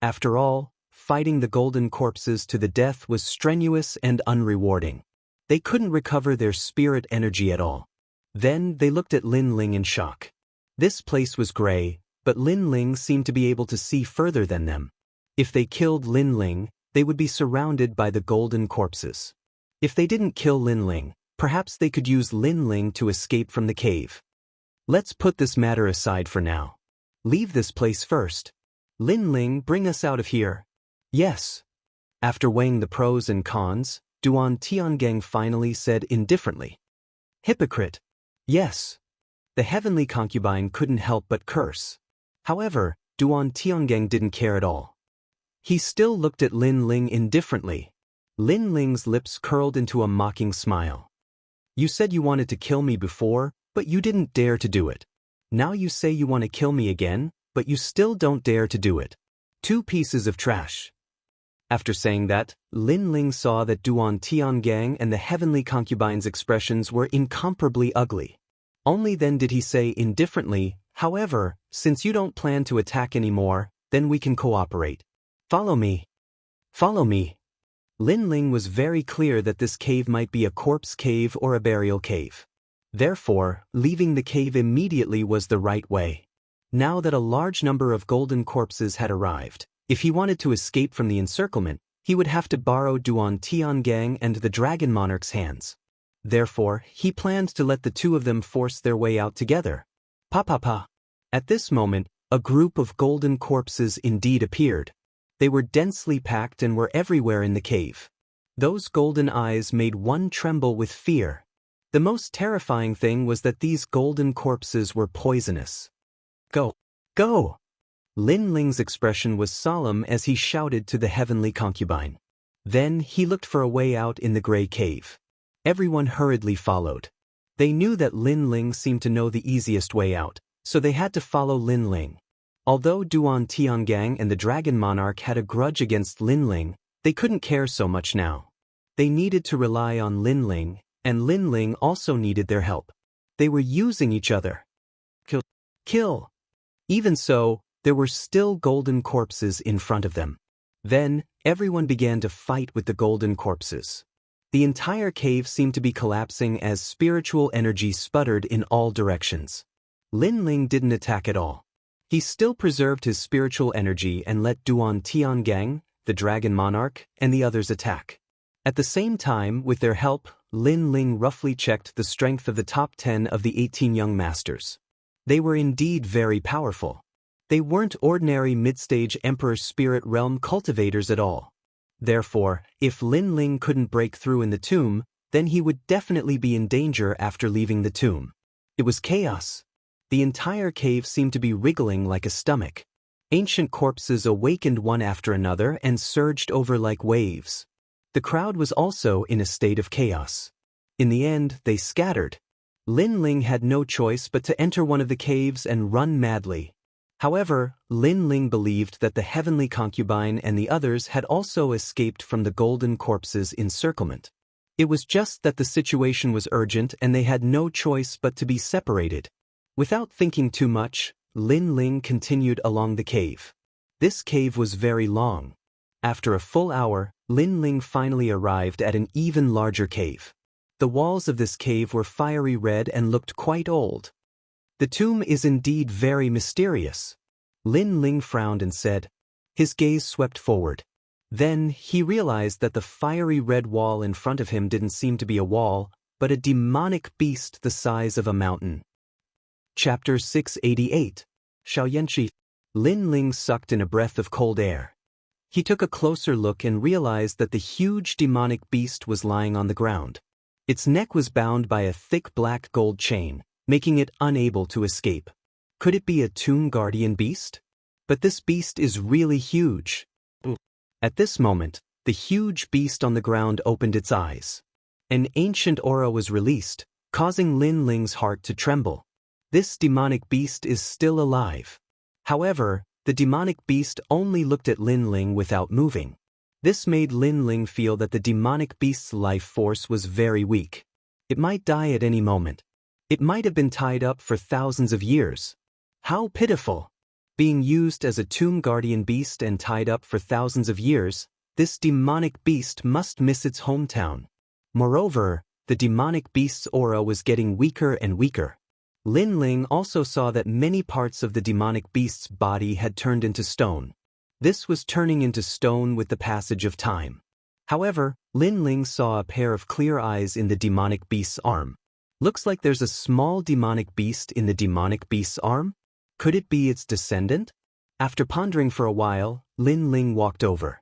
S1: After all, fighting the golden corpses to the death was strenuous and unrewarding. They couldn't recover their spirit energy at all. Then they looked at Lin Ling in shock. This place was gray, but Lin Ling seemed to be able to see further than them. If they killed Lin Ling, they would be surrounded by the golden corpses. If they didn't kill Lin Ling, perhaps they could use Lin Ling to escape from the cave. "Let's put this matter aside for now. Leave this place first. Lin Ling, bring us out of here." "Yes." After weighing the pros and cons, Duan Tiangang finally said indifferently. "Hypocrite." "Yes." The heavenly concubine couldn't help but curse. However, Duan Tiangang didn't care at all. He still looked at Lin Ling indifferently. Lin Ling's lips curled into a mocking smile. "You said you wanted to kill me before, but you didn't dare to do it. Now you say you want to kill me again, but you still don't dare to do it. Two pieces of trash." After saying that, Lin Ling saw that Duan Tiangang and the heavenly concubine's expressions were incomparably ugly. Only then did he say indifferently, "However, since you don't plan to attack anymore, then we can cooperate. Follow me." "Follow me." Lin Ling was very clear that this cave might be a corpse cave or a burial cave. Therefore, leaving the cave immediately was the right way. Now that a large number of golden corpses had arrived, if he wanted to escape from the encirclement, he would have to borrow Duan Tiangang and the Dragon Monarch's hands. Therefore, he planned to let the two of them force their way out together. Pa. At this moment, a group of golden corpses indeed appeared. They were densely packed and were everywhere in the cave. Those golden eyes made one tremble with fear. The most terrifying thing was that these golden corpses were poisonous. "Go! Go!" Lin Ling's expression was solemn as he shouted to the heavenly concubine. Then he looked for a way out in the gray cave. Everyone hurriedly followed. They knew that Lin Ling seemed to know the easiest way out, so they had to follow Lin Ling. Although Duan Tiangang and the Dragon Monarch had a grudge against Lin Ling, they couldn't care so much now. They needed to rely on Lin Ling, and Lin Ling also needed their help. They were using each other. Kill. Even so, there were still golden corpses in front of them. Then, everyone began to fight with the golden corpses. The entire cave seemed to be collapsing as spiritual energy sputtered in all directions. Lin Ling didn't attack at all. He still preserved his spiritual energy and let Duan Tiangang, the Dragon Monarch, and the others attack. At the same time, with their help, Lin Ling roughly checked the strength of the top 10 of the 18 young masters. They were indeed very powerful. They weren't ordinary mid-stage Emperor Spirit Realm cultivators at all. Therefore, if Lin Ling couldn't break through in the tomb, then he would definitely be in danger after leaving the tomb. It was chaos. The entire cave seemed to be wriggling like a stomach. Ancient corpses awakened one after another and surged over like waves. The crowd was also in a state of chaos. In the end, they scattered. Lin Ling had no choice but to enter one of the caves and run madly. However, Lin Ling believed that the heavenly concubine and the others had also escaped from the golden corpse's encirclement. It was just that the situation was urgent and they had no choice but to be separated. Without thinking too much, Lin Ling continued along the cave. This cave was very long. After a full hour, Lin Ling finally arrived at an even larger cave. The walls of this cave were fiery red and looked quite old. The tomb is indeed very mysterious. Lin Ling frowned and said. His gaze swept forward. Then, he realized that the fiery red wall in front of him didn't seem to be a wall, but a demonic beast the size of a mountain. Chapter 688. Xianxia. Lin Ling sucked in a breath of cold air. He took a closer look and realized that the huge demonic beast was lying on the ground. Its neck was bound by a thick black gold chain, making it unable to escape. Could it be a tomb guardian beast? But this beast is really huge. At this moment, the huge beast on the ground opened its eyes. An ancient aura was released, causing Lin Ling's heart to tremble. This demonic beast is still alive. However, the demonic beast only looked at Lin Ling without moving. This made Lin Ling feel that the demonic beast's life force was very weak. It might die at any moment. It might have been tied up for thousands of years. How pitiful! Being used as a tomb guardian beast and tied up for thousands of years, this demonic beast must miss its hometown. Moreover, the demonic beast's aura was getting weaker and weaker. Lin Ling also saw that many parts of the demonic beast's body had turned into stone. This was turning into stone with the passage of time. However, Lin Ling saw a pair of clear eyes in the demonic beast's arm. Looks like there's a small demonic beast in the demonic beast's arm? Could it be its descendant? After pondering for a while, Lin Ling walked over.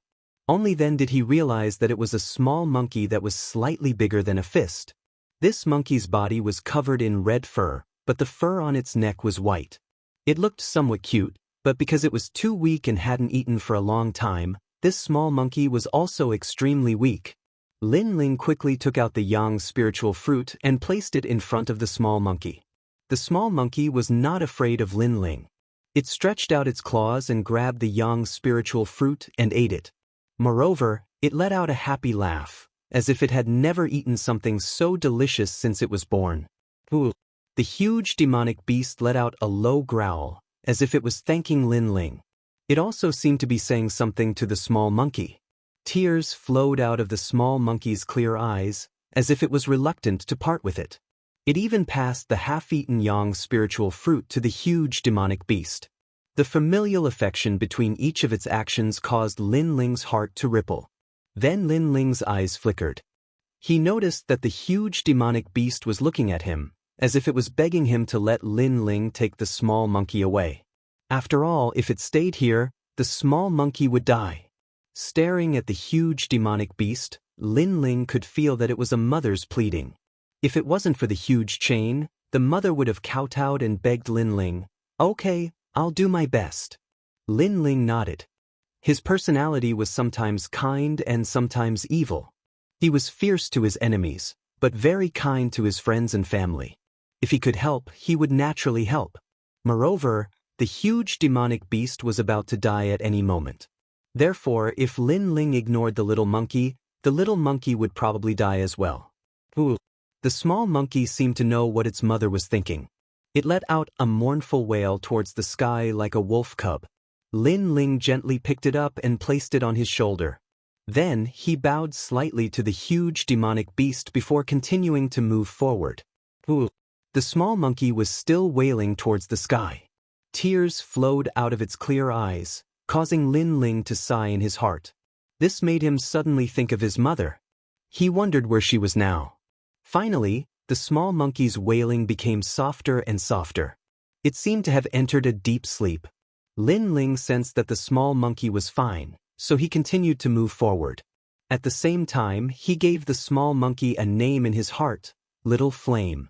S1: Only then did he realize that it was a small monkey that was slightly bigger than a fist. This monkey's body was covered in red fur, but the fur on its neck was white. It looked somewhat cute, but because it was too weak and hadn't eaten for a long time, this small monkey was also extremely weak. Lin Ling quickly took out the yang spiritual fruit and placed it in front of the small monkey. The small monkey was not afraid of Lin Ling. It stretched out its claws and grabbed the yang spiritual fruit and ate it. Moreover, it let out a happy laugh, as if it had never eaten something so delicious since it was born. Ooh. The huge demonic beast let out a low growl, as if it was thanking Lin Ling. It also seemed to be saying something to the small monkey. Tears flowed out of the small monkey's clear eyes, as if it was reluctant to part with it. It even passed the half-eaten yang spiritual fruit to the huge demonic beast. The familial affection between each of its actions caused Lin Ling's heart to ripple. Then Lin Ling's eyes flickered. He noticed that the huge demonic beast was looking at him, as if it was begging him to let Lin Ling take the small monkey away. After all, if it stayed here, the small monkey would die. Staring at the huge demonic beast, Lin Ling could feel that it was a mother's pleading. If it wasn't for the huge chain, the mother would have kowtowed and begged Lin Ling, "Okay, I'll do my best." Lin Ling nodded. His personality was sometimes kind and sometimes evil. He was fierce to his enemies, but very kind to his friends and family. If he could help, he would naturally help. Moreover, the huge demonic beast was about to die at any moment. Therefore, if Lin Ling ignored the little monkey would probably die as well. Ooh. The small monkey seemed to know what its mother was thinking. It let out a mournful wail towards the sky like a wolf cub. Lin Ling gently picked it up and placed it on his shoulder. Then, he bowed slightly to the huge demonic beast before continuing to move forward. Ooh. The small monkey was still wailing towards the sky. Tears flowed out of its clear eyes, causing Lin Ling to sigh in his heart. This made him suddenly think of his mother. He wondered where she was now. Finally, the small monkey's wailing became softer and softer. It seemed to have entered a deep sleep. Lin Ling sensed that the small monkey was fine, so he continued to move forward. At the same time, he gave the small monkey a name in his heart, Little Flame.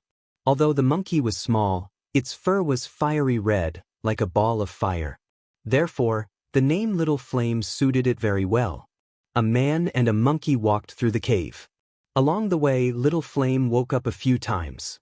S1: Although the monkey was small, its fur was fiery red, like a ball of fire. Therefore, the name Little Flame suited it very well. A man and a monkey walked through the cave. Along the way, Little Flame woke up a few times.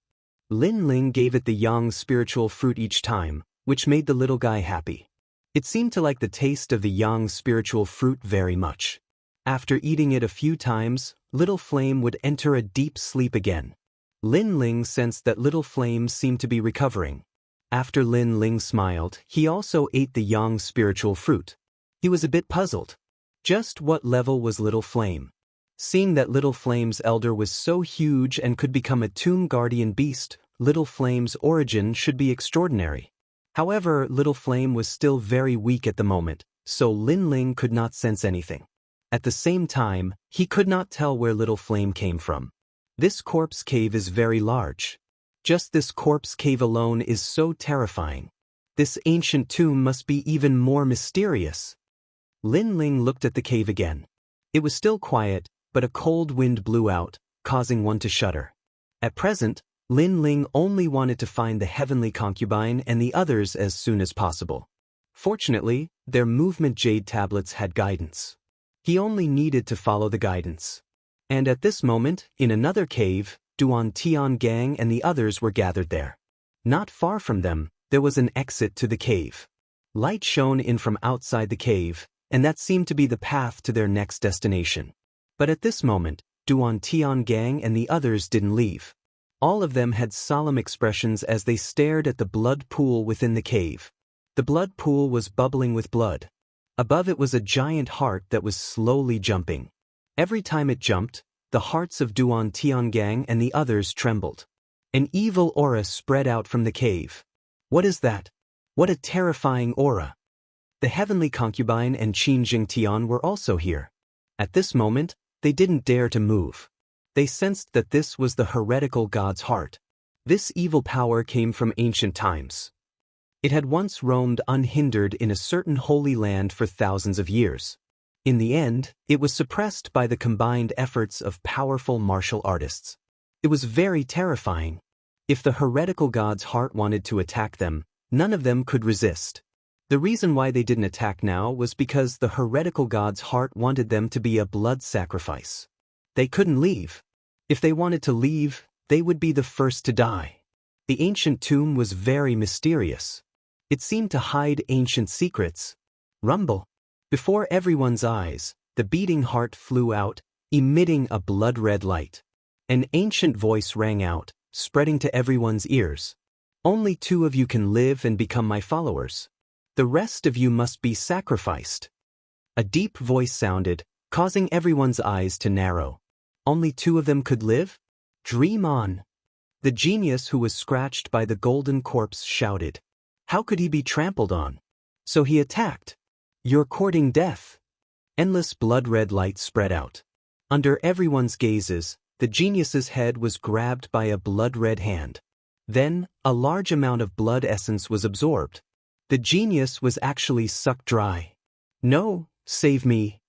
S1: Lin Ling gave it the yang spiritual fruit each time, which made the little guy happy. It seemed to like the taste of the yang spiritual fruit very much. After eating it a few times, Little Flame would enter a deep sleep again. Lin Ling sensed that Little Flame seemed to be recovering. After Lin Ling smiled, he also ate the yang spiritual fruit. He was a bit puzzled. Just what level was Little Flame? Seeing that Little Flame's elder was so huge and could become a tomb guardian beast, Little Flame's origin should be extraordinary. However, Little Flame was still very weak at the moment, so Lin Ling could not sense anything. At the same time, he could not tell where Little Flame came from. This corpse cave is very large. Just this corpse cave alone is so terrifying. This ancient tomb must be even more mysterious. Lin Ling looked at the cave again. It was still quiet, but a cold wind blew out, causing one to shudder. At present, Lin Ling only wanted to find the heavenly concubine and the others as soon as possible. Fortunately, their movement jade tablets had guidance. He only needed to follow the guidance. And at this moment, in another cave, Duan Tian Gang and the others were gathered there. Not far from them, there was an exit to the cave. Light shone in from outside the cave, and that seemed to be the path to their next destination. But at this moment, Duan Tian Gang and the others didn't leave. All of them had solemn expressions as they stared at the blood pool within the cave. The blood pool was bubbling with blood. Above it was a giant heart that was slowly jumping. Every time it jumped, the hearts of Duan Tian Gang and the others trembled. An evil aura spread out from the cave. What is that? What a terrifying aura! The heavenly concubine and Qin Jingtian were also here. At this moment, they didn't dare to move. They sensed that this was the heretical god's heart. This evil power came from ancient times. It had once roamed unhindered in a certain holy land for thousands of years. In the end, it was suppressed by the combined efforts of powerful martial artists. It was very terrifying. If the heretical god's heart wanted to attack them, none of them could resist. The reason why they didn't attack now was because the heretical god's heart wanted them to be a blood sacrifice. They couldn't leave. If they wanted to leave, they would be the first to die. The ancient tomb was very mysterious. It seemed to hide ancient secrets. Rumble. Before everyone's eyes, the beating heart flew out, emitting a blood-red light. An ancient voice rang out, spreading to everyone's ears. Only 2 of you can live and become my followers. The rest of you must be sacrificed. A deep voice sounded, causing everyone's eyes to narrow. Only 2 of them could live? Dream on. The genius who was scratched by the golden corpse shouted. How could he be trampled on? So he attacked. You're courting death. Endless blood-red light spread out. Under everyone's gazes, the genius's head was grabbed by a blood-red hand. Then, a large amount of blood essence was absorbed. The genius was actually sucked dry. No, save me.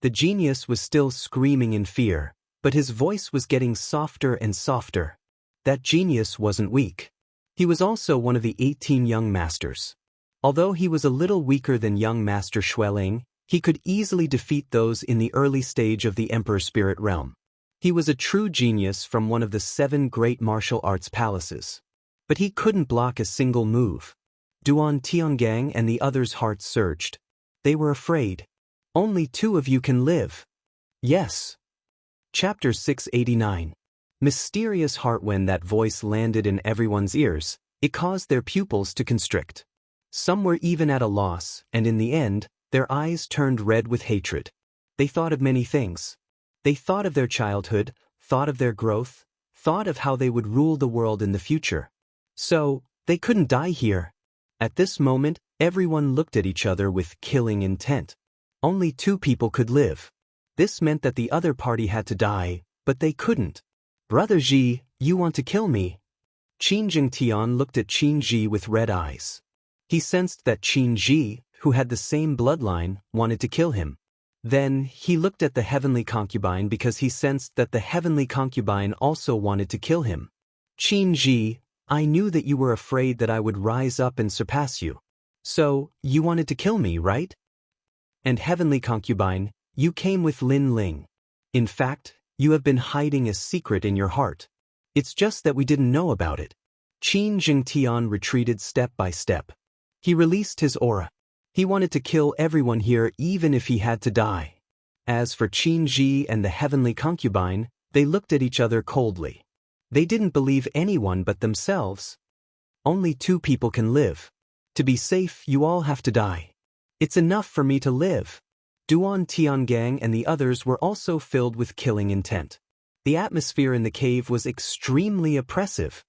S1: The genius was still screaming in fear, but his voice was getting softer and softer. That genius wasn't weak. He was also one of the 18 young masters. Although he was a little weaker than young Master Xueling, he could easily defeat those in the early stage of the Emperor Spirit Realm. He was a true genius from one of the 7 great martial arts palaces. But he couldn't block a single move. Duan Tiangang and the others' hearts surged. They were afraid. Only 2 of you can live. Yes. Chapter 689. Mysterious heart. When that voice landed in everyone's ears, it caused their pupils to constrict. Some were even at a loss, and in the end, their eyes turned red with hatred. They thought of many things. They thought of their childhood, thought of their growth, thought of how they would rule the world in the future. So, they couldn't die here. At this moment, everyone looked at each other with killing intent. Only 2 people could live. This meant that the other party had to die, but they couldn't. Brother Ji, you want to kill me? Qin Jingtian looked at Qin Ji with red eyes. He sensed that Qin Ji, who had the same bloodline, wanted to kill him. Then, he looked at the heavenly concubine because he sensed that the heavenly concubine also wanted to kill him. Qin Ji, I knew that you were afraid that I would rise up and surpass you. So, you wanted to kill me, right? And heavenly concubine, you came with Lin Ling. In fact, you have been hiding a secret in your heart. It's just that we didn't know about it. Qin Jingtian retreated step by step. He released his aura. He wanted to kill everyone here even if he had to die. As for Qin Ji and the heavenly concubine, they looked at each other coldly. They didn't believe anyone but themselves. Only two people can live. To be safe, you all have to die. It's enough for me to live. Duan Tiangang and the others were also filled with killing intent. The atmosphere in the cave was extremely oppressive.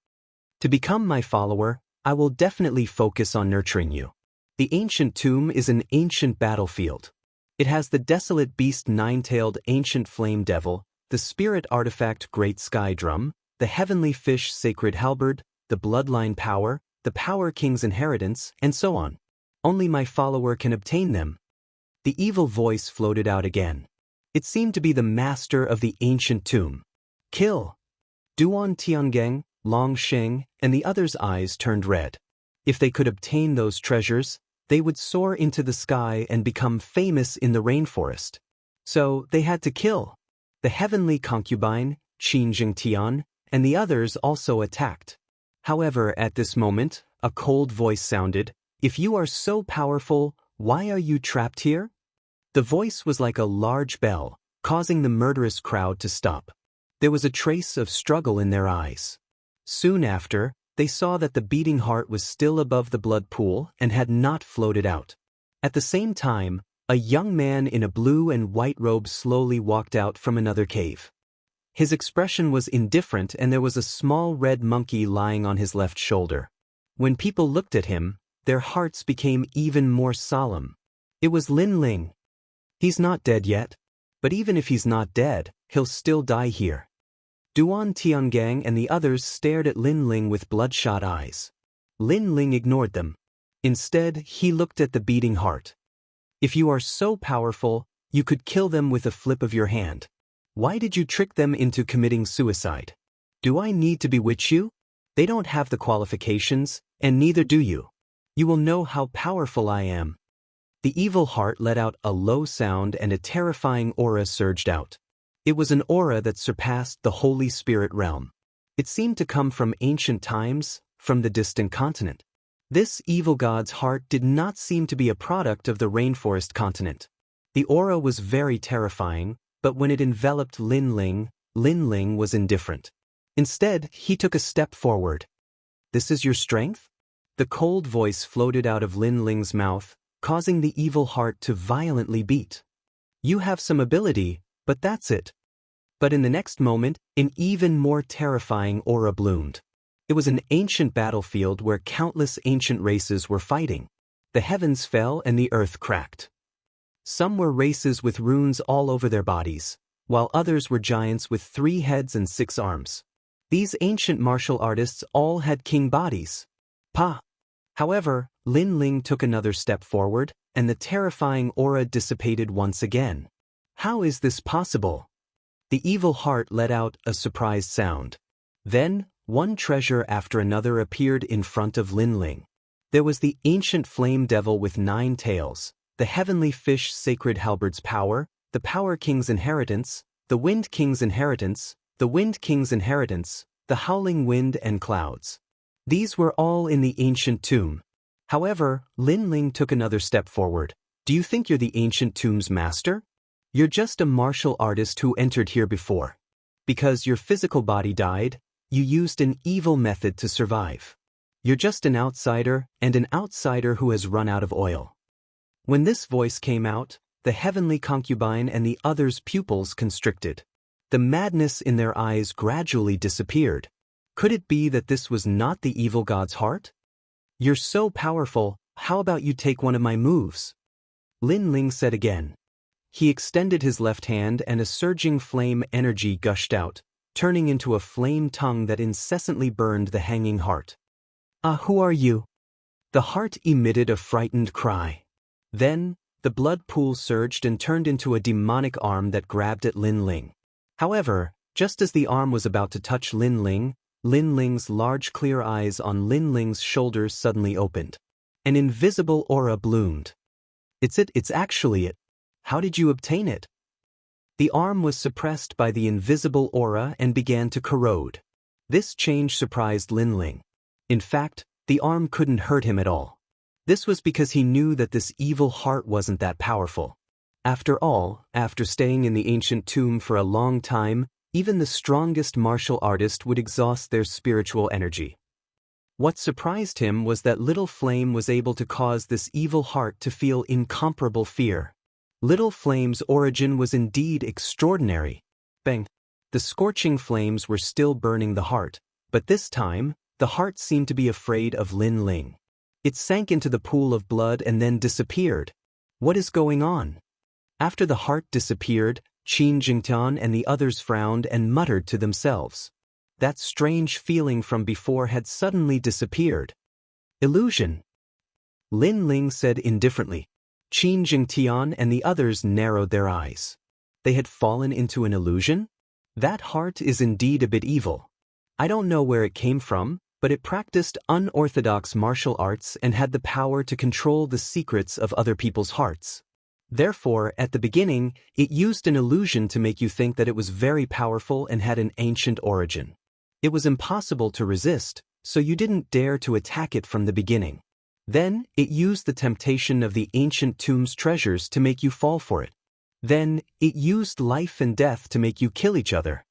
S1: To become my follower, I will definitely focus on nurturing you. The ancient tomb is an ancient battlefield. It has the desolate beast nine-tailed ancient flame devil, the spirit artifact great sky drum, the heavenly fish sacred halberd, the bloodline power, the power king's inheritance, and so on. Only my follower can obtain them. The evil voice floated out again. It seemed to be the master of the ancient tomb. Kill! Duan Tiangang, Long Sheng, and the others' eyes turned red. If they could obtain those treasures, they would soar into the sky and become famous in the rainforest. So they had to kill. The heavenly concubine, Qin Jingtian, and the others also attacked. However, at this moment, a cold voice sounded, "If you are so powerful, why are you trapped here?" The voice was like a large bell, causing the murderous crowd to stop. There was a trace of struggle in their eyes. Soon after, they saw that the beating heart was still above the blood pool and had not floated out. At the same time, a young man in a blue and white robe slowly walked out from another cave. His expression was indifferent and there was a small red monkey lying on his left shoulder. When people looked at him, their hearts became even more solemn. It was Lin Ling. He's not dead yet, but even if he's not dead, he'll still die here. Duan Tiangang and the others stared at Lin Ling with bloodshot eyes. Lin Ling ignored them. Instead, he looked at the beating heart. If you are so powerful, you could kill them with a flip of your hand. Why did you trick them into committing suicide? Do I need to bewitch you? They don't have the qualifications, and neither do you. You will know how powerful I am. The evil heart let out a low sound and a terrifying aura surged out. It was an aura that surpassed the Holy Spirit realm. It seemed to come from ancient times, from the distant continent. This evil god's heart did not seem to be a product of the rainforest continent. The aura was very terrifying, but when it enveloped Lin Ling was indifferent. Instead, he took a step forward. "This is your strength?" The cold voice floated out of Lin Ling's mouth, causing the evil heart to violently beat. "You have some ability, but that's it." But in the next moment, an even more terrifying aura bloomed. It was an ancient battlefield where countless ancient races were fighting. The heavens fell and the earth cracked. Some were races with runes all over their bodies, while others were giants with 3 heads and 6 arms. These ancient martial artists all had king bodies. However, Lin Ling took another step forward, and the terrifying aura dissipated once again. How is this possible? The evil heart let out a surprised sound. Then, one treasure after another appeared in front of Lin Ling. There was the ancient flame devil with 9 tails, the heavenly fish sacred halberd's power, the power king's inheritance, the wind king's inheritance, the wind king's inheritance, the howling wind and clouds. These were all in the ancient tomb. However, Lin Ling took another step forward. "Do you think you're the ancient tomb's master? You're just a martial artist who entered here before. Because your physical body died, you used an evil method to survive. You're just an outsider, and an outsider who has run out of oil." When this voice came out, the heavenly concubine and the others' pupils constricted. The madness in their eyes gradually disappeared. Could it be that this was not the evil god's heart? "You're so powerful, how about you take one of my moves?" Lin Ling said again. He extended his left hand and a surging flame energy gushed out, turning into a flame tongue that incessantly burned the hanging heart. Who are you?" The heart emitted a frightened cry. Then, the blood pool surged and turned into a demonic arm that grabbed at Lin Ling. However, just as the arm was about to touch Lin Ling's large clear eyes on Lin Ling's shoulders suddenly opened. An invisible aura bloomed. It's actually it. How did you obtain it?" The arm was suppressed by the invisible aura and began to corrode. This change surprised Lin Ling. In fact, the arm couldn't hurt him at all. This was because he knew that this evil heart wasn't that powerful. After all, after staying in the ancient tomb for a long time, even the strongest martial artist would exhaust their spiritual energy. What surprised him was that Little Flame was able to cause this evil heart to feel incomparable fear. Little Flame's origin was indeed extraordinary. Bang! The scorching flames were still burning the heart, but this time, the heart seemed to be afraid of Lin Ling. It sank into the pool of blood and then disappeared. What is going on? After the heart disappeared, Qin Jingtian and the others frowned and muttered to themselves. That strange feeling from before had suddenly disappeared. Illusion. Lin Ling said indifferently. Qin Jingtian and the others narrowed their eyes. They had fallen into an illusion? That heart is indeed a bit evil. I don't know where it came from, but it practiced unorthodox martial arts and had the power to control the secrets of other people's hearts. Therefore, at the beginning, it used an illusion to make you think that it was very powerful and had an ancient origin. It was impossible to resist, so you didn't dare to attack it from the beginning. Then, it used the temptation of the ancient tomb's treasures to make you fall for it. Then, it used life and death to make you kill each other.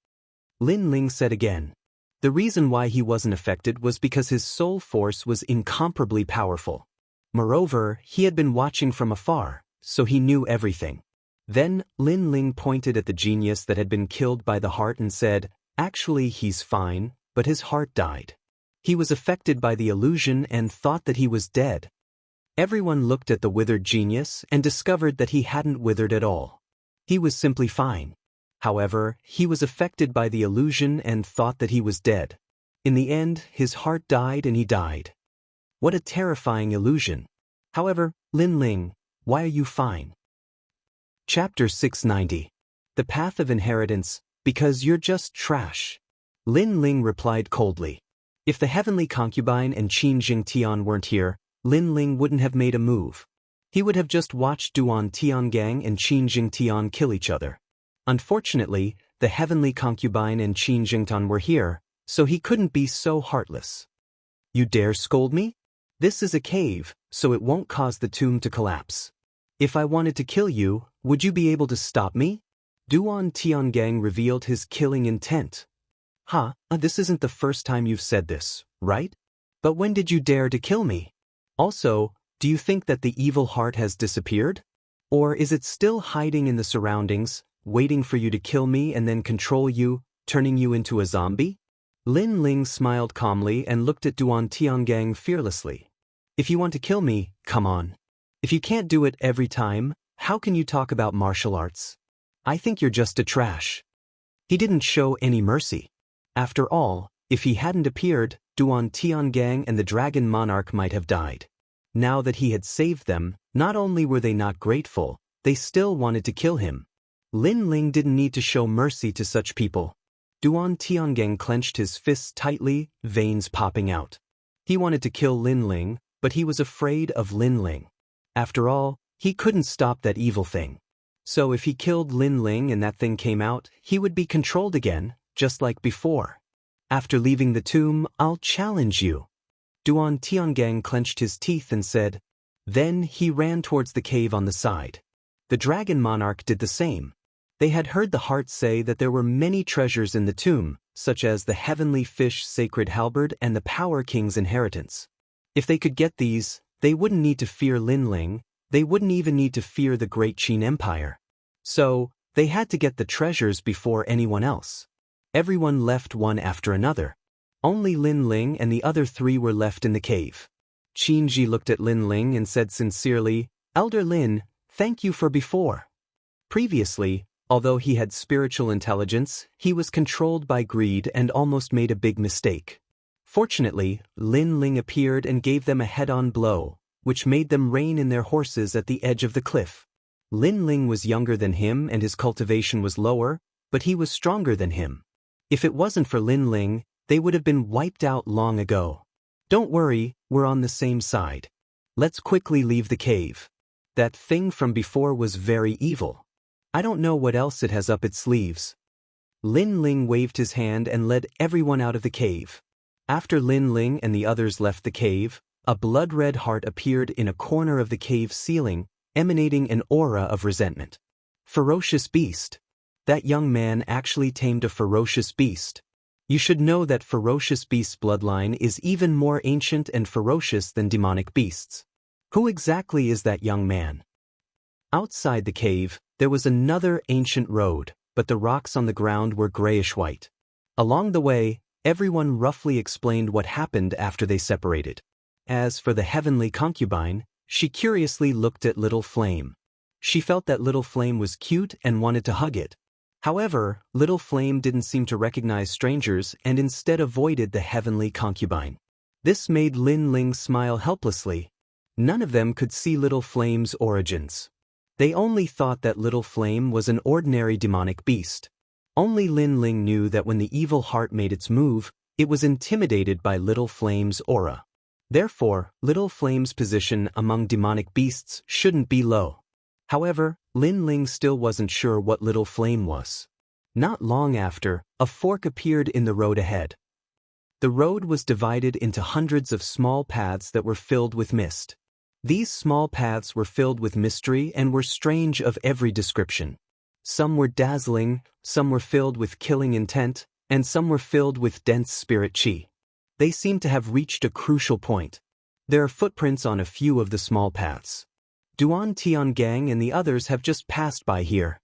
S1: Lin Ling said again. The reason why he wasn't affected was because his soul force was incomparably powerful. Moreover, he had been watching from afar, so he knew everything. Then, Lin Ling pointed at the genius that had been killed by the heart and said, "Actually, he's fine, but his heart died. He was affected by the illusion and thought that he was dead." Everyone looked at the withered genius and discovered that he hadn't withered at all. He was simply fine. However, he was affected by the illusion and thought that he was dead. In the end, his heart died and he died. What a terrifying illusion. However, Lin Ling, why are you fine? Chapter 690. The Path of Inheritance, because you're just trash. Lin Ling replied coldly. If the heavenly concubine and Qin Jingtian weren't here, Lin Ling wouldn't have made a move. He would have just watched Duan Tiangang and Qin Jingtian kill each other. Unfortunately, the heavenly concubine and Qin Jingtian were here, so he couldn't be so heartless. You dare scold me? This is a cave, so it won't cause the tomb to collapse. If I wanted to kill you, would you be able to stop me? Duan Tiangang revealed his killing intent. This isn't the first time you've said this, right? But when did you dare to kill me? Also, do you think that the evil heart has disappeared? Or is it still hiding in the surroundings, waiting for you to kill me and then control you, turning you into a zombie? Lin Ling smiled calmly and looked at Duan Tiangang fearlessly. If you want to kill me, come on. If you can't do it every time, how can you talk about martial arts? I think you're just a trash. He didn't show any mercy. After all, if he hadn't appeared, Duan Tiangang and the Dragon Monarch might have died. Now that he had saved them, not only were they not grateful, they still wanted to kill him. Lin Ling didn't need to show mercy to such people. Duan Tiangang clenched his fists tightly, veins popping out. He wanted to kill Lin Ling, but he was afraid of Lin Ling. After all, he couldn't stop that evil thing. So if he killed Lin Ling and that thing came out, he would be controlled again, just like before. After leaving the tomb, I'll challenge you. Duan Tiangang clenched his teeth and said. Then he ran towards the cave on the side. The Dragon Monarch did the same. They had heard the heart say that there were many treasures in the tomb, such as the heavenly fish sacred halberd and the Power King's inheritance. If they could get these, they wouldn't need to fear Lin Ling, they wouldn't even need to fear the Great Qin Empire. So, they had to get the treasures before anyone else. Everyone left one after another. Only Lin Ling and the other three were left in the cave. Qin Ji looked at Lin Ling and said sincerely, Elder Lin, thank you for before. Previously, although he had spiritual intelligence, he was controlled by greed and almost made a big mistake. Fortunately, Lin Ling appeared and gave them a head-on blow, which made them rein in their horses at the edge of the cliff. Lin Ling was younger than him and his cultivation was lower, but he was stronger than him. If it wasn't for Lin Ling, they would have been wiped out long ago. Don't worry, we're on the same side. Let's quickly leave the cave. That thing from before was very evil. I don't know what else it has up its sleeves. Lin Ling waved his hand and led everyone out of the cave. After Lin Ling and the others left the cave, a blood-red heart appeared in a corner of the cave ceiling, emanating an aura of resentment. Ferocious beast. That young man actually tamed a ferocious beast. You should know that ferocious beast's bloodline is even more ancient and ferocious than demonic beasts. Who exactly is that young man? Outside the cave, there was another ancient road, but the rocks on the ground were grayish-white. Along the way, everyone roughly explained what happened after they separated. As for the heavenly concubine, she curiously looked at Little Flame. She felt that Little Flame was cute and wanted to hug it. However, Little Flame didn't seem to recognize strangers and instead avoided the heavenly concubine. This made Lin Ling smile helplessly. None of them could see Little Flame's origins. They only thought that Little Flame was an ordinary demonic beast. Only Lin Ling knew that when the evil heart made its move, it was intimidated by Little Flame's aura. Therefore, Little Flame's position among demonic beasts shouldn't be low. However, Lin Ling still wasn't sure what Little Flame was. Not long after, a fork appeared in the road ahead. The road was divided into hundreds of small paths that were filled with mist. These small paths were filled with mystery and were strange of every description. Some were dazzling, some were filled with killing intent, and some were filled with dense spirit qi. They seemed to have reached a crucial point. There are footprints on a few of the small paths. Duan Tiangang and the others have just passed by here.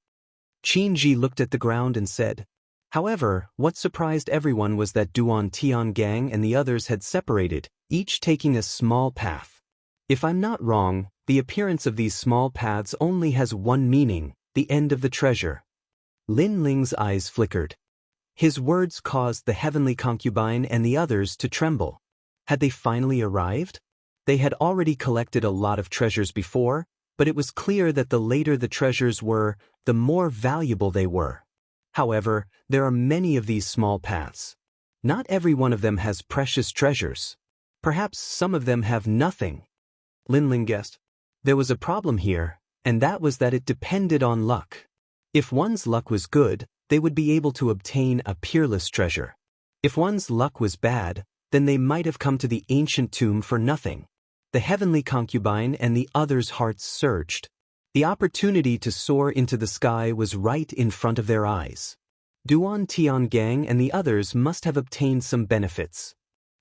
S1: Qin Ji looked at the ground and said. However, what surprised everyone was that Duan Tiangang and the others had separated, each taking a small path. If I'm not wrong, the appearance of these small paths only has one meaning, the end of the treasure. Lin Ling's eyes flickered. His words caused the heavenly concubine and the others to tremble. Had they finally arrived? They had already collected a lot of treasures before, but it was clear that the later the treasures were, the more valuable they were. However, there are many of these small paths. Not every one of them has precious treasures. Perhaps some of them have nothing. Lin Ling guessed. There was a problem here, and that was that it depended on luck. If one's luck was good, they would be able to obtain a peerless treasure. If one's luck was bad, then they might have come to the ancient tomb for nothing. The heavenly concubine and the others' hearts surged. The opportunity to soar into the sky was right in front of their eyes. Duan Tiangang and the others must have obtained some benefits.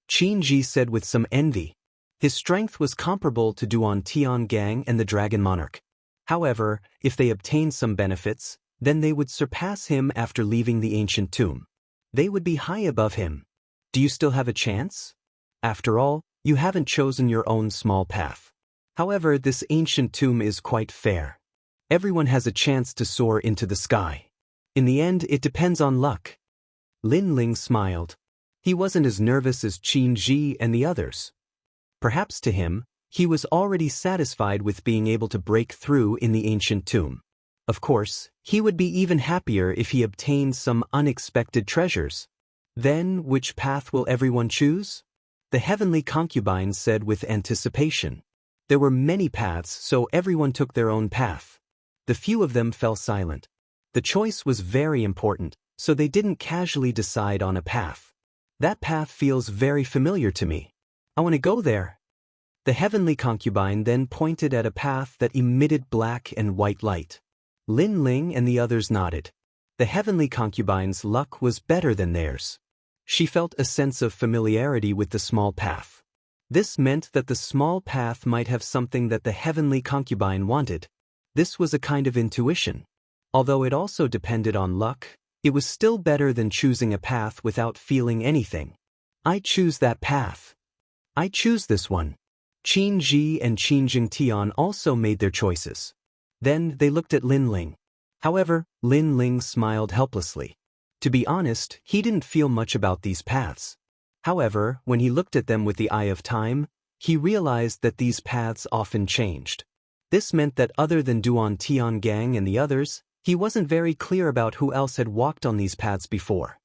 S1: Qin Ji said with some envy. His strength was comparable to Duan Tiangang and the Dragon Monarch. However, if they obtained some benefits, then they would surpass him after leaving the ancient tomb. They would be high above him. Do you still have a chance? After all, you haven't chosen your own small path. However, this ancient tomb is quite fair. Everyone has a chance to soar into the sky. In the end, it depends on luck. Lin Ling smiled. He wasn't as nervous as Qin Ji and the others. Perhaps to him, he was already satisfied with being able to break through in the ancient tomb. Of course, he would be even happier if he obtained some unexpected treasures. Then, which path will everyone choose? The heavenly concubine said with anticipation. There were many paths, so everyone took their own path. The few of them fell silent. The choice was very important, so they didn't casually decide on a path. That path feels very familiar to me. I want to go there. The heavenly concubine then pointed at a path that emitted black and white light. Lin Ling and the others nodded. The heavenly concubine's luck was better than theirs. She felt a sense of familiarity with the small path. This meant that the small path might have something that the heavenly concubine wanted. This was a kind of intuition. Although it also depended on luck, it was still better than choosing a path without feeling anything. I choose that path. I choose this one. Qin Ji and Qin Jingtian also made their choices. Then they looked at Lin Ling. However, Lin Ling smiled helplessly. To be honest, he didn't feel much about these paths. However, when he looked at them with the eye of time, he realized that these paths often changed. This meant that other than Duan Tiangang and the others, he wasn't very clear about who else had walked on these paths before.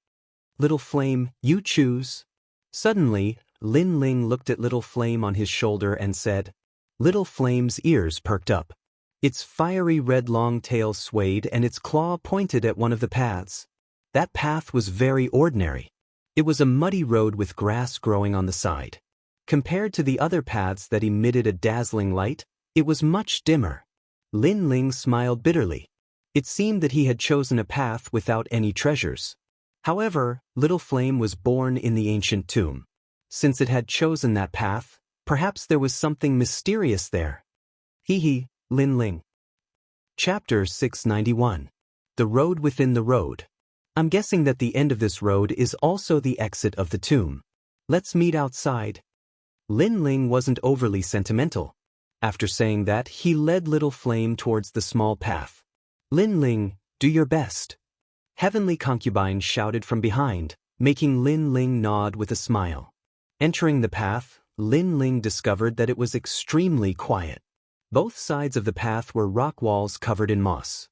S1: Little Flame, you choose. Suddenly, Lin Ling looked at Little Flame on his shoulder and said. Little Flame's ears perked up. Its fiery red long tail swayed and its claw pointed at one of the paths. That path was very ordinary. It was a muddy road with grass growing on the side. Compared to the other paths that emitted a dazzling light, it was much dimmer. Lin Ling smiled bitterly. It seemed that he had chosen a path without any treasures. However, Little Flame was born in the ancient tomb. Since it had chosen that path, perhaps there was something mysterious there. Hee, Lin Ling. Chapter 691. The Road Within the Road. I'm guessing that the end of this road is also the exit of the tomb. Let's meet outside. Lin Ling wasn't overly sentimental. After saying that, he led Little Flame towards the small path. Lin Ling, do your best. Heavenly Concubine shouted from behind, making Lin Ling nod with a smile. Entering the path, Lin Ling discovered that it was extremely quiet. Both sides of the path were rock walls covered in moss.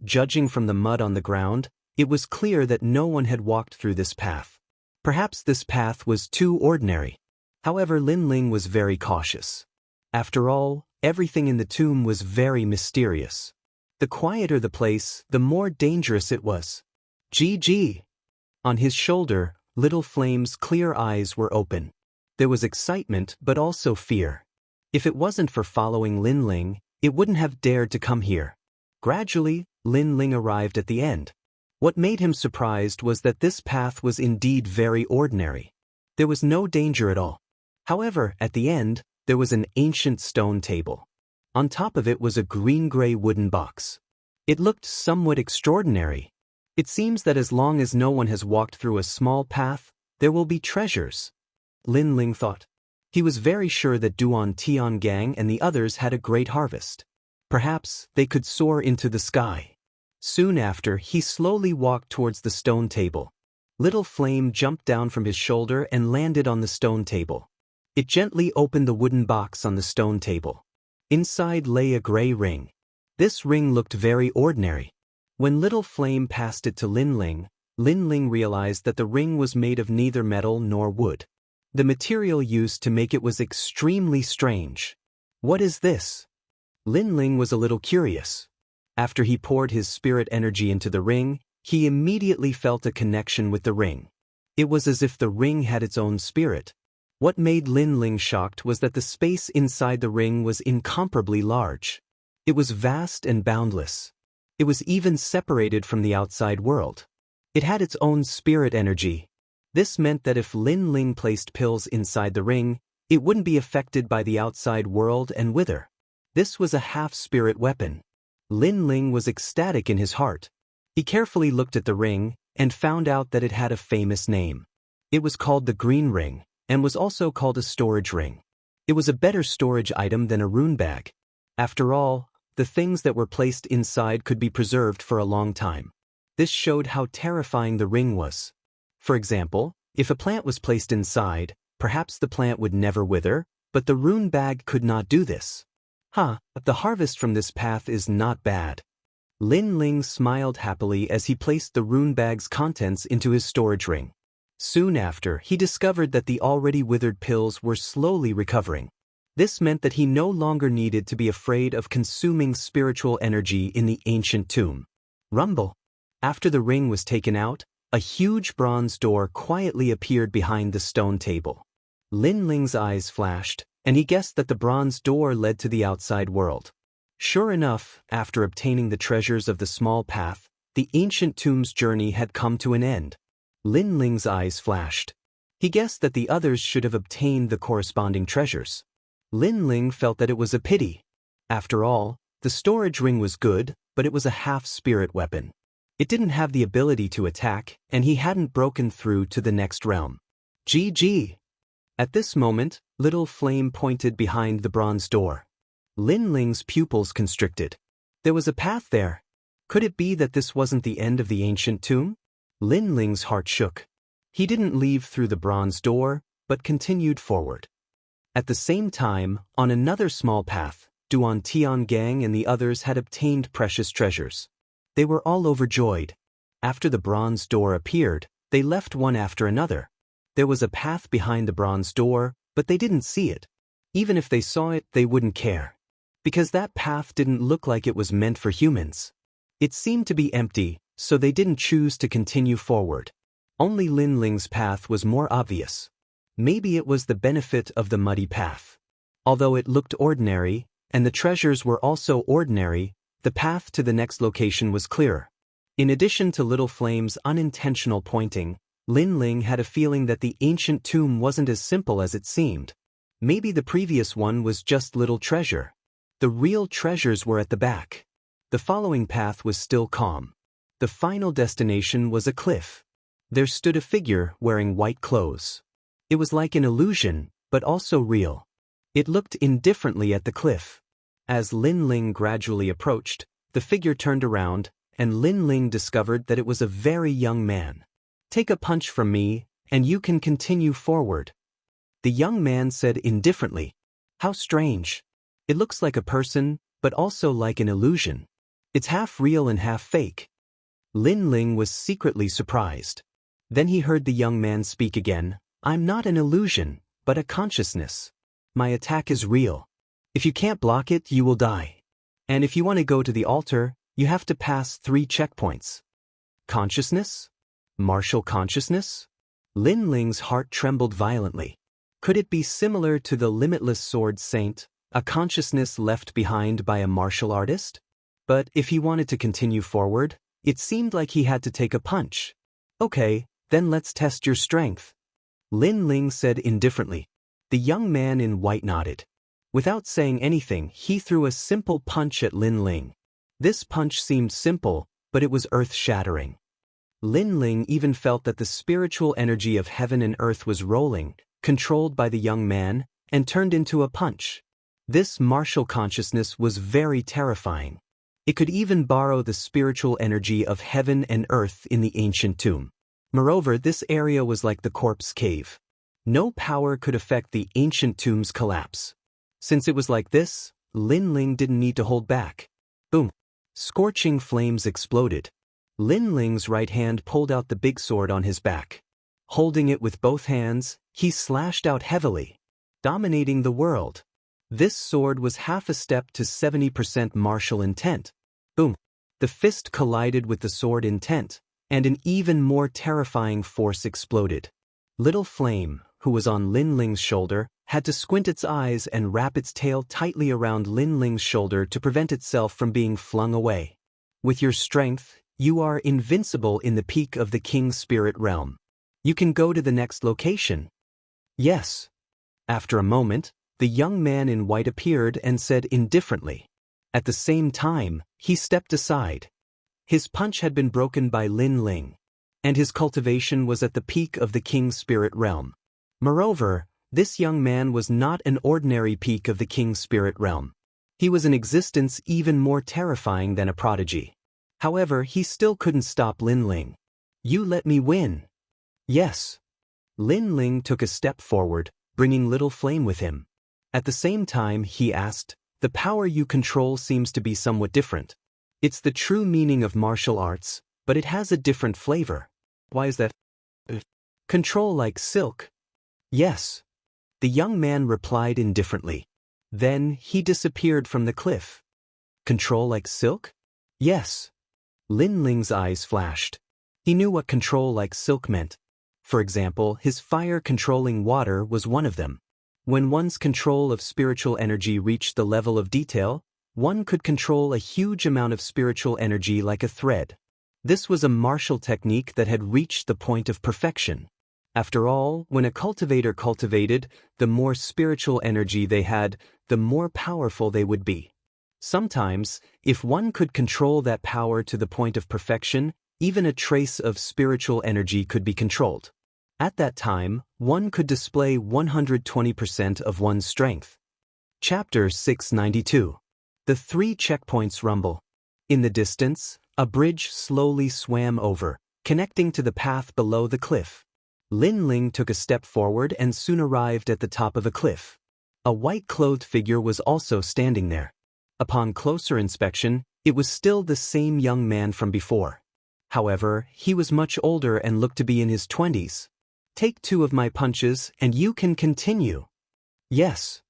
S1: Judging from the mud on the ground, it was clear that no one had walked through this path. Perhaps this path was too ordinary. However, Lin Ling was very cautious. After all, everything in the tomb was very mysterious. The quieter the place, the more dangerous it was. GG. On his shoulder, Little Flame's clear eyes were open. There was excitement but also fear. If it wasn't for following Lin Ling, it wouldn't have dared to come here. Gradually, Lin Ling arrived at the end. What made him surprised was that this path was indeed very ordinary. There was no danger at all. However, at the end, there was an ancient stone table. On top of it was a green-gray wooden box. It looked somewhat extraordinary. It seems that as long as no one has walked through a small path, there will be treasures. Lin Ling thought. He was very sure that Duan Tiangang and the others had a great harvest. Perhaps they could soar into the sky. Soon after, he slowly walked towards the stone table. Little Flame jumped down from his shoulder and landed on the stone table. It gently opened the wooden box on the stone table. Inside lay a gray ring. This ring looked very ordinary. When Little Flame passed it to Lin Ling realized that the ring was made of neither metal nor wood. The material used to make it was extremely strange. What is this? Lin Ling was a little curious. After he poured his spirit energy into the ring, he immediately felt a connection with the ring. It was as if the ring had its own spirit. What made Lin Ling shocked was that the space inside the ring was incomparably large. It was vast and boundless. It was even separated from the outside world. It had its own spirit energy. This meant that if Lin Ling placed pills inside the ring, it wouldn't be affected by the outside world and wither. This was a half-spirit weapon. Lin Ling was ecstatic in his heart. He carefully looked at the ring and found out that it had a famous name. It was called the Green Ring and was also called a storage ring. It was a better storage item than a rune bag. After all, the things that were placed inside could be preserved for a long time. This showed how terrifying the ring was. For example, if a plant was placed inside, perhaps the plant would never wither, but the rune bag could not do this. The harvest from this path is not bad. Lin Ling smiled happily as he placed the rune bag's contents into his storage ring. Soon after, he discovered that the already withered pills were slowly recovering. This meant that he no longer needed to be afraid of consuming spiritual energy in the ancient tomb. Rumble. After the ring was taken out, a huge bronze door quietly appeared behind the stone table. Lin Ling's eyes flashed, and he guessed that the bronze door led to the outside world. Sure enough, after obtaining the treasures of the small path, the ancient tomb's journey had come to an end. Lin Ling's eyes flashed. He guessed that the others should have obtained the corresponding treasures. Lin Ling felt that it was a pity. After all, the storage ring was good, but it was a half-spirit weapon. It didn't have the ability to attack, and he hadn't broken through to the next realm. GG. At this moment, Little Flame pointed behind the bronze door. Lin Ling's pupils constricted. There was a path there. Could it be that this wasn't the end of the ancient tomb? Lin Ling's heart shook. He didn't leave through the bronze door, but continued forward. At the same time, on another small path, Duan Tiangang and the others had obtained precious treasures. They were all overjoyed. After the bronze door appeared, they left one after another. There was a path behind the bronze door, but they didn't see it. Even if they saw it, they wouldn't care. Because that path didn't look like it was meant for humans. It seemed to be empty, so they didn't choose to continue forward. Only Lin Ling's path was more obvious. Maybe it was the benefit of the muddy path. Although it looked ordinary, and the treasures were also ordinary, the path to the next location was clearer. In addition to Little Flame's unintentional pointing, Lin Ling had a feeling that the ancient tomb wasn't as simple as it seemed. Maybe the previous one was just little treasure. The real treasures were at the back. The following path was still calm. The final destination was a cliff. There stood a figure wearing white clothes. It was like an illusion, but also real. It looked indifferently at the cliff. As Lin Ling gradually approached, the figure turned around, and Lin Ling discovered that it was a very young man. "Take a punch from me, and you can continue forward," the young man said indifferently. "How strange. It looks like a person, but also like an illusion. It's half real and half fake." Lin Ling was secretly surprised. Then he heard the young man speak again. "I'm not an illusion, but a consciousness. My attack is real. If you can't block it, you will die. And if you want to go to the altar, you have to pass 3 checkpoints." Consciousness? Martial consciousness? Lin Ling's heart trembled violently. Could it be similar to the limitless sword saint, a consciousness left behind by a martial artist? But if he wanted to continue forward, it seemed like he had to take a punch. "Okay, then let's test your strength," Lin Ling said indifferently. The young man in white nodded. Without saying anything, he threw a simple punch at Lin Ling. This punch seemed simple, but it was earth-shattering. Lin Ling even felt that the spiritual energy of heaven and earth was rolling, controlled by the young man, and turned into a punch. This martial consciousness was very terrifying. It could even borrow the spiritual energy of heaven and earth in the ancient tomb. Moreover, this area was like the corpse cave. No power could affect the ancient tomb's collapse. Since it was like this, Lin Ling didn't need to hold back. Boom! Scorching flames exploded. Lin Ling's right hand pulled out the big sword on his back. Holding it with both hands, he slashed out heavily, dominating the world. This sword was half a step to 70% martial intent. Boom! The fist collided with the sword intent, and an even more terrifying force exploded. Little Flame, who was on Lin Ling's shoulder, had to squint its eyes and wrap its tail tightly around Lin Ling's shoulder to prevent itself from being flung away. "With your strength, you are invincible in the peak of the King's Spirit Realm. You can go to the next location." "Yes." After a moment, the young man in white appeared and said indifferently. At the same time, he stepped aside. His punch had been broken by Lin Ling, and his cultivation was at the peak of the King's Spirit Realm. Moreover, this young man was not an ordinary peak of the King's Spirit Realm. He was an existence even more terrifying than a prodigy. However, he still couldn't stop Lin Ling. "You let me win." "Yes." Lin Ling took a step forward, bringing Little Flame with him. At the same time, he asked, "The power you control seems to be somewhat different. It's the true meaning of martial arts, but it has a different flavor. Why is that?" "Control like silk." "Yes." The young man replied indifferently. Then he disappeared from the cliff. "Control like silk?" "Yes." Lin Ling's eyes flashed. He knew what control like silk meant. For example, his fire controlling water was one of them. When one's control of spiritual energy reached the level of detail, one could control a huge amount of spiritual energy like a thread. This was a martial technique that had reached the point of perfection. After all, when a cultivator cultivated, the more spiritual energy they had, the more powerful they would be. Sometimes, if one could control that power to the point of perfection, even a trace of spiritual energy could be controlled. At that time, one could display 120% of one's strength. Chapter 692. The 3 checkpoints rumble. In the distance, a bridge slowly swam over, connecting to the path below the cliff. Lin Ling took a step forward and soon arrived at the top of a cliff. A white-clothed figure was also standing there. Upon closer inspection, it was still the same young man from before. However, he was much older and looked to be in his 20s. "Take 2 of my punches and you can continue." "Yes."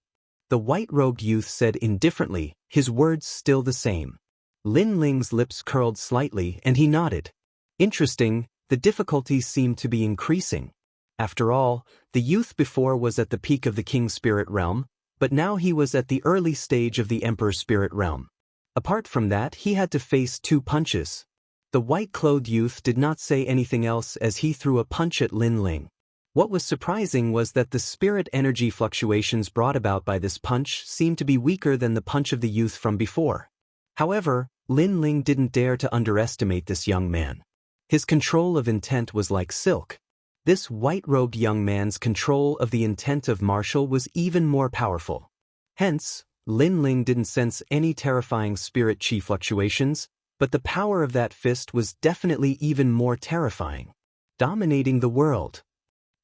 S1: The white-robed youth said indifferently, his words still the same. Lin Ling's lips curled slightly and he nodded. Interesting, the difficulties seemed to be increasing. After all, the youth before was at the peak of the king's spirit realm, but now he was at the early stage of the emperor's spirit realm. Apart from that, he had to face 2 punches. The white-clothed youth did not say anything else as he threw a punch at Lin Ling. What was surprising was that the spirit energy fluctuations brought about by this punch seemed to be weaker than the punch of the youth from before. However, Lin Ling didn't dare to underestimate this young man. His control of intent was like silk. This white-robed young man's control of the intent of martial was even more powerful. Hence, Lin Ling didn't sense any terrifying spirit chi fluctuations, but the power of that fist was definitely even more terrifying. Dominating the world.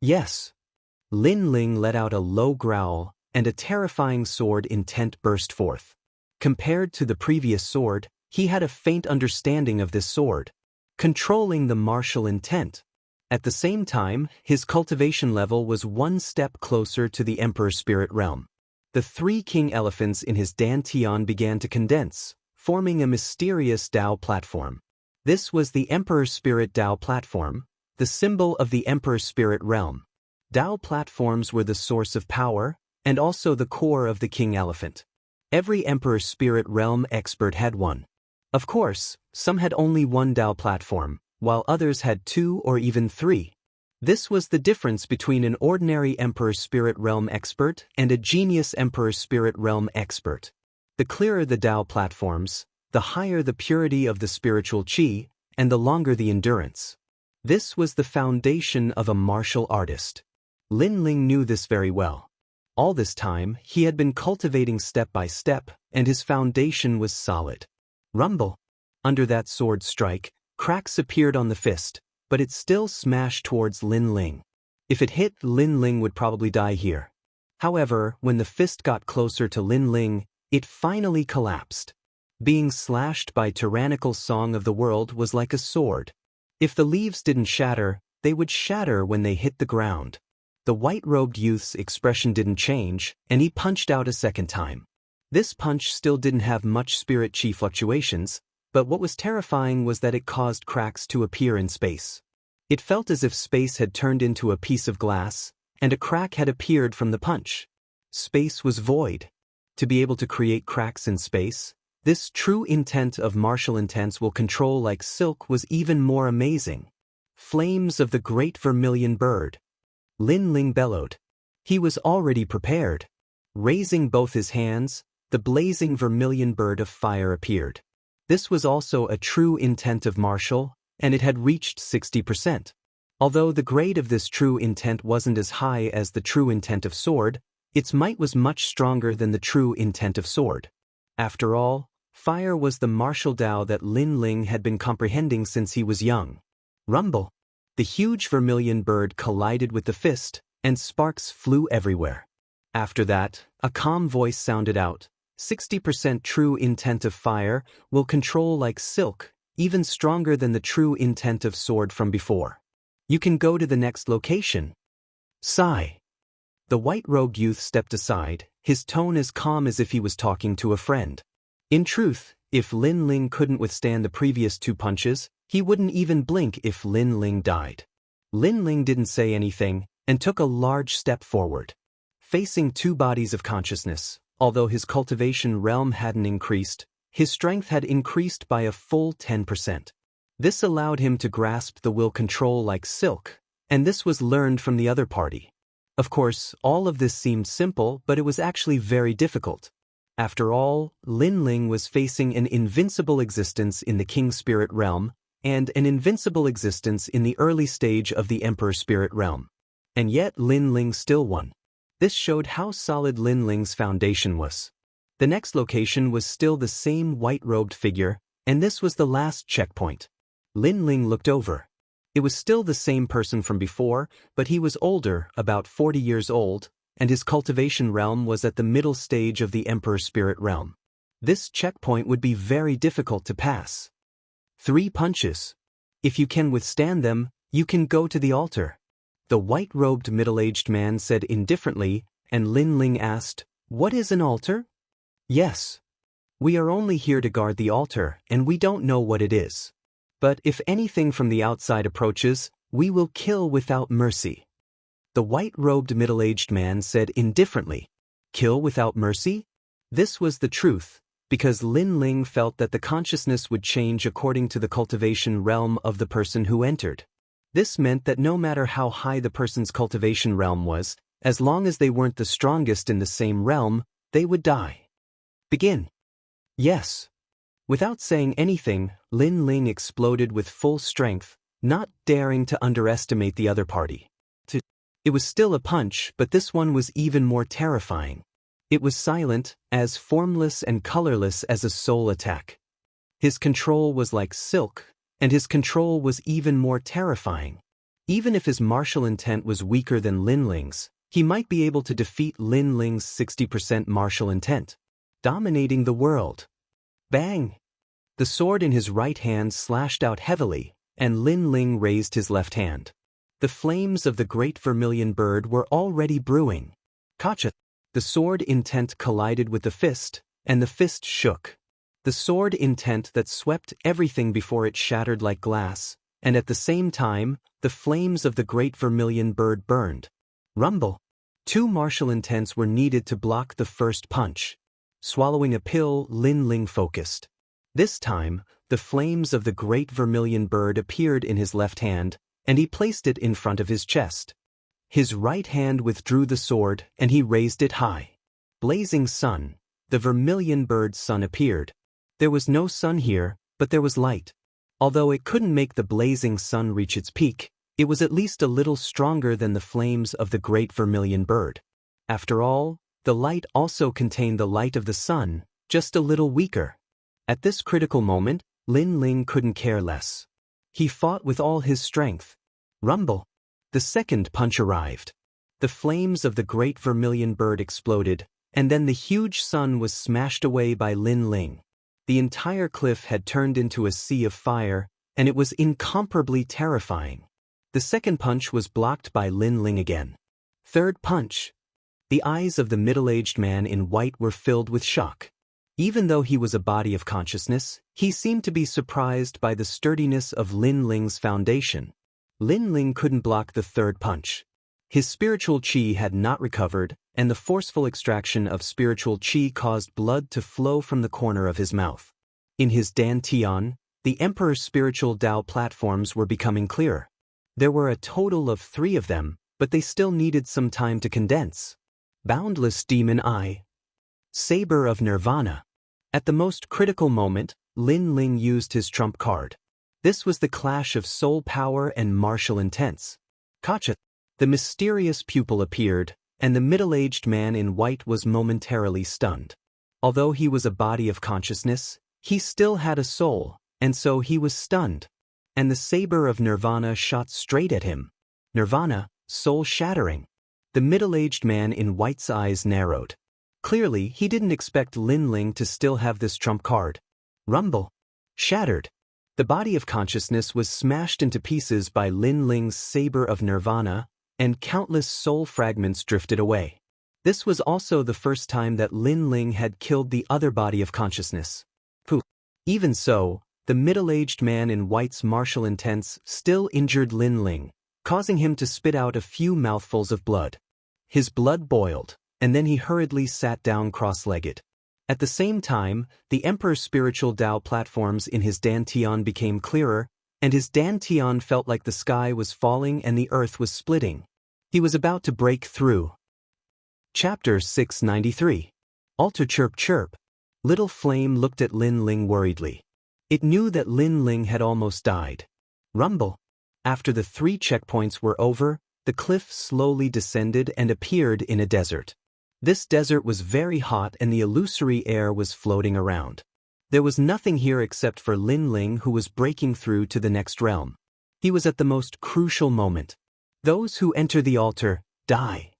S1: Yes. Lin Ling let out a low growl, and a terrifying sword intent burst forth. Compared to the previous sword, he had a faint understanding of this sword. Controlling the martial intent. At the same time, his cultivation level was 1 step closer to the emperor's spirit realm. The 3 king elephants in his dantian began to condense, forming a mysterious Dao platform. This was the emperor's spirit Dao platform, the symbol of the emperor's spirit realm. Dao platforms were the source of power, and also the core of the king elephant. Every emperor's spirit realm expert had one. Of course, some had only 1 Dao platform, while others had 2 or even 3. This was the difference between an ordinary emperor's spirit realm expert and a genius emperor's spirit realm expert. The clearer the Dao platforms, the higher the purity of the spiritual chi, and the longer the endurance. This was the foundation of a martial artist. Lin Ling knew this very well. All this time, he had been cultivating step by step, and his foundation was solid. Rumble. Under that sword strike, cracks appeared on the fist, but it still smashed towards Lin Ling. If it hit, Lin Ling would probably die here. However, when the fist got closer to Lin Ling, it finally collapsed. Being slashed by tyrannical song of the world was like a sword. If the leaves didn't shatter, they would shatter when they hit the ground. The white-robed youth's expression didn't change, and he punched out a second time. This punch still didn't have much spirit chi fluctuations, but what was terrifying was that it caused cracks to appear in space. It felt as if space had turned into a piece of glass, and a crack had appeared from the punch. Space was void. To be able to create cracks in space, this true intent of martial intents will control like silk was even more amazing. Flames of the great vermilion bird. Lin Ling bellowed. He was already prepared. Raising both his hands, the blazing vermilion bird of fire appeared. This was also a true intent of martial, and it had reached 60%. Although the grade of this true intent wasn't as high as the true intent of sword, its might was much stronger than the true intent of sword. After all, fire was the martial Dao that Lin Ling had been comprehending since he was young. Rumble. The huge vermilion bird collided with the fist, and sparks flew everywhere. After that, a calm voice sounded out. 60% true intent of fire will control like silk, even stronger than the true intent of sword from before. You can go to the next location. Sigh. The white-robed youth stepped aside, his tone as calm as if he was talking to a friend. In truth, if Lin Ling couldn't withstand the previous 2 punches, he wouldn't even blink if Lin Ling died. Lin Ling didn't say anything, and took a large step forward. Facing 2 bodies of consciousness, although his cultivation realm hadn't increased, his strength had increased by a full 10%. This allowed him to grasp the will control like silk, and this was learned from the other party. Of course, all of this seemed simple, but it was actually very difficult. After all, Lin Ling was facing an invincible existence in the King Spirit Realm, and an invincible existence in the early stage of the Emperor Spirit Realm. And yet Lin Ling still won. This showed how solid Lin Ling's foundation was. The next location was still the same white-robed figure, and this was the last checkpoint. Lin Ling looked over. It was still the same person from before, but he was older, about 40 years old, and his cultivation realm was at the middle stage of the Emperor Spirit Realm. This checkpoint would be very difficult to pass. 3 punches. If you can withstand them, you can go to the altar. The white-robed middle-aged man said indifferently, and Lin Ling asked, "What is an altar?" "Yes. We are only here to guard the altar, and we don't know what it is." But if anything from the outside approaches, we will kill without mercy. The white-robed middle-aged man said indifferently, "Kill without mercy?" This was the truth, because Lin Ling felt that the consciousness would change according to the cultivation realm of the person who entered. This meant that no matter how high the person's cultivation realm was, as long as they weren't the strongest in the same realm, they would die. Begin. Yes. Without saying anything, Lin Ling exploded with full strength, not daring to underestimate the other party. It was still a punch, but this one was even more terrifying. It was silent, as formless and colorless as a soul attack. His control was like silk, and his control was even more terrifying. Even if his martial intent was weaker than Lin Ling's, he might be able to defeat Lin Ling's 60% martial intent, dominating the world. Bang! The sword in his right hand slashed out heavily, and Lin Ling raised his left hand. The flames of the great vermilion bird were already brewing. Kacha! The sword intent collided with the fist, and the fist shook. The sword intent that swept everything before it shattered like glass, and at the same time, the flames of the great vermilion bird burned. Rumble! 2 martial intents were needed to block the first punch. Swallowing a pill, Lin Ling focused. This time, the flames of the great vermilion bird appeared in his left hand, and he placed it in front of his chest. His right hand withdrew the sword, and he raised it high. Blazing sun, the vermilion bird's sun appeared. There was no sun here, but there was light. Although it couldn't make the blazing sun reach its peak, it was at least a little stronger than the flames of the great vermilion bird. After all, the light also contained the light of the sun, just a little weaker. At this critical moment, Lin Ling couldn't care less. He fought with all his strength. Rumble! The second punch arrived. The flames of the great vermilion bird exploded, and then the huge sun was smashed away by Lin Ling. The entire cliff had turned into a sea of fire, and it was incomparably terrifying. The second punch was blocked by Lin Ling again. Third punch. The eyes of the middle-aged man in white were filled with shock. Even though he was a body of consciousness, he seemed to be surprised by the sturdiness of Lin Ling's foundation. Lin Ling couldn't block the third punch. His spiritual qi had not recovered, and the forceful extraction of spiritual qi caused blood to flow from the corner of his mouth. In his dantian, the Emperor's spiritual Tao platforms were becoming clearer. There were a total of 3 of them, but they still needed some time to condense. Boundless Demon Eye. Saber of Nirvana. At the most critical moment, Lin Ling used his trump card. This was the clash of soul power and martial intents. Kacha! The mysterious pupil appeared, and the middle-aged man in white was momentarily stunned. Although he was a body of consciousness, he still had a soul, and so he was stunned. And the saber of Nirvana shot straight at him. Nirvana, soul-shattering. The middle-aged man in white's eyes narrowed. Clearly, he didn't expect Lin Ling to still have this trump card. Rumble. Shattered. The body of consciousness was smashed into pieces by Lin Ling's saber of Nirvana, and countless soul fragments drifted away. This was also the first time that Lin Ling had killed the other body of consciousness. Even so, the middle-aged man in white's martial intents still injured Lin Ling, causing him to spit out a few mouthfuls of blood. His blood boiled, and then he hurriedly sat down cross-legged. At the same time, the Emperor's spiritual Tao platforms in his dantian became clearer, and his dantian felt like the sky was falling and the earth was splitting. He was about to break through. Chapter 693. Altar Chirp Chirp. Little Flame looked at Lin Ling worriedly. It knew that Lin Ling had almost died. Rumble. After the 3 checkpoints were over, the cliff slowly descended and appeared in a desert. This desert was very hot and the illusory air was floating around. There was nothing here except for Lin Ling, who was breaking through to the next realm. He was at the most crucial moment. Those who enter the altar, die.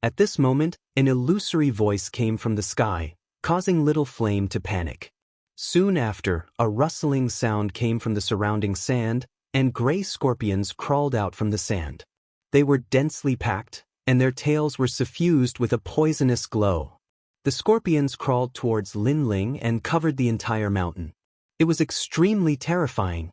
S1: At this moment, an illusory voice came from the sky, causing Little Flame to panic. Soon after, a rustling sound came from the surrounding sand, and gray scorpions crawled out from the sand. They were densely packed, and their tails were suffused with a poisonous glow. The scorpions crawled towards Lin Ling and covered the entire mountain. It was extremely terrifying.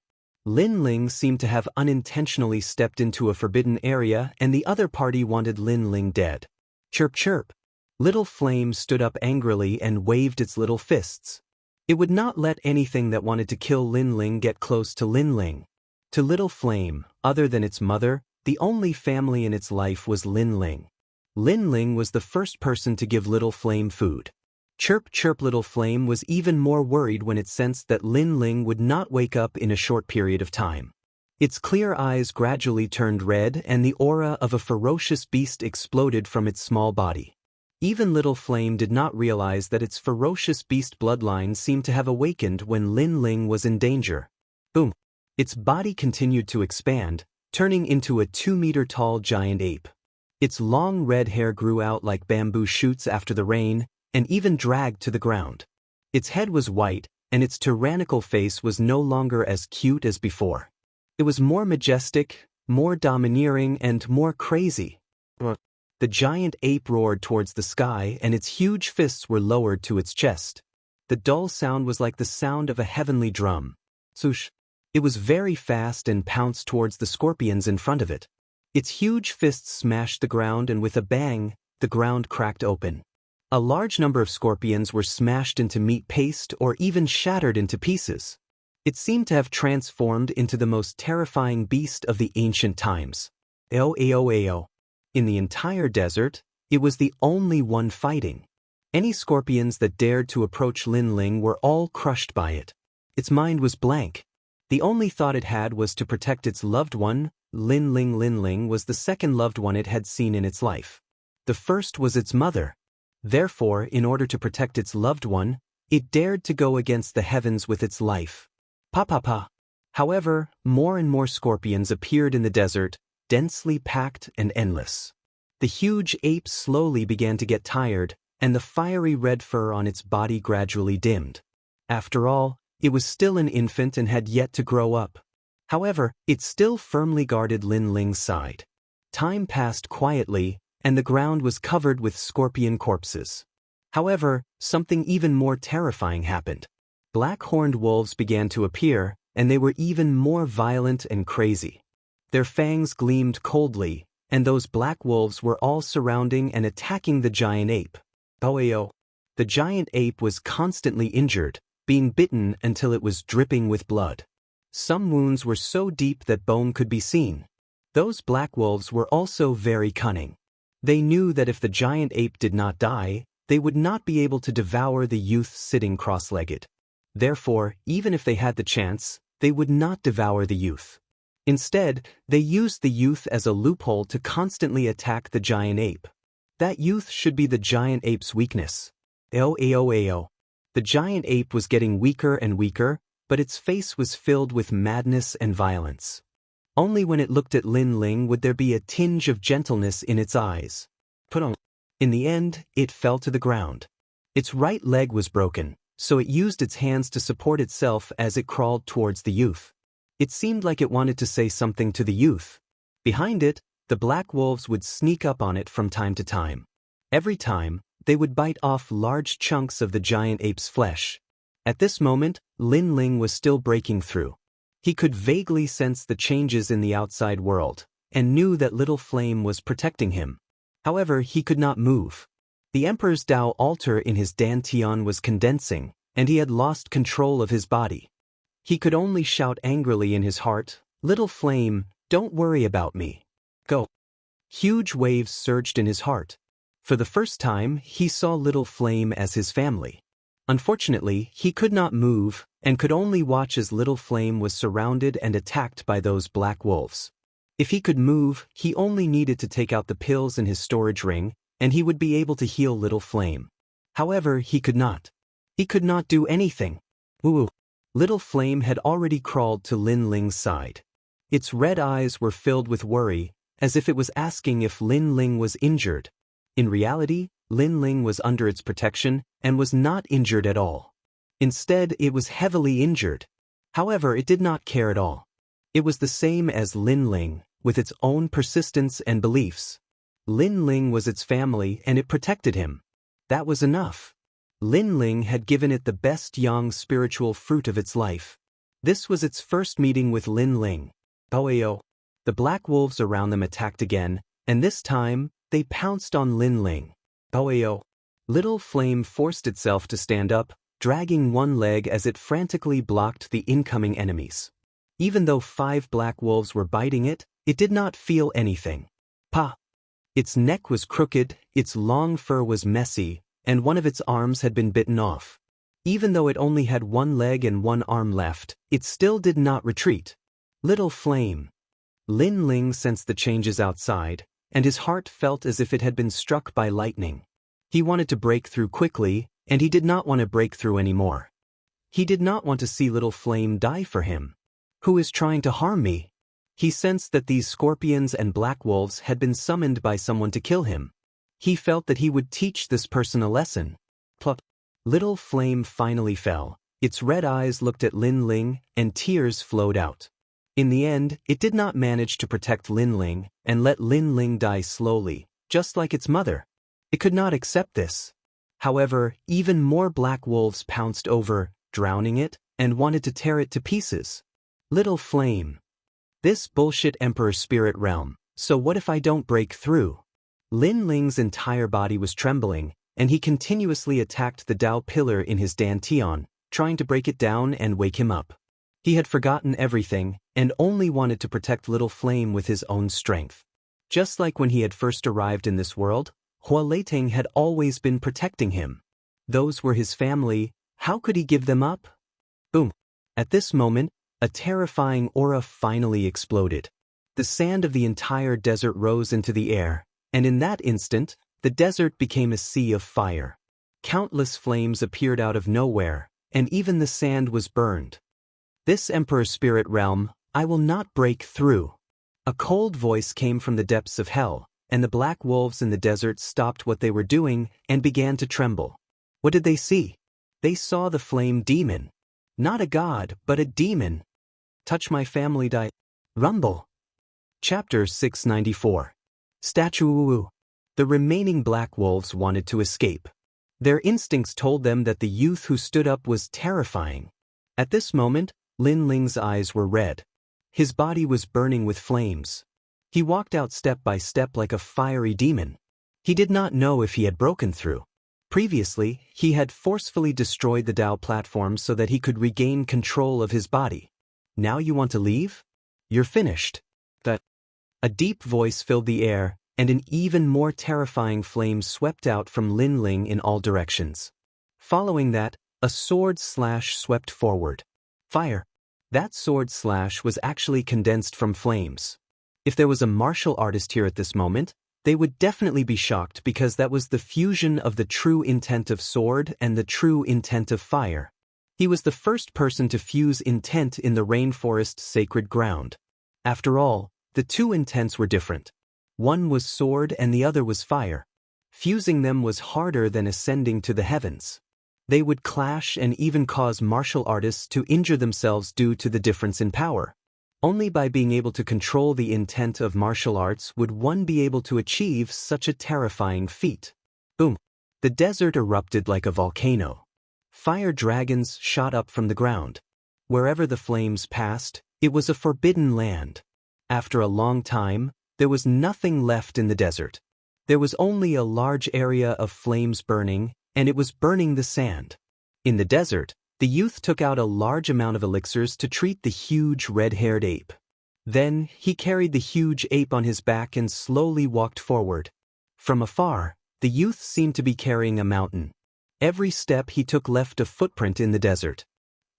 S1: Lin Ling seemed to have unintentionally stepped into a forbidden area and the other party wanted Lin Ling dead. Chirp chirp. Little Flame stood up angrily and waved its little fists. It would not let anything that wanted to kill Lin Ling get close to Lin Ling. To Little Flame, other than its mother, the only family in its life was Lin Ling. Lin Ling was the first person to give Little Flame food. Chirp chirp. Little Flame was even more worried when it sensed that Lin Ling would not wake up in a short period of time. Its clear eyes gradually turned red and the aura of a ferocious beast exploded from its small body. Even Little Flame did not realize that its ferocious beast bloodline seemed to have awakened when Lin Ling was in danger. Boom! Its body continued to expand, turning into a 2-meter-tall giant ape. Its long red hair grew out like bamboo shoots after the rain, and even dragged to the ground. Its head was white, and its tyrannical face was no longer as cute as before. It was more majestic, more domineering, and more crazy. The giant ape roared towards the sky, and its huge fists were lowered to its chest. The dull sound was like the sound of a heavenly drum. Swoosh! It was very fast and pounced towards the scorpions in front of it. Its huge fists smashed the ground, and with a bang, the ground cracked open. A large number of scorpions were smashed into meat paste or even shattered into pieces. It seemed to have transformed into the most terrifying beast of the ancient times. Ao. In the entire desert, it was the only one fighting. Any scorpions that dared to approach Lin Ling were all crushed by it. Its mind was blank. The only thought it had was to protect its loved one. Lin Ling was the second loved one it had seen in its life. The first was its mother. Therefore, in order to protect its loved one, it dared to go against the heavens with its life. Pa. However, more and more scorpions appeared in the desert, densely packed and endless. The huge ape slowly began to get tired, and the fiery red fur on its body gradually dimmed. After all, it was still an infant and had yet to grow up. However, it still firmly guarded Lin Ling's side. Time passed quietly, and the ground was covered with scorpion corpses. However, something even more terrifying happened. Black-horned wolves began to appear, and they were even more violent and crazy. Their fangs gleamed coldly, and those black wolves were all surrounding and attacking the giant ape. Ao. The giant ape was constantly injured, being bitten until it was dripping with blood. Some wounds were so deep that bone could be seen. Those black wolves were also very cunning. They knew that if the giant ape did not die, they would not be able to devour the youth sitting cross-legged. Therefore, even if they had the chance, they would not devour the youth. Instead, they used the youth as a loophole to constantly attack the giant ape. That youth should be the giant ape's weakness. Ao. The giant ape was getting weaker and weaker, but its face was filled with madness and violence. Only when it looked at Lin Ling would there be a tinge of gentleness in its eyes. In the end, it fell to the ground. Its right leg was broken, so it used its hands to support itself as it crawled towards the youth. It seemed like it wanted to say something to the youth. Behind it, the black wolves would sneak up on it from time to time. Every time, they would bite off large chunks of the giant ape's flesh. At this moment, Lin Ling was still breaking through. He could vaguely sense the changes in the outside world, and knew that Little Flame was protecting him. However, he could not move. The Emperor's Tao altar in his dantian was condensing, and he had lost control of his body. He could only shout angrily in his heart, "Little Flame, don't worry about me. Go." Huge waves surged in his heart. For the first time, he saw Little Flame as his family. Unfortunately, he could not move, and could only watch as Little Flame was surrounded and attacked by those black wolves. If he could move, he only needed to take out the pills in his storage ring, and he would be able to heal Little Flame. However, he could not. He could not do anything. Ooh. Little Flame had already crawled to Lin Ling's side. Its red eyes were filled with worry, as if it was asking if Lin Ling was injured. In reality, Lin Ling was under its protection and was not injured at all. Instead, it was heavily injured. However, it did not care at all. It was the same as Lin Ling, with its own persistence and beliefs. Lin Ling was its family and it protected him. That was enough. Lin Ling had given it the best young spiritual fruit of its life. This was its first meeting with Lin Ling. Oeo. The black wolves around them attacked again, and this time, they pounced on Lin Ling. Oeo. Little Flame forced itself to stand up, dragging one leg as it frantically blocked the incoming enemies. Even though 5 black wolves were biting it, it did not feel anything. Pa! Its neck was crooked, its long fur was messy, and one of its arms had been bitten off. Even though it only had one leg and one arm left, it still did not retreat. Little Flame. Lin Ling sensed the changes outside, and his heart felt as if it had been struck by lightning. He wanted to break through quickly, and he did not want to break through anymore. He did not want to see Little Flame die for him. Who is trying to harm me? He sensed that these scorpions and black wolves had been summoned by someone to kill him. He felt that he would teach this person a lesson. Plop. Little Flame finally fell. Its red eyes looked at Lin Ling, and tears flowed out. In the end, it did not manage to protect Lin Ling, and let Lin Ling die slowly, just like its mother. It could not accept this. However, even more black wolves pounced over, drowning it, and wanted to tear it to pieces. Little Flame. This bullshit Emperor Spirit Realm, so what if I don't break through? Lin Ling's entire body was trembling, and he continuously attacked the Dao pillar in his dantian, trying to break it down and wake him up. He had forgotten everything, and only wanted to protect Little Flame with his own strength. Just like when he had first arrived in this world, Hua Leiting had always been protecting him. Those were his family, how could he give them up? Boom. At this moment, a terrifying aura finally exploded. The sand of the entire desert rose into the air, and in that instant, the desert became a sea of fire. Countless flames appeared out of nowhere, and even the sand was burned. This Emperor Spirit Realm, I will not break through. A cold voice came from the depths of hell, and the black wolves in the desert stopped what they were doing and began to tremble. What did they see? They saw the flame demon. Not a god, but a demon. Touch my family die. Rumble. Chapter 694. Statue. The remaining black wolves wanted to escape. Their instincts told them that the youth who stood up was terrifying. At this moment, Lin Ling's eyes were red. His body was burning with flames. He walked out step by step like a fiery demon. He did not know if he had broken through. Previously, he had forcefully destroyed the Dao platform so that he could regain control of his body. Now you want to leave? You're finished. A deep voice filled the air, and an even more terrifying flame swept out from Lin Ling in all directions. Following that, a sword slash swept forward. Fire. That sword slash was actually condensed from flames. If there was a martial artist here at this moment, they would definitely be shocked because that was the fusion of the true intent of sword and the true intent of fire. He was the first person to fuse intent in the rainforest's sacred ground. After all, the two intents were different. One was sword and the other was fire. Fusing them was harder than ascending to the heavens. They would clash and even cause martial artists to injure themselves due to the difference in power. Only by being able to control the intent of martial arts would one be able to achieve such a terrifying feat. Boom. The desert erupted like a volcano. Fire dragons shot up from the ground. Wherever the flames passed, it was a forbidden land. After a long time, there was nothing left in the desert. There was only a large area of flames burning, and it was burning the sand. In the desert, the youth took out a large amount of elixirs to treat the huge red-haired ape. Then, he carried the huge ape on his back and slowly walked forward. From afar, the youth seemed to be carrying a mountain. Every step he took left a footprint in the desert.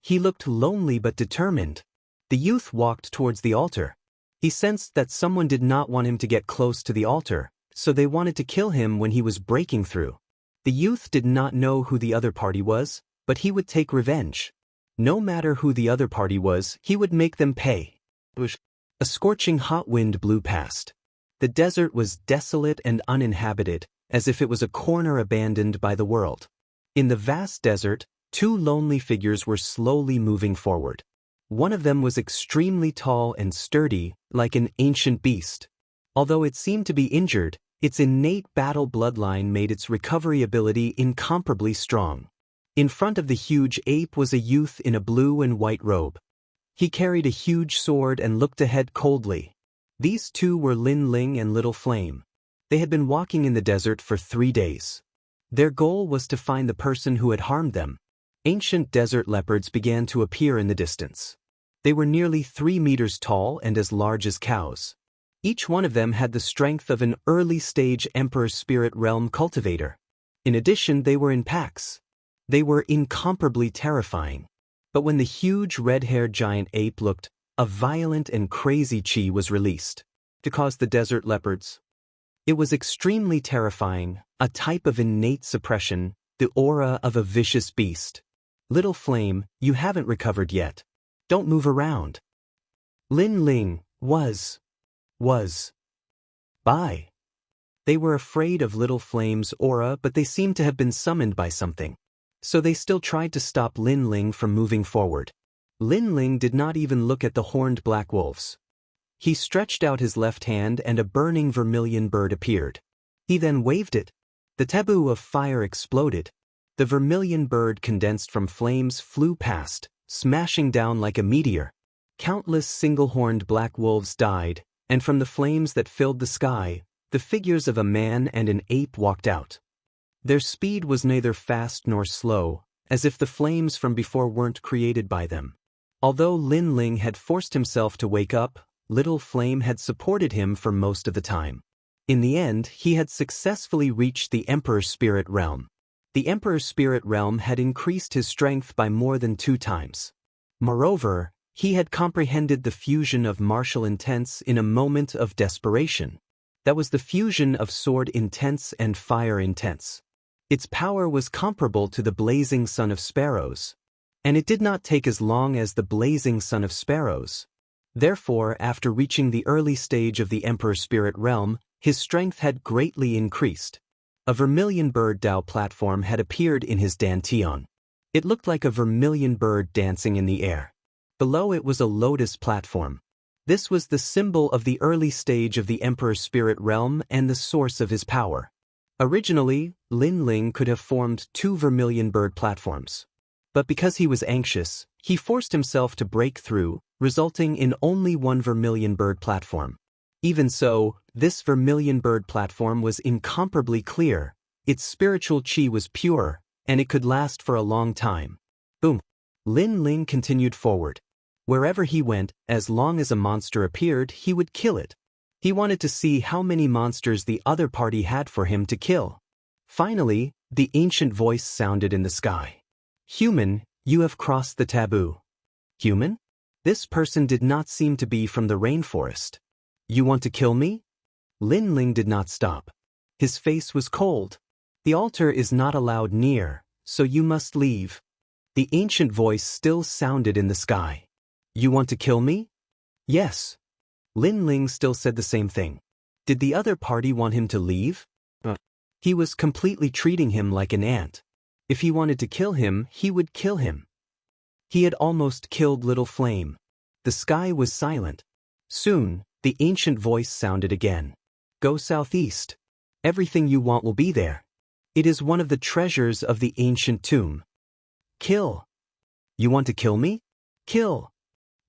S1: He looked lonely but determined. The youth walked towards the altar. He sensed that someone did not want him to get close to the altar, so they wanted to kill him when he was breaking through. The youth did not know who the other party was, but he would take revenge. No matter who the other party was, he would make them pay. A scorching hot wind blew past. The desert was desolate and uninhabited, as if it was a corner abandoned by the world. In the vast desert, two lonely figures were slowly moving forward. One of them was extremely tall and sturdy, like an ancient beast. Although it seemed to be injured, its innate battle bloodline made its recovery ability incomparably strong. In front of the huge ape was a youth in a blue and white robe. He carried a huge sword and looked ahead coldly. These two were Lin Ling and Little Flame. They had been walking in the desert for 3 days. Their goal was to find the person who had harmed them. Ancient desert leopards began to appear in the distance. They were nearly 3 meters tall and as large as cows. Each one of them had the strength of an early-stage Emperor Spirit Realm cultivator. In addition, they were in packs. They were incomparably terrifying. But when the huge red-haired giant ape looked, a violent and crazy chi was released to cause the desert leopards. It was extremely terrifying, a type of innate suppression, the aura of a vicious beast. Little Flame, you haven't recovered yet. Don't move around. Lin Ling was. Bye. They were afraid of Little Flame's aura, but they seemed to have been summoned by something. So they still tried to stop Lin Ling from moving forward. Lin Ling did not even look at the horned black wolves. He stretched out his left hand and a burning vermilion bird appeared. He then waved it. The taboo of fire exploded. The vermilion bird condensed from flames flew past, smashing down like a meteor. Countless single-horned black wolves died, and from the flames that filled the sky, the figures of a man and an ape walked out. Their speed was neither fast nor slow, as if the flames from before weren't created by them. Although Lin Ling had forced himself to wake up, Little Flame had supported him for most of the time. In the end, he had successfully reached the Emperor Spirit Realm. The Emperor Spirit Realm had increased his strength by more than 2 times. Moreover, he had comprehended the fusion of martial intents in a moment of desperation. That was the fusion of sword intents and fire intents. Its power was comparable to the blazing Son of Sparrows. And it did not take as long as the blazing Son of Sparrows. Therefore, after reaching the early stage of the Emperor Spirit Realm, his strength had greatly increased. A vermilion bird Dao platform had appeared in his dantian. It looked like a vermilion bird dancing in the air. Below it was a lotus platform. This was the symbol of the early stage of the Emperor Spirit Realm and the source of his power. Originally, Lin Ling could have formed 2 vermilion bird platforms. But because he was anxious, he forced himself to break through, resulting in only 1 vermilion bird platform. Even so, this vermilion bird platform was incomparably clear, its spiritual chi was pure, and it could last for a long time. Boom! Lin Ling continued forward. Wherever he went, as long as a monster appeared, he would kill it. He wanted to see how many monsters the other party had for him to kill. Finally, the ancient voice sounded in the sky. Human, you have crossed the taboo. Human? This person did not seem to be from the rainforest. You want to kill me? Lin Ling did not stop. His face was cold. The altar is not allowed near, so you must leave. The ancient voice still sounded in the sky. You want to kill me? Yes. Lin Ling still said the same thing. Did the other party want him to leave? He was completely treating him like an ant. If he wanted to kill him, he would kill him. He had almost killed Little Flame. The sky was silent. Soon, the ancient voice sounded again. Go southeast. Everything you want will be there. It is one of the treasures of the ancient tomb. Kill. You want to kill me? Kill.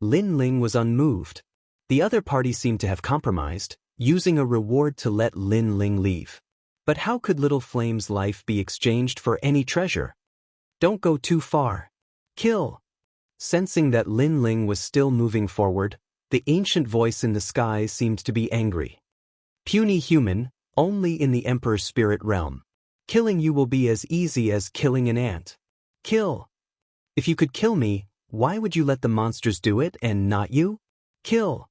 S1: Lin Ling was unmoved. The other party seemed to have compromised, using a reward to let Lin Ling leave. But how could Little Flame's life be exchanged for any treasure? Don't go too far. Kill. Sensing that Lin Ling was still moving forward, the ancient voice in the sky seemed to be angry. Puny human, only in the Emperor Spirit Realm. Killing you will be as easy as killing an ant. Kill. If you could kill me, why would you let the monsters do it and not you? Kill.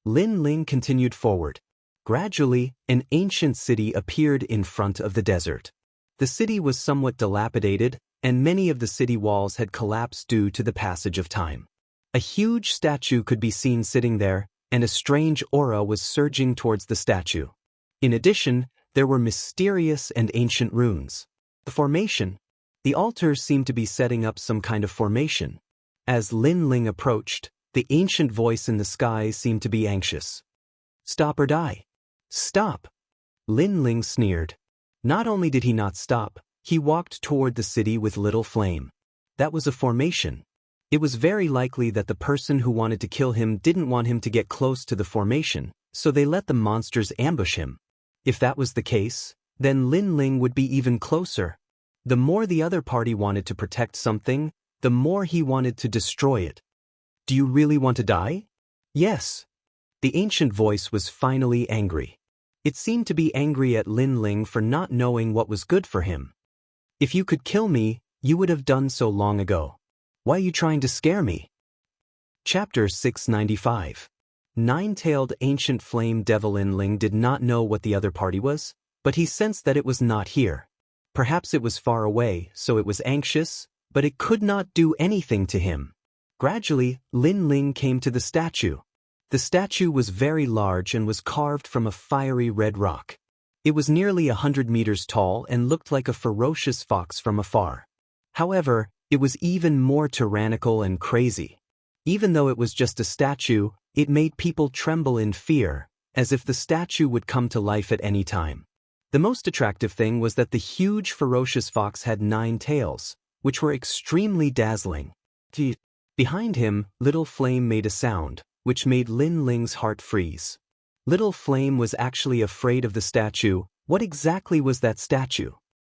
S1: Lin Ling continued forward. Gradually, an ancient city appeared in front of the desert. The city was somewhat dilapidated, and many of the city walls had collapsed due to the passage of time. A huge statue could be seen sitting there, and a strange aura was surging towards the statue. In addition, there were mysterious and ancient runes. The formation. The altar seemed to be setting up some kind of formation. As Lin Ling approached, the ancient voice in the sky seemed to be anxious. Stop or die. Stop. Lin Ling sneered. Not only did he not stop, he walked toward the city with Little Flame. That was a formation. It was very likely that the person who wanted to kill him didn't want him to get close to the formation, so they let the monsters ambush him. If that was the case, then Lin Ling would be even closer. The more the other party wanted to protect something, the more he wanted to destroy it. Do you really want to die? Yes. The ancient voice was finally angry. It seemed to be angry at Lin Ling for not knowing what was good for him. If you could kill me, you would have done so long ago. Why are you trying to scare me? Chapter 695. Nine-tailed ancient flame devil Lin Ling did not know what the other party was, but he sensed that it was not here. Perhaps it was far away, so it was anxious, but it could not do anything to him. Gradually, Lin Ling came to the statue. The statue was very large and was carved from a fiery red rock. It was nearly 100 meters tall and looked like a ferocious fox from afar. However, it was even more tyrannical and crazy. Even though it was just a statue, it made people tremble in fear, as if the statue would come to life at any time. The most attractive thing was that the huge ferocious fox had 9 tails, which were extremely dazzling. Behind him, Little Flame made a sound, which made Lin Ling's heart freeze. Little Flame was actually afraid of the statue. What exactly was that statue?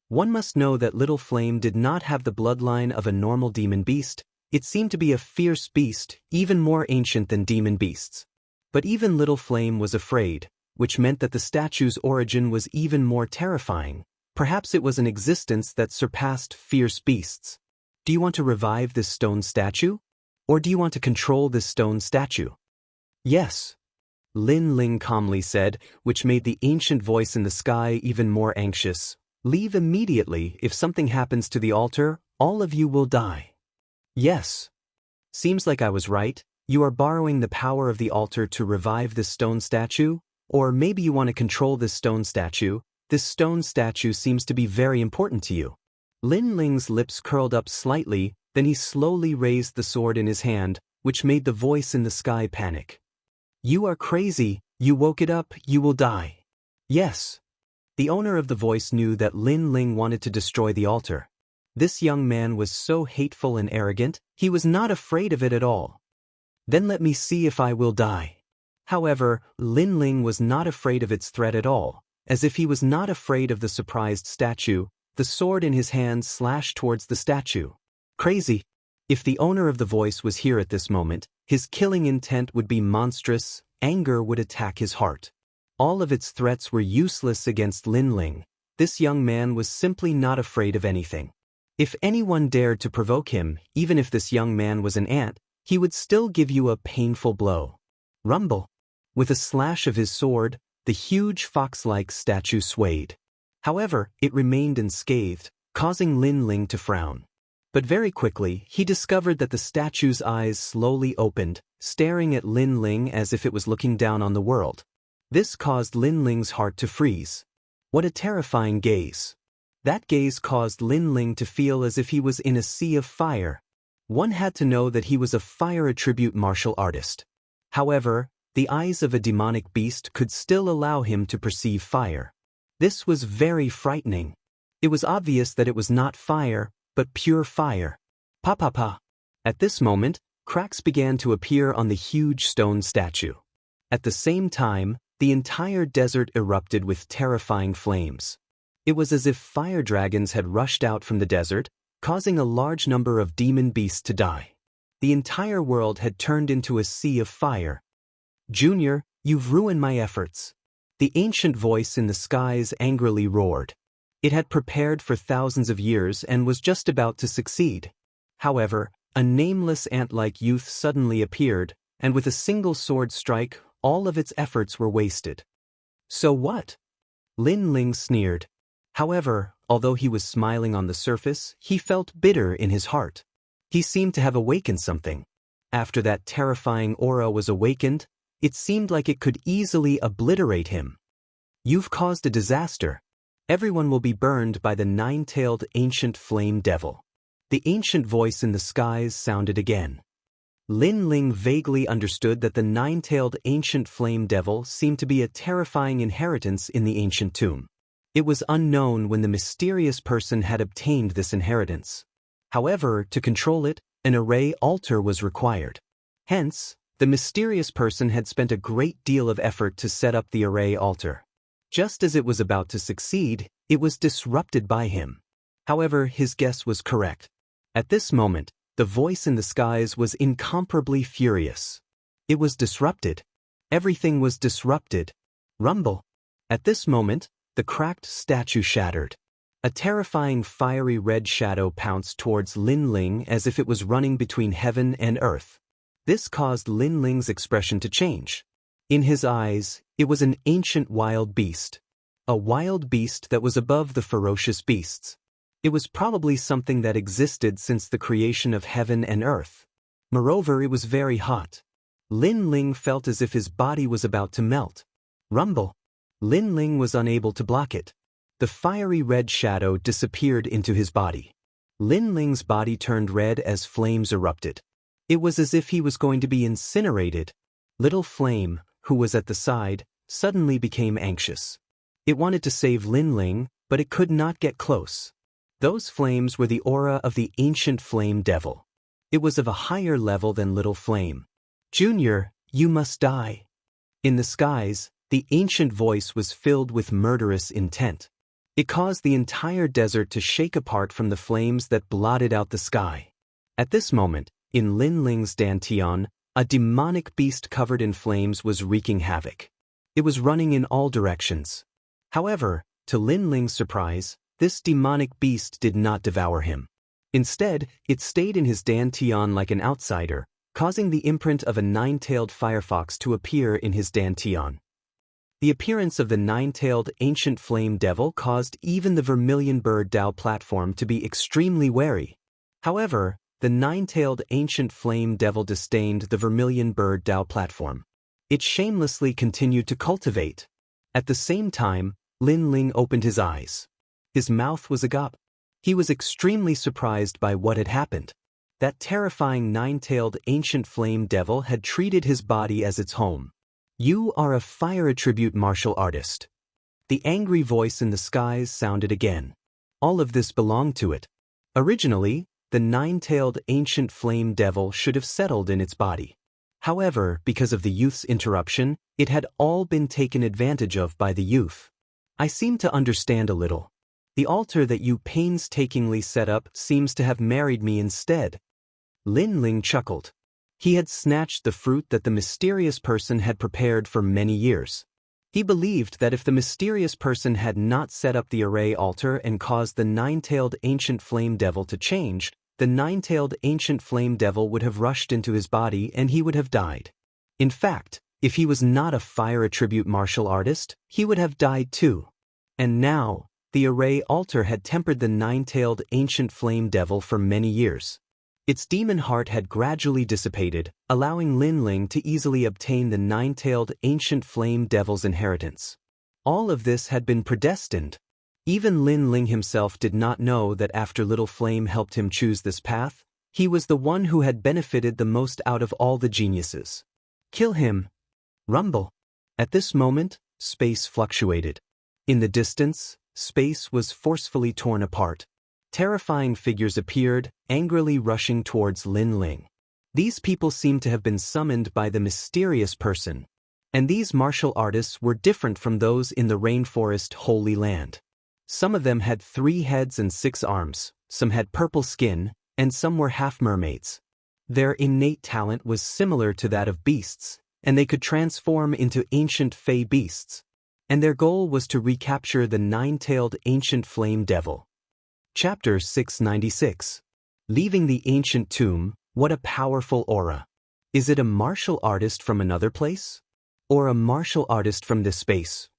S1: One must know that Little Flame did not have the bloodline of a normal demon beast. It seemed to be a fierce beast, even more ancient than demon beasts. But even Little Flame was afraid, which meant that the statue's origin was even more terrifying. Perhaps it was an existence that surpassed fierce beasts. Do you want to revive this stone statue? Or do you want to control this stone statue? Yes. Lin Ling calmly said, which made the ancient voice in the sky even more anxious. Leave immediately. If something happens to the altar, all of you will die. Yes. Seems like I was right. You are borrowing the power of the altar to revive this stone statue? Or maybe you want to control this stone statue. This stone statue seems to be very important to you. Lin Ling's lips curled up slightly, then he slowly raised the sword in his hand, which made the voice in the sky panic. You are crazy. You woke it up. You will die. Yes. The owner of the voice knew that Lin Ling wanted to destroy the altar. This young man was so hateful and arrogant, he was not afraid of it at all. Then let me see if I will die. However, Lin Ling was not afraid of its threat at all. As if he was not afraid of the surprised statue, the sword in his hand slashed towards the statue. Crazy. If the owner of the voice was here at this moment, his killing intent would be monstrous. Anger would attack his heart. All of its threats were useless against Lin Ling. This young man was simply not afraid of anything. If anyone dared to provoke him, even if this young man was an ant, he would still give you a painful blow. Rumble. With a slash of his sword, the huge fox-like statue swayed. However, it remained unscathed, causing Lin Ling to frown. But very quickly, he discovered that the statue's eyes slowly opened, staring at Lin Ling as if it was looking down on the world. This caused Lin Ling's heart to freeze. What a terrifying gaze. That gaze caused Lin Ling to feel as if he was in a sea of fire. One had to know that he was a fire attribute martial artist. However, the eyes of a demonic beast could still allow him to perceive fire. This was very frightening. It was obvious that it was not fire, but pure fire. Pa. At this moment, cracks began to appear on the huge stone statue. At the same time, the entire desert erupted with terrifying flames. It was as if fire dragons had rushed out from the desert, causing a large number of demon beasts to die. The entire world had turned into a sea of fire. Junior, you've ruined my efforts. The ancient voice in the skies angrily roared. It had prepared for thousands of years and was just about to succeed. However, a nameless ant-like youth suddenly appeared, and with a single sword strike, all of its efforts were wasted. So what? Lin Ling sneered. However, although he was smiling on the surface, he felt bitter in his heart. He seemed to have awakened something. After that terrifying aura was awakened, it seemed like it could easily obliterate him. You've caused a disaster. Everyone will be burned by the nine-tailed ancient flame devil. The ancient voice in the skies sounded again. Lin Ling vaguely understood that the nine-tailed ancient flame devil seemed to be a terrifying inheritance in the ancient tomb. It was unknown when the mysterious person had obtained this inheritance. However, to control it, An array altar was required. Hence, the mysterious person had spent a great deal of effort to set up the array altar. Just as it was about to succeed, it was disrupted by him. However, his guess was correct. At this moment, the voice in the skies was incomparably furious. It was disrupted. Everything was disrupted. Rumble. At this moment, the cracked statue shattered. A terrifying fiery red shadow pounced towards Lin Ling as if it was running between heaven and earth. This caused Lin Ling's expression to change. In his eyes, it was an ancient wild beast. A wild beast that was above the ferocious beasts. It was probably something that existed since the creation of heaven and earth. Moreover, it was very hot. Lin Ling felt as if his body was about to melt. Rumble. Lin Ling was unable to block it. The fiery red shadow disappeared into his body. Lin Ling's body turned red as flames erupted. It was as if he was going to be incinerated. Little Flame, who was at the side, suddenly became anxious. It wanted to save Lin Ling, but it could not get close. Those flames were the aura of the ancient flame devil. It was of a higher level than Little Flame. Junior, you must die. In the skies, the ancient voice was filled with murderous intent. It caused the entire desert to shake apart from the flames that blotted out the sky. At this moment, in Lin Ling's dantian, a demonic beast covered in flames was wreaking havoc. It was running in all directions. However, to Lin Ling's surprise, this demonic beast did not devour him. Instead, it stayed in his dantian like an outsider, causing the imprint of a nine-tailed firefox to appear in his dantian. The appearance of the nine-tailed ancient flame devil caused even the vermilion bird Dao platform to be extremely wary. However, the nine-tailed ancient flame devil disdained the vermilion bird Dao platform. It shamelessly continued to cultivate. At the same time, Lin Ling opened his eyes. His mouth was agape. He was extremely surprised by what had happened. That terrifying nine-tailed ancient flame devil had treated his body as its home. You are a fire attribute martial artist. The angry voice in the skies sounded again. All of this belonged to it. Originally, the nine-tailed ancient flame devil should have settled in its body. However, because of the youth's interruption, it had all been taken advantage of by the youth. I seem to understand a little. The altar that you painstakingly set up seems to have married me instead. Lin Ling chuckled. He had snatched the fruit that the mysterious person had prepared for many years. He believed that if the mysterious person had not set up the array altar and caused the nine-tailed ancient flame devil to change, the nine-tailed ancient flame devil would have rushed into his body and he would have died. In fact, if he was not a fire attribute martial artist, he would have died too. And now, the array altar had tempered the nine-tailed ancient flame devil for many years. Its demon heart had gradually dissipated, allowing Lin Ling to easily obtain the nine-tailed ancient flame devil's inheritance. All of this had been predestined. Even Lin Ling himself did not know that after Little Flame helped him choose this path, he was the one who had benefited the most out of all the geniuses. Kill him. Rumble. At this moment, space fluctuated. In the distance, space was forcefully torn apart. Terrifying figures appeared, angrily rushing towards Lin Ling. These people seemed to have been summoned by the mysterious person. And these martial artists were different from those in the rainforest Holy Land. Some of them had 3 heads and 6 arms, some had purple skin, and some were half-mermaids. Their innate talent was similar to that of beasts, and they could transform into ancient fey beasts. And their goal was to recapture the nine-tailed ancient flame devil. Chapter 696. Leaving the ancient tomb, what a powerful aura. Is it a martial artist from another place? Or a martial artist from this space?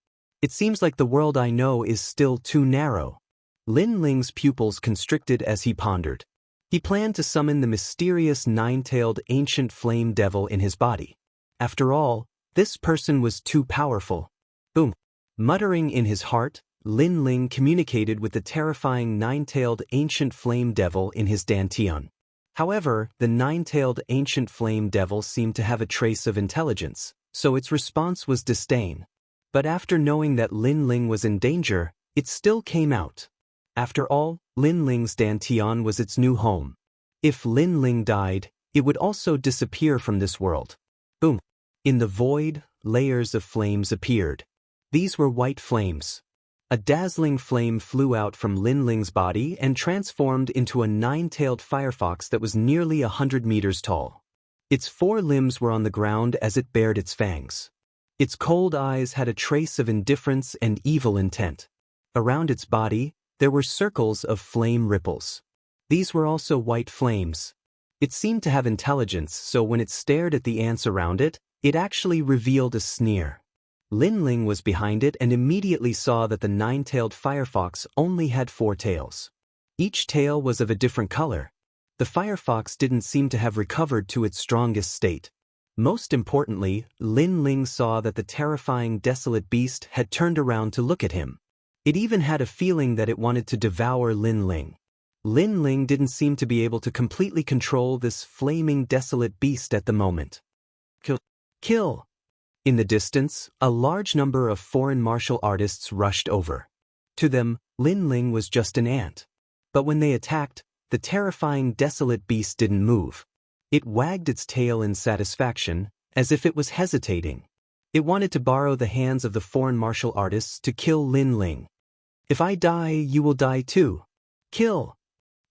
S1: It seems like the world I know is still too narrow. Lin Ling's pupils constricted as he pondered. He planned to summon the mysterious nine-tailed ancient flame devil in his body. After all, this person was too powerful. Boom. Muttering in his heart, Lin Ling communicated with the terrifying nine-tailed ancient flame devil in his dantian. However, the nine-tailed ancient flame devil seemed to have a trace of intelligence, so its response was disdain. But after knowing that Lin Ling was in danger, it still came out. After all, Lin Ling's dantian was its new home. If Lin Ling died, it would also disappear from this world. Boom. In the void, layers of flames appeared. These were white flames. A dazzling flame flew out from Lin Ling's body and transformed into a nine-tailed firefox that was nearly 100 meters tall. Its four limbs were on the ground as it bared its fangs. Its cold eyes had a trace of indifference and evil intent. Around its body, there were circles of flame ripples. These were also white flames. It seemed to have intelligence, so when it stared at the ants around it, it actually revealed a sneer. Lin Ling was behind it and immediately saw that the nine-tailed firefox only had four tails. Each tail was of a different color. The firefox didn't seem to have recovered to its strongest state. Most importantly, Lin Ling saw that the terrifying desolate beast had turned around to look at him. It even had a feeling that it wanted to devour Lin Ling. Lin Ling didn't seem to be able to completely control this flaming desolate beast at the moment. Kill! Kill! In the distance, a large number of foreign martial artists rushed over. To them, Lin Ling was just an ant. But when they attacked, the terrifying desolate beast didn't move. It wagged its tail in satisfaction, as if it was hesitating. It wanted to borrow the hands of the foreign martial artists to kill Lin Ling. If I die, you will die too. Kill!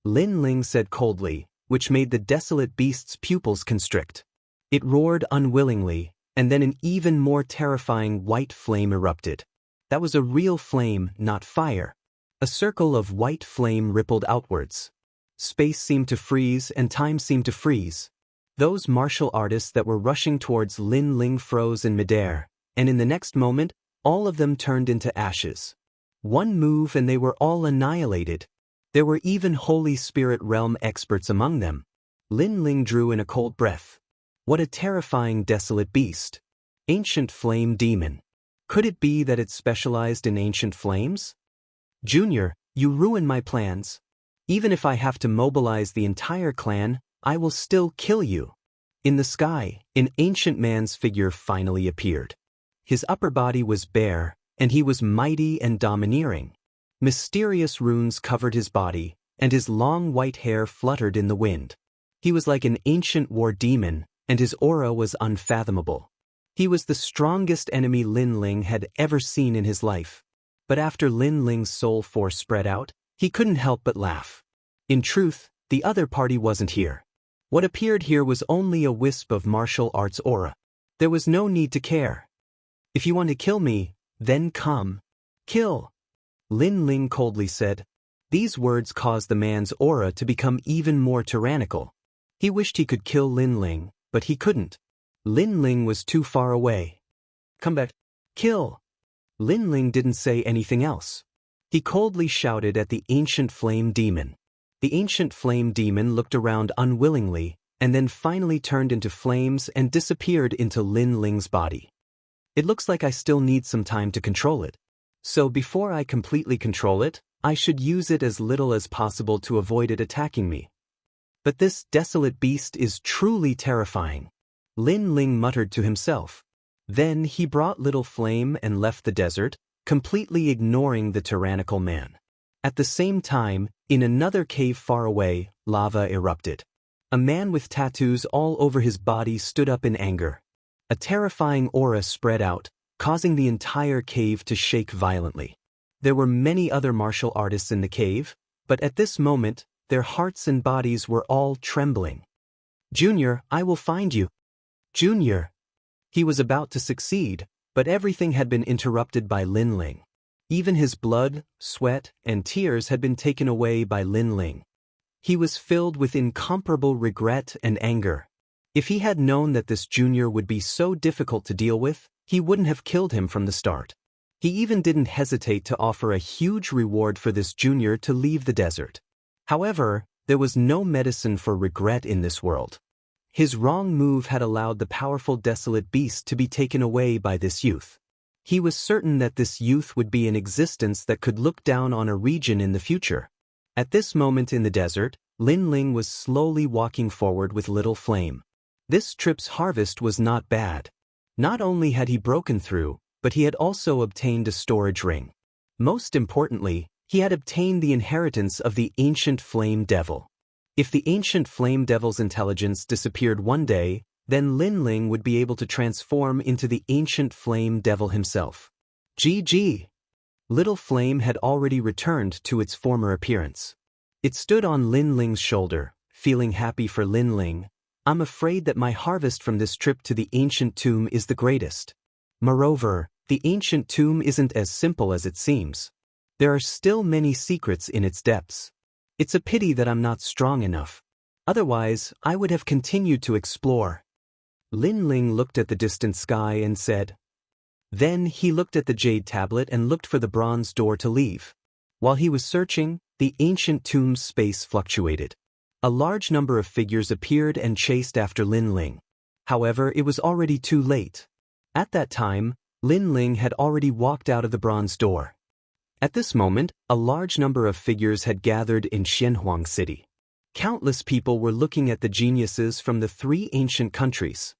S1: Lin Ling said coldly, which made the desolate beast's pupils constrict. It roared unwillingly, and then an even more terrifying white flame erupted. That was a real flame, not fire. A circle of white flame rippled outwards. Space seemed to freeze and time seemed to freeze. Those martial artists that were rushing towards Lin Ling froze in midair, and in the next moment, all of them turned into ashes. One move and they were all annihilated. There were even Holy Spirit realm experts among them. Lin Ling drew in a cold breath. What a terrifying desolate beast. Ancient flame demon. Could it be that it specialized in ancient flames? Junior, you ruin my plans. Even if I have to mobilize the entire clan, I will still kill you. In the sky, an ancient man's figure finally appeared. His upper body was bare, and he was mighty and domineering. Mysterious runes covered his body, and his long white hair fluttered in the wind. He was like an ancient war demon, and his aura was unfathomable. He was the strongest enemy Lin Ling had ever seen in his life. But after Lin Ling's soul force spread out, he couldn't help but laugh. In truth, the other party wasn't here. What appeared here was only a wisp of martial arts aura. There was no need to care. If you want to kill me, then come. Kill! Lin Ling coldly said. These words caused the man's aura to become even more tyrannical. He wished he could kill Lin Ling, but he couldn't. Lin Ling was too far away. Come back. Kill! Lin Ling didn't say anything else. He coldly shouted at the ancient flame demon. The ancient flame demon looked around unwillingly, and then finally turned into flames and disappeared into Lin Ling's body. It looks like I still need some time to control it. So before I completely control it, I should use it as little as possible to avoid it attacking me. But this desolate beast is truly terrifying. Lin Ling muttered to himself. Then he brought little flame and left the desert, completely ignoring the tyrannical man. At the same time, in another cave far away, lava erupted. A man with tattoos all over his body stood up in anger. A terrifying aura spread out, causing the entire cave to shake violently. There were many other martial artists in the cave, but at this moment, their hearts and bodies were all trembling. Junior, I will find you. Junior. He was about to succeed, but everything had been interrupted by Lin Ling. Even his blood, sweat, and tears had been taken away by Lin Ling. He was filled with incomparable regret and anger. If he had known that this junior would be so difficult to deal with, he wouldn't have killed him from the start. He even didn't hesitate to offer a huge reward for this junior to leave the desert. However, there was no medicine for regret in this world. His wrong move had allowed the powerful desolate beast to be taken away by this youth. He was certain that this youth would be an existence that could look down on a region in the future. At this moment in the desert, Lin Ling was slowly walking forward with little flame. This trip's harvest was not bad. Not only had he broken through, but he had also obtained a storage ring. Most importantly, he had obtained the inheritance of the ancient flame devil. If the ancient flame devil's intelligence disappeared one day, then Lin Ling would be able to transform into the ancient flame devil himself. GG. Little Flame had already returned to its former appearance. It stood on Lin Ling's shoulder, feeling happy for Lin Ling. I'm afraid that my harvest from this trip to the ancient tomb is the greatest. Moreover, the ancient tomb isn't as simple as it seems. There are still many secrets in its depths. It's a pity that I'm not strong enough. Otherwise, I would have continued to explore. Lin Ling looked at the distant sky and said. Then he looked at the jade tablet and looked for the bronze door to leave. While he was searching, the ancient tomb's space fluctuated. A large number of figures appeared and chased after Lin Ling. However, it was already too late. At that time, Lin Ling had already walked out of the bronze door. At this moment, a large number of figures had gathered in Xianxia City. Countless people were looking at the geniuses from the 3 ancient countries.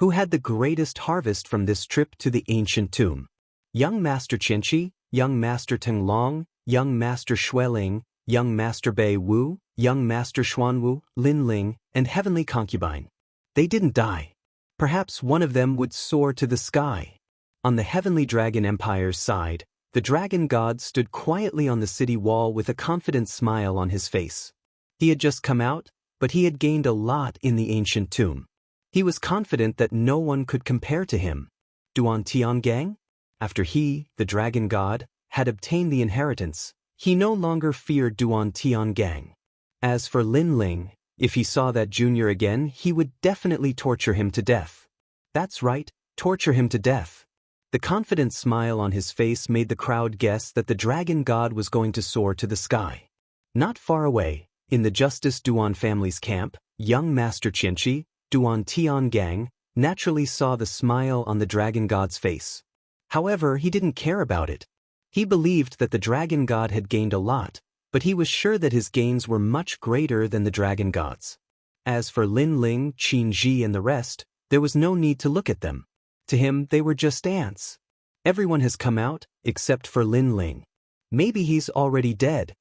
S1: Who had the greatest harvest from this trip to the ancient tomb? Young Master Qianxia, Young Master Teng Long, Young Master Xueling, Young Master Bei Wu, Young Master Xuanwu, Lin Ling, and Heavenly Concubine. They didn't die. Perhaps one of them would soar to the sky. On the Heavenly Dragon Empire's side, the dragon god stood quietly on the city wall with a confident smile on his face. He had just come out, but he had gained a lot in the ancient tomb. He was confident that no one could compare to him. Duan Tiangang? After he, the dragon god, had obtained the inheritance, he no longer feared Duan Tiangang. As for Lin Ling, if he saw that junior again, he would definitely torture him to death. That's right, torture him to death. The confident smile on his face made the crowd guess that the dragon god was going to soar to the sky. Not far away, in the Justice Duan family's camp, young Master Qianxia, Duan Tiangang, naturally saw the smile on the dragon god's face. However, he didn't care about it. He believed that the dragon god had gained a lot, but he was sure that his gains were much greater than the dragon god's. As for Lin Ling, Qin Ji and the rest, there was no need to look at them. To him, they were just ants. Everyone has come out, except for Lin Ling. Maybe he's already dead.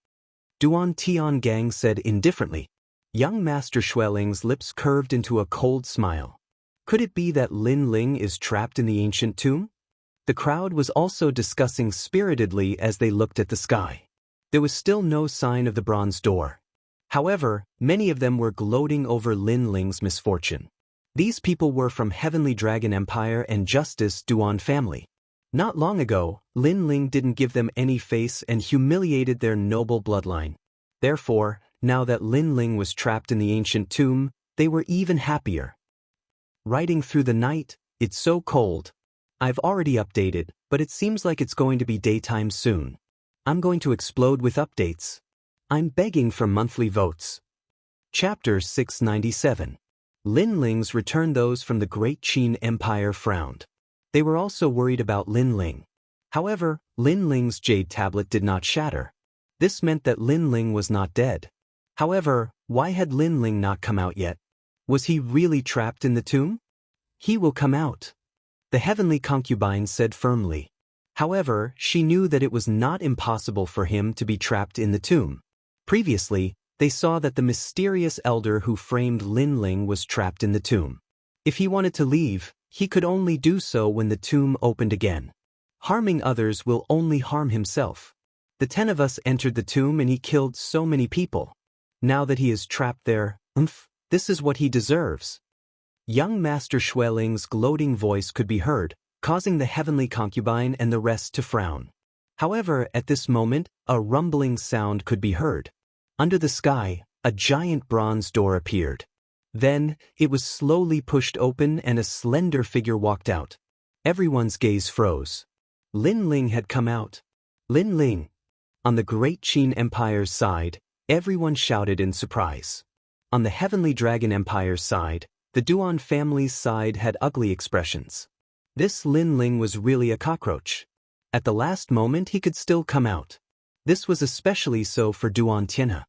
S1: Duan Tiangang said indifferently. Young Master Xueling's lips curved into a cold smile. Could it be that Lin Ling is trapped in the ancient tomb? The crowd was also discussing spiritedly as they looked at the sky. There was still no sign of the bronze door. However, many of them were gloating over Lin Ling's misfortune. These people were from Heavenly Dragon Empire and Justice Duan family. Not long ago, Lin Ling didn't give them any face and humiliated their noble bloodline. Therefore, now that Lin Ling was trapped in the ancient tomb, they were even happier. Riding through the night, it's so cold. I've already updated, but it seems like it's going to be daytime soon. I'm going to explode with updates. I'm begging for monthly votes. Chapter 697. Lin Ling's return. Those from the Great Qin Empire frowned. They were also worried about Lin Ling. However, Lin Ling's jade tablet did not shatter. This meant that Lin Ling was not dead. However, why had Lin Ling not come out yet? Was he really trapped in the tomb? He will come out. The Heavenly Concubine said firmly. However, she knew that it was not impossible for him to be trapped in the tomb. Previously, they saw that the mysterious elder who framed Lin Ling was trapped in the tomb. If he wanted to leave, he could only do so when the tomb opened again. Harming others will only harm himself. The 10 of us entered the tomb and he killed so many people. Now that he is trapped there, this is what he deserves. Young Master Xueling's gloating voice could be heard, causing the Heavenly Concubine and the rest to frown. However, at this moment, a rumbling sound could be heard. Under the sky, a giant bronze door appeared. Then, it was slowly pushed open and a slender figure walked out. Everyone's gaze froze. Lin Ling had come out. Lin Ling. On the Great Qin Empire's side, everyone shouted in surprise. On the Heavenly Dragon Empire's side, the Duan family's side had ugly expressions. This Lin Ling was really a cockroach. At the last moment he could still come out. This was especially so for Duan Tianhe.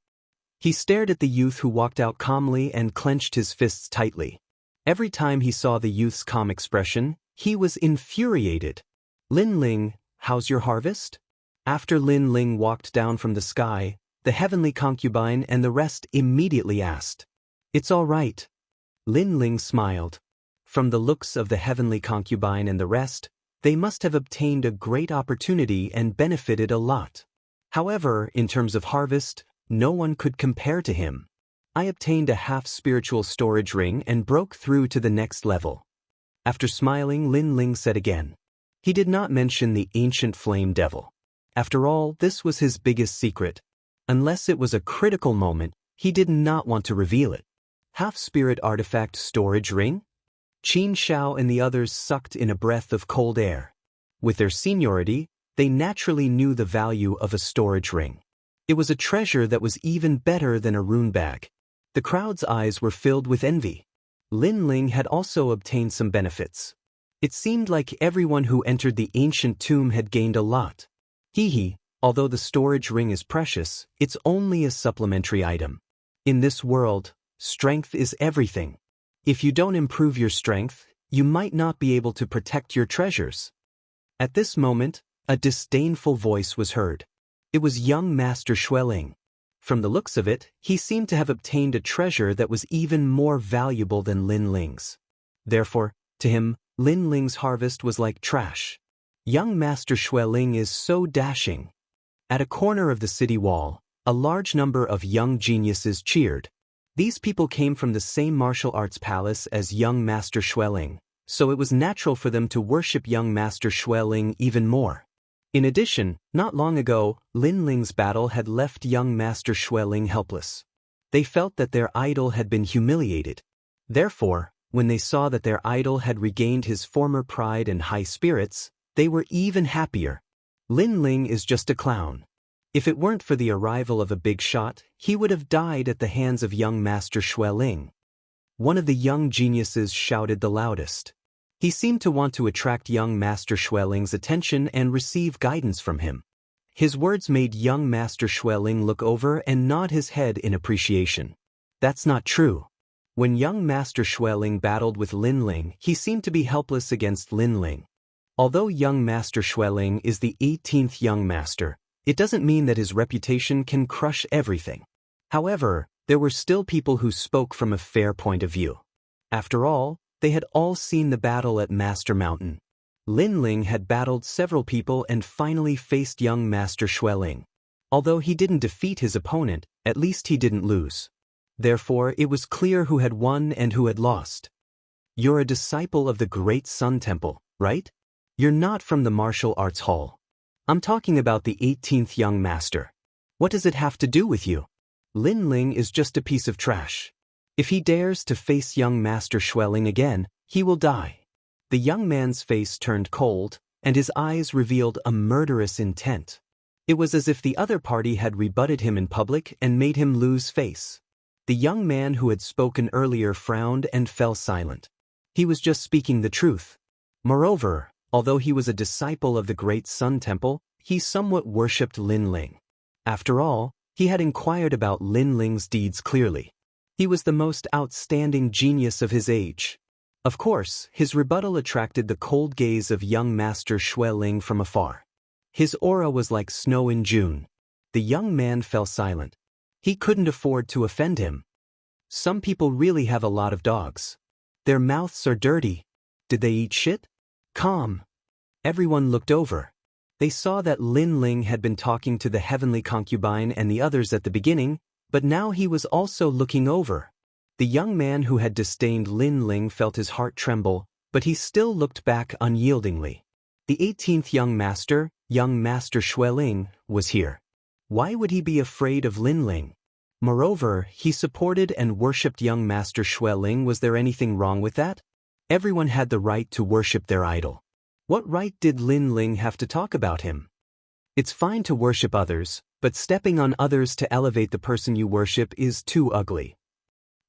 S1: He stared at the youth who walked out calmly and clenched his fists tightly. Every time he saw the youth's calm expression, he was infuriated. Lin Ling, how's your harvest? After Lin Ling walked down from the sky, The heavenly concubine and the rest immediately asked. "It's all right." Lin Ling smiled. From the looks of the heavenly concubine and the rest, they must have obtained a great opportunity and benefited a lot. However, in terms of harvest, no one could compare to him. I obtained a half-spiritual storage ring and broke through to the next level. After smiling, Lin Ling said again. He did not mention the ancient flame devil. After all, this was his biggest secret. Unless it was a critical moment, he did not want to reveal it. Half-spirit artifact storage ring? Qin Xiao and the others sucked in a breath of cold air. With their seniority, they naturally knew the value of a storage ring. It was a treasure that was even better than a rune bag. The crowd's eyes were filled with envy. Lin Ling had also obtained some benefits. It seemed like everyone who entered the ancient tomb had gained a lot. Although the storage ring is precious, it's only a supplementary item. In this world, strength is everything. If you don't improve your strength, you might not be able to protect your treasures. At this moment, a disdainful voice was heard. It was young Master Xueling. From the looks of it, he seemed to have obtained a treasure that was even more valuable than Lin Ling's. Therefore, to him, Lin Ling's harvest was like trash. Young Master Xueling is so dashing. At a corner of the city wall, a large number of young geniuses cheered. These people came from the same martial arts palace as young Master Xueling, so it was natural for them to worship young Master Xueling even more. In addition, not long ago, Lin Ling's battle had left young Master Xueling helpless. They felt that their idol had been humiliated. Therefore, when they saw that their idol had regained his former pride and high spirits, they were even happier. Lin Ling is just a clown. If it weren't for the arrival of a big shot, he would have died at the hands of young Master Xueling. One of the young geniuses shouted the loudest. He seemed to want to attract young Master Xueling's attention and receive guidance from him. His words made young Master Xueling look over and nod his head in appreciation. That's not true. When young Master Xueling battled with Lin Ling, he seemed to be helpless against Lin Ling. Although young Master Xueling is the 18th young master, it doesn't mean that his reputation can crush everything. However, there were still people who spoke from a fair point of view. After all, they had all seen the battle at Master Mountain. Lin Ling had battled several people and finally faced young Master Xueling. Although he didn't defeat his opponent, at least he didn't lose. Therefore, it was clear who had won and who had lost. You're a disciple of the Great Sun Temple, right? You're not from the martial arts hall. I'm talking about the 18th young master. What does it have to do with you? Lin Ling is just a piece of trash. If he dares to face young Master Xueling again, he will die. The young man's face turned cold, and his eyes revealed a murderous intent. It was as if the other party had rebutted him in public and made him lose face. The young man who had spoken earlier frowned and fell silent. He was just speaking the truth. Moreover, although he was a disciple of the Great Sun Temple, he somewhat worshipped Lin Ling. After all, he had inquired about Lin Ling's deeds clearly. He was the most outstanding genius of his age. Of course, his rebuttal attracted the cold gaze of young Master Xueling from afar. His aura was like snow in June. The young man fell silent. He couldn't afford to offend him. Some people really have a lot of dogs. Their mouths are dirty. Did they eat shit? Calm. Everyone looked over. They saw that Lin Ling had been talking to the heavenly concubine and the others at the beginning, but now he was also looking over. The young man who had disdained Lin Ling felt his heart tremble, but he still looked back unyieldingly. The 18th young Master Xueling, was here. Why would he be afraid of Lin Ling? Moreover, he supported and worshipped young Master Xueling. Was there anything wrong with that? Everyone had the right to worship their idol. What right did Lin Ling have to talk about him? It's fine to worship others, but stepping on others to elevate the person you worship is too ugly.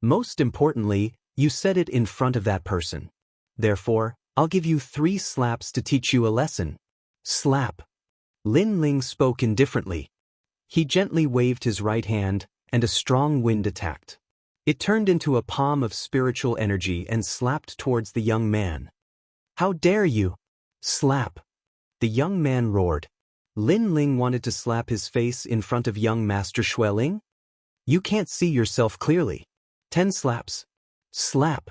S1: Most importantly, you said it in front of that person. Therefore, I'll give you 3 slaps to teach you a lesson. Slap. Lin Ling spoke indifferently. He gently waved his right hand, and a strong wind attacked. It turned into a palm of spiritual energy and slapped towards the young man. How dare you? Slap. The young man roared. Lin Ling wanted to slap his face in front of young Master Xueling. You can't see yourself clearly. 10 slaps. Slap.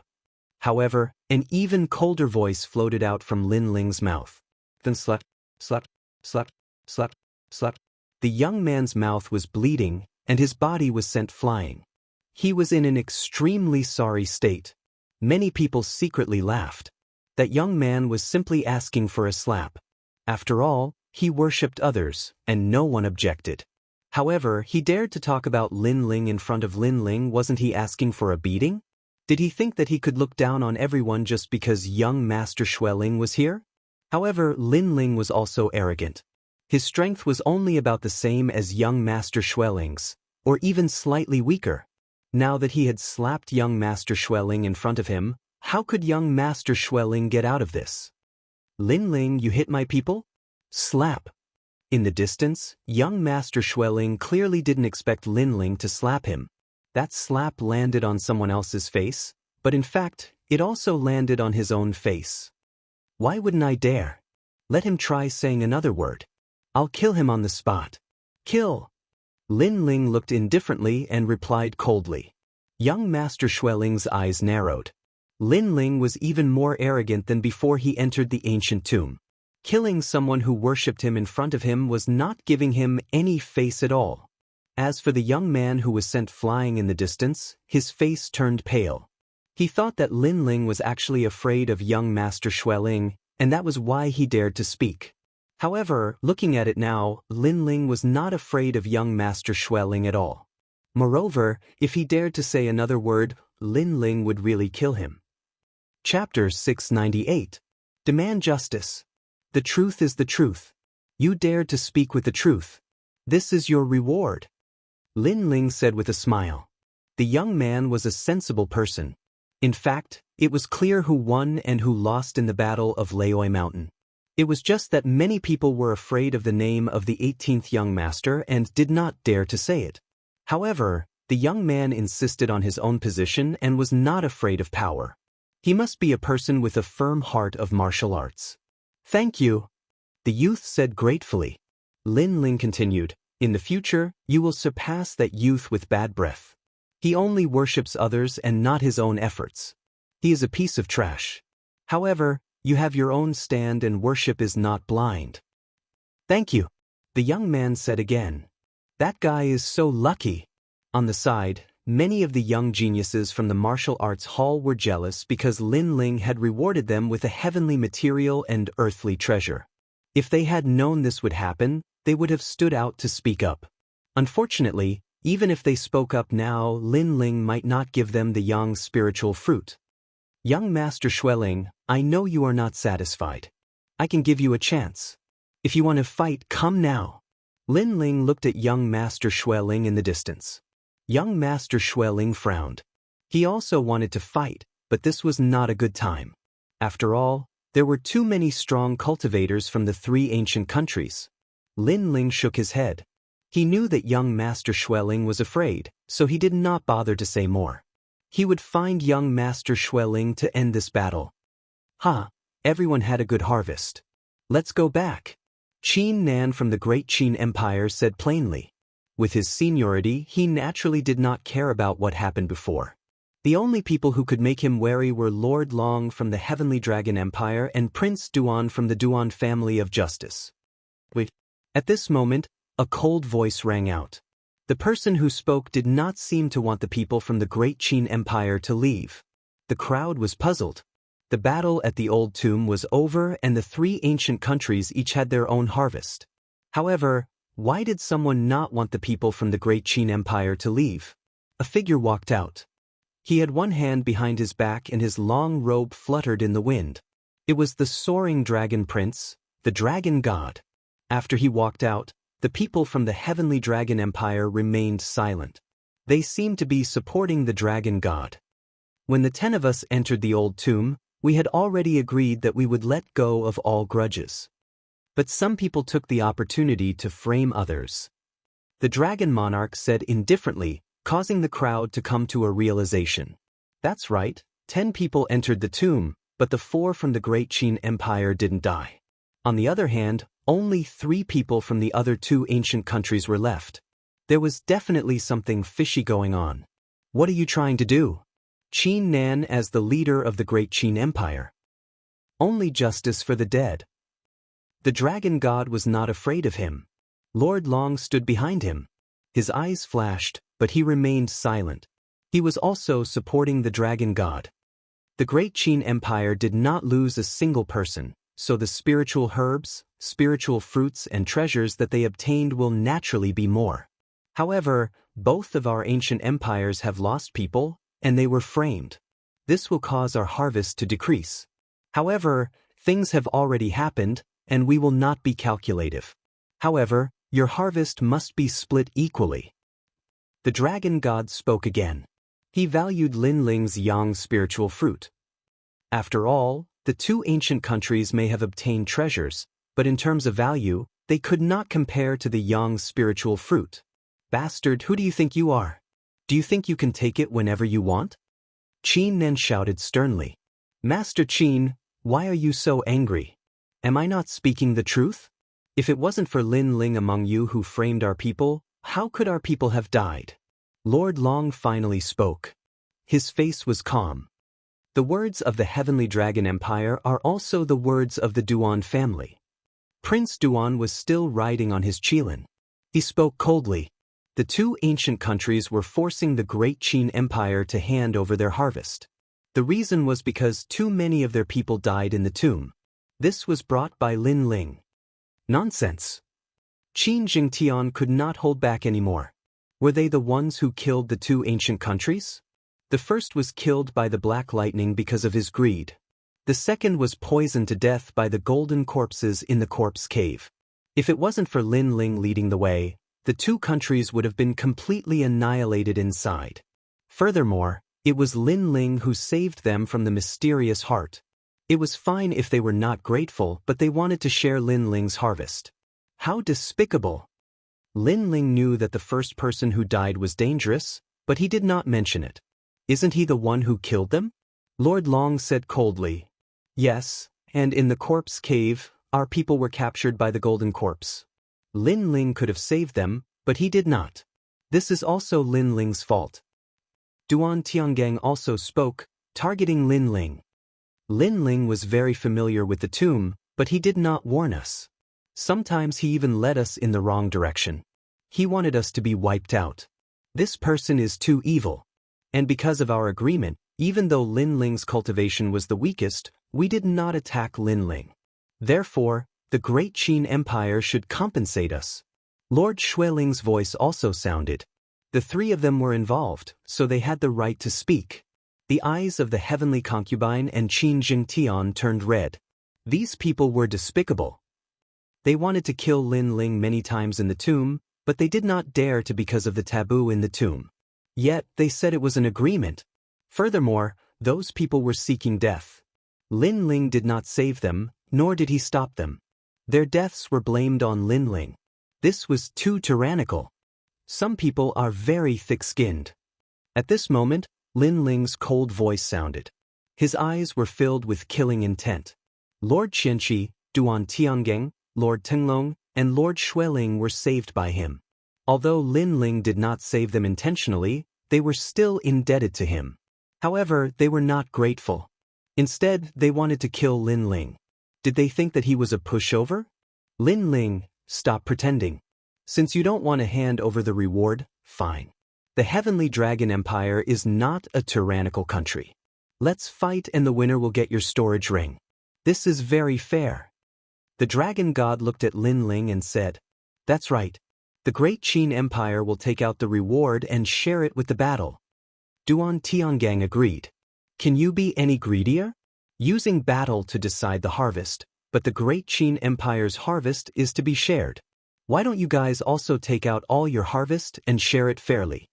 S1: However, an even colder voice floated out from Lin Ling's mouth. Then slap, slap, slap, slap, slap. The young man's mouth was bleeding, and his body was sent flying. He was in an extremely sorry state. Many people secretly laughed. That young man was simply asking for a slap. After all, he worshipped others, and no one objected. However, he dared to talk about Lin Ling in front of Lin Ling. Wasn't he asking for a beating? Did he think that he could look down on everyone just because young Master Xueling was here? However, Lin Ling was also arrogant. His strength was only about the same as young Master Xueling's, or even slightly weaker. Now that he had slapped young Master Xueling in front of him, how could young Master Xueling get out of this? Lin Ling, you hit my people? Slap. In the distance, young Master Xueling clearly didn't expect Lin Ling to slap him. That slap landed on someone else's face, but in fact, it also landed on his own face. Why wouldn't I dare? Let him try saying another word. I'll kill him on the spot. Kill. Lin Ling looked indifferently and replied coldly. Young Master Xueling's eyes narrowed. Lin Ling was even more arrogant than before he entered the ancient tomb. Killing someone who worshipped him in front of him was not giving him any face at all. As for the young man who was sent flying in the distance, his face turned pale. He thought that Lin Ling was actually afraid of young Master Xueling, and that was why he dared to speak. However, looking at it now, Lin Ling was not afraid of young Master Xueling at all. Moreover, if he dared to say another word, Lin Ling would really kill him. Chapter 698. Demand justice. The truth is the truth. You dared to speak with the truth. This is your reward. Lin Ling said with a smile. The young man was a sensible person. In fact, it was clear who won and who lost in the Battle of Laoi Mountain. It was just that many people were afraid of the name of the 18th young master and did not dare to say it. However, the young man insisted on his own position and was not afraid of power. He must be a person with a firm heart of martial arts. Thank you, the youth said gratefully. Lin Ling continued, in the future, you will surpass that youth with bad breath. He only worships others and not his own efforts. He is a piece of trash. However, you have your own stand and worship is not blind. Thank you, the young man said again. That guy is so lucky. On the side, many of the young geniuses from the martial arts hall were jealous because Lin Ling had rewarded them with a heavenly material and earthly treasure. If they had known this would happen, they would have stood out to speak up. Unfortunately, even if they spoke up now, Lin Ling might not give them the young spiritual fruit. Young Master Xueling, I know you are not satisfied. I can give you a chance. If you want to fight, come now. Lin Ling looked at young Master Xueling in the distance. Young Master Xueling frowned. He also wanted to fight, but this was not a good time. After all, there were too many strong cultivators from the 3 ancient countries. Lin Ling shook his head. He knew that young Master Xueling was afraid, so he did not bother to say more. He would find young Master Xueling to end this battle. Everyone had a good harvest. Let's go back. Qin Nan from the Great Qin Empire said plainly. With his seniority, he naturally did not care about what happened before. The only people who could make him wary were Lord Long from the Heavenly Dragon Empire and Prince Duan from the Duan family of justice. Wait. At this moment, a cold voice rang out. The person who spoke did not seem to want the people from the Great Qin Empire to leave. The crowd was puzzled. The battle at the old tomb was over and the 3 ancient countries each had their own harvest. However, why did someone not want the people from the Great Qin Empire to leave? A figure walked out. He had one hand behind his back and his long robe fluttered in the wind. It was the soaring dragon prince, the dragon god. After he walked out, the people from the Heavenly Dragon Empire remained silent. They seemed to be supporting the dragon god. When the 10 of us entered the old tomb, we had already agreed that we would let go of all grudges. But some people took the opportunity to frame others. The dragon monarch said indifferently, causing the crowd to come to a realization. That's right, 10 people entered the tomb, but the 4 from the Great Qin Empire didn't die. On the other hand, Only 3 people from the other 2 ancient countries were left. There was definitely something fishy going on. What are you trying to do? Qin Nan as the leader of the Great Qin Empire. Only justice for the dead. The dragon god was not afraid of him. Lord Long stood behind him. His eyes flashed, but he remained silent. He was also supporting the dragon god. The Great Qin Empire did not lose a single person, so the spiritual herbs, spiritual fruits and treasures that they obtained will naturally be more. However, both of our ancient empires have lost people, and they were framed. This will cause our harvest to decrease. However, things have already happened, and we will not be calculative. However, your harvest must be split equally. The dragon god spoke again. He valued Lin Ling's yang spiritual fruit. After all, the 2 ancient countries may have obtained treasures, but in terms of value, they could not compare to the yang spiritual fruit. Bastard, who do you think you are? Do you think you can take it whenever you want? Qin Nan shouted sternly. Master Qin, why are you so angry? Am I not speaking the truth? If it wasn't for Lin Ling among you who framed our people, how could our people have died? Lord Long finally spoke. His face was calm. The words of the Heavenly Dragon Empire are also the words of the Duan family. Prince Duan was still riding on his qilin. He spoke coldly. The 2 ancient countries were forcing the Great Qin Empire to hand over their harvest. The reason was because too many of their people died in the tomb. This was brought by Lin Ling. Nonsense. Qin Jingtian could not hold back anymore. Were they the ones who killed the 2 ancient countries? The first was killed by the Black Lightning because of his greed. The second was poisoned to death by the golden corpses in the corpse cave. If it wasn't for Lin Ling leading the way, the 2 countries would have been completely annihilated inside. Furthermore, it was Lin Ling who saved them from the mysterious heart. It was fine if they were not grateful, but they wanted to share Lin Ling's harvest. How despicable! Lin Ling knew that the first person who died was dangerous, but he did not mention it. Isn't he the one who killed them? Lord Long said coldly. Yes, and in the corpse cave, our people were captured by the golden corpse. Lin Ling could have saved them, but he did not. This is also Lin Ling's fault. Duan Tiangang also spoke, targeting Lin Ling. Lin Ling was very familiar with the tomb, but he did not warn us. Sometimes he even led us in the wrong direction. He wanted us to be wiped out. This person is too evil. And because of our agreement, even though Lin Ling's cultivation was the weakest, we did not attack Lin Ling. Therefore, the Great Qin Empire should compensate us. Lord Xueling's voice also sounded. The 3 of them were involved, so they had the right to speak. The eyes of the heavenly concubine and Qin Jingtian turned red. These people were despicable. They wanted to kill Lin Ling many times in the tomb, but they did not dare to because of the taboo in the tomb. Yet, they said it was an agreement. Furthermore, those people were seeking death. Lin Ling did not save them, nor did he stop them. Their deaths were blamed on Lin Ling. This was too tyrannical. Some people are very thick-skinned. At this moment, Lin Ling's cold voice sounded. His eyes were filled with killing intent. Lord Xianxia, Duan Tiangang, Lord Tenglong, and Lord Xueling were saved by him. Although Lin Ling did not save them intentionally, they were still indebted to him. However, they were not grateful. Instead, they wanted to kill Lin Ling. Did they think that he was a pushover? Lin Ling, stop pretending. Since you don't want to hand over the reward, fine. The Heavenly Dragon Empire is not a tyrannical country. Let's fight and the winner will get your storage ring. This is very fair. The dragon god looked at Lin Ling and said, That's right. The Great Qin Empire will take out the reward and share it with the battle. Duan Tiangang agreed. Can you be any greedier? Using battle to decide the harvest, but the Great Qin Empire's harvest is to be shared. Why don't you guys also take out all your harvest and share it fairly?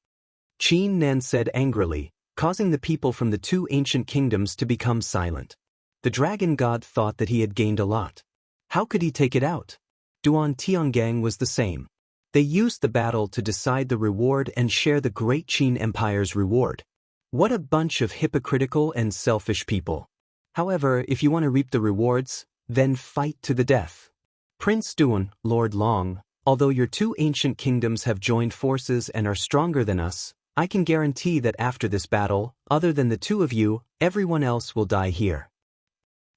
S1: Qin Nan said angrily, causing the people from the 2 ancient kingdoms to become silent. The dragon god thought that he had gained a lot. How could he take it out? Duan Tiangang was the same. They used the battle to decide the reward and share the Great Qin Empire's reward. What a bunch of hypocritical and selfish people. However, if you want to reap the rewards, then fight to the death. Prince Duan, Lord Long, although your two ancient kingdoms have joined forces and are stronger than us, I can guarantee that after this battle, other than the two of you, everyone else will die here.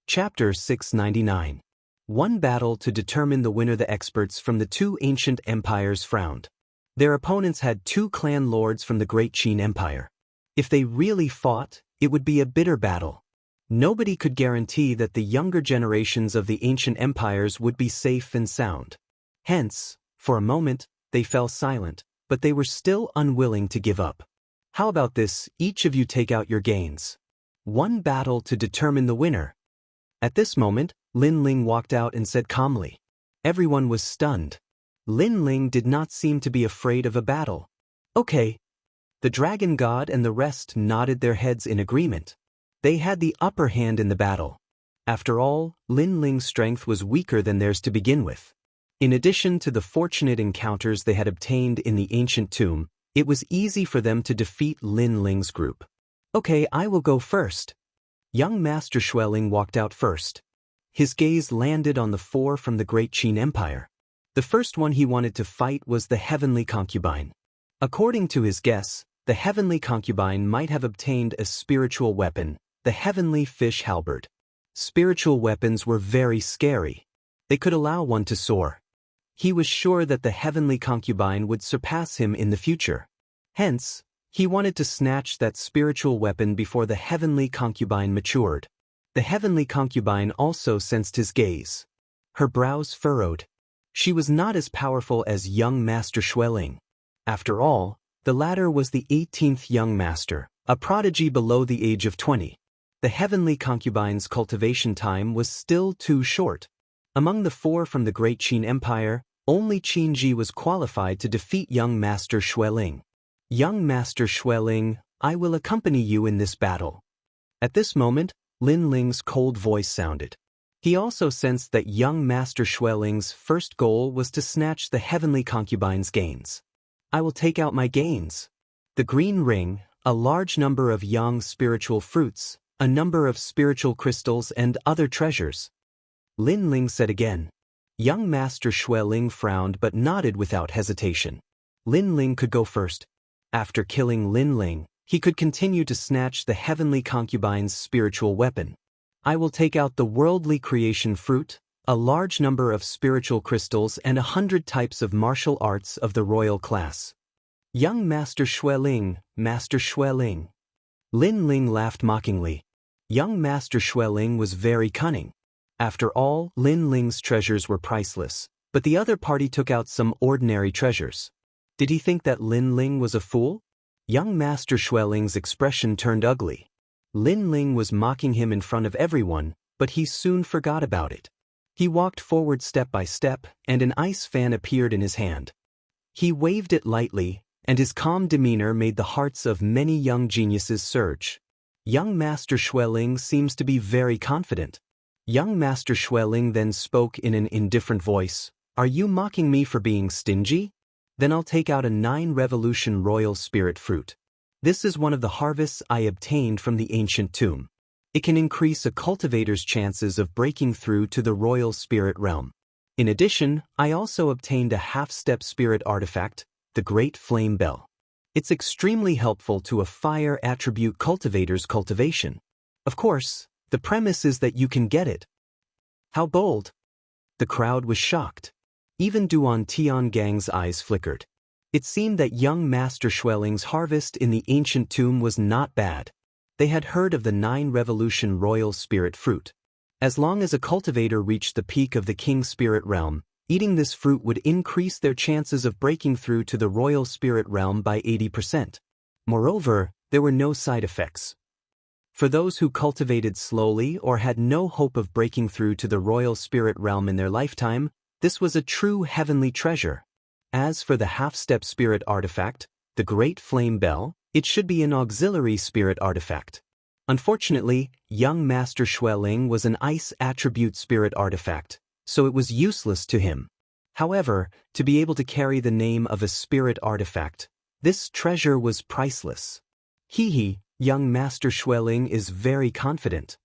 S1: Chapter 699. One battle to determine the winner. The experts from the two ancient empires frowned. Their opponents had two clan lords from the Great Qin Empire. If they really fought, it would be a bitter battle. Nobody could guarantee that the younger generations of the ancient empires would be safe and sound. Hence, for a moment, they fell silent, but they were still unwilling to give up. How about this, each of you take out your gains. One battle to determine the winner. At this moment, Lin Ling walked out and said calmly. Everyone was stunned. Lin Ling did not seem to be afraid of a battle. Okay. The dragon god and the rest nodded their heads in agreement. They had the upper hand in the battle. After all, Lin Ling's strength was weaker than theirs to begin with. In addition to the fortunate encounters they had obtained in the ancient tomb, it was easy for them to defeat Lin Ling's group. Okay, I will go first. Young Master Xueling walked out first. His gaze landed on the four from the Great Qin Empire. The first one he wanted to fight was the Heavenly Concubine. According to his guess, the Heavenly Concubine might have obtained a spiritual weapon, the Heavenly Fish Halberd. Spiritual weapons were very scary. They could allow one to soar. He was sure that the Heavenly Concubine would surpass him in the future. Hence, he wanted to snatch that spiritual weapon before the Heavenly Concubine matured. The Heavenly Concubine also sensed his gaze. Her brows furrowed. She was not as powerful as young Master Xueling. After all, the latter was the 18th young master, a prodigy below the age of 20. The Heavenly Concubine's cultivation time was still too short. Among the four from the Great Qin Empire, only Qin Ji was qualified to defeat young Master Xueling. Young Master Xueling, I will accompany you in this battle. At this moment, Lin Ling's cold voice sounded. He also sensed that young Master Xueling's first goal was to snatch the Heavenly Concubine's gains. I will take out my gains. The green ring, a large number of young spiritual fruits, a number of spiritual crystals and other treasures. Lin Ling said again. Young Master Xueling frowned but nodded without hesitation. Lin Ling could go first. After killing Lin Ling, he could continue to snatch the Heavenly Concubine's spiritual weapon. I will take out the worldly creation fruit, a large number of spiritual crystals and 100 types of martial arts of the royal class. Young Master Xueling, Master Xueling. Lin Ling laughed mockingly. Young Master Xueling was very cunning. After all, Lin Ling's treasures were priceless, but the other party took out some ordinary treasures. Did he think that Lin Ling was a fool? Young Master Xueling's expression turned ugly. Lin Ling was mocking him in front of everyone, but he soon forgot about it. He walked forward step by step, and an ice fan appeared in his hand. He waved it lightly, and his calm demeanor made the hearts of many young geniuses surge. Young Master Xueling seems to be very confident. Young Master Xueling then spoke in an indifferent voice. Are you mocking me for being stingy? Then I'll take out a 9-revolution royal spirit fruit. This is one of the harvests I obtained from the ancient tomb. It can increase a cultivator's chances of breaking through to the royal spirit realm. In addition, I also obtained a half-step spirit artifact, the Great Flame Bell. It's extremely helpful to a fire attribute cultivator's cultivation. Of course, the premise is that you can get it. How bold! The crowd was shocked. Even Duan Tiangang's eyes flickered. It seemed that young Master Xueling's harvest in the ancient tomb was not bad. They had heard of the 9-revolution royal spirit fruit. As long as a cultivator reached the peak of the king spirit realm, eating this fruit would increase their chances of breaking through to the royal spirit realm by 80%. Moreover, there were no side effects. For those who cultivated slowly or had no hope of breaking through to the royal spirit realm in their lifetime, this was a true heavenly treasure. As for the half-step spirit artifact, the Great Flame Bell, it should be an auxiliary spirit artifact. Unfortunately, young Master Xueling was an ice attribute spirit artifact, so it was useless to him. However, to be able to carry the name of a spirit artifact, this treasure was priceless. Hee, young Master Xueling is very confident.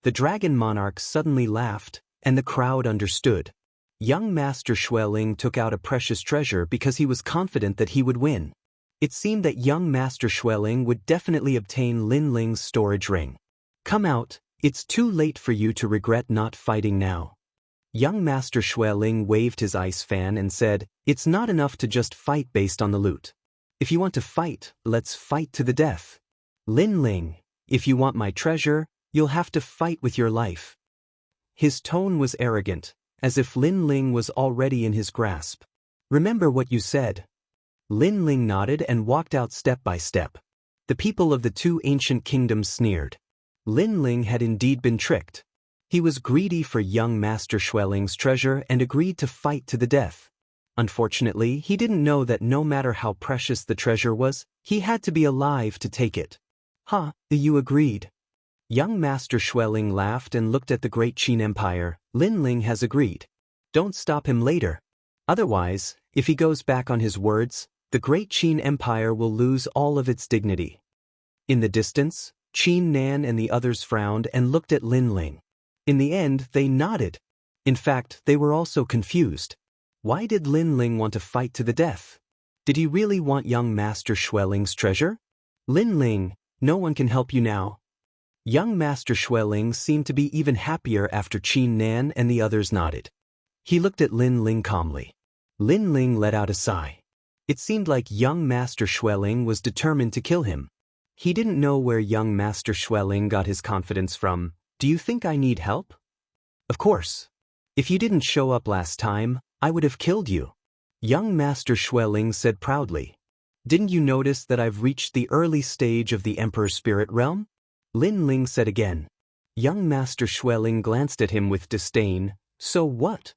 S1: The dragon monarch suddenly laughed, and the crowd understood. Young Master Xueling took out a precious treasure because he was confident that he would win. It seemed that young Master Xueling would definitely obtain Lin Ling's storage ring. Come out, it's too late for you to regret not fighting now. Young Master Xueling waved his ice fan and said, it's not enough to just fight based on the loot. If you want to fight, let's fight to the death. Lin Ling, if you want my treasure, you'll have to fight with your life. His tone was arrogant, as if Lin Ling was already in his grasp. Remember what you said. Lin Ling nodded and walked out step by step. The people of the two ancient kingdoms sneered. Lin Ling had indeed been tricked. He was greedy for young Master Xueling's treasure and agreed to fight to the death. Unfortunately, he didn't know that no matter how precious the treasure was, he had to be alive to take it. You agreed. Young Master Xueling laughed and looked at the great Qin Empire. Lin Ling has agreed. Don't stop him later. Otherwise, if he goes back on his words, the great Qin Empire will lose all of its dignity. In the distance, Qin Nan and the others frowned and looked at Lin Ling. In the end, they nodded. In fact, they were also confused. Why did Lin Ling want to fight to the death? Did he really want young Master Xueling's treasure? Lin Ling, no one can help you now. Young Master Xueling seemed to be even happier after Qin Nan and the others nodded. He looked at Lin Ling calmly. Lin Ling let out a sigh. It seemed like young Master Xueling was determined to kill him. He didn't know where young Master Xueling got his confidence from. Do you think I need help? Of course. If you didn't show up last time, I would have killed you. Young Master Xueling said proudly. Didn't you notice that I've reached the early stage of the Emperor's Spirit Realm? Lin Ling said again. Young Master Xueling glanced at him with disdain. So what?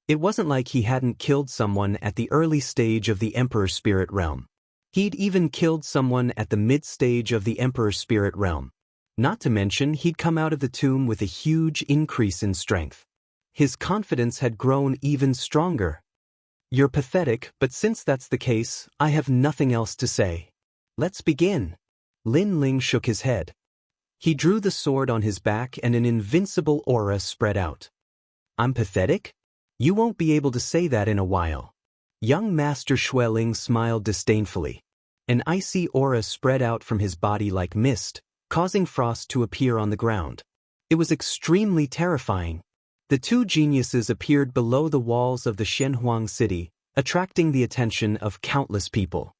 S1: It wasn't like he hadn't killed someone at the early stage of the Emperor's Spirit Realm. He'd even killed someone at the mid-stage of the Emperor's Spirit Realm. Not to mention, he'd come out of the tomb with a huge increase in strength. His confidence had grown even stronger. You're pathetic, but since that's the case, I have nothing else to say. Let's begin. Lin Ling shook his head. He drew the sword on his back and an invincible aura spread out. I'm pathetic? You won't be able to say that in a while. Young Master Xueling smiled disdainfully. An icy aura spread out from his body like mist, causing frost to appear on the ground. It was extremely terrifying. The two geniuses appeared below the walls of the Shenhuang city, attracting the attention of countless people.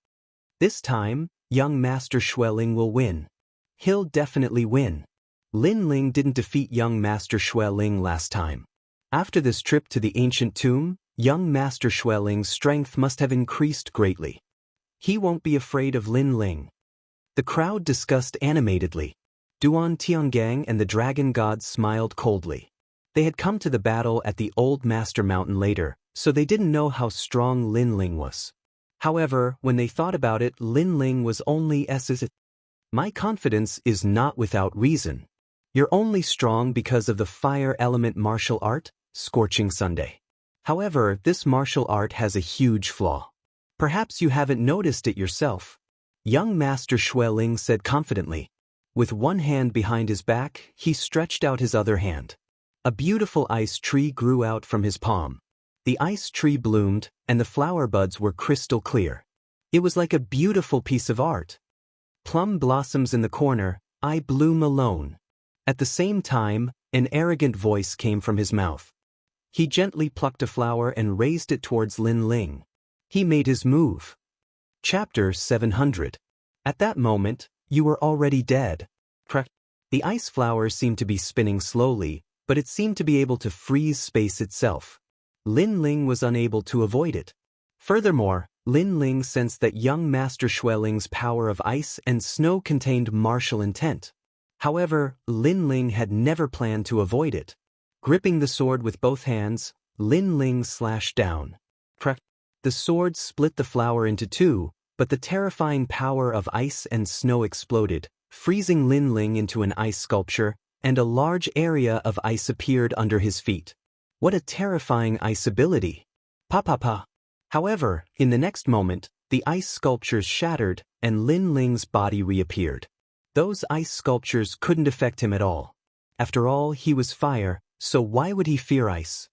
S1: This time, young Master Xueling will win. He'll definitely win. Lin Ling didn't defeat young Master Xueling last time. After this trip to the ancient tomb, young Master Xueling's strength must have increased greatly. He won't be afraid of Lin Ling. The crowd discussed animatedly. Duan Tiangang and the dragon gods smiled coldly. They had come to the battle at the old Master Mountain later, so they didn't know how strong Lin Ling was. However, when they thought about it, Lin Ling was only as My confidence is not without reason. You're only strong because of the fire element martial art, Scorching Sunday. However, this martial art has a huge flaw. Perhaps you haven't noticed it yourself. Young Master Xueling said confidently. With one hand behind his back, he stretched out his other hand. A beautiful ice tree grew out from his palm. The ice tree bloomed, and the flower buds were crystal clear. It was like a beautiful piece of art. Plum blossoms in the corner, I bloom alone. At the same time, an arrogant voice came from his mouth. He gently plucked a flower and raised it towards Lin Ling. He made his move. Chapter 700. At that moment, you were already dead. The ice flower seemed to be spinning slowly, but it seemed to be able to freeze space itself. Lin Ling was unable to avoid it. Furthermore, Lin Ling sensed that young Master Xueling's power of ice and snow contained martial intent. However, Lin Ling had never planned to avoid it. Gripping the sword with both hands, Lin Ling slashed down. The sword split the flower into two, but the terrifying power of ice and snow exploded, freezing Lin Ling into an ice sculpture, and a large area of ice appeared under his feet. What a terrifying ice ability! Pa. However, in the next moment, the ice sculptures shattered, and Lin Ling's body reappeared. Those ice sculptures couldn't affect him at all. After all, he was fire, so why would he fear ice?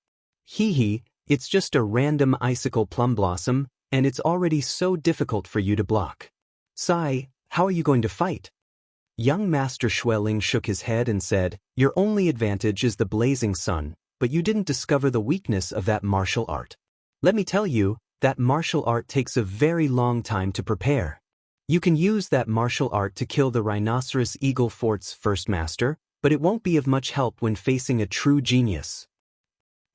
S1: It's just a random icicle plum blossom, and it's already so difficult for you to block. Sai, how are you going to fight? Young Master Xueling shook his head and said, Your only advantage is the blazing sun, but you didn't discover the weakness of that martial art. Let me tell you, that martial art takes a very long time to prepare. You can use that martial art to kill the rhinoceros eagle fort's first master, but it won't be of much help when facing a true genius.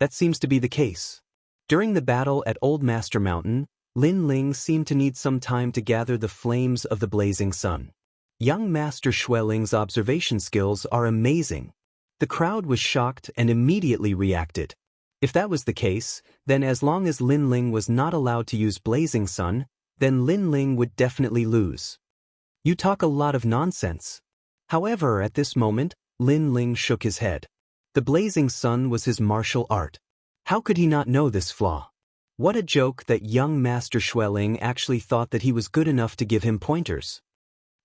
S1: That seems to be the case. During the battle at Old Master Mountain, Lin Ling seemed to need some time to gather the flames of the blazing sun. Young Master Xueling's observation skills are amazing. The crowd was shocked and immediately reacted. If that was the case, then as long as Lin Ling was not allowed to use blazing sun, then Lin Ling would definitely lose. You talk a lot of nonsense. However, at this moment, Lin Ling shook his head. The blazing sun was his martial art. How could he not know this flaw? What a joke that young Master Xueling actually thought that he was good enough to give him pointers.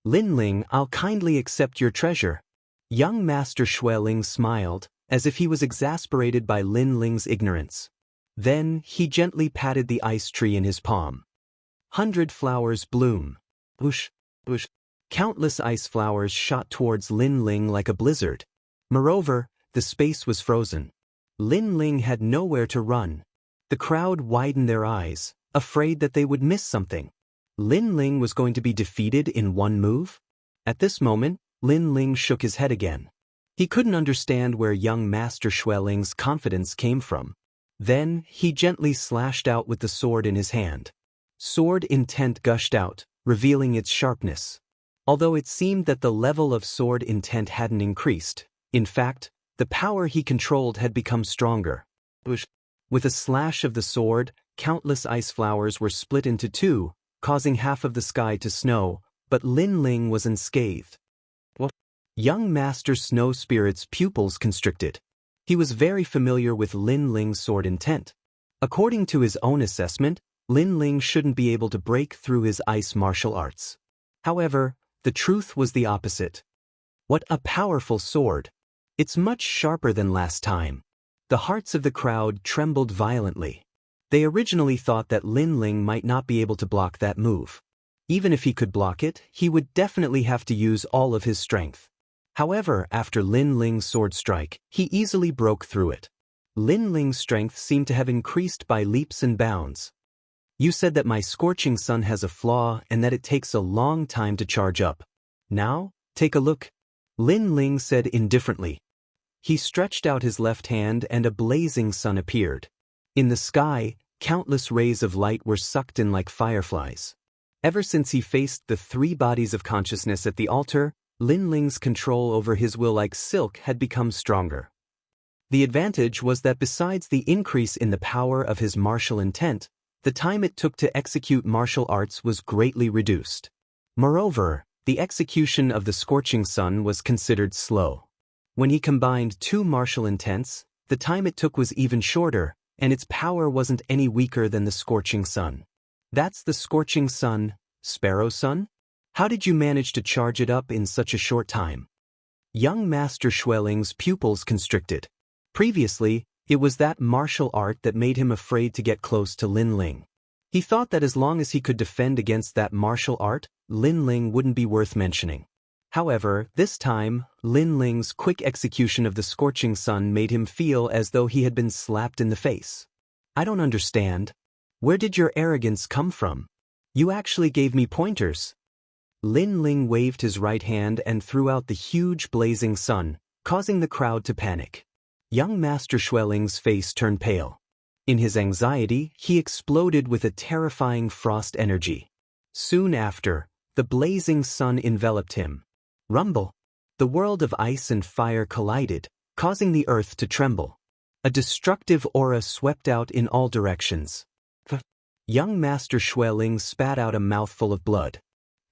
S1: Lin Ling, I'll kindly accept your treasure. Young Master Xueling smiled, as if he was exasperated by Lin Ling's ignorance. Then, he gently patted the ice tree in his palm. 100 flowers bloom. Whoosh, whoosh. Countless ice flowers shot towards Lin Ling like a blizzard. Moreover, the space was frozen. Lin Ling had nowhere to run. The crowd widened their eyes, afraid that they would miss something. Lin Ling was going to be defeated in one move? At this moment, Lin Ling shook his head again. He couldn't understand where young Master Xueling's confidence came from. Then, he gently slashed out with the sword in his hand. Sword intent gushed out, revealing its sharpness. Although it seemed that the level of sword intent hadn't increased, in fact, the power he controlled had become stronger. With a slash of the sword, countless ice flowers were split into two, causing half of the sky to snow, but Lin Ling was unscathed. Young Master Snow Spirit's pupils constricted. He was very familiar with Lin Ling's sword intent. According to his own assessment, Lin Ling shouldn't be able to break through his ice martial arts. However, the truth was the opposite. What a powerful sword! It's much sharper than last time. The hearts of the crowd trembled violently. They originally thought that Lin Ling might not be able to block that move. Even if he could block it, he would definitely have to use all of his strength. However, after Lin Ling's sword strike, he easily broke through it. Lin Ling's strength seemed to have increased by leaps and bounds. You said that my scorching sun has a flaw and that it takes a long time to charge up. Now, take a look. Lin Ling said indifferently. He stretched out his left hand and a blazing sun appeared. In the sky, countless rays of light were sucked in like fireflies. Ever since he faced the three bodies of consciousness at the altar, Lin Ling's control over his will like silk had become stronger. The advantage was that besides the increase in the power of his martial intent, the time it took to execute martial arts was greatly reduced. Moreover, the execution of the scorching sun was considered slow. When he combined two martial intents, the time it took was even shorter, and its power wasn't any weaker than the scorching sun. That's the scorching sun, Sparrow Sun? How did you manage to charge it up in such a short time? Young Master Xueling's pupils constricted. Previously, it was that martial art that made him afraid to get close to Lin Ling. He thought that as long as he could defend against that martial art, Lin Ling wouldn't be worth mentioning. However, this time, Lin Ling's quick execution of the scorching sun made him feel as though he had been slapped in the face. I don't understand. Where did your arrogance come from? You actually gave me pointers. Lin Ling waved his right hand and threw out the huge blazing sun, causing the crowd to panic. Young Master Xueling's face turned pale. In his anxiety, he exploded with a terrifying frost energy. Soon after, the blazing sun enveloped him. Rumble! The world of ice and fire collided, causing the earth to tremble. A destructive aura swept out in all directions. Young Master Xueling spat out a mouthful of blood.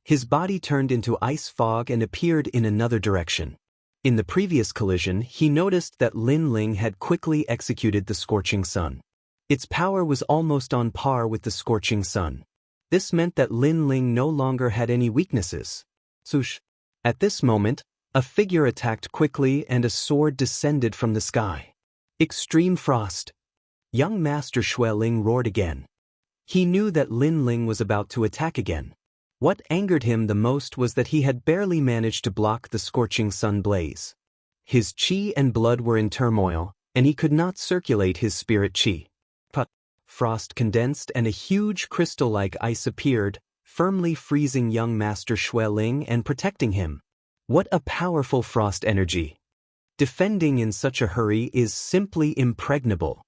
S1: His body turned into ice fog and appeared in another direction. In the previous collision, he noticed that Lin Ling had quickly executed the scorching sun. Its power was almost on par with the scorching sun. This meant that Lin Ling no longer had any weaknesses. Swoosh! At this moment, a figure attacked quickly and a sword descended from the sky. Extreme frost. Young Master Xueling roared again. He knew that Lin Ling was about to attack again. What angered him the most was that he had barely managed to block the scorching sun blaze. His qi and blood were in turmoil, and he could not circulate his spirit qi. Frost condensed and a huge crystal-like ice appeared, firmly freezing young Master Xueling and protecting him. What a powerful frost energy! Defending in such a hurry is simply impregnable.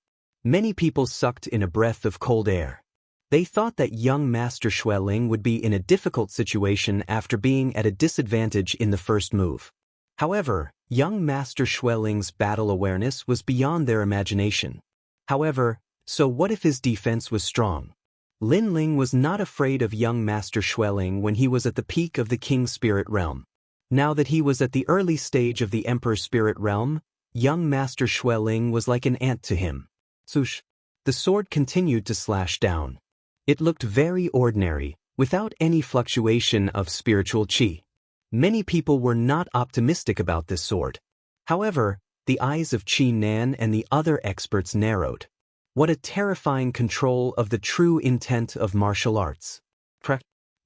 S1: Many people sucked in a breath of cold air. They thought that young Master Xueling would be in a difficult situation after being at a disadvantage in the first move. However, young Master Xueling's battle awareness was beyond their imagination. However, so what if his defense was strong? Lin Ling was not afraid of young Master Xueling when he was at the peak of the King Spirit Realm. Now that he was at the early stage of the Emperor Spirit Realm, young Master Xueling was like an ant to him. Swoosh! The sword continued to slash down. It looked very ordinary, without any fluctuation of spiritual qi. Many people were not optimistic about this sword. However, the eyes of Qi Nan and the other experts narrowed. What a terrifying control of the true intent of martial arts.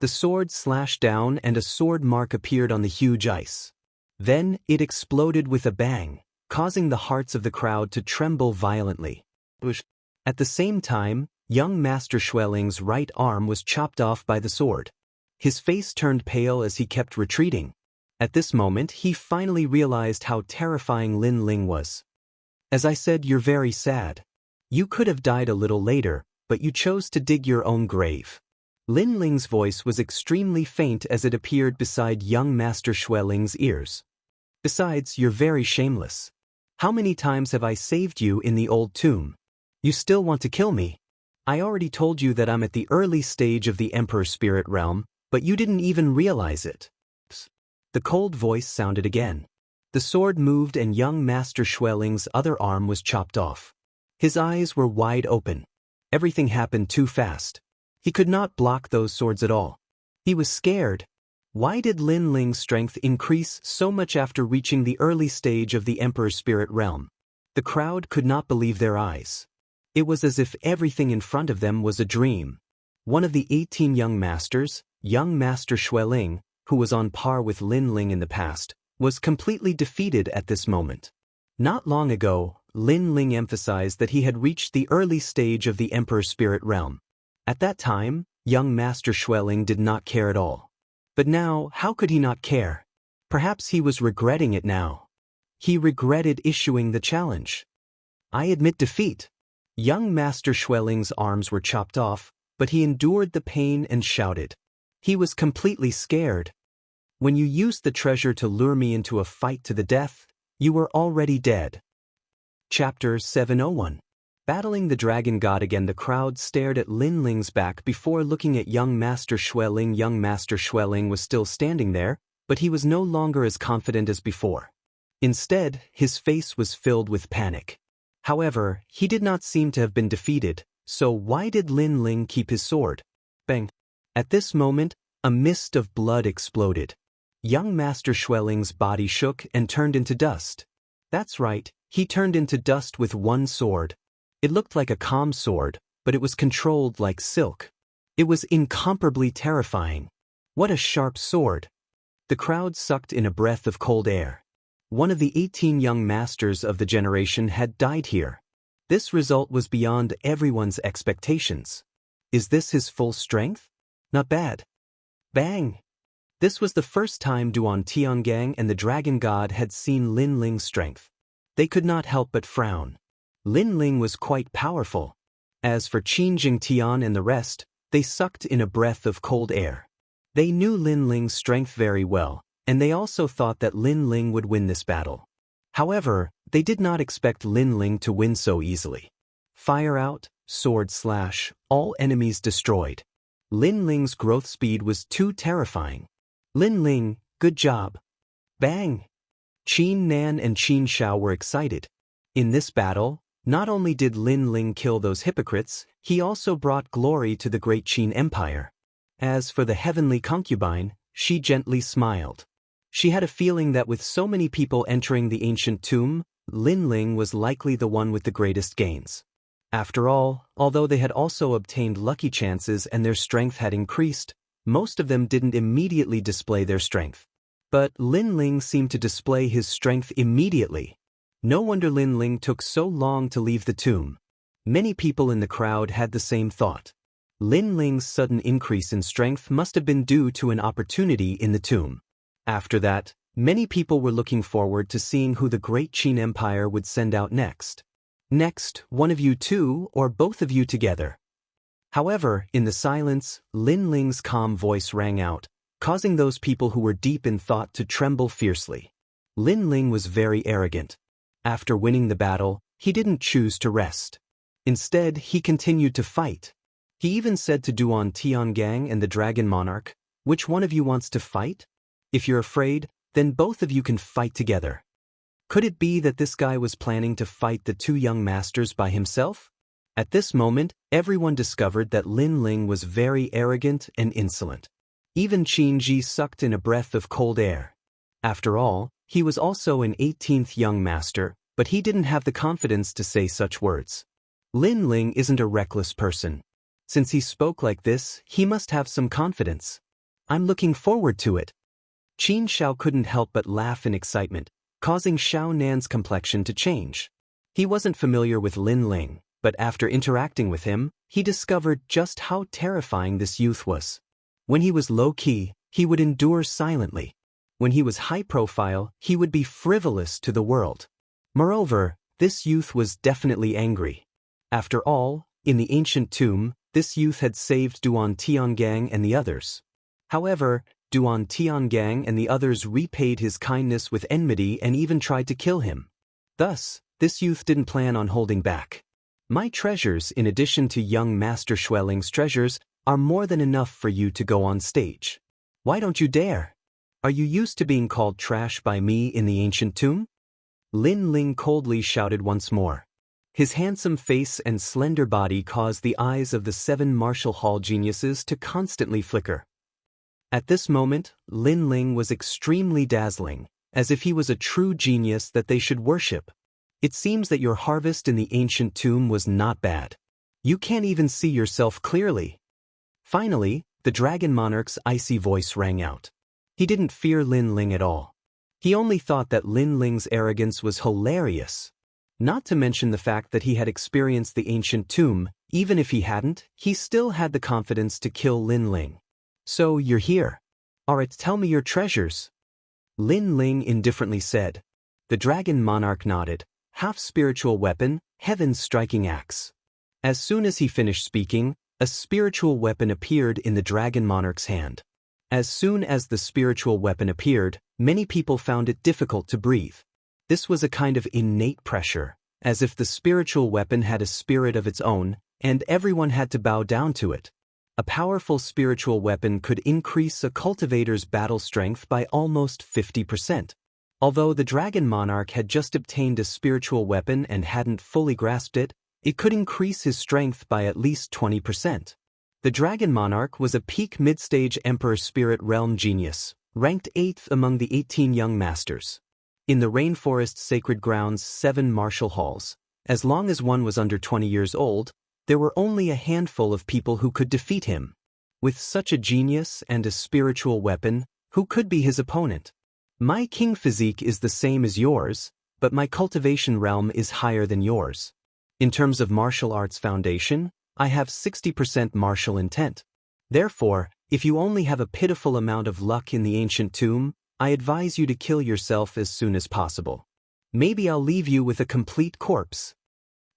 S1: The sword slashed down and a sword mark appeared on the huge ice. Then, it exploded with a bang, causing the hearts of the crowd to tremble violently. At the same time, young Master Xueling's right arm was chopped off by the sword. His face turned pale as he kept retreating. At this moment, he finally realized how terrifying Lin Ling was. As I said, you're very sad. You could have died a little later, but you chose to dig your own grave. Lin Ling's voice was extremely faint as it appeared beside young Master Xueling's ears. Besides, you're very shameless. How many times have I saved you in the old tomb? You still want to kill me? I already told you that I'm at the early stage of the Emperor Spirit Realm, but you didn't even realize it. The cold voice sounded again. The sword moved and young Master Xueling's other arm was chopped off. His eyes were wide open. Everything happened too fast. He could not block those swords at all. He was scared. Why did Lin Ling's strength increase so much after reaching the early stage of the Emperor Spirit Realm? The crowd could not believe their eyes. It was as if everything in front of them was a dream. One of the 18 young masters, young Master Xueling, who was on par with Lin Ling in the past, was completely defeated at this moment. Not long ago, Lin Ling emphasized that he had reached the early stage of the Emperor Spirit Realm. At that time, young Master Xueling did not care at all. But now, how could he not care? Perhaps he was regretting it now. He regretted issuing the challenge. I admit defeat. Young Master Xueling's arms were chopped off, but he endured the pain and shouted. He was completely scared. When you used the treasure to lure me into a fight to the death, you were already dead. Chapter 701. Battling the dragon god again. The crowd stared at Lin Ling's back before looking at young Master Xueling. Young Master Xueling was still standing there, but he was no longer as confident as before. Instead, his face was filled with panic. However, he did not seem to have been defeated, so why did Lin Ling keep his sword? Bang! At this moment, a mist of blood exploded. Young Master Xueling's body shook and turned into dust. That's right, he turned into dust with one sword. It looked like a calm sword, but it was controlled like silk. It was incomparably terrifying. What a sharp sword! The crowd sucked in a breath of cold air. One of the 18 young masters of the generation had died here. This result was beyond everyone's expectations. Is this his full strength? Not bad. Bang! This was the first time Duan Tiangang and the Dragon God had seen Lin Ling's strength. They could not help but frown. Lin Ling was quite powerful. As for Qin Jingtian and the rest, they sucked in a breath of cold air. They knew Lin Ling's strength very well, and they also thought that Lin Ling would win this battle. However, they did not expect Lin Ling to win so easily. Fire out, sword slash, all enemies destroyed. Lin Ling's growth speed was too terrifying. Lin Ling, good job. Bang! Qin Nan and Qin Shao were excited. In this battle, not only did Lin Ling kill those hypocrites, he also brought glory to the great Qin Empire. As for the heavenly concubine, she gently smiled. She had a feeling that with so many people entering the ancient tomb, Lin Ling was likely the one with the greatest gains. After all, although they had also obtained lucky chances and their strength had increased, most of them didn't immediately display their strength. But Lin Ling seemed to display his strength immediately. No wonder Lin Ling took so long to leave the tomb. Many people in the crowd had the same thought. Lin Ling's sudden increase in strength must have been due to an opportunity in the tomb. After that, many people were looking forward to seeing who the great Qin Empire would send out next. Next, one of you two or both of you together. However, in the silence, Lin Ling's calm voice rang out, causing those people who were deep in thought to tremble fiercely. Lin Ling was very arrogant. After winning the battle, he didn't choose to rest. Instead, he continued to fight. He even said to Duan Tiangang and the Dragon Monarch, "Which one of you wants to fight? If you're afraid, then both of you can fight together." Could it be that this guy was planning to fight the two young masters by himself? At this moment, everyone discovered that Lin Ling was very arrogant and insolent. Even Qin Ji sucked in a breath of cold air. After all, he was also an 18th young master, but he didn't have the confidence to say such words. Lin Ling isn't a reckless person. Since he spoke like this, he must have some confidence. I'm looking forward to it. Qin Xiao couldn't help but laugh in excitement, causing Xiao Nan's complexion to change. He wasn't familiar with Lin Ling, but after interacting with him, he discovered just how terrifying this youth was. When he was low-key, he would endure silently. When he was high-profile, he would be frivolous to the world. Moreover, this youth was definitely angry. After all, in the ancient tomb, this youth had saved Duan Tiangang and the others. However, Duan Tiangang and the others repaid his kindness with enmity and even tried to kill him. Thus, this youth didn't plan on holding back. My treasures, in addition to young Master Xueling's treasures, are more than enough for you to go on stage. Why don't you dare? Are you used to being called trash by me in the ancient tomb? Lin Ling coldly shouted once more. His handsome face and slender body caused the eyes of the 7 martial hall geniuses to constantly flicker. At this moment, Lin Ling was extremely dazzling, as if he was a true genius that they should worship. It seems that your harvest in the ancient tomb was not bad. You can't even see yourself clearly. Finally, the Dragon Monarch's icy voice rang out. He didn't fear Lin Ling at all. He only thought that Lin Ling's arrogance was hilarious. Not to mention the fact that he had experienced the ancient tomb. Even if he hadn't, he still had the confidence to kill Lin Ling. So you're here. Alright, tell me your treasures. Lin Ling indifferently said. The Dragon Monarch nodded. Half-spiritual weapon, Heaven's striking axe. As soon as he finished speaking, a spiritual weapon appeared in the Dragon Monarch's hand. As soon as the spiritual weapon appeared, many people found it difficult to breathe. This was a kind of innate pressure, as if the spiritual weapon had a spirit of its own, and everyone had to bow down to it. A powerful spiritual weapon could increase a cultivator's battle strength by almost 50%. Although the Dragon Monarch had just obtained a spiritual weapon and hadn't fully grasped it, it could increase his strength by at least 20%. The Dragon Monarch was a peak mid-stage Emperor Spirit Realm genius, ranked 8th among the 18 young masters. In the Rainforest Sacred Grounds' 7 martial halls, as long as one was under 20 years old, there were only a handful of people who could defeat him. With such a genius and a spiritual weapon, who could be his opponent? My king physique is the same as yours, but my cultivation realm is higher than yours. In terms of martial arts foundation, I have 60% martial intent. Therefore, if you only have a pitiful amount of luck in the ancient tomb, I advise you to kill yourself as soon as possible. Maybe I'll leave you with a complete corpse.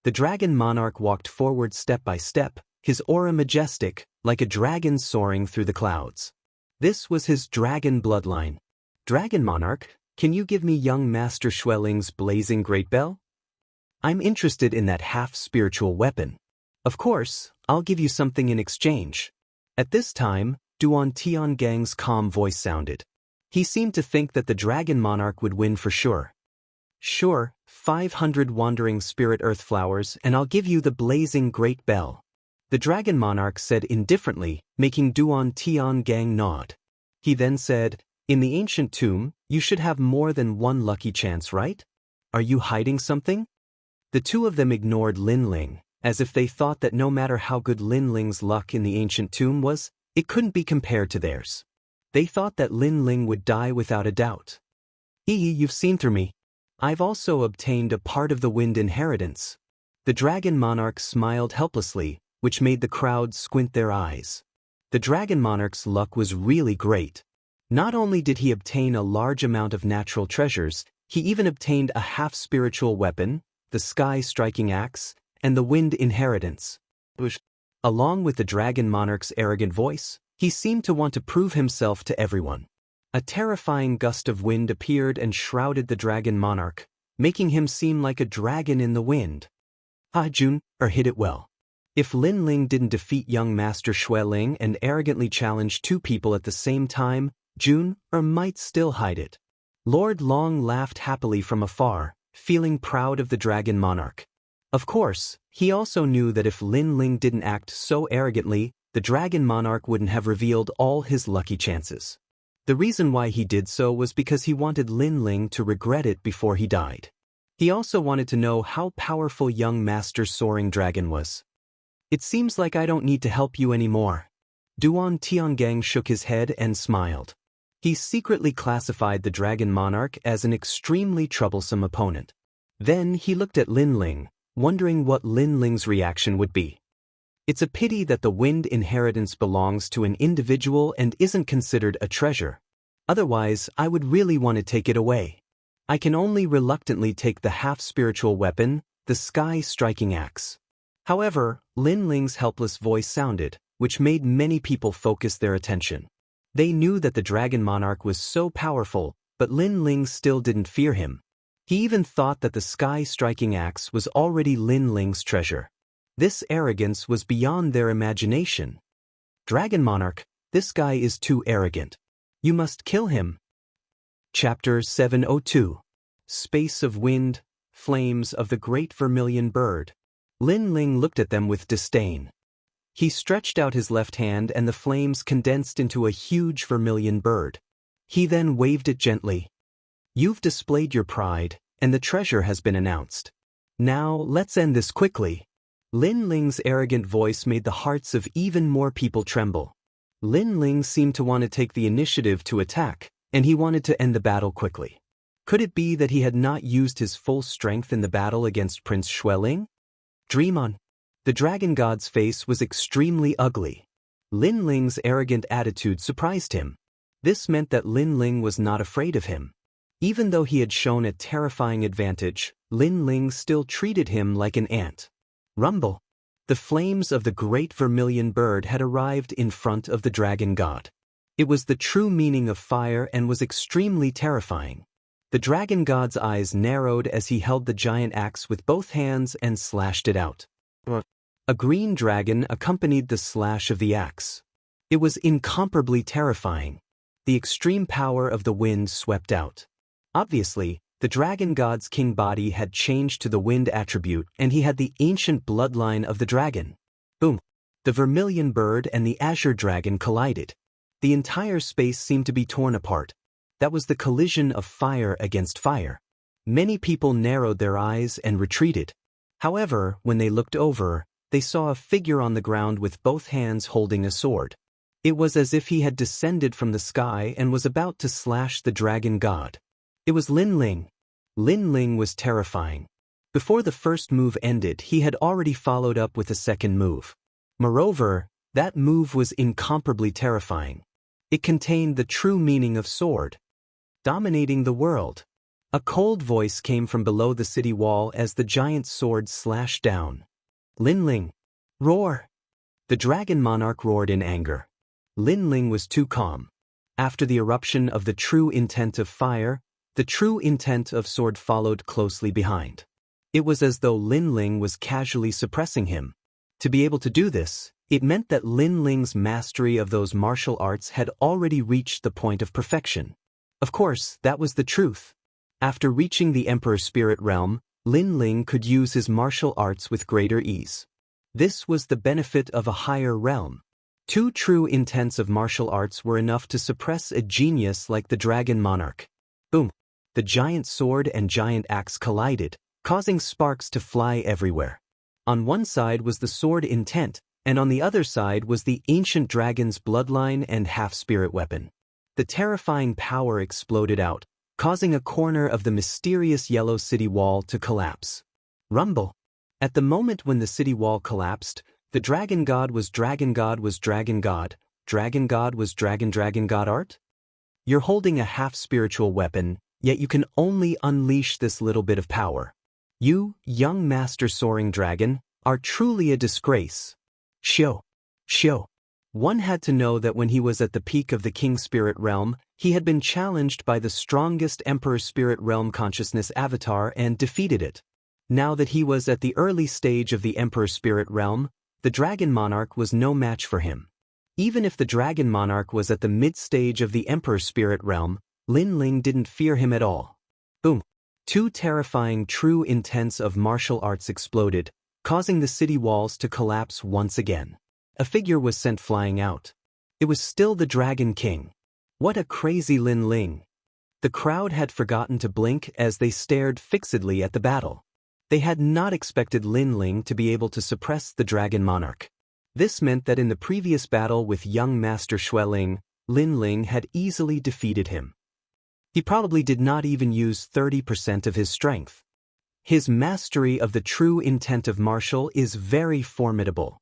S1: The Dragon Monarch walked forward step by step, his aura majestic, like a dragon soaring through the clouds. This was his dragon bloodline. Dragon Monarch, can you give me young Master Xueling's blazing great bell? I'm interested in that half-spiritual weapon. Of course, I'll give you something in exchange. At this time, Duan Tiangang's calm voice sounded. He seemed to think that the Dragon Monarch would win for sure. Sure, 500 wandering spirit earth flowers and I'll give you the blazing great bell. The Dragon Monarch said indifferently, making Duan Tiangang nod. He then said, in the ancient tomb, you should have more than one lucky chance, right? Are you hiding something? The two of them ignored Lin Ling, as if they thought that no matter how good Lin Ling's luck in the ancient tomb was, it couldn't be compared to theirs. They thought that Lin Ling would die without a doubt. You've seen through me. I've also obtained a part of the wind inheritance. The dragon monarch smiled helplessly, which made the crowd squint their eyes. The dragon monarch's luck was really great. Not only did he obtain a large amount of natural treasures, he even obtained a half-spiritual weapon, the sky-striking axe, and the wind inheritance. Along with the dragon monarch's arrogant voice, he seemed to want to prove himself to everyone. A terrifying gust of wind appeared and shrouded the dragon monarch, making him seem like a dragon in the wind. Jun, hit it well. If Lin Ling didn't defeat young Master Xueling and arrogantly challenge two people at the same time, Jun might still hide it. Lord Long laughed happily from afar, feeling proud of the dragon monarch. Of course, he also knew that if Lin Ling didn't act so arrogantly, the dragon monarch wouldn't have revealed all his lucky chances. The reason why he did so was because he wanted Lin Ling to regret it before he died. He also wanted to know how powerful young Master Soaring Dragon was. It seems like I don't need to help you anymore. Duan Tiangang shook his head and smiled. He secretly classified the dragon monarch as an extremely troublesome opponent. Then he looked at Lin Ling, wondering what Lin Ling's reaction would be. It's a pity that the wind inheritance belongs to an individual and isn't considered a treasure. Otherwise, I would really want to take it away. I can only reluctantly take the half-spiritual weapon, the sky-striking axe. However, Lin Ling's helpless voice sounded, which made many people focus their attention. They knew that the dragon monarch was so powerful, but Lin Ling still didn't fear him. He even thought that the sky-striking axe was already Lin Ling's treasure. This arrogance was beyond their imagination. Dragon Monarch, this guy is too arrogant. You must kill him. Chapter 702. Space of Wind, Flames of the Great Vermilion Bird. Lin Ling looked at them with disdain. He stretched out his left hand and the flames condensed into a huge vermilion bird. He then waved it gently. You've displayed your pride, and the treasure has been announced. Now, let's end this quickly. Lin Ling's arrogant voice made the hearts of even more people tremble. Lin Ling seemed to want to take the initiative to attack, and he wanted to end the battle quickly. Could it be that he had not used his full strength in the battle against Prince Xueling? Dream on. The dragon god's face was extremely ugly. Lin Ling's arrogant attitude surprised him. This meant that Lin Ling was not afraid of him. Even though he had shown a terrifying advantage, Lin Ling still treated him like an ant. Rumble. The flames of the great vermilion bird had arrived in front of the dragon god. It was the true meaning of fire and was extremely terrifying. The dragon god's eyes narrowed as he held the giant axe with both hands and slashed it out. A green dragon accompanied the slash of the axe. It was incomparably terrifying. The extreme power of the wind swept out. Obviously, the dragon god's king body had changed to the wind attribute and he had the ancient bloodline of the dragon. Boom! The vermilion bird and the azure dragon collided. The entire space seemed to be torn apart. That was the collision of fire against fire. Many people narrowed their eyes and retreated. However, when they looked over, they saw a figure on the ground with both hands holding a sword. It was as if he had descended from the sky and was about to slash the dragon god. It was Lin Ling. Lin Ling was terrifying. Before the first move ended, he had already followed up with a second move. Moreover, that move was incomparably terrifying. It contained the true meaning of sword. Dominating the world. A cold voice came from below the city wall as the giant sword slashed down. Lin Ling. Roar! The dragon monarch roared in anger. Lin Ling was too calm. After the eruption of the true intent of fire, the true intent of sword followed closely behind. It was as though Lin Ling was casually suppressing him. To be able to do this, it meant that Lin Ling's mastery of those martial arts had already reached the point of perfection. Of course, that was the truth. After reaching the Emperor's spirit realm, Lin Ling could use his martial arts with greater ease. This was the benefit of a higher realm. Two true intents of martial arts were enough to suppress a genius like the dragon monarch. Boom! The giant sword and giant axe collided, causing sparks to fly everywhere. On one side was the sword intent, and on the other side was the ancient dragon's bloodline and half-spirit weapon. The terrifying power exploded out, causing a corner of the mysterious yellow city wall to collapse. Rumble. At the moment when the city wall collapsed, the dragon god was dragon god was dragon god, dragon god was dragon god art? You're holding a half-spiritual weapon, yet you can only unleash this little bit of power. You, young master soaring dragon, are truly a disgrace. Shio. One had to know that when he was at the peak of the King Spirit Realm, he had been challenged by the strongest Emperor Spirit Realm consciousness avatar and defeated it. Now that he was at the early stage of the Emperor Spirit Realm, the Dragon Monarch was no match for him. Even if the Dragon Monarch was at the mid-stage of the Emperor Spirit Realm, Lin Ling didn't fear him at all. Boom. Two terrifying true intents of martial arts exploded, causing the city walls to collapse once again. A figure was sent flying out. It was still the Dragon King. What a crazy Lin Ling. The crowd had forgotten to blink as they stared fixedly at the battle. They had not expected Lin Ling to be able to suppress the Dragon Monarch. This meant that in the previous battle with young Master Xueling, Lin Ling had easily defeated him. He probably did not even use 30% of his strength. His mastery of the true intent of martial is very formidable.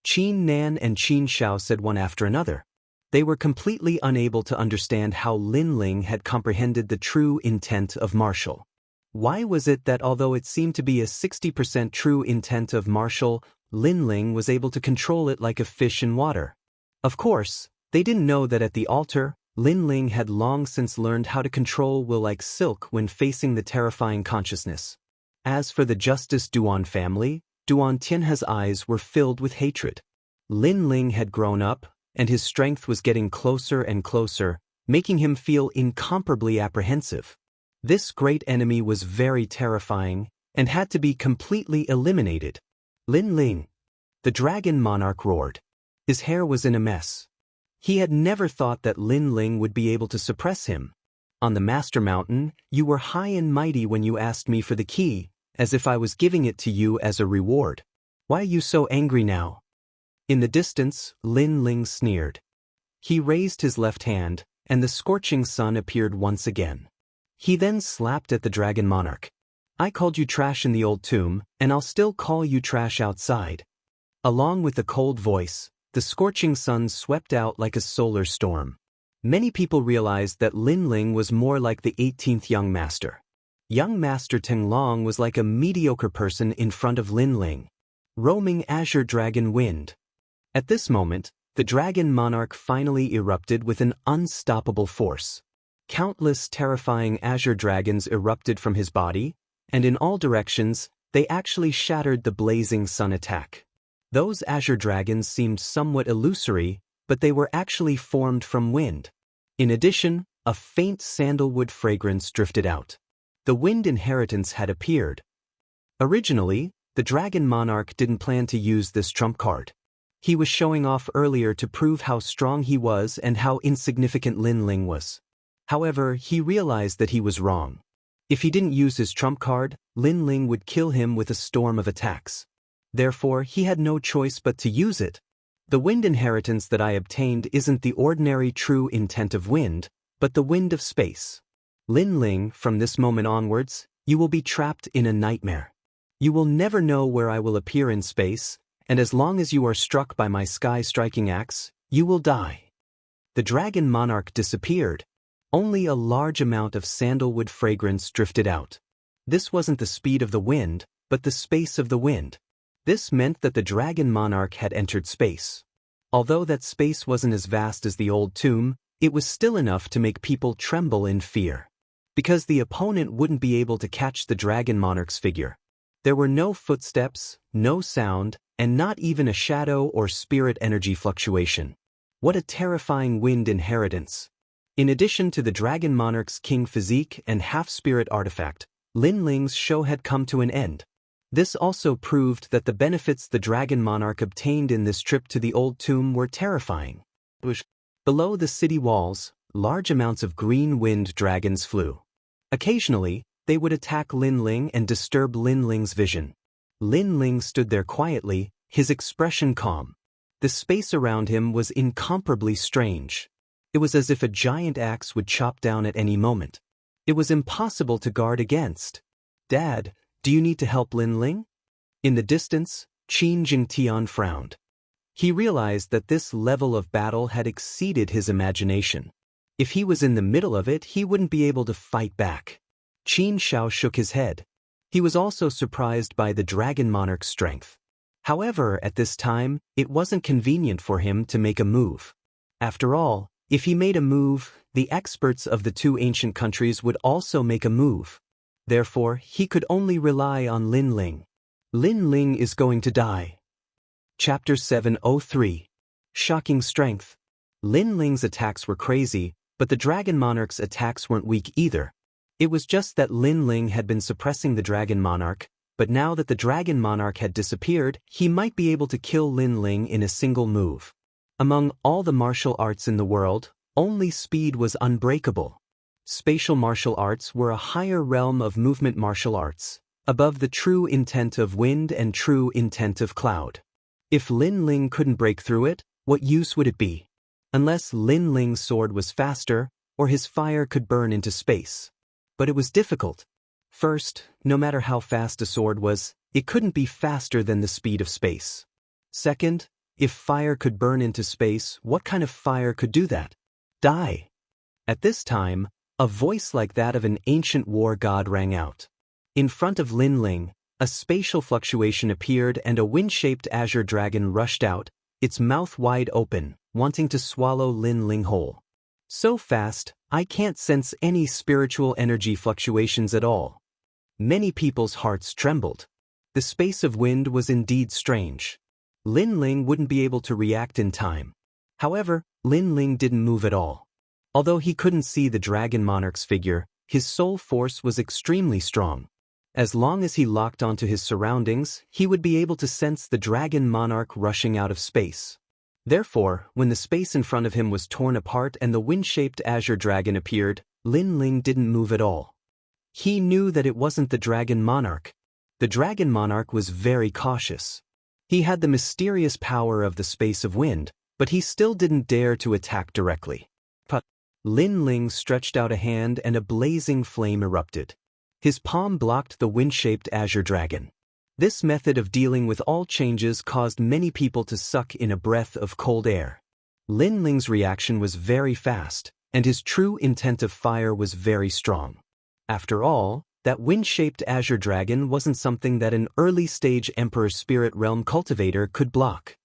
S1: Qin Nan and Qin Xiao said one after another. They were completely unable to understand how Lin Ling had comprehended the true intent of martial. Why was it that although it seemed to be a 60% true intent of martial, Lin Ling was able to control it like a fish in water? Of course, they didn't know that at the altar, Lin Ling had long since learned how to control will like silk when facing the terrifying consciousness. As for the Justice Duan family, Duan Tianhe's eyes were filled with hatred. Lin Ling had grown up, and his strength was getting closer and closer, making him feel incomparably apprehensive. This great enemy was very terrifying, and had to be completely eliminated. Lin Ling. The Dragon Monarch roared. His hair was in a mess. He had never thought that Lin Ling would be able to suppress him. On the Master Mountain, you were high and mighty when you asked me for the key, as if I was giving it to you as a reward. Why are you so angry now? In the distance, Lin Ling sneered. He raised his left hand, and the scorching sun appeared once again. He then slapped at the Dragon Monarch. I called you trash in the old tomb, and I'll still call you trash outside. Along with the cold voice, the scorching sun swept out like a solar storm. Many people realized that Lin Ling was more like the 18th young master. Young Master Tenglong was like a mediocre person in front of Lin Ling. Roaming azure dragon wind. At this moment, the Dragon Monarch finally erupted with an unstoppable force. Countless terrifying azure dragons erupted from his body, and in all directions, they actually shattered the blazing sun attack. Those azure dragons seemed somewhat illusory, but they were actually formed from wind. In addition, a faint sandalwood fragrance drifted out. The wind inheritance had appeared. Originally, the Dragon Monarch didn't plan to use this trump card. He was showing off earlier to prove how strong he was and how insignificant Lin Ling was. However, he realized that he was wrong. If he didn't use his trump card, Lin Ling would kill him with a storm of attacks. Therefore, he had no choice but to use it. The wind inheritance that I obtained isn't the ordinary true intent of wind, but the wind of space. Lin Ling, from this moment onwards, you will be trapped in a nightmare. You will never know where I will appear in space, and as long as you are struck by my sky-striking axe, you will die. The Dragon Monarch disappeared. Only a large amount of sandalwood fragrance drifted out. This wasn't the speed of the wind, but the space of the wind. This meant that the Dragon Monarch had entered space. Although that space wasn't as vast as the old tomb, it was still enough to make people tremble in fear. Because the opponent wouldn't be able to catch the Dragon Monarch's figure. There were no footsteps, no sound, and not even a shadow or spirit energy fluctuation. What a terrifying wind inheritance. In addition to the Dragon Monarch's king physique and half-spirit artifact, Lin Ling's show had come to an end. This also proved that the benefits the Dragon Monarch obtained in this trip to the old tomb were terrifying. Below the city walls, large amounts of green wind dragons flew. Occasionally, they would attack Lin Ling and disturb Lin Ling's vision. Lin Ling stood there quietly, his expression calm. The space around him was incomparably strange. It was as if a giant axe would chop down at any moment. It was impossible to guard against. "Dad, do you need to help Lin Ling?" In the distance, Qin Jingtian frowned. He realized that this level of battle had exceeded his imagination. If he was in the middle of it, he wouldn't be able to fight back. Qin Shao shook his head. He was also surprised by the Dragon Monarch's strength. However, at this time, it wasn't convenient for him to make a move. After all, if he made a move, the experts of the two ancient countries would also make a move. Therefore, he could only rely on Lin Ling. Lin Ling is going to die. Chapter 703. Shocking Strength. Lin Ling's attacks were crazy, but the Dragon Monarch's attacks weren't weak either. It was just that Lin Ling had been suppressing the Dragon Monarch, but now that the Dragon Monarch had disappeared, he might be able to kill Lin Ling in a single move. Among all the martial arts in the world, only speed was unbreakable. Spatial martial arts were a higher realm of movement martial arts, above the true intent of wind and true intent of cloud. If Lin Ling couldn't break through it, what use would it be? Unless Lin Ling's sword was faster, or his fire could burn into space. But it was difficult. First, no matter how fast a sword was, it couldn't be faster than the speed of space. Second, if fire could burn into space, what kind of fire could do that? Die. At this time, a voice like that of an ancient war god rang out. In front of Lin Ling, a spatial fluctuation appeared and a wind-shaped azure dragon rushed out, its mouth wide open, wanting to swallow Lin Ling whole. So fast, I can't sense any spiritual energy fluctuations at all. Many people's hearts trembled. The space of wind was indeed strange. Lin Ling wouldn't be able to react in time. However, Lin Ling didn't move at all. Although he couldn't see the Dragon Monarch's figure, his soul force was extremely strong. As long as he locked onto his surroundings, he would be able to sense the Dragon Monarch rushing out of space. Therefore, when the space in front of him was torn apart and the wind-shaped azure dragon appeared, Lin Ling didn't move at all. He knew that it wasn't the Dragon Monarch. The Dragon Monarch was very cautious. He had the mysterious power of the space of wind, but he still didn't dare to attack directly. But Lin Ling stretched out a hand and a blazing flame erupted. His palm blocked the wind-shaped azure dragon. This method of dealing with all changes caused many people to suck in a breath of cold air. Lin Ling's reaction was very fast, and his true intent of fire was very strong. After all, that wind-shaped azure dragon wasn't something that an early-stage Emperor Spirit Realm cultivator could block.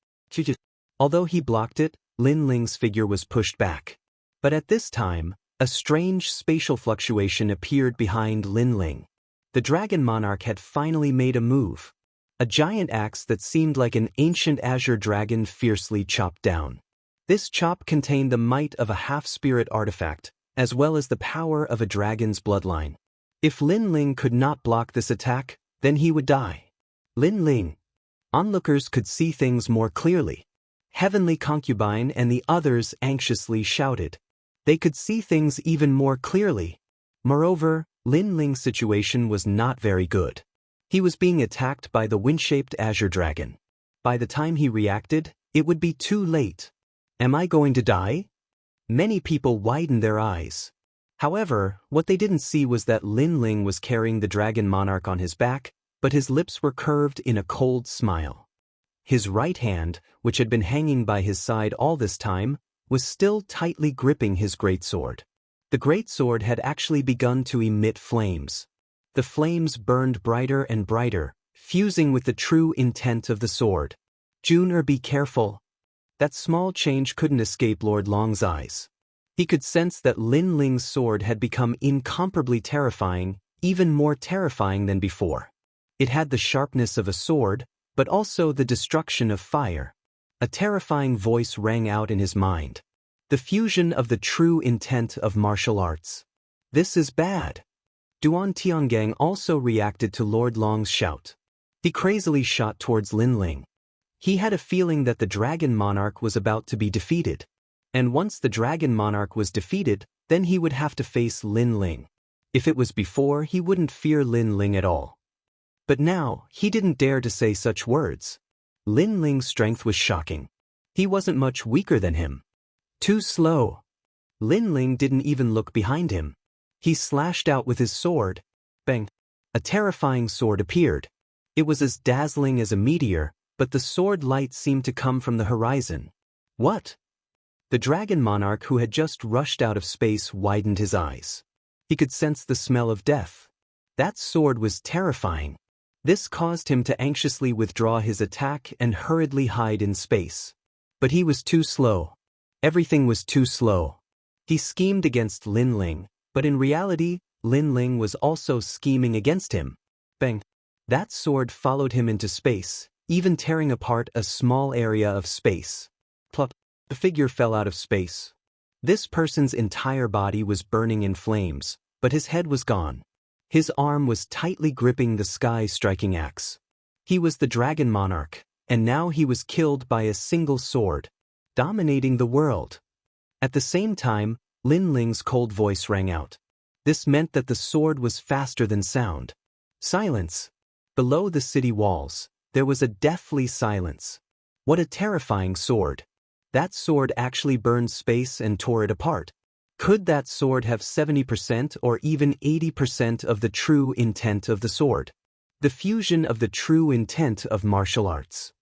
S1: Although he blocked it, Lin Ling's figure was pushed back. But at this time, a strange spatial fluctuation appeared behind Lin Ling. The Dragon Monarch had finally made a move. A giant axe that seemed like an ancient azure dragon fiercely chopped down. This chop contained the might of a half-spirit artifact, as well as the power of a dragon's bloodline. If Lin Ling could not block this attack, then he would die. Lin Ling. Onlookers could see things more clearly. Heavenly Concubine and the others anxiously shouted. They could see things even more clearly. Moreover, Lin Ling's situation was not very good. He was being attacked by the wind-shaped azure dragon. By the time he reacted, it would be too late. Am I going to die? Many people widened their eyes. However, what they didn't see was that Lin Ling was carrying the Dragon Monarch on his back, but his lips were curved in a cold smile. His right hand, which had been hanging by his side all this time, was still tightly gripping his greatsword. The greatsword had actually begun to emit flames. The flames burned brighter and brighter, fusing with the true intent of the sword. Junior, be careful. That small change couldn't escape Lord Long's eyes. He could sense that Lin Ling's sword had become incomparably terrifying, even more terrifying than before. It had the sharpness of a sword, but also the destruction of fire. A terrifying voice rang out in his mind. The fusion of the true intent of martial arts. This is bad. Duan Tiangang also reacted to Lord Long's shout. He crazily shot towards Lin Ling. He had a feeling that the Dragon Monarch was about to be defeated. And once the Dragon Monarch was defeated, then he would have to face Lin Ling. If it was before, he wouldn't fear Lin Ling at all. But now, he didn't dare to say such words. Lin Ling's strength was shocking. He wasn't much weaker than him. Too slow. Lin Ling didn't even look behind him. He slashed out with his sword. Bang! A terrifying sword appeared. It was as dazzling as a meteor, but the sword light seemed to come from the horizon. What? The dragon monarch who had just rushed out of space widened his eyes. He could sense the smell of death. That sword was terrifying. This caused him to anxiously withdraw his attack and hurriedly hide in space. But he was too slow. Everything was too slow. He schemed against Lin Ling, but in reality, Lin Ling was also scheming against him. Bang! That sword followed him into space, even tearing apart a small area of space. Plop! The figure fell out of space. This person's entire body was burning in flames, but his head was gone. His arm was tightly gripping the sky-striking axe. He was the dragon monarch, and now he was killed by a single sword, dominating the world. At the same time, Lin Ling's cold voice rang out. This meant that the sword was faster than sound. Silence. Below the city walls, there was a deathly silence. What a terrifying sword. That sword actually burned space and tore it apart. Could that sword have 70% or even 80% of the true intent of the sword? The fusion of the true intent of martial arts.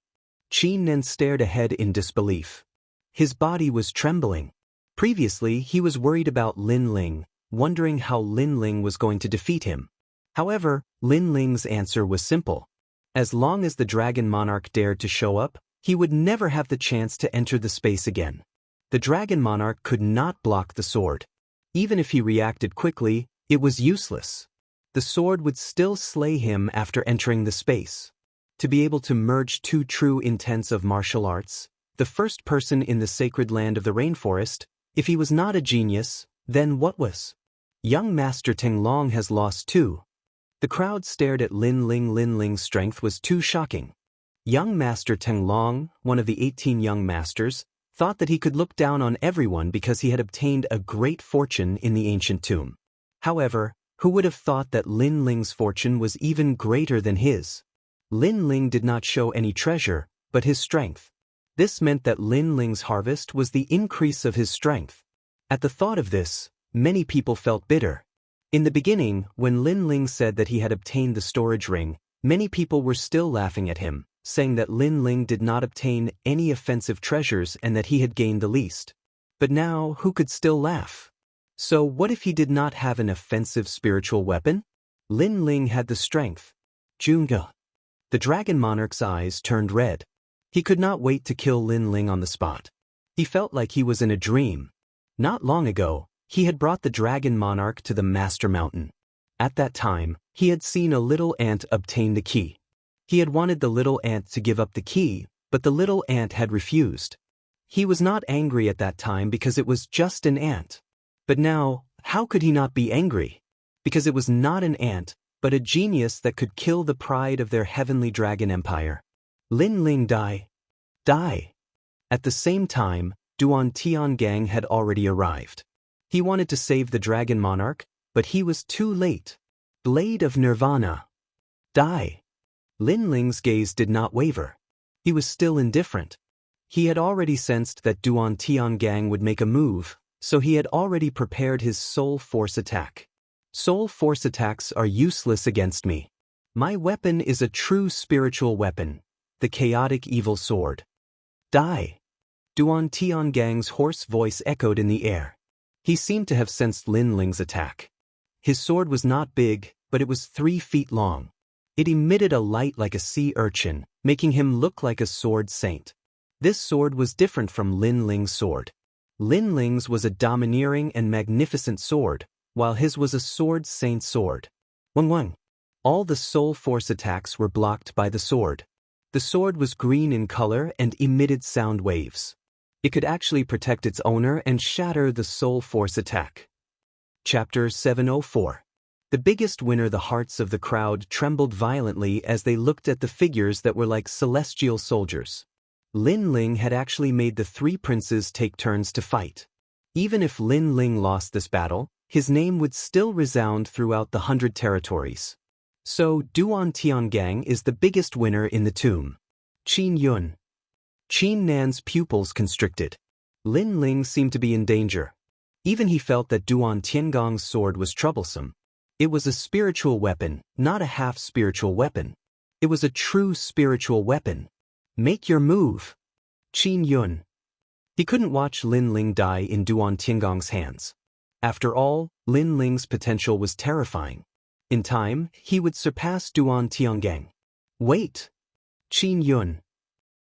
S1: Qi Nen stared ahead in disbelief. His body was trembling. Previously, he was worried about Lin Ling, wondering how Lin Ling was going to defeat him. However, Lin Ling's answer was simple. As long as the dragon monarch dared to show up, he would never have the chance to enter the space again. The dragon monarch could not block the sword. Even if he reacted quickly, it was useless. The sword would still slay him after entering the space. To be able to merge two true intents of martial arts, the first person in the sacred land of the rainforest, if he was not a genius, then what was? Young Master Tenglong has lost too. The crowd stared at Lin Ling. Lin Ling's strength was too shocking. Young Master Tenglong, one of the 18 young masters, thought that he could look down on everyone because he had obtained a great fortune in the ancient tomb. However, who would have thought that Lin Ling's fortune was even greater than his? Lin Ling did not show any treasure, but his strength. This meant that Lin Ling's harvest was the increase of his strength. At the thought of this, many people felt bitter. In the beginning, when Lin Ling said that he had obtained the storage ring, many people were still laughing at him, saying that Lin Ling did not obtain any offensive treasures and that he had gained the least. But now, who could still laugh? So what if he did not have an offensive spiritual weapon? Lin Ling had the strength. Junga. The dragon monarch's eyes turned red. He could not wait to kill Lin Ling on the spot. He felt like he was in a dream. Not long ago, he had brought the dragon monarch to the Master Mountain. At that time, he had seen a little ant obtain the key. He had wanted the little ant to give up the key, but the little ant had refused. He was not angry at that time because it was just an ant. But now, how could he not be angry? Because it was not an ant, but a genius that could kill the pride of their heavenly dragon empire. Lin Ling die. At the same time, Duan Tiangang had already arrived. He wanted to save the dragon monarch, but he was too late. Blade of Nirvana. Die. Lin Ling's gaze did not waver. He was still indifferent. He had already sensed that Duan Tiangang would make a move, so he had already prepared his soul force attack. Soul force attacks are useless against me. My weapon is a true spiritual weapon, the chaotic evil sword. Die. Duan Tiangang's hoarse voice echoed in the air. He seemed to have sensed Lin Ling's attack. His sword was not big, but it was 3 feet long. It emitted a light like a sea urchin, making him look like a sword saint. This sword was different from Lin Ling's sword. Lin Ling's was a domineering and magnificent sword, while his was a sword saint sword. Wang. All the soul force attacks were blocked by the sword. The sword was green in color and emitted sound waves. It could actually protect its owner and shatter the soul force attack. Chapter 704. The biggest winner. The hearts of the crowd trembled violently as they looked at the figures that were like celestial soldiers. Lin Ling had actually made the 3 princes take turns to fight. Even if Lin Ling lost this battle, his name would still resound throughout the 100 territories. So Duan Tiangang is the biggest winner in the tomb. Qin Yun. Qin Nan's pupils constricted. Lin Ling seemed to be in danger. Even he felt that Duan Tiangong's sword was troublesome. It was a spiritual weapon, not a half-spiritual weapon. It was a true spiritual weapon. Make your move. Qin Yun. He couldn't watch Lin Ling die in Duan Tiangong's hands. After all, Lin Ling's potential was terrifying. In time, he would surpass Duan Tiangang. Wait! Qin Yun.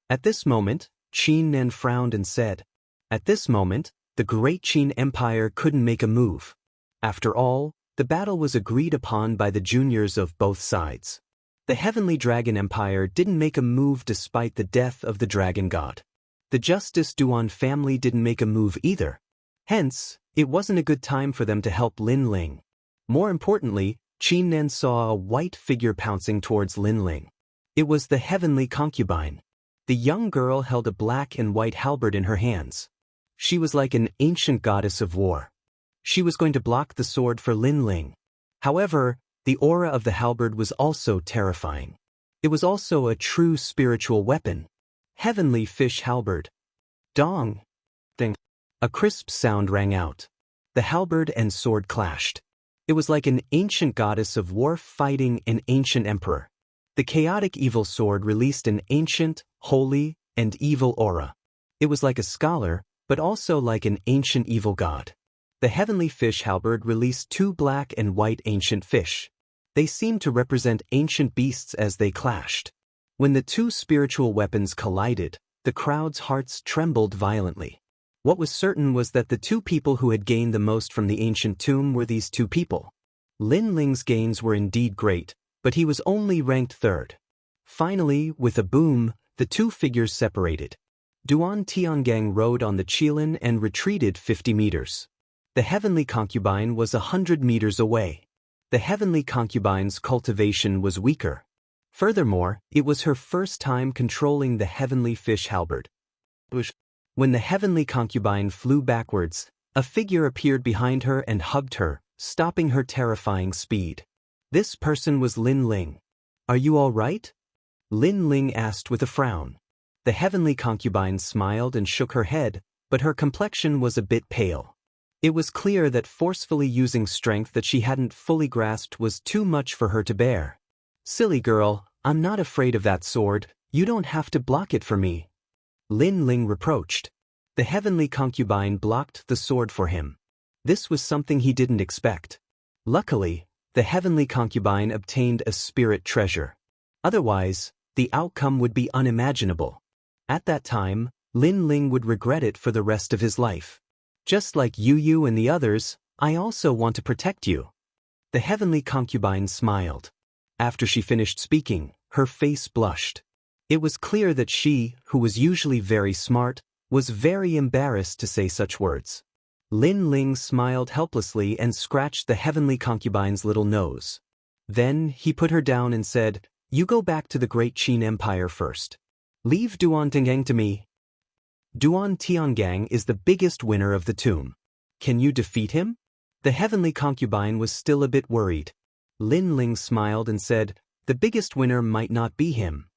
S1: At this moment, Qin Nan frowned and said, at this moment, the great Qin Empire couldn't make a move. After all, the battle was agreed upon by the juniors of both sides. The Heavenly Dragon Empire didn't make a move despite the death of the Dragon God. The Justice Duan family didn't make a move either. Hence, it wasn't a good time for them to help Lin Ling. More importantly, Qin Nan saw a white figure pouncing towards Lin Ling. It was the Heavenly Concubine. The young girl held a black and white halberd in her hands. She was like an ancient goddess of war. She was going to block the sword for Lin Ling. However, the aura of the halberd was also terrifying. It was also a true spiritual weapon. Heavenly Fish Halberd. Dong! Ding! A crisp sound rang out. The halberd and sword clashed. It was like an ancient goddess of war fighting an ancient emperor. The chaotic evil sword released an ancient, holy, and evil aura. It was like a scholar, but also like an ancient evil god. The Heavenly Fish Halberd released two black and white ancient fish. They seemed to represent ancient beasts as they clashed. When the two spiritual weapons collided, the crowd's hearts trembled violently. What was certain was that the two people who had gained the most from the ancient tomb were these two people. Lin Ling's gains were indeed great, but he was only ranked third. Finally, with a boom, the two figures separated. Duan Tiangang rode on the Qilin and retreated 50 meters. The Heavenly Concubine was 100 meters away. The Heavenly Concubine's cultivation was weaker. Furthermore, it was her first time controlling the Heavenly Fish Halberd. When the Heavenly Concubine flew backwards, a figure appeared behind her and hugged her, stopping her terrifying speed. This person was Lin Ling. Are you all right? Lin Ling asked with a frown. The Heavenly Concubine smiled and shook her head, but her complexion was a bit pale. It was clear that forcefully using strength that she hadn't fully grasped was too much for her to bear. Silly girl, I'm not afraid of that sword, you don't have to block it for me. Lin Ling reproached. The Heavenly Concubine blocked the sword for him. This was something he didn't expect. Luckily, the Heavenly Concubine obtained a spirit treasure. Otherwise, the outcome would be unimaginable. At that time, Lin Ling would regret it for the rest of his life. Just like you and the others, I also want to protect you. The Heavenly Concubine smiled. After she finished speaking, her face blushed. It was clear that she, who was usually very smart, was very embarrassed to say such words. Lin Ling smiled helplessly and scratched the Heavenly Concubine's little nose. Then he put her down and said, "You go back to the great Qin Empire first. Leave Duan Tiangang to me." Duan Tiangang is the biggest winner of the tomb. Can you defeat him? The Heavenly Concubine was still a bit worried. Lin Ling smiled and said, "The biggest winner might not be him."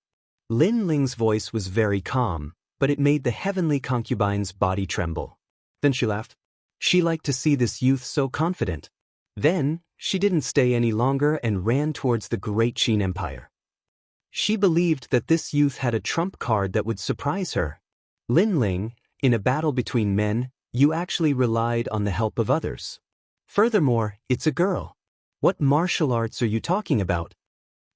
S1: Lin Ling's voice was very calm, but it made the Heavenly Concubine's body tremble. Then she laughed. She liked to see this youth so confident. Then, she didn't stay any longer and ran towards the great Qin Empire. She believed that this youth had a trump card that would surprise her. Lin Ling, in a battle between men, you actually relied on the help of others. Furthermore, it's a girl. What martial arts are you talking about?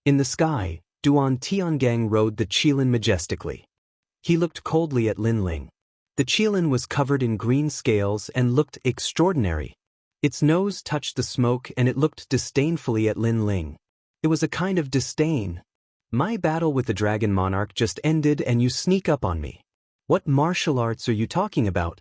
S1: In the sky, Duan Tiangang rode the Qilin majestically. He looked coldly at Lin Ling. The Qilin was covered in green scales and looked extraordinary. Its nose touched the smoke and it looked disdainfully at Lin Ling. It was a kind of disdain. My battle with the Dragon Monarch just ended and you sneak up on me. What martial arts are you talking about?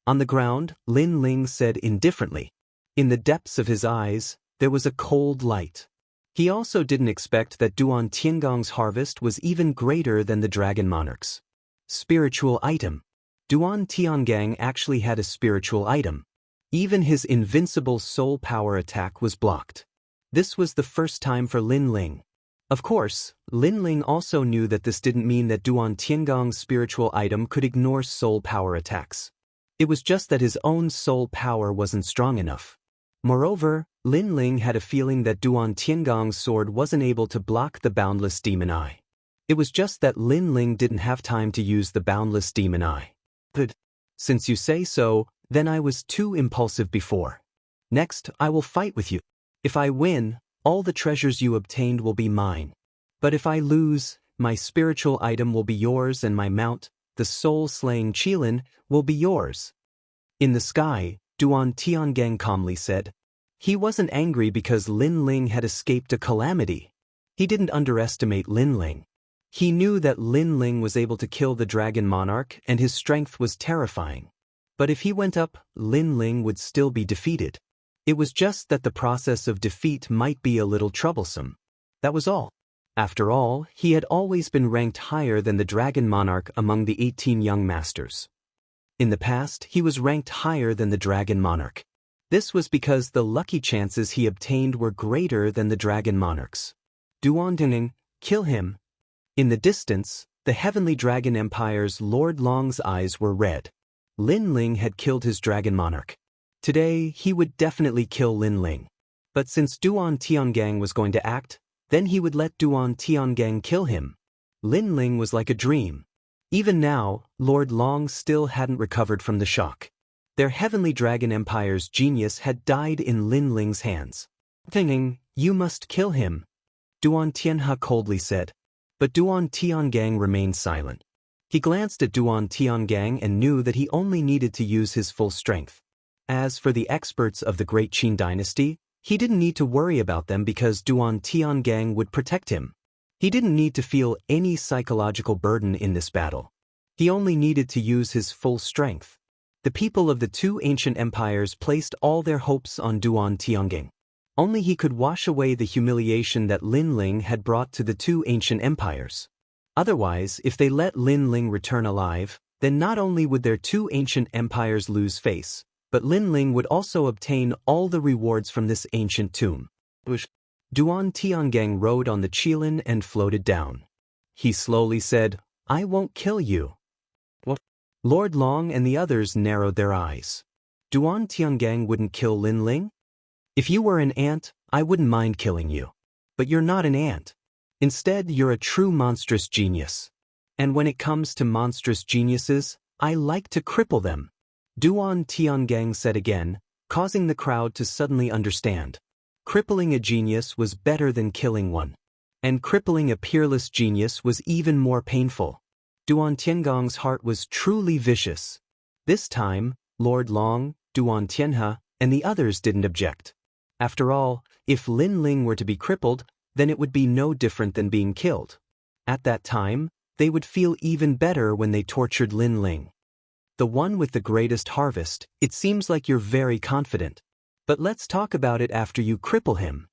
S1: On the ground, Lin Ling said indifferently. In the depths of his eyes, there was a cold light. He also didn't expect that Duan Tiangong's harvest was even greater than the Dragon Monarch's. Spiritual item. Duan Tiangang actually had a spiritual item. Even his invincible soul power attack was blocked. This was the first time for Lin Ling. Of course, Lin Ling also knew that this didn't mean that Duan Tiangong's spiritual item could ignore soul power attacks. It was just that his own soul power wasn't strong enough. Moreover, Lin Ling had a feeling that Duan Tiangong's sword wasn't able to block the boundless demon eye. It was just that Lin Ling didn't have time to use the boundless demon eye. Good. Since you say so, then I was too impulsive before. Next, I will fight with you. If I win, all the treasures you obtained will be mine. But if I lose, my spiritual item will be yours and my mount, the soul-slaying Qilin, will be yours. In the sky, Duan Tiangang calmly said. He wasn't angry because Lin Ling had escaped a calamity. He didn't underestimate Lin Ling. He knew that Lin Ling was able to kill the dragon monarch and his strength was terrifying. But if he went up, Lin Ling would still be defeated. It was just that the process of defeat might be a little troublesome. That was all. After all, he had always been ranked higher than the dragon monarch among the 18 young masters. In the past, he was ranked higher than the dragon monarch. This was because the lucky chances he obtained were greater than the dragon monarch's. Duan Dinging, kill him. In the distance, the heavenly dragon empire's Lord Long's eyes were red. Lin Ling had killed his dragon monarch. Today, he would definitely kill Lin Ling. But since Duan Tiangang was going to act, then he would let Duan Tiangang kill him. Lin Ling was like a dream. Even now, Lord Long still hadn't recovered from the shock. Their heavenly dragon empire's genius had died in Lin Ling's hands. Tinging, you must kill him, Duan Tianhe coldly said. But Duan Tiangang remained silent. He glanced at Duan Tiangang and knew that he only needed to use his full strength. As for the experts of the Great Qin dynasty, he didn't need to worry about them because Duan Tiangang would protect him. He didn't need to feel any psychological burden in this battle. He only needed to use his full strength. The people of the two ancient empires placed all their hopes on Duan Tiangang. Only he could wash away the humiliation that Lin Ling had brought to the two ancient empires. Otherwise, if they let Lin Ling return alive, then not only would their two ancient empires lose face, but Lin Ling would also obtain all the rewards from this ancient tomb. Duan Tiangang rode on the Qilin and floated down. He slowly said, I won't kill you. What? Lord Long and the others narrowed their eyes. Duan Tiangang wouldn't kill Lin Ling? If you were an ant, I wouldn't mind killing you. But you're not an ant. Instead, you're a true monstrous genius. And when it comes to monstrous geniuses, I like to cripple them. Duan Tiangang said again, causing the crowd to suddenly understand. Crippling a genius was better than killing one. And crippling a peerless genius was even more painful. Duan Tiangong's heart was truly vicious. This time, Lord Long, Duan Tianhe, and the others didn't object. After all, if Lin Ling were to be crippled, then it would be no different than being killed. At that time, they would feel even better when they tortured Lin Ling. The one with the greatest harvest, it seems like you're very confident. But let's talk about it after you cripple him.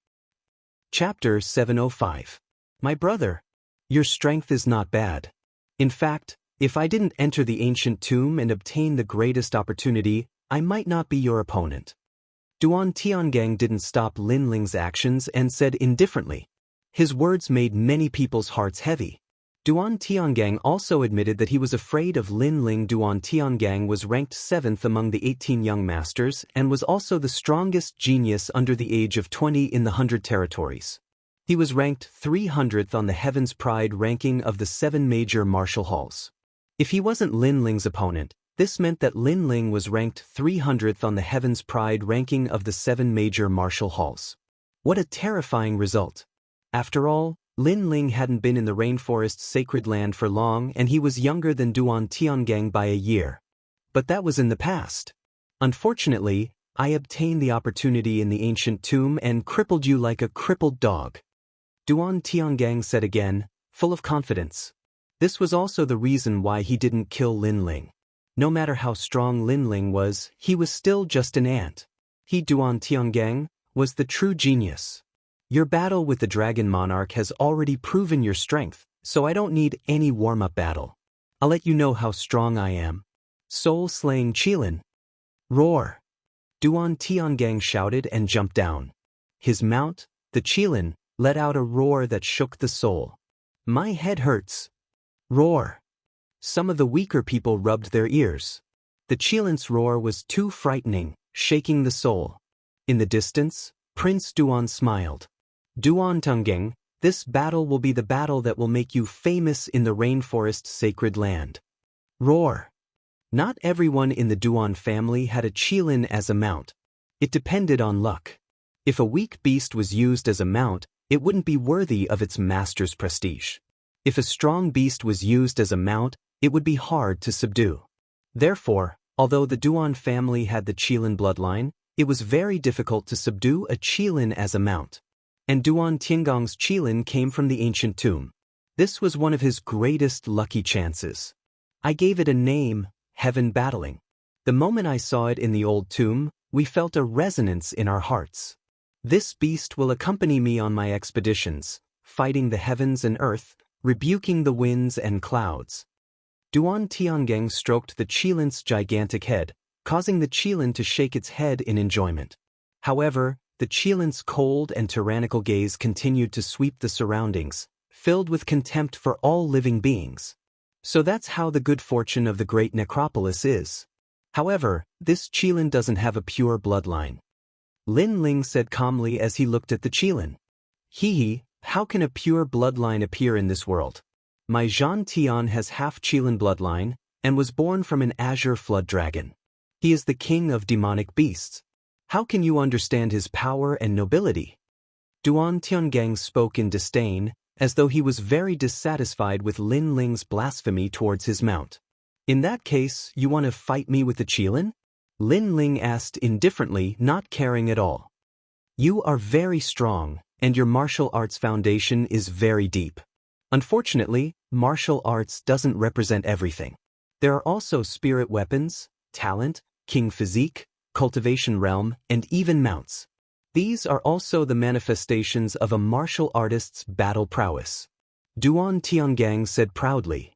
S1: Chapter 705. My brother, your strength is not bad. In fact, if I didn't enter the ancient tomb and obtain the greatest opportunity, I might not be your opponent. Duan Tiangang didn't stop Lin Ling's actions and said indifferently. His words made many people's hearts heavy. Duan Tiangang also admitted that he was afraid of Lin Ling. Duan Tiangang was ranked 7th among the 18 young masters and was also the strongest genius under the age of 20 in the 100 territories. He was ranked 300th on the Heaven's Pride ranking of the 7 major martial halls. If he wasn't Lin Ling's opponent, this meant that Lin Ling was ranked 300th on the Heaven's Pride ranking of the 7 major martial halls. What a terrifying result. After all, Lin Ling hadn't been in the rainforest's sacred land for long and he was younger than Duan Tiangang by a year. But that was in the past. Unfortunately, I obtained the opportunity in the ancient tomb and crippled you like a crippled dog. Duan Tiangang said again, full of confidence. This was also the reason why he didn't kill Lin Ling. No matter how strong Lin Ling was, he was still just an ant. He, Duan Tiangang, was the true genius. Your battle with the Dragon Monarch has already proven your strength, so I don't need any warm-up battle. I'll let you know how strong I am. Soul-slaying Qilin. Roar! Duan Tiangang shouted and jumped down. His mount, The Qilin let out a roar that shook the soul. My head hurts. Roar. Some of the weaker people rubbed their ears. The Qilin's roar was too frightening, shaking the soul. In the distance, Prince Duan smiled. Duan Tunggeng, this battle will be the battle that will make you famous in the rainforest sacred land. Roar. Not everyone in the Duan family had a Qilin as a mount. It depended on luck. If a weak beast was used as a mount, it wouldn't be worthy of its master's prestige. If a strong beast was used as a mount, it would be hard to subdue. Therefore, although the Duan family had the Qilin bloodline, it was very difficult to subdue a Qilin as a mount. And Duan Tiangong's Qilin came from the ancient tomb. This was one of his greatest lucky chances. I gave it a name, Heaven Battling. The moment I saw it in the old tomb, we felt a resonance in our hearts. This beast will accompany me on my expeditions, fighting the heavens and earth, rebuking the winds and clouds. Duan Tiangong stroked the Qilin's gigantic head, causing the Qilin to shake its head in enjoyment. However, the Qilin's cold and tyrannical gaze continued to sweep the surroundings, filled with contempt for all living beings. So that's how the good fortune of the great necropolis is. However, this Qilin doesn't have a pure bloodline. Lin Ling said calmly as he looked at the Qilin. Hee, how can a pure bloodline appear in this world? My Zhan Tian has half Qilin bloodline, and was born from an azure flood dragon. He is the king of demonic beasts. How can you understand his power and nobility? Duan Tiangong spoke in disdain, as though he was very dissatisfied with Lin Ling's blasphemy towards his mount. In that case, you want to fight me with the Qilin? Lin Ling asked indifferently, not caring at all. You are very strong, and your martial arts foundation is very deep. Unfortunately, martial arts doesn't represent everything. There are also spirit weapons, talent, king physique, cultivation realm, and even mounts. These are also the manifestations of a martial artist's battle prowess. Duan Tiangong said proudly.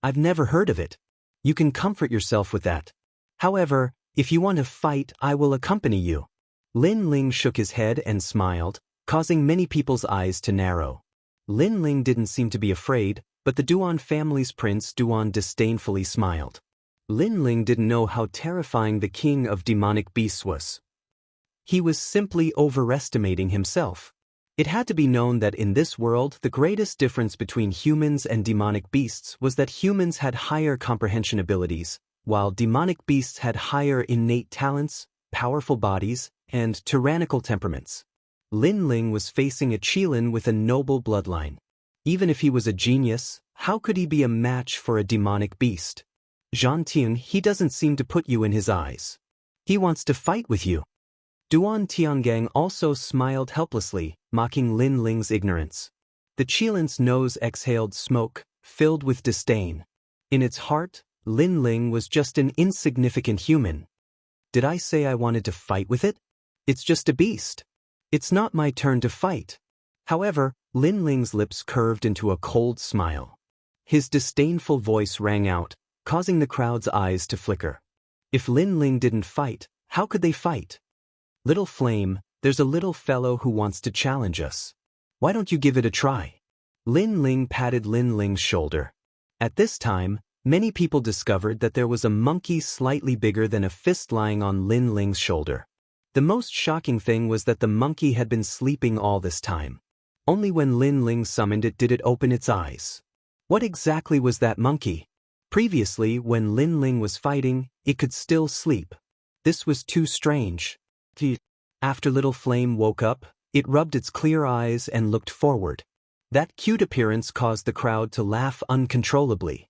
S1: I've never heard of it. You can comfort yourself with that. However, if you want to fight, I will accompany you. Lin Ling shook his head and smiled, causing many people's eyes to narrow. Lin Ling didn't seem to be afraid, but the Duan family's Prince Duan disdainfully smiled. Lin Ling didn't know how terrifying the king of demonic beasts was. He was simply overestimating himself. It had to be known that in this world the greatest difference between humans and demonic beasts was that humans had higher comprehension abilities, while demonic beasts had higher innate talents, powerful bodies, and tyrannical temperaments. Lin Ling was facing a Qilin with a noble bloodline. Even if he was a genius, how could he be a match for a demonic beast? Zhan Tian, he doesn't seem to put you in his eyes. He wants to fight with you. Duan Tiangong also smiled helplessly, mocking Lin Ling's ignorance. The Qilin's nose exhaled smoke, filled with disdain. In its heart, Lin Ling was just an insignificant human. Did I say I wanted to fight with it? It's just a beast. It's not my turn to fight. However, Lin Ling's lips curved into a cold smile. His disdainful voice rang out, causing the crowd's eyes to flicker. If Lin Ling didn't fight, how could they fight? Little Flame, there's a little fellow who wants to challenge us. Why don't you give it a try? Lin Ling patted Lin Ling's shoulder. At this time, many people discovered that there was a monkey slightly bigger than a fist lying on Lin Ling's shoulder. The most shocking thing was that the monkey had been sleeping all this time. Only when Lin Ling summoned it did it open its eyes. What exactly was that monkey? Previously, when Lin Ling was fighting, it could still sleep. This was too strange. After Little Flame woke up, it rubbed its clear eyes and looked forward. That cute appearance caused the crowd to laugh uncontrollably.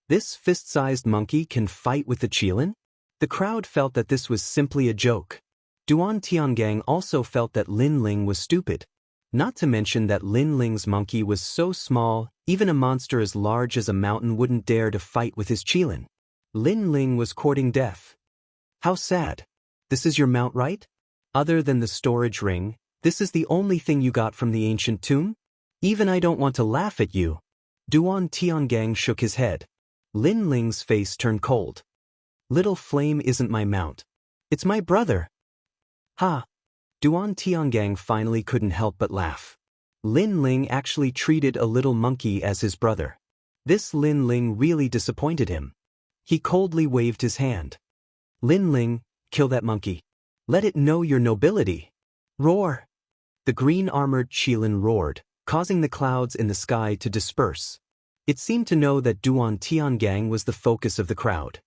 S1: This fist-sized monkey can fight with the Qilin? The crowd felt that this was simply a joke. Duan Tiangong also felt that Lin Ling was stupid. Not to mention that Lin Ling's monkey was so small, even a monster as large as a mountain wouldn't dare to fight with his Qilin. Lin Ling was courting death. How sad. This is your mount, right? Other than the storage ring, this is the only thing you got from the ancient tomb? Even I don't want to laugh at you. Duan Tiangong shook his head. Lin Ling's face turned cold. Little Flame isn't my mount. It's my brother. Ha! Duan Tiangang finally couldn't help but laugh. Lin Ling actually treated a little monkey as his brother. This Lin Ling really disappointed him. He coldly waved his hand. Lin Ling, kill that monkey. Let it know your nobility. Roar! The green-armored Qilin roared, causing the clouds in the sky to disperse. It seemed to know that Duan Tiangang was the focus of the crowd.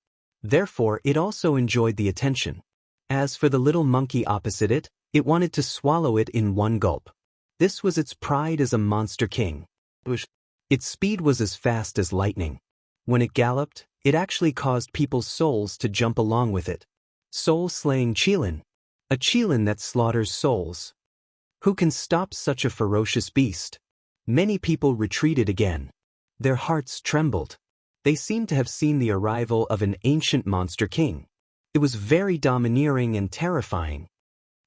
S1: Therefore, it also enjoyed the attention. As for the little monkey opposite it, it wanted to swallow it in one gulp. This was its pride as a monster king. Its speed was as fast as lightning. When it galloped, it actually caused people's souls to jump along with it. Soul-slaying Qilin. A Qilin that slaughters souls. Who can stop such a ferocious beast? Many people retreated again. Their hearts trembled. They seemed to have seen the arrival of an ancient monster king. It was very domineering and terrifying.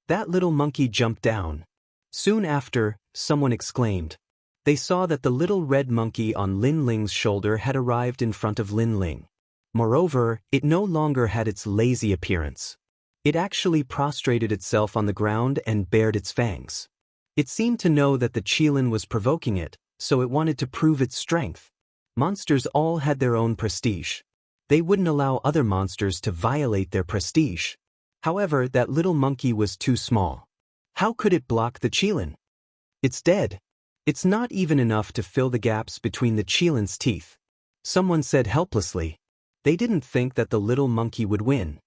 S1: That little monkey jumped down. Soon after, someone exclaimed. They saw that the little red monkey on Lin Ling's shoulder had arrived in front of Lin Ling. Moreover, it no longer had its lazy appearance. It actually prostrated itself on the ground and bared its fangs. It seemed to know that the Qilin was provoking it, so it wanted to prove its strength. Monsters all had their own prestige. They wouldn't allow other monsters to violate their prestige. However, that little monkey was too small. How could it block the Qilin? It's dead. It's not even enough to fill the gaps between the Qilin's teeth. Someone said helplessly. They didn't think that the little monkey would win.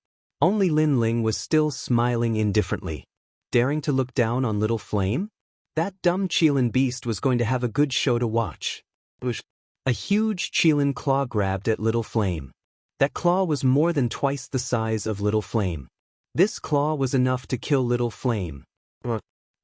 S1: Only Lin Ling was still smiling indifferently. Daring to look down on little Flame? That dumb Qilin beast was going to have a good show to watch. A huge Qilin claw grabbed at little Flame. That claw was more than twice the size of little Flame. This claw was enough to kill little Flame.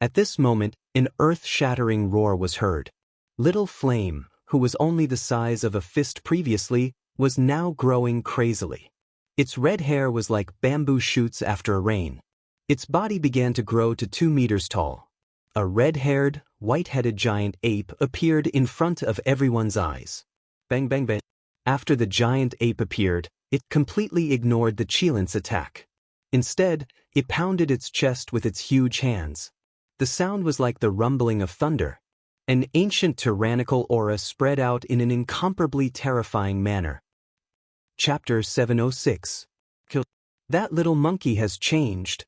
S1: At this moment, an earth-shattering roar was heard. Little Flame, who was only the size of a fist previously, was now growing crazily. Its red hair was like bamboo shoots after a rain. Its body began to grow to 2 meters tall. A red-haired, white-headed giant ape appeared in front of everyone's eyes. Bang bang bang. After the giant ape appeared, it completely ignored the Qilin's attack. Instead, it pounded its chest with its huge hands. The sound was like the rumbling of thunder. An ancient tyrannical aura spread out in an incomparably terrifying manner. Chapter 706. That little monkey has changed.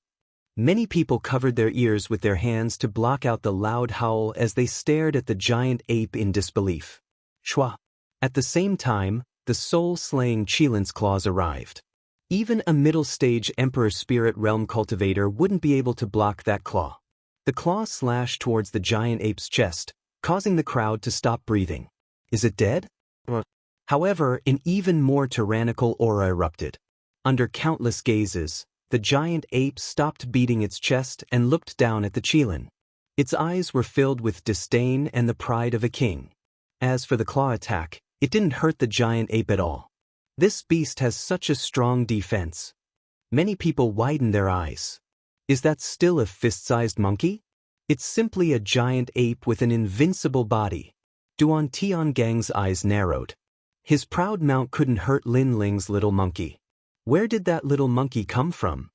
S1: Many people covered their ears with their hands to block out the loud howl as they stared at the giant ape in disbelief. Shwa. At the same time, the soul-slaying Qilin's claws arrived. Even a middle-stage Emperor Spirit Realm cultivator wouldn't be able to block that claw. The claw slashed towards the giant ape's chest, causing the crowd to stop breathing. Is it dead? However, an even more tyrannical aura erupted. Under countless gazes, the giant ape stopped beating its chest and looked down at the Qilin. Its eyes were filled with disdain and the pride of a king. As for the claw attack, it didn't hurt the giant ape at all. This beast has such a strong defense. Many people widened their eyes. Is that still a fist-sized monkey? It's simply a giant ape with an invincible body. Duan Tiangang's eyes narrowed. His proud mount couldn't hurt Lin Ling's little monkey. Where did that little monkey come from?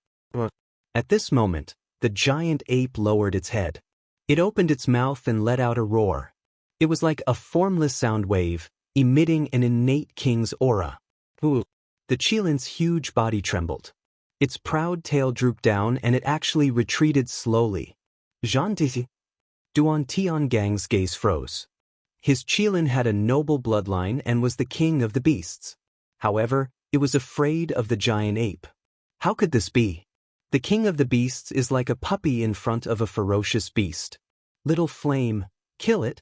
S1: At this moment, the giant ape lowered its head. It opened its mouth and let out a roar. It was like a formless sound wave, emitting an innate king's aura. The Qilin's huge body trembled. Its proud tail drooped down and it actually retreated slowly. Xianxia. Duan Tiangang's gaze froze. His Qilin had a noble bloodline and was the king of the beasts. However, it was afraid of the giant ape. How could this be? The king of the beasts is like a puppy in front of a ferocious beast. Little Flame, kill it.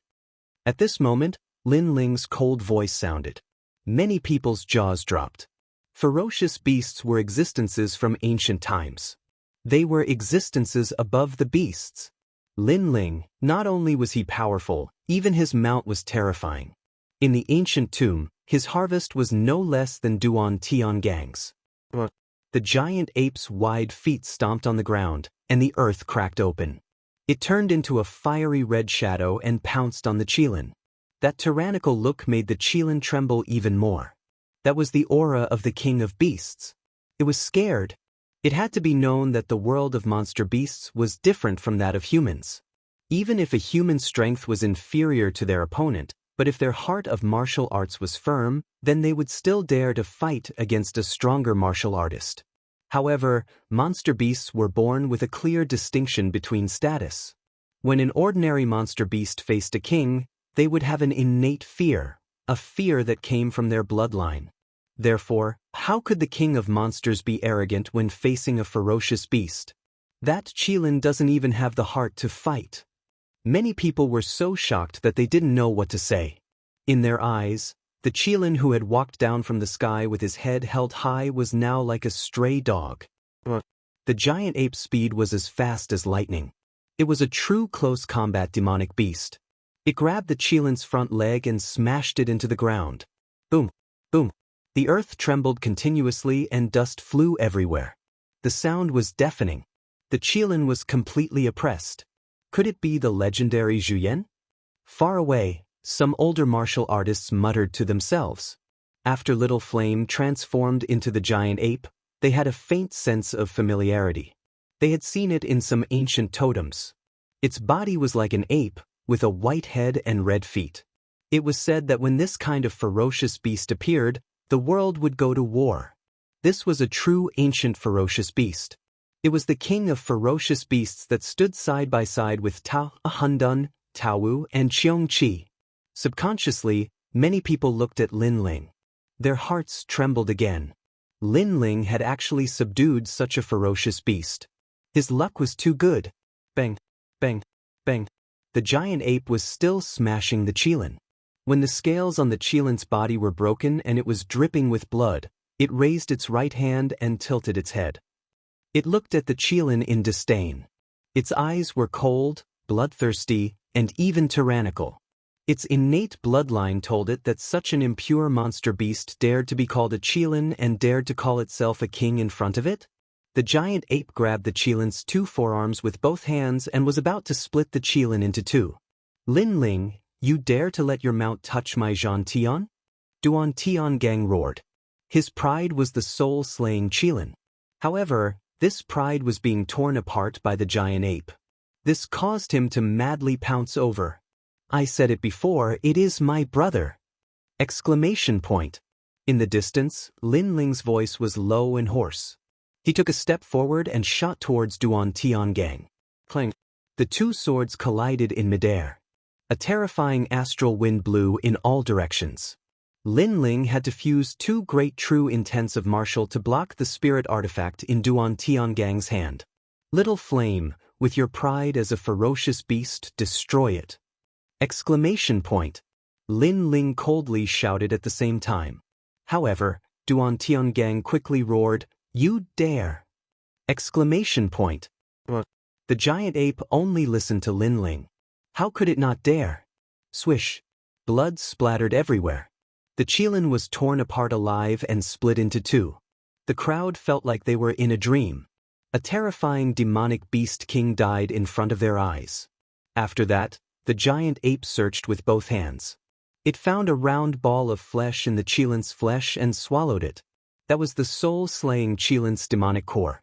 S1: At this moment, Lin Ling's cold voice sounded. Many people's jaws dropped. Ferocious beasts were existences from ancient times. They were existences above the beasts. Lin Ling, not only was he powerful, even his mount was terrifying. In the ancient tomb, his harvest was no less than Duan Tiangang's. The giant ape's wide feet stomped on the ground, and the earth cracked open. It turned into a fiery red shadow and pounced on the Qilin. That tyrannical look made the Qilin tremble even more. That was the aura of the king of beasts. It was scared. It had to be known that the world of monster beasts was different from that of humans. Even if a human strength was inferior to their opponent, but if their heart of martial arts was firm, then they would still dare to fight against a stronger martial artist. However, monster beasts were born with a clear distinction between status. When an ordinary monster beast faced a king, they would have an innate fear, a fear that came from their bloodline. Therefore, how could the king of monsters be arrogant when facing a ferocious beast? That Qilin doesn't even have the heart to fight. Many people were so shocked that they didn't know what to say. In their eyes, the Qilin who had walked down from the sky with his head held high was now like a stray dog. The giant ape's speed was as fast as lightning. It was a true close combat demonic beast. It grabbed the Qilin's front leg and smashed it into the ground. Boom, boom. The earth trembled continuously and dust flew everywhere. The sound was deafening. The Qilin was completely oppressed. Could it be the legendary Zhuyan? Far away, some older martial artists muttered to themselves. After Little Flame transformed into the giant ape, they had a faint sense of familiarity. They had seen it in some ancient totems. Its body was like an ape, with a white head and red feet. It was said that when this kind of ferocious beast appeared, the world would go to war. This was a true ancient ferocious beast. It was the king of ferocious beasts that stood side by side with Tao Hundun, Taowu, and Xianxia. Subconsciously, many people looked at Lin Ling. Their hearts trembled again. Lin Ling had actually subdued such a ferocious beast. His luck was too good. Bang, bang, bang. The giant ape was still smashing the Qilin. When the scales on the Qilin's body were broken and it was dripping with blood, it raised its right hand and tilted its head. It looked at the Qilin in disdain. Its eyes were cold, bloodthirsty, and even tyrannical. Its innate bloodline told it that such an impure monster beast dared to be called a Qilin and dared to call itself a king in front of it. The giant ape grabbed the Qilin's two forearms with both hands and was about to split the Qilin into two. Lin Ling, you dare to let your mount touch my Zhan Tian? Duan Tiangang roared. His pride was the soul-slaying Qilin. However, this pride was being torn apart by the giant ape. This caused him to madly pounce over. I said it before, it is my brother! Exclamation point. In the distance, Lin Ling's voice was low and hoarse. He took a step forward and shot towards Duan Tiangang. Clang. The two swords collided in midair. A terrifying astral wind blew in all directions. Lin Ling had to fuse two great true intents of martial to block the spirit artifact in Duan Tiangang's hand. Little Flame, with your pride as a ferocious beast, destroy it! Exclamation point. Lin Ling coldly shouted at the same time. However, Duan Tiangang quickly roared, you dare! Exclamation point. The giant ape only listened to Lin Ling. How could it not dare? Swish. Blood splattered everywhere. The Qilin was torn apart alive and split into two. The crowd felt like they were in a dream. A terrifying demonic beast king died in front of their eyes. After that, the giant ape searched with both hands. It found a round ball of flesh in the Qilin's flesh and swallowed it. That was the soul-slaying Qilin's demonic core.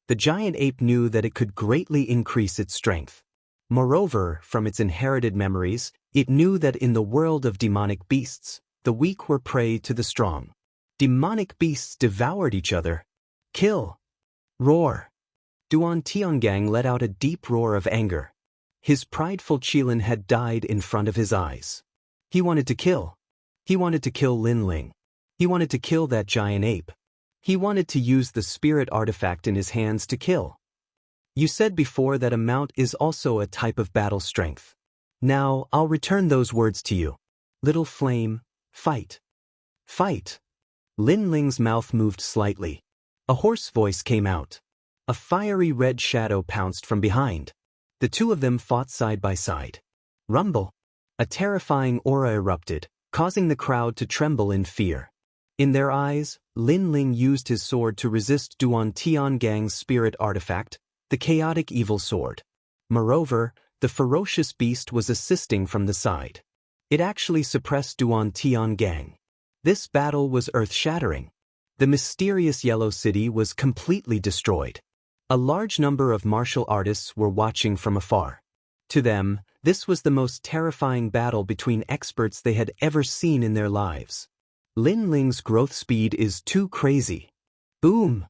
S1: The giant ape knew that it could greatly increase its strength. Moreover, from its inherited memories, it knew that in the world of demonic beasts, the weak were prey to the strong. Demonic beasts devoured each other. Kill! Roar! Duan Tiangang let out a deep roar of anger. His prideful Qilin had died in front of his eyes. He wanted to kill. He wanted to kill Lin Ling. He wanted to kill that giant ape. He wanted to use the spirit artifact in his hands to kill. You said before that a mount is also a type of battle strength. Now, I'll return those words to you. Little Flame, fight. Fight! Lin Ling's mouth moved slightly. A hoarse voice came out. A fiery red shadow pounced from behind. The two of them fought side by side. Rumble! A terrifying aura erupted, causing the crowd to tremble in fear. In their eyes, Lin Ling used his sword to resist Duan Tiangang's spirit artifact, the chaotic evil sword. Moreover, the ferocious beast was assisting from the side. It actually suppressed Duan Tiangang. This battle was earth-shattering. The mysterious Yellow City was completely destroyed. A large number of martial artists were watching from afar. To them, this was the most terrifying battle between experts they had ever seen in their lives. Lin Ling's growth speed is too crazy. Boom!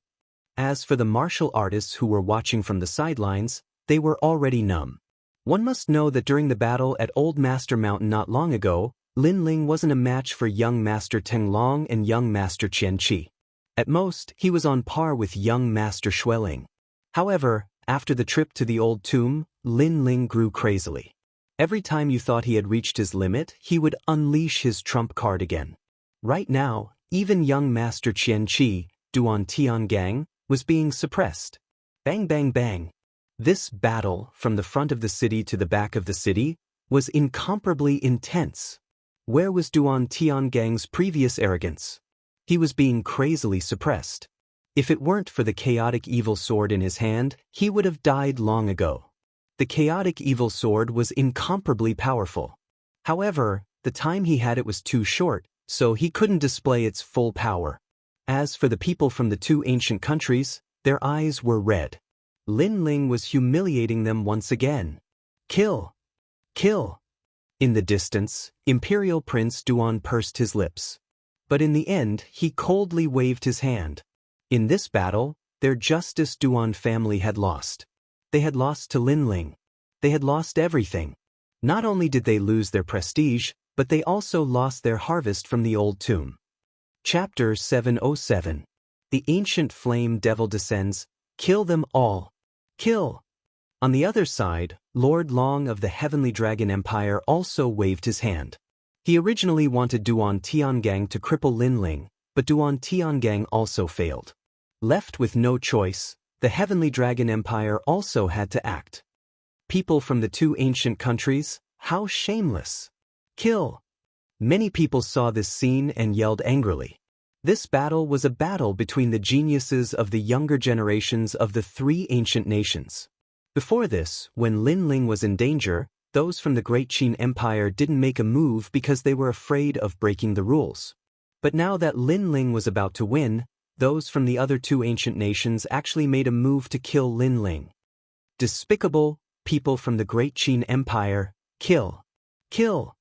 S1: As for the martial artists who were watching from the sidelines, they were already numb. One must know that during the battle at Old Master Mountain not long ago, Lin Ling wasn't a match for young Master Teng Long and young Master Qianxia. At most, he was on par with young Master Xueling. However, after the trip to the old tomb, Lin Ling grew crazily. Every time you thought he had reached his limit, he would unleash his trump card again. Right now, even young Master Qianxia, Duan Tiangang, was being suppressed. Bang bang bang. This battle, from the front of the city to the back of the city, was incomparably intense. Where was Duan Tiangang's previous arrogance? He was being crazily suppressed. If it weren't for the chaotic evil sword in his hand, he would have died long ago. The chaotic evil sword was incomparably powerful. However, the time he had it was too short, so he couldn't display its full power. As for the people from the two ancient countries, their eyes were red. Lin Ling was humiliating them once again. Kill! Kill! In the distance, Imperial Prince Duan pursed his lips. But in the end, he coldly waved his hand. In this battle, their Justice Duan family had lost. They had lost to Lin Ling. They had lost everything. Not only did they lose their prestige, but they also lost their harvest from the old tomb. Chapter 707. The Ancient Flame Devil Descends. Kill them all. Kill! On the other side, Lord Long of the Heavenly Dragon Empire also waved his hand. He originally wanted Duan Tiangang to cripple Lin Ling, but Duan Tiangang also failed. Left with no choice, the Heavenly Dragon Empire also had to act. People from the two ancient countries, how shameless! Kill! Many people saw this scene and yelled angrily. This battle was a battle between the geniuses of the younger generations of the three ancient nations. Before this, when Lin Ling was in danger, those from the Great Qin Empire didn't make a move because they were afraid of breaking the rules. But now that Lin Ling was about to win, those from the other two ancient nations actually made a move to kill Lin Ling. Despicable people from the Great Qin Empire, kill! Kill!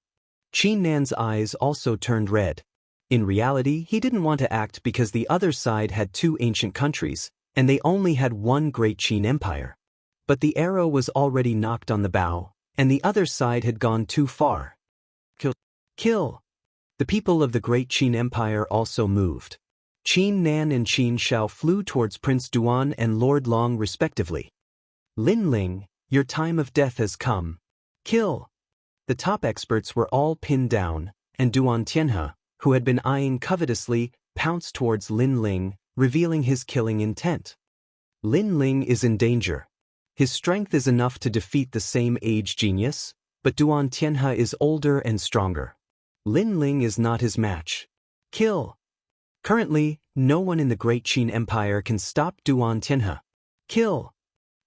S1: Qin Nan's eyes also turned red. In reality, he didn't want to act because the other side had two ancient countries, and they only had one Great Qin Empire. But the arrow was already knocked on the bow, and the other side had gone too far. Kill! Kill! The people of the Great Qin Empire also moved. Qin Nan and Qin Shao flew towards Prince Duan and Lord Long respectively. Lin Ling, your time of death has come. Kill! The top experts were all pinned down, and Duan Tianhe, who had been eyeing covetously, pounced towards Lin Ling, revealing his killing intent. Lin Ling is in danger. His strength is enough to defeat the same age genius, but Duan Tianhe is older and stronger. Lin Ling is not his match. Kill! Currently, no one in the Great Qin Empire can stop Duan Tianhe. Kill!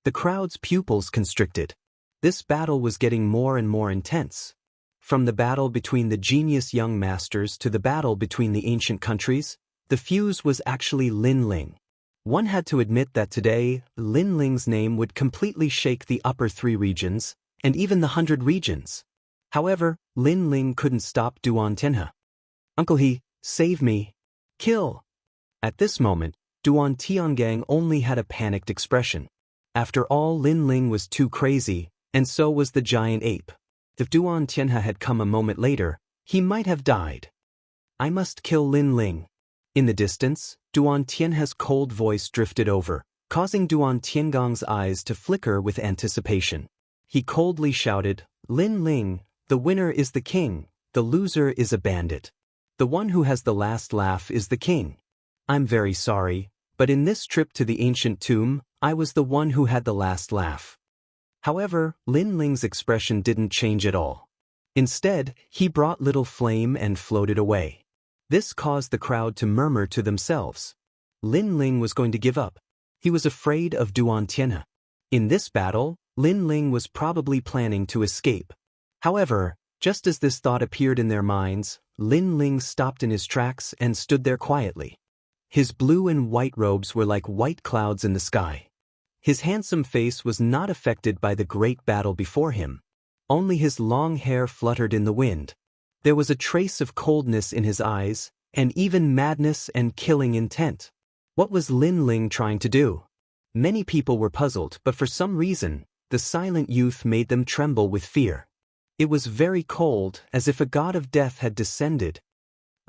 S1: The crowd's pupils constricted. This battle was getting more and more intense. From the battle between the genius young masters to the battle between the ancient countries, the fuse was actually Lin Ling. One had to admit that today, Lin Ling's name would completely shake the upper three regions, and even the 100 regions. However, Lin Ling couldn't stop Duan Tianhe. Uncle He, save me. Kill! At this moment, Duan Tiangang only had a panicked expression. After all, Lin Ling was too crazy, and so was the giant ape. If Duan Tianhe had come a moment later, he might have died. I must kill Lin Ling. In the distance, Duan Tianhe's cold voice drifted over, causing Duan Tiangong's eyes to flicker with anticipation. He coldly shouted, Lin Ling, the winner is the king, the loser is a bandit. The one who has the last laugh is the king. I'm very sorry, but in this trip to the ancient tomb, I was the one who had the last laugh. However, Lin Ling's expression didn't change at all. Instead, he brought little flame and floated away. This caused the crowd to murmur to themselves. Lin Ling was going to give up. He was afraid of Duan Tianhe. In this battle, Lin Ling was probably planning to escape. However, just as this thought appeared in their minds, Lin Ling stopped in his tracks and stood there quietly. His blue and white robes were like white clouds in the sky. His handsome face was not affected by the great battle before him. Only his long hair fluttered in the wind. There was a trace of coldness in his eyes, and even madness and killing intent. What was Lin Ling trying to do? Many people were puzzled, but for some reason, the silent youth made them tremble with fear. It was very cold, as if a god of death had descended.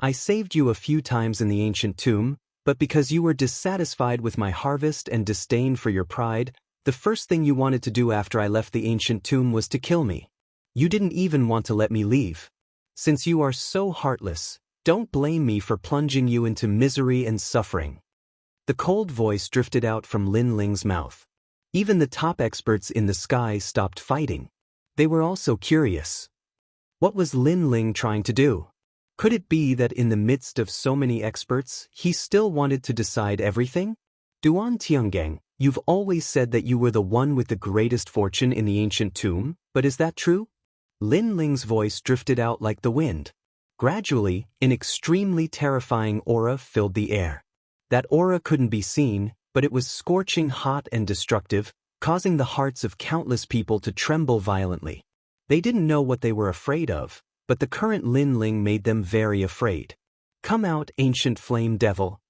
S1: I saved you a few times in the ancient tomb, but because you were dissatisfied with my harvest and disdain for your pride, the first thing you wanted to do after I left the ancient tomb was to kill me. You didn't even want to let me leave. Since you are so heartless, don't blame me for plunging you into misery and suffering. The cold voice drifted out from Lin Ling's mouth. Even the top experts in the sky stopped fighting. They were also curious. What was Lin Ling trying to do? Could it be that in the midst of so many experts, he still wanted to decide everything? Duan Tiangang, you've always said that you were the one with the greatest fortune in the ancient tomb, but is that true? Lin Ling's voice drifted out like the wind. Gradually, an extremely terrifying aura filled the air. That aura couldn't be seen, but it was scorching hot and destructive, causing the hearts of countless people to tremble violently. They didn't know what they were afraid of, but the current Lin Ling made them very afraid. Come out, ancient flame devil.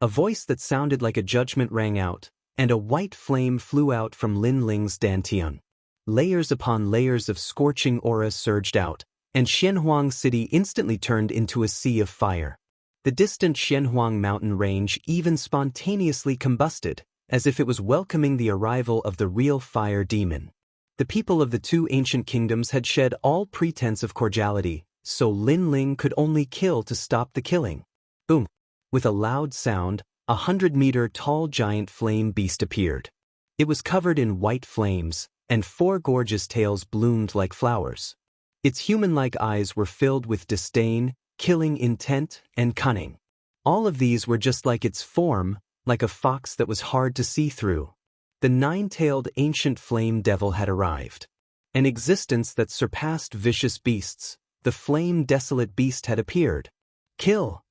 S1: A voice that sounded like a judgment rang out, and a white flame flew out from Lin Ling's dantian. Layers upon layers of scorching aura surged out, and Xianxia City instantly turned into a sea of fire. The distant Xianxia mountain range even spontaneously combusted, as if it was welcoming the arrival of the real fire demon. The people of the two ancient kingdoms had shed all pretense of cordiality, so Lin Ling could only kill to stop the killing. Boom! With a loud sound, 100-meter-tall giant flame beast appeared. It was covered in white flames, and 4 gorgeous tails bloomed like flowers. Its human-like eyes were filled with disdain, killing intent, and cunning. All of these were just like its form, like a fox that was hard to see through. The 9-tailed ancient flame devil had arrived. An existence that surpassed vicious beasts, the flame desolate beast had appeared. Kill!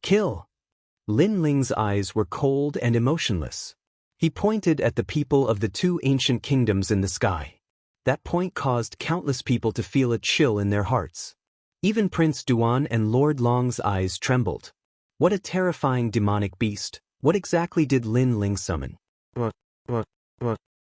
S1: Kill! Lin Ling's eyes were cold and emotionless. He pointed at the people of the two ancient kingdoms in the sky. That point caused countless people to feel a chill in their hearts. Even Prince Duan and Lord Long's eyes trembled. What a terrifying demonic beast! What exactly did Lin Ling summon?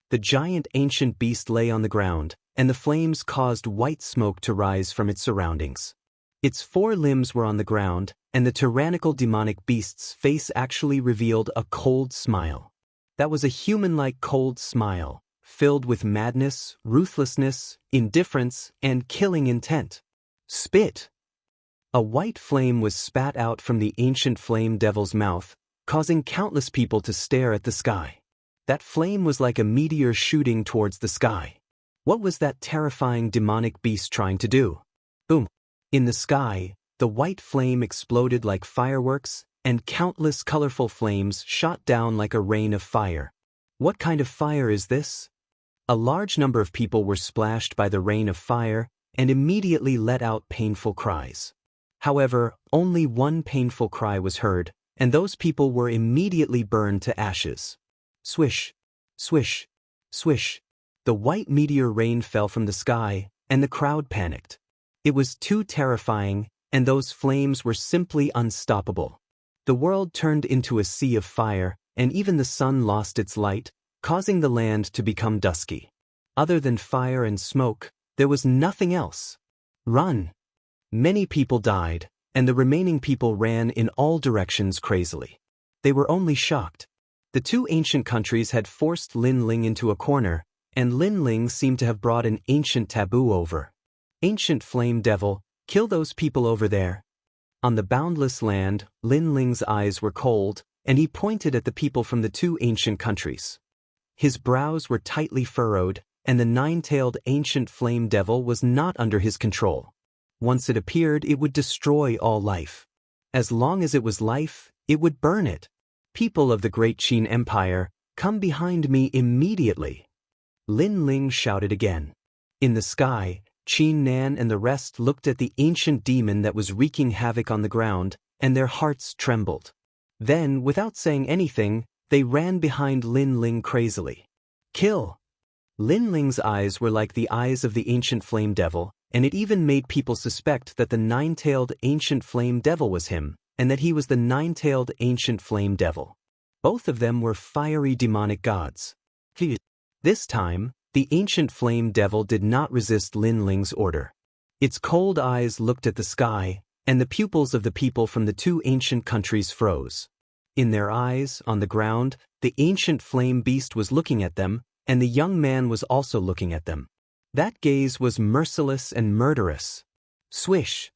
S1: The giant ancient beast lay on the ground, and the flames caused white smoke to rise from its surroundings. Its 4 limbs were on the ground, and the tyrannical demonic beast's face actually revealed a cold smile. That was a human-like cold smile, filled with madness, ruthlessness, indifference, and killing intent. Spit! A white flame was spat out from the ancient flame devil's mouth, causing countless people to stare at the sky. That flame was like a meteor shooting towards the sky. What was that terrifying demonic beast trying to do? Boom! In the sky, the white flame exploded like fireworks, and countless colorful flames shot down like a rain of fire. What kind of fire is this? A large number of people were splashed by the rain of fire and immediately let out painful cries. However, only one painful cry was heard, and those people were immediately burned to ashes. Swish! Swish! Swish! The white meteor rain fell from the sky, and the crowd panicked. It was too terrifying, and those flames were simply unstoppable. The world turned into a sea of fire, and even the sun lost its light, causing the land to become dusky. Other than fire and smoke, there was nothing else. Run! Many people died, and the remaining people ran in all directions crazily. They were only shocked. The two ancient countries had forced Lin Ling into a corner, and Lin Ling seemed to have brought an ancient taboo over. Ancient flame devil, kill those people over there. On the boundless land, Lin Ling's eyes were cold, and he pointed at the people from the two ancient countries. His brows were tightly furrowed, and the 9-tailed ancient flame devil was not under his control. Once it appeared, it would destroy all life. As long as it was life, it would burn it. People of the great Qin Empire, come behind me immediately. Lin Ling shouted again. In the sky, Qin Nan and the rest looked at the ancient demon that was wreaking havoc on the ground, and their hearts trembled. Then, without saying anything, they ran behind Lin Ling crazily. Kill! Lin Ling's eyes were like the eyes of the ancient flame devil, and it even made people suspect that the nine-tailed ancient flame devil was him, and that he was the nine-tailed ancient flame devil. Both of them were fiery demonic gods. This time, the ancient flame devil did not resist Lin Ling's order. Its cold eyes looked at the sky, and the pupils of the people from the two ancient countries froze. In their eyes, on the ground, the ancient flame beast was looking at them, and the young man was also looking at them. That gaze was merciless and murderous. Swish!